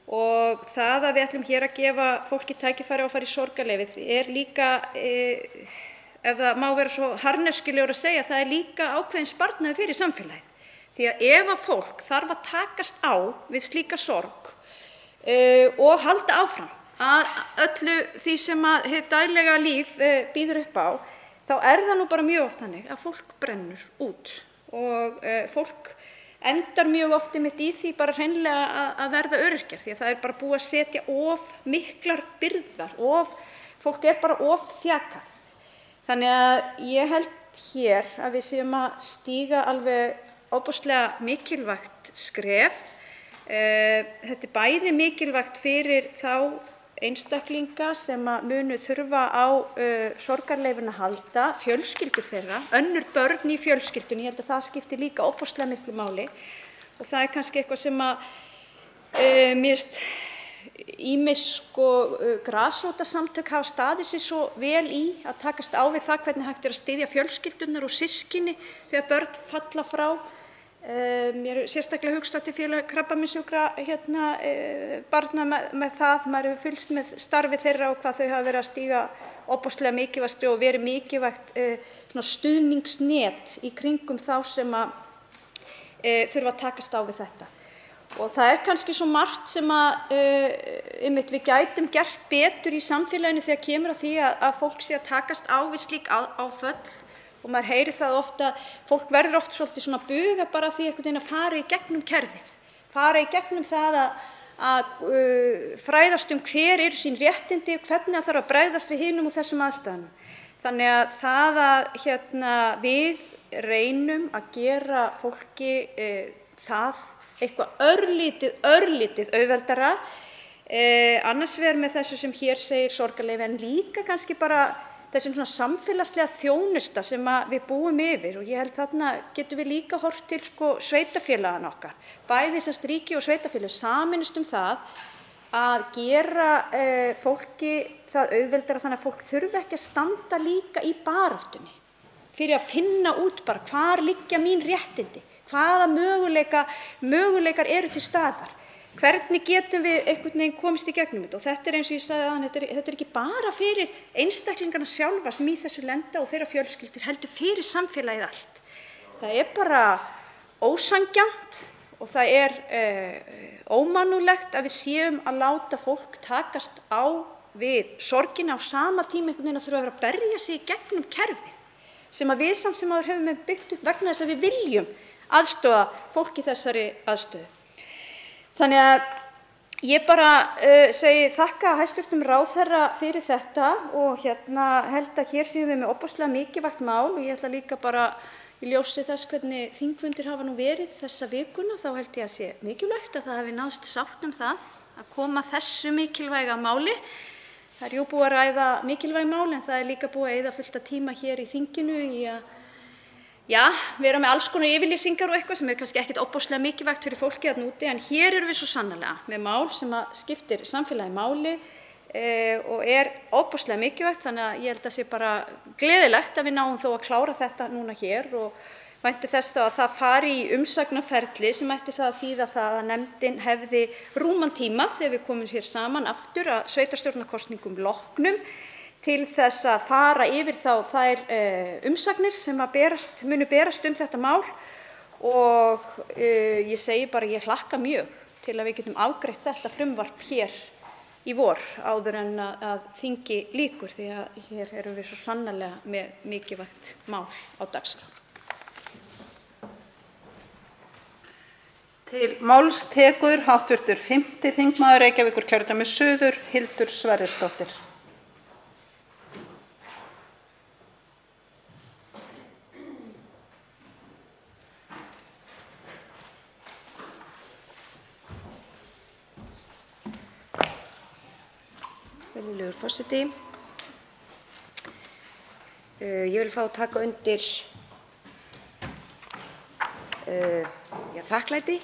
Og það að við ætlum hér að gefa fólki tækifæri á að fara í sorgarleyfi líka, ef það má vera svo harðneskjulegur að segja, það líka ákveðin sparnaður fyrir samfélagið. Því að ef að fólk þarf að takast á við slíka sorg og halda áfram að öllu því sem hið daglega líf býður upp á, þá það nú bara mjög oft þannig að fólk brennur út og fólk endar mjög oft í því bara hreinlega að verða öryrkjar, því að það bara búið að setja of miklar byrðar, fólk bara of þjakað. Þannig að ég held hér að við séum að stíga alveg ofboðslega mikilvægt skref. Þetta bæði mikilvægt fyrir þá einstaklinga sem munu þurfa á sorgarleyfinu að halda, fjölskyldur þeirra, önnur börn í fjölskyldunni, ég held að það skiptir líka ofboðslega miklu máli. Og það kannski eitthvað sem mér finnst ýmis grasrótarsamtök hafa staðið sig svo vel í að takast á við það hvernig hægt að styðja fjölskyldurnar og systkini þegar börn falla frá. Mér sérstaklega hugsað til félag krabbameinssjúkra barna með það. Maður hefur fylgst með starfi þeirra og hvað þau hafa verið að stíga ofboðslega mikilvægt skref og verið mikilvægt stuðningsnet í kringum þá sem þurfa að takast á við þetta. Og það kannski svo margt sem við gætum gert betur í samfélaginu þegar kemur að því að fólk sé að takast á við slík áföll. Og maður heyrir það oft að fólk verður oft svolítið svona buga bara því einhvern veginn að fara í gegnum kerfið, fara í gegnum það að fræðast hver sín réttindi og hvernig það þarf að bregðast við hinum og þessum aðstæðum. Þannig að það að við reynum að gera fólki það eitthvað örlítið auðveldara, annars vegar með þessu sem hér segir sorgarleyfi, en líka kannski bara þessum svona samfélagslega þjónusta sem við búum yfir. Og ég held þarna getum við líka horft til sveitarfélagana okkar, bæði ríki og sveitarfélög sameinast það að gera fólki það auðveldara þannig að fólk þurfi ekki að standa líka í baráttunni fyrir að finna út bara hvar liggja mín réttindi, hvaða möguleikar eru til staðar. Hvernig getum við einhvern veginn komist í gegnum þetta? Og þetta eins og ég sagði áðan, þetta ekki bara fyrir einstaklingarna sjálfa sem í þessu lenda og þeirra fjölskyldur, heldur fyrir samfélagið allt. Það bara ósanngjarnt og það ómannúðlegt að við séum að láta fólk takast á við sorgina á sama tíma einhvern veginn að þurfa að berja sig í gegnum kerfið sem við samt sem áður höfum byggt upp vegna þess að við viljum aðstoða fólk í þessari aðstöðu. Þannig að ég bara segi þakka hæstv. Ráðherra fyrir þetta og held að hér séum við með ofboðslega mikilvægt mál og ég ætla líka bara í ljósi þess hvernig þingfundir hafa nú verið þessa vikuna, þá held ég að sé mikilvægt að það hafi náðst sátt það að koma þessu mikilvæga máli. Það jú búið að ræða mikilvæg mál en það líka búið að eyða fullt af tíma hér í þinginu í að vera með alls konar yfirlýsingar og eitthvað sem kannski ekkert ofboðslega mikilvægt fyrir fólkið þarna úti, en hér erum við svo sannarlega með mál sem skiptir samfélagið máli og ofboðslega mikilvægt. Þannig að ég held að sé bara gleðilegt að við náum þó að klára þetta núna hér og vænti þess þá að það fari í umsagnarferli sem ætti það að þýða það að nefndin hefði rúman tíma þegar við komum hér saman aftur að sveitarstjórnarkosningum loknum til þess að fara yfir þær umsagnir sem munu berast þetta mál og ég segi bara að ég hlakka mjög til að við getum afgreitt þetta frumvarp hér í vor áður en að þingi lýkur því að hér erum við svo sannarlega með mikilvægt mál á dagskrá. Til máls tekur hv. 5. þingmaður Reykjavíkurkjördæmis suður, Hildur Sverrisdóttir. Virðulegur forseti. Ég vil fá að taka undir þakklæti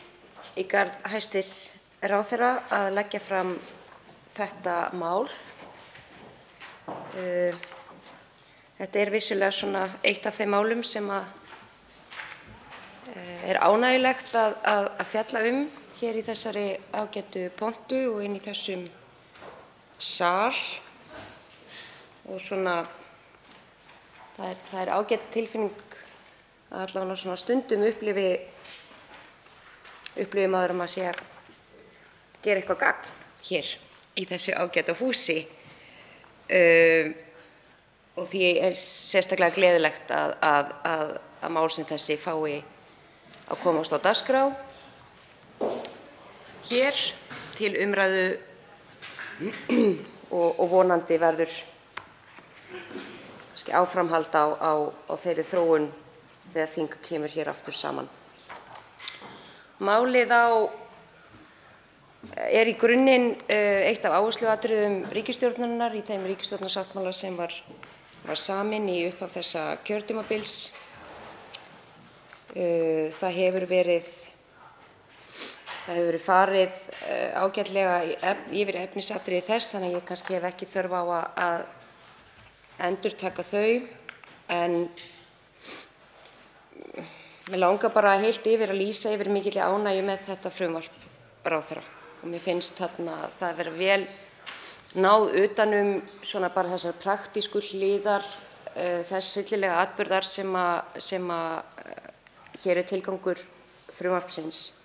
í garð hæstv. ráðherra að leggja fram þetta mál. Þetta er vissulega svona eitt af þeim málum sem er ánægjulegt að fjalla hér í þessari ágætu pontu og inn í þessum sal og svona það er ágæt tilfinning að allavega svona stundum upplifi maður að maður sé að gera eitthvað gagn hér í þessu ágæta húsi og því er sérstaklega gleðilegt að mál sem þessi fái að komast á dagskrá hér til umræðu og vonandi verður áframhald á þeirri þróun þegar þing kemur hér aftur saman. Málið er í grunninn eitt af áhersluatriðum ríkisstjórnarinnar í þeim ríkisstjórnarsáttmála sem var saminn í upphaf þessa kjörtímabils. Það hefur verið farið ágætlega yfir efnisatriði þess, þannig að ég kannski hef ekki þörf á að endurtaka þau, en mig langar bara heilt yfir að lýsa yfir mikilli ánægju með þetta frumvarp ráðherra og mér finnst þarna það vera vel náð utan svona bara þessar praktísku hliðar þess hryllilega atburðar sem hér er tilgangur frumvarpsins.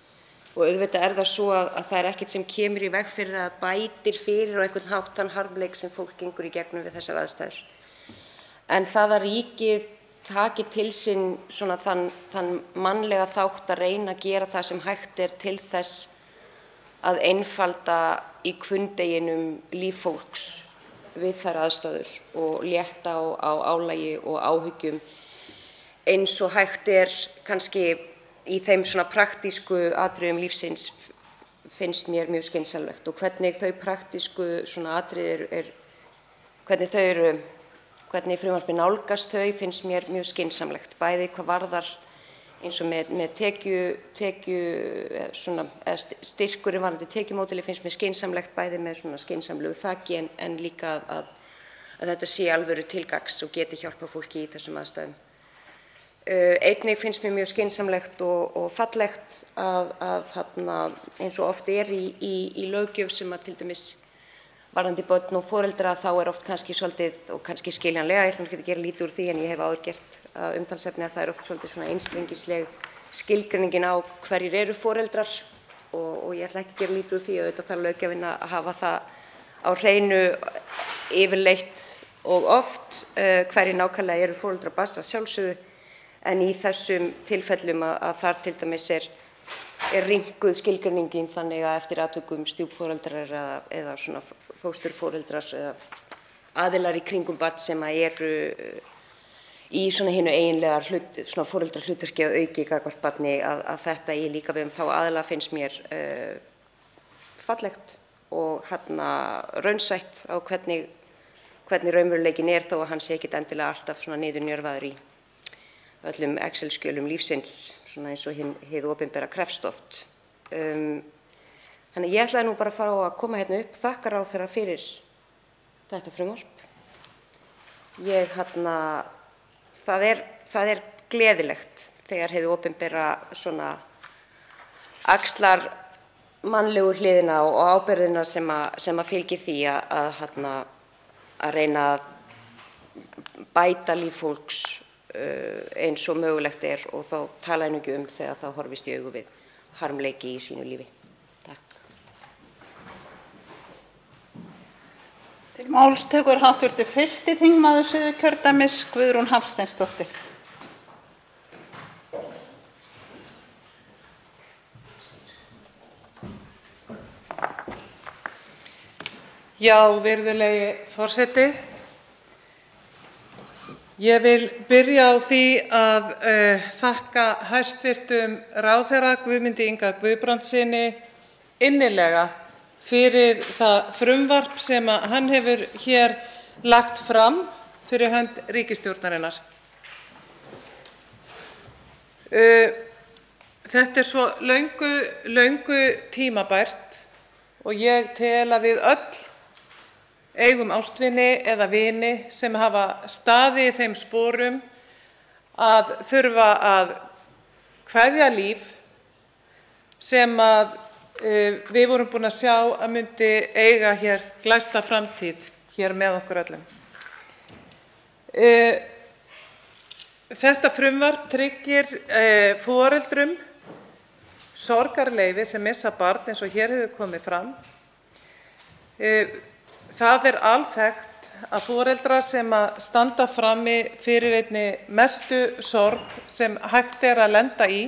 Og auðvitað er það svo að það er ekkert sem kemur í veg fyrir að bætir fyrir á einhvern hátt þann harmleik sem fólk gengur í gegnum við þessar aðstæður. En það að ríkið taki til sín svona þann mannlega þátt að reyna að gera það sem hægt er til þess að einfalda í hvunndeginum líf fólks við þær aðstæður og létta á álagi og áhyggjum eins og hægt er kannski í þeim svona praktísku atriðum lífsins finnst mér mjög skynsamlegt og hvernig þau praktísku svona atriði hvernig frumvarpið nálgast þau finnst mér mjög skynsamlegt, bæði hvað varðar eins og með styrkurinn varðandi tekjumódeli finnst mér skynsamlegt, bæði með svona skynsamlegu þaki en líka að þetta sé alvöru tilgagns og geti hjálpað fólki í þessum aðstæðum. Einnig finnst mér mjög skynsamlegt og fallegt að eins og oft er í löggjöf sem að til dæmis varðandi börn og foreldra þá er oft kannski svolítið og kannski skiljanlega, ég ætla ekki að gera lítið úr því en ég hef áður gert að umtalsefni að það er oft svolítið svona einstrengisleg skilgreiningin á hverjir eru foreldrar og ég ætla ekki að gera lítið úr því og auðvitað þarf löggjafinn að hafa það á hreinu yfirleitt og oft hverjir nákvæmlega eru foreldrar barns að sjálfsögðu. En í þessum tilfellum að þar til dæmis er rýmkuð skilgreiningin þannig að eftir atvikum stjúpforeldrar eða svona fósturforeldrar eða aðilar í kringum barn sem eru í svona hinu eiginlega svona foreldrahlutverki að auki gagnvart barni að þetta í líka við þá aðila finnst mér fallegt og raunsætt á hvernig raunveruleikinn er þó að hann sé ekkert endilega alltaf svona niðurnjörvaður í öllum Excel-skjölum lífsins, svona eins og hið opinbera krefst oft. Þannig ég ætlaði nú bara að fara að koma hérna upp, þakka ráðherra fyrir þetta frumvarp. Það er gleðilegt þegar hið opinbera svona axlar mannlegu hliðina og ábyrgðina sem að fylgir því að reyna bæta líf fólks eins og mögulegt er, og þá tala ég nú ekki þegar það horfist í augu við harmleiki í sínu lífi. Takk. Til máls tekur hv. 1. þingmaður Suðurkjördæmis, Guðrún Hafsteinsdóttir. Já, virðulegi forseti. Ég vil byrja á því að þakka hæstv. ráðherra Guðmundi Inga Guðbrandssyni innilega fyrir það frumvarp sem hann hefur hér lagt fram fyrir hönd ríkisstjórnarinnar. Þetta svo löngu tímabært og ég tel að við öll eigum ástvini eða vini sem hafa staðið í þeim sporum að þurfa að kveðja líf sem við vorum búin að sjá að myndi eiga hér glæsta framtíð hér með okkur öllum. Þetta frumvarp tryggir foreldrum sorgarleyfi sem missa barn eins og hér hefur komið fram. Það alþekkt að foreldrar sem standa frammi fyrir einni mestu sorg sem hægt að lenda í,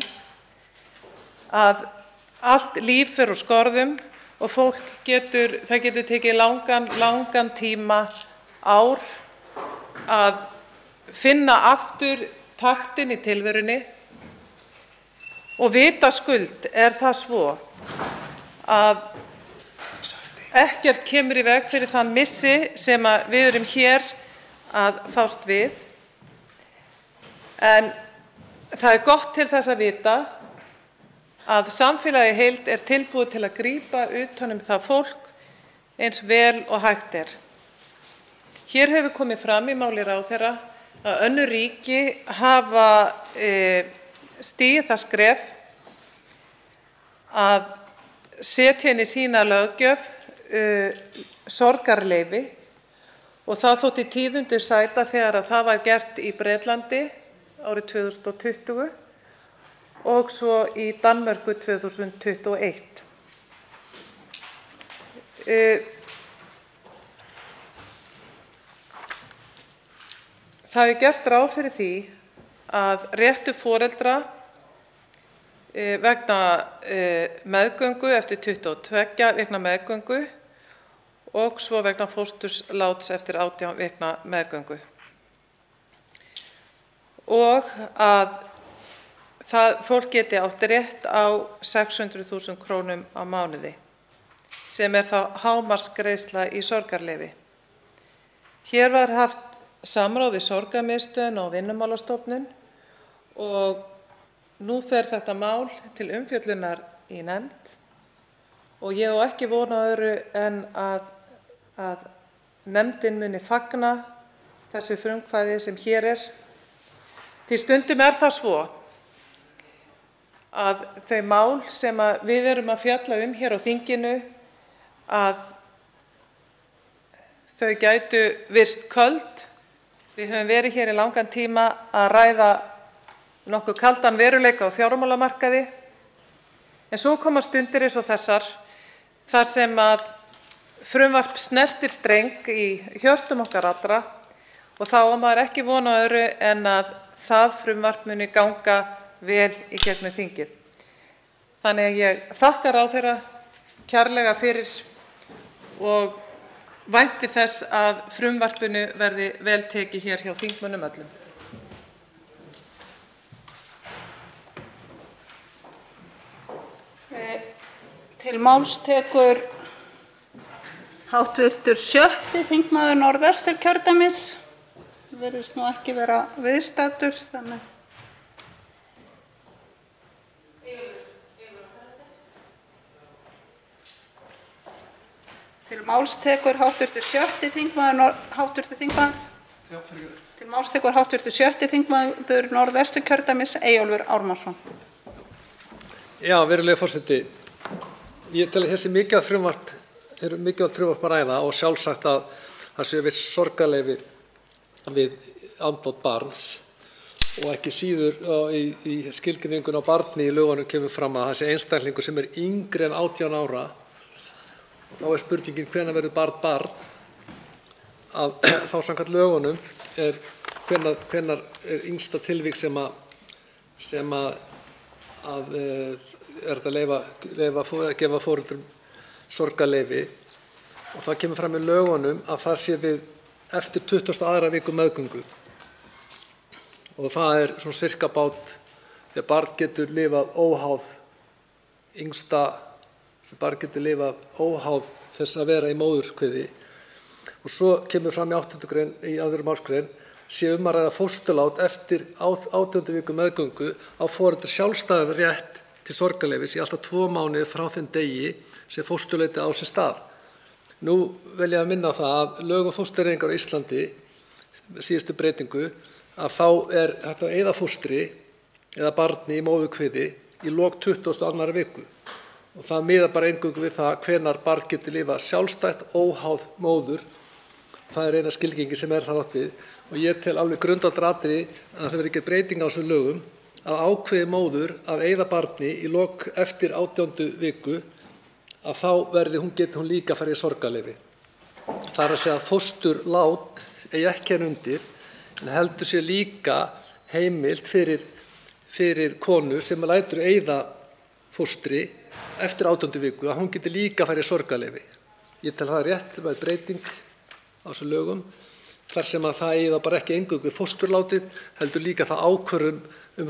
að allt líf fer úr skorðum og það getur tekið langan tíma, ár, að finna aftur taktinn í tilverunni, og vitaskuld það svo að ekkert kemur í veg fyrir þann missi sem við erum hér að fást við. En það gott til þess að vita að samfélagið í heild tilbúið til að grípa utan það fólk eins vel og hægt er. Hér hefur komið fram í máli ráðherra að önnur ríki hafa stigið það skref að setja inn í sína löggjöf sorgarleyfi, og það þótti tíðindum sæta þegar það var gert í Bretlandi árið 2020 og svo í Danmörku 2021. Það gert ráð fyrir því að réttur foreldra vegna meðgöngu eftir 22 vikna meðgöngu og svo vegna fóstursláts eftir 18 vikna meðgöngu, og að fólk geti átt rétt á 600.000 krónum á mánuði, sem þá hámarksgreiðsla í sorgarleyfi. Hér var haft samráð við Sorgarmiðstöðin og Vinnumálastofnun, og nú fer þetta mál til umfjöllunar í nefnd, og ég á ekki von á öðru en að nefndin muni fagna þessu frumkvæði sem hér er. Því stundum það svo að þau mál sem við erum að fjalla hér á þinginu, að þau gætu virst köld. Við höfum verið hér í langan tíma að ræða nokkuð kaldan veruleika á fjármálamarkaði, en svo koma stundir eins og þessar þar sem frumvarp snertir streng í hjörtum okkar allra, og þá á maður ekki von á öðru en að það frumvarp muni ganga vel í gegnum þingið. Þannig að ég þakka ráðherra kærlega fyrir og vænti þess að frumvarpinu verði vel tekið hér hjá þingmönnum öllum. Til máls tekur hv. 6. þingmaður Norðvesturkjördæmis. Virðist nú ekki vera viðstaddur, þannig. Til máls tekur hv. 6. þingmaður Norðvesturkjördæmis, Eyjólfur Ármannsson. Já, virðulegi forseti. Ég tel að þessi mikilvægt frumvarp að ræða, og sjálfsagt að það sé viss sorgarleyfi við andlát barns og ekki síður í skilgreiningunni á barni í lögunum kemur fram að það sé einstaklingur sem yngri en 18 ára. Og þá spurningin hvenær verður barn, að þá samkvæmt lögunum hvenær yngsta tilvik sem gefa foreldrum sorgarleyfi, og það kemur fram í lögunum að það sé við eftir 22. viku meðgöngu. Og það svona sirka þegar barn getur lifað óháð barn getur lifað óháð þess að vera í móðurkviði. Og svo kemur fram í 8. grein, í 2. málsgrein, sé að ræða fósturlát eftir 18. viku meðgöngu á foreldri sjálfstæðan rétt til sorgarleyfis í alltaf 2 mánuði frá þeim degi sem fósturleiti á sér stað. Nú vil ég minna á það að lög um fóstureyðingar á Íslandi, síðustu breytingu, að þá hægt að eyða fóstri eða barni í móðurkviði í lok 22. viku. Og það miðar bara eingöngu við það hvenær barn getur lifað sjálfstætt óháð móður. Það er eina skilgreining sem þar átt við. Og ég tel alveg grundvallaratriði að það verði gerð breyting á þessum lögum að ákveði móður að eyða barni í lok eftir 18. viku, að þá geti hún líka farið í sorgarleyfi. Það er að segja að fósturlát eigi ekki undir, en heldur sé líka heimilt fyrir konu sem lætur eyða fóstri eftir 18. viku að hún geti líka farið í sorgarleyfi. Ég tel það rétt með breyting á þessum lögum, þar sem að það eigi þá bara ekki eingöngu fósturlátið, heldur líka það ákvörðun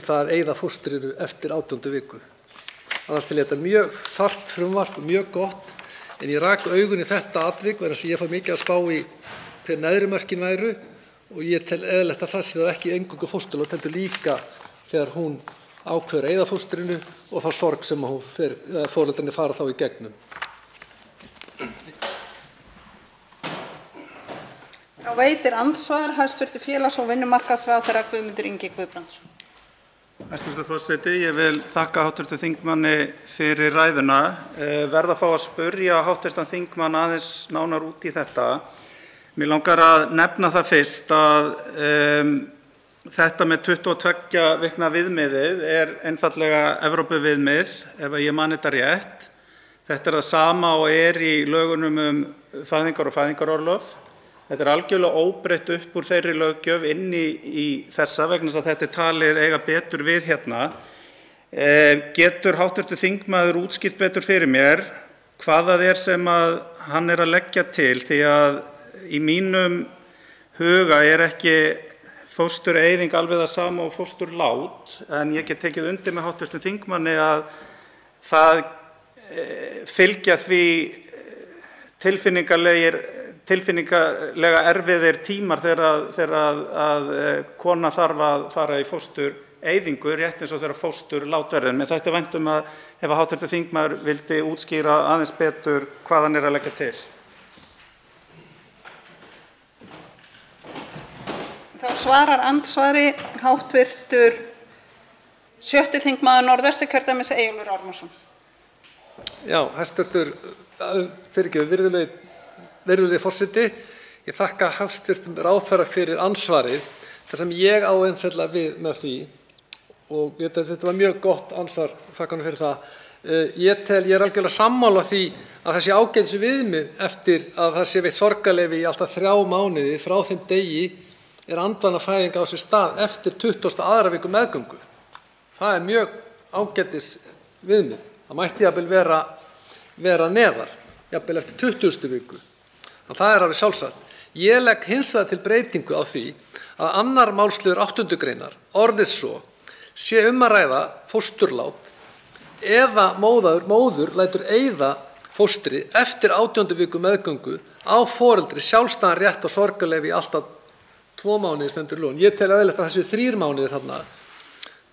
það að eyða fóstrinu eftir 18. viku. Annars tel ég þetta mjög þarft frumvarp og mjög gott, en ég rak augun í þetta atvik vegna þess að ég fór mikið að spá í hver neðri mörkin væru, og ég tel eðlilegt að það sé þá ekki eingöngu fósturlát, heldur líka þegar hún ákveður að eyða fóstrinu og þá sorg sem foreldrarnir fara þá í gegnum. Þá veitir andsvar hæstv. Félags- og vinnumarkaðsráðherra Guðmundur Ingi Guðbrandsson. Hæstv. forseti, ég vil þakka hv. þingmanni fyrir ræðuna. Verð að fá að spyrja hv. þingmann aðeins nánar út í þetta. Mig langar að nefna það fyrst að þetta með 22 vikna viðmiðið einfaldlega Evrópuviðmið, ef ég man þetta rétt. Þetta það sama og í lögunum fæðingar og fæðingarorlof. Þetta algjörlega óbreytt upp úr þeirri löggjöf inn í þessa vegna þess að þetta talið eiga betur við hérna. Getur hv. þingmaður útskýrt betur fyrir mér hvað það sem að hann að leggja til, því að í mínum huga ekki fóstureyðing alveg það sama og fósturlát, en ég get tekið undir með hv. þingmanni að það fylgja því tilfinningalega erfiðir tímar þegar að kona þarf að fara í fóstureyðingu, rétt eins og þegar fósturlát verður. Mér þætti vænt að ef hv. þingmaður vildi útskýra aðeins betur hvað hann að leggja til. Þá svarar andsvari hv. 6. þingmaður Norðvesturkjördæmis Eyjólfur Ármannsson. Já, virðulegi forseti, ég þakka hæstv. ráðherra fyrir ansvarið. Það sem ég á einfaldlega við með því, og þetta var mjög gott ansvar, þakka honum fyrir það. Ég er algjörlega sammála því að það sé ágætis viðmið eftir að það sé veitt sorgarleyfi í alltaf 3 mánuði frá þeim degi andvanafæðing á sér stað eftir 22. viku meðgöngu. Það mjög ágætis viðmið. Það mætti jafnvel vera neðar, jafnvel eftir 20. viku. Það alveg sjálfsagt. Ég legg hins vegar til breytingu á því að 2. málsliður 8. greinar orðist svo: sé að ræða fósturlát eða móður lætur eyða fóstri eftir 18. viku meðgöngu á foreldri sjálfstæðan rétt á sorgarleyfi í alltaf 2 mánuði stendur í lögum. Ég tel eðlilegt að það séu 3 mánuðir þarna.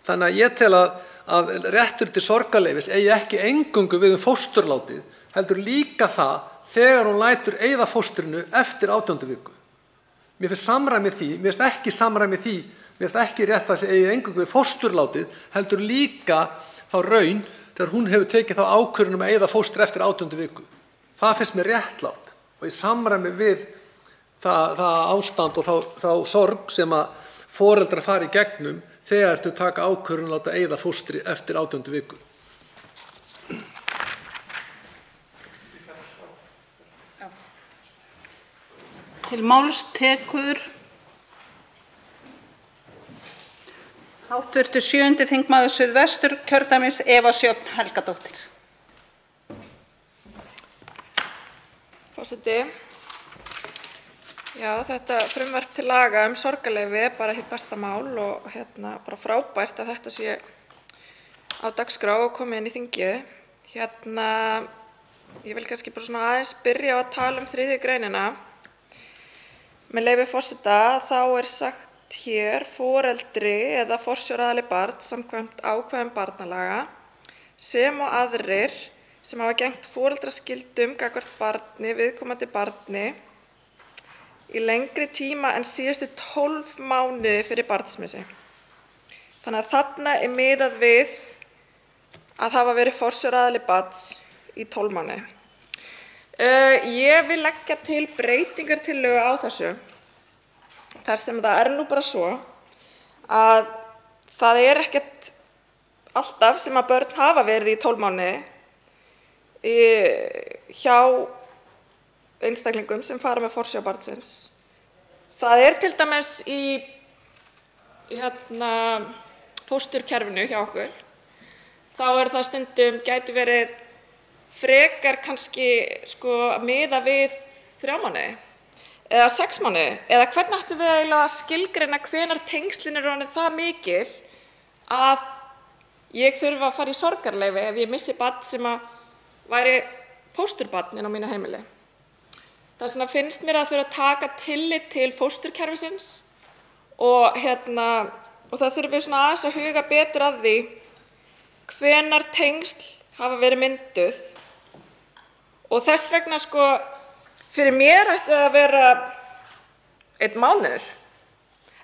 Þannig að ég tel að réttur til sorgarleyfis eigi ekki eingöngu við fósturlátið, heldur líka það þegar hún lætur eyða fóstrinu eftir 18. viku. Mér finnst samræmi því, mér finnst ekki samræmi því, mér finnst ekki rétt að það eigi eingöngu við fósturlátið, heldur líka þá raun þegar hún hefur tekið þá ákvörðun að eyða fóstri eftir 18. viku. Það finnst mér réttlátt og í samræmi við það ástand og þá sorg sem að foreldrar fara í gegnum þegar þau taka ákvörðun að láta eyða fóstri eftir 18. viku. Til máls tekur hv. 7. þingmaður Suðvesturkjördæmis Eva Sjöfn Helgadóttir. Forseti. Já, þetta frumvarp til laga sorgarleyfi er bara hið besta mál og bara frábært að þetta sé á dagskrá og komið inn í þingið. Ég vil kannski bara svona aðeins byrja á að tala 3. greinina. Með leyfi forseta þá er sagt hér foreldri eða forsjáraðili barns samkvæmt ákvæðum barnalaga sem og aðrir sem hafa gegnt foreldraskyldum gagnvart barni, viðkomandi barni, í lengri tíma en síðustu 12 mánuði fyrir barnsmissi. Þannig að þarna er miðað við að hafa verið forsjáraðili barns í 12 mánuði. Ég vil leggja til breytingartillögu á þessu, þar sem það er nú bara svo að það er ekkert alltaf sem að börn hafa verið í 12 mánuði hjá einstaklingum sem fara með forsjá barnsins. Það er til dæmis í fósturkerfinu hjá okkur, þá er það stundum gæti verið frekar kannski miða við 3 mánuði eða 6 mánuði, eða hvernig ætlum við eiginlega að skilgreina hvenær tengslin eru orðin það mikil að ég þurfi að fara í sorgarleyfi ef ég missi barn sem að væri fósturbarn inn á mínu heimili. Þess vegna finnst mér að þurfa að taka tillit til fósturkerfisins og það þurfi svona aðeins að huga betur að því hvenær tengsl hafa verið mynduð. Og þess vegna fyrir mér ætti það að vera 1 mánuður.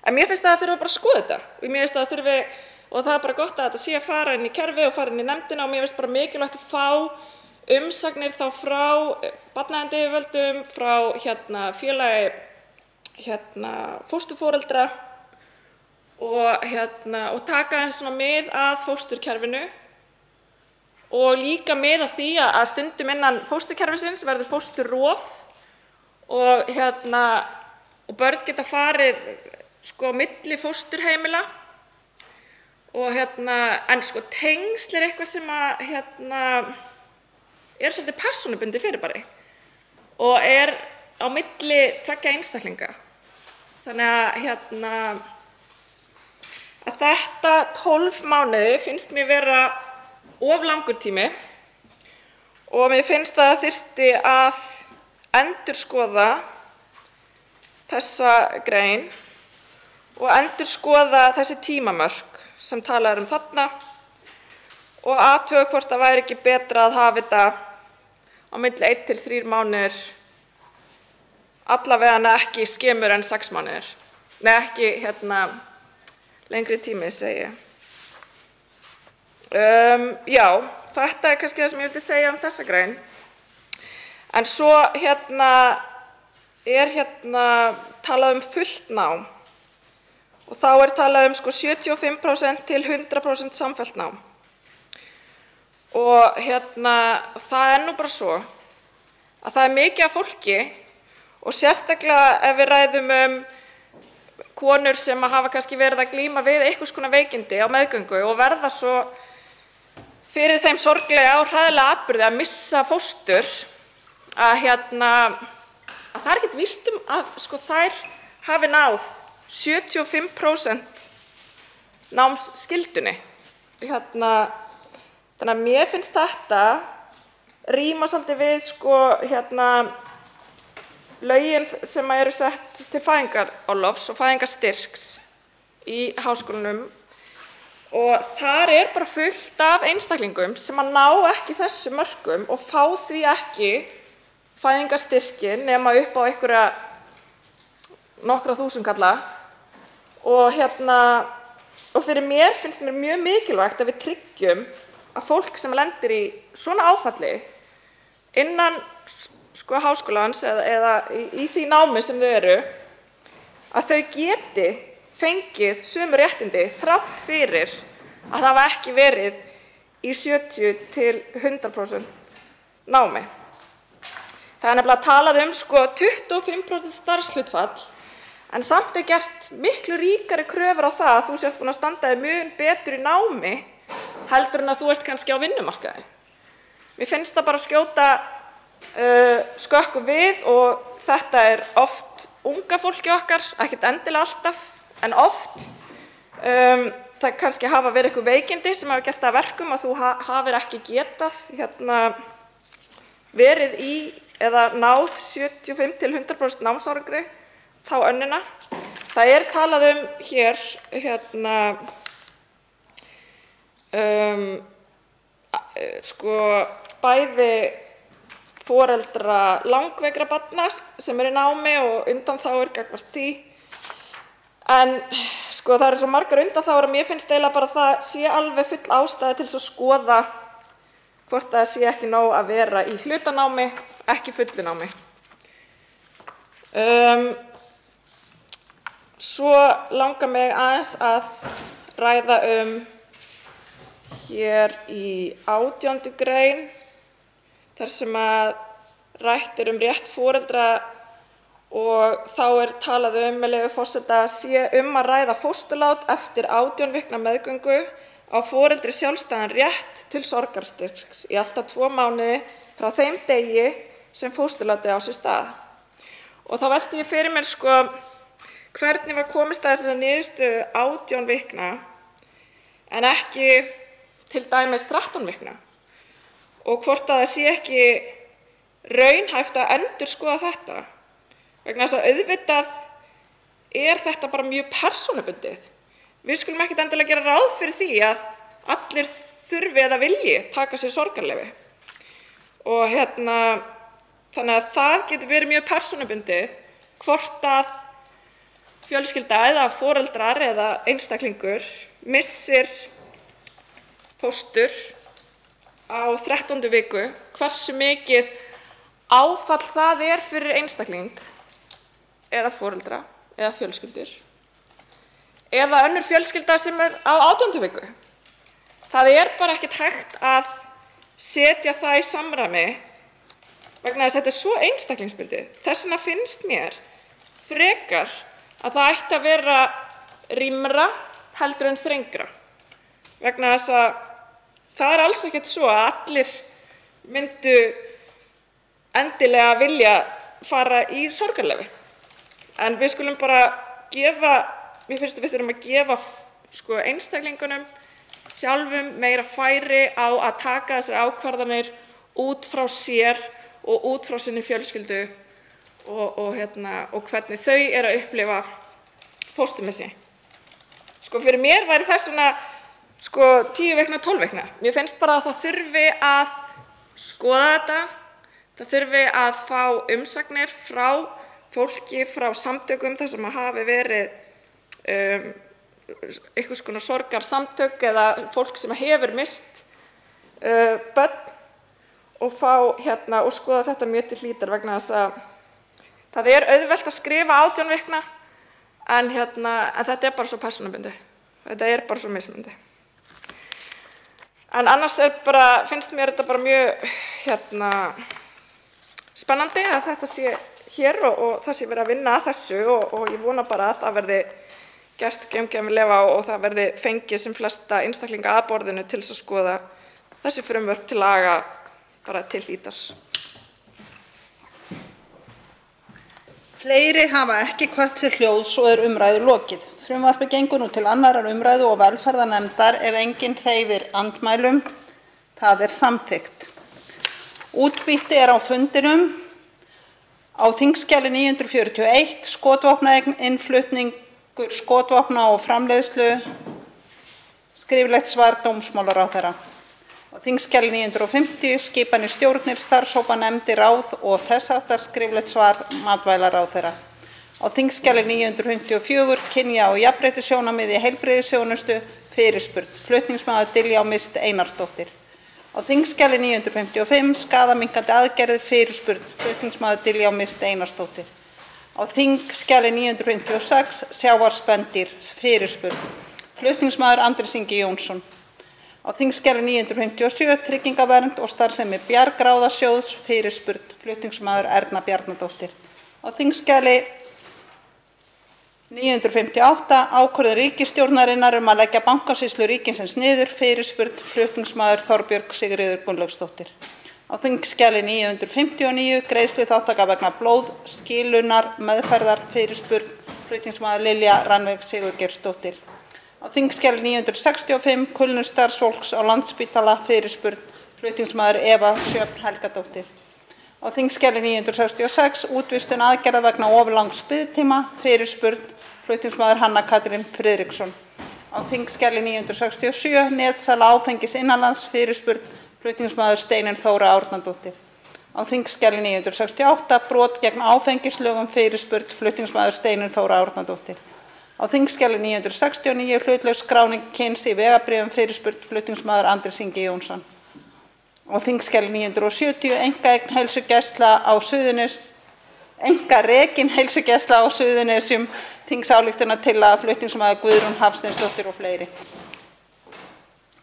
En mér finnst það þurfa bara að skoða þetta. Og mér finnst það þurfi, og það er bara gott að þetta sé að fara inn í kerfi og fara inn í nefndina, og mér finnst bara mikilvægt að fá umsagnir þá frá barnaverndaryfirvöldum, frá félagi fósturforeldra og taka eins svona mið að fósturkerfinu og líka mið að því að stundum innan fósturkerfisins verður fósturrof og börn geta farið milli fósturheimila og en tengsl er eitthvað sem að er svolítið persónubundið fyrirbæri og er á milli 2 einstaklinga. Þannig að þetta 12 mánuði finnst mér vera of langur tími og mér finnst að það þyrfti að endurskoða þessa grein og endurskoða þessi tímamörk sem talað er þarna og athuga hvort það væri ekki betra að hafa þetta á milli 1 til 3 mánuðir, allavega ekki skemur en 6 mánuðir. Nei, ekki lengri tími, segi ég. Já, þetta er kannski það sem ég vildi segja þessa grein. En svo talað fullt nám og þá er talað 75% til 100% samfellt nám. Og það er nú bara svo að það er mikið af fólki og sérstaklega ef við ræðum konur sem hafa kannski verið að glíma við einhvers konar veikindi á meðgöngu og verða svo fyrir þeim sorglega og hræðilega atburði að missa fóstur að það er ekkert víst að þær hafi náð 75% námsskildunni. Þannig að mér finnst þetta ríma svolítið við lögin sem eru sett til fæðingarorlofs og fæðingarstyrks í háskólanum og þar er bara fullt af einstaklingum sem að ná ekki þessu mörkum og fá því ekki fæðingarstyrkin nema upp á einhverja nokkra þúsundkalla og fyrir mér finnst mér mjög mikilvægt að við tryggjum að fólk sem lendir í svona áfalli innan háskólans eða í því námi sem þau eru, að þau geti fengið sömu réttindi þrátt fyrir að hafa ekki verið í 70 til 100% námi. Það er nefnilega talað 25% starfshlutfall, en samt gert miklu ríkari kröfur á það að þú sért búin að standa þig mun betur í námi heldur en að þú ert kannski á vinnumarkaði. Mér finnst það bara skjóta skökku við, og þetta er oft unga fólki okkar, ekkert endilega alltaf, en oft. Það kannski hafa verið eitthvað veikindi sem hafa gert það að verkum að þú hafir ekki getað verið í eða náð 75 til 100% námsárangri þá önnina. Það er talað hér bæði foreldra langveikra barna sem í námi og undanþágur gagnvart því. En það eru svo margar undanþágur að mér finnst eiginlega bara að það sé alveg full ástæða til að skoða hvort það sé ekki nóg að vera í hlutanámi, ekki fullu námi. Svo langar mig aðeins að ræða hér í 18. grein, þar sem að rætt er rétt foreldra og þá er talað með leyfi forseta, sé að ræða fósturlát eftir 18 vikna meðgöngu á foreldri sjálfstæðan rétt til sorgarstyrks í alltaf 2 mánuði frá þeim degi sem fósturlátið á sér stað. Og þá velti ég fyrir mér hvernig var komist að þessari niðurstöðu 18 vikna en ekki til dæmis 13 vikna, og hvort að það sé ekki raunhæft að endurskoða þetta, vegna þess að auðvitað er þetta bara mjög persónubundið. Við skulum ekkert endilega gera ráð fyrir því að allir þurfi eða vilji taka sér sorgarleyfi. Og þannig að það getur verið mjög persónubundið hvort að fjölskylda eða foreldrar eða einstaklingur missir fóstur á 13. viku, hversu mikið áfall það er fyrir einstakling eða foreldra eða fjölskyldur. Eða önnur fjölskylda sem á 18. viku. Það er bara ekkert hægt að setja það í samræmi vegna þess að þetta er svo einstaklingsbundið. Þess vegna finnst mér frekar að það ætti að vera rýmra heldur en þrengra. Vegna þess að það er alls ekkert svo að allir myndu endilega vilja fara í sorgarleyfi. En við skulum bara mér finnst að við þurfum að gefa einstaklingunum sjálfum meira færi á að taka þessar ákvarðanir út frá sér og út frá sinni fjölskyldu og hvernig þau eru að upplifa fósturmissi. Fyrir mér væri þess vegna 10 vikna, 12 vikna. Mér finnst bara að það þurfi að skoða þetta, það þurfi að fá umsagnir frá fólki, frá samtökum þar sem hafi verið einhvers konar sorgarsamtök eða fólk sem hefur misst börn og og skoða þetta mjög til hlítar vegna þess að það er auðvelt að skrifa 18 vikna en þetta er bara svo persónubundið. Þetta er bara svo mismunandi. En annars finnst mér þetta bara mjög spennandi að þetta sé hér og það sé verið að vinna að þessu og ég vona bara að það verði gert gaumgæfilega og það verði fengið sem flesta einstaklinga að borðinu til þess að skoða þessi frumvörp til laga bara til hlítar. Fleiri hafa ekki hvatt sér hljóðs og er umræðu lokið. Frumvarpið gengur nú til 2. umræðu og velferðarnefndar ef enginn hreyfir andmælum. Það er samþykkt. Útbýtti er á fundinum á þingskjali 941, skotvopnainnflutningur skotvopna og framleiðslu, skriflegt svar dómsmálaráðherra. Á þingskjali 950, skipanir stjórnir, starfshópa, nefndir, ráð og þess háttar, skriflegt svar matvælaráðherra. Á þingskjali 954, kynja- og jafnréttissjónarmið í heilbrigðisþjónustu, fyrirspurn, flutningsmaður Diljá Mist Einarsdóttir. Á Á þingskjali 955, skaðaminnkandi aðgerðir, fyrirspurn, flutningsmaður Diljá Mist Einarsdóttir. Á þingskjali 956, sjávarspendýr, fyrirspurn, flutningsmaður Andrés Ingi Jónsson. Á þingskjali 957, tryggingavernd og starfsemi Bjargráðasjóðs, fyrirspurn, flutningsmaður Erna Bjarnadóttir. Á þingskjali 958, ákvörðun ríkisstjórnarinnar að leggja Bankasýslu ríkisins niður, fyrirspurn, flutningsmaður Þorbjörg Sigríður Gunnlaugsdóttir. Á þingskjali 959, greiðsluþátttaka vegna blóðskilunar meðferðar, fyrirspurn, flutningsmaður Lilja Rannveig Sigurgeirsdóttir. Á þingskjali 965, kulnun starfsfólks á Landspítala, fyrirspurn, flutningsmaður Eva Sjöfn Helgadóttir. Á þingskjali 966, útvistun aðgerða vegna of langs biðtíma, fyrirspurn, flutningsmaður Hanna Katrín Friðriksson. Á þingskjali 967, netsala áfengis innanlands, fyrirspurn, flutningsmaður Steinunn Þóra Árnadóttir. Á þingskjali 968, brot gegn áfengislögum, fyrirspurn, flutningsmaður Steinunn Þóra Árnadóttir. Á þingskjali 969, hlutlaus skráning kyns í vegabréfum, fyrirspurn, flutningsmaður Andrés Ingi Jónsson. Á þingskjali 970, einkarekin heilsugæsla á Suðurnesjum, þingsályktunartillaga, flutningsmaður Guðrún Hafsteinsdóttir og fleiri.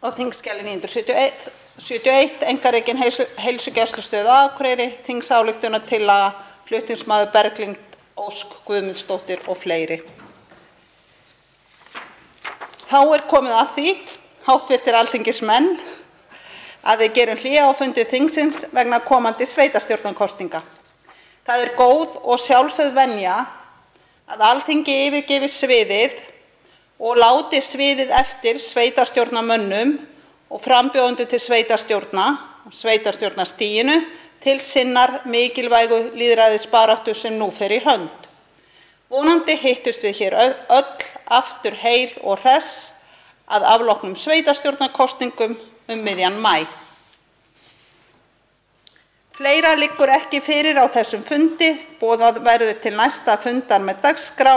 Á þingskjali 971, einkarekin heilsugæslustöð á Akureyri, þingsályktunartillaga, flutningsmaður Berglind Ósk Guðmundsdóttir og fleiri. Þá komið að því, háttvirtir alþingismenn, að við gerum hlé á fundi þingsins vegna komandi sveitarstjórnarkosninga. Það góð og sjálfsögð venja að Alþingi yfirgefi sviðið og láti sviðið eftir sveitarstjórnarmönnum og frambjóðendum til sveitarstjórna, sveitarstjórnarstiginu, til sinnar mikilvægu lýðræðisbaráttu sem nú fer í hönd. Vonandi hittust við hér öll aftur heil og hress að afloknum sveitarstjórnarkosningum miðjan maí. Fleira liggur ekki fyrir á þessum fundi. Boðað verður til næsta fundar með dagskrá.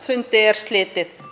Fundi slitið.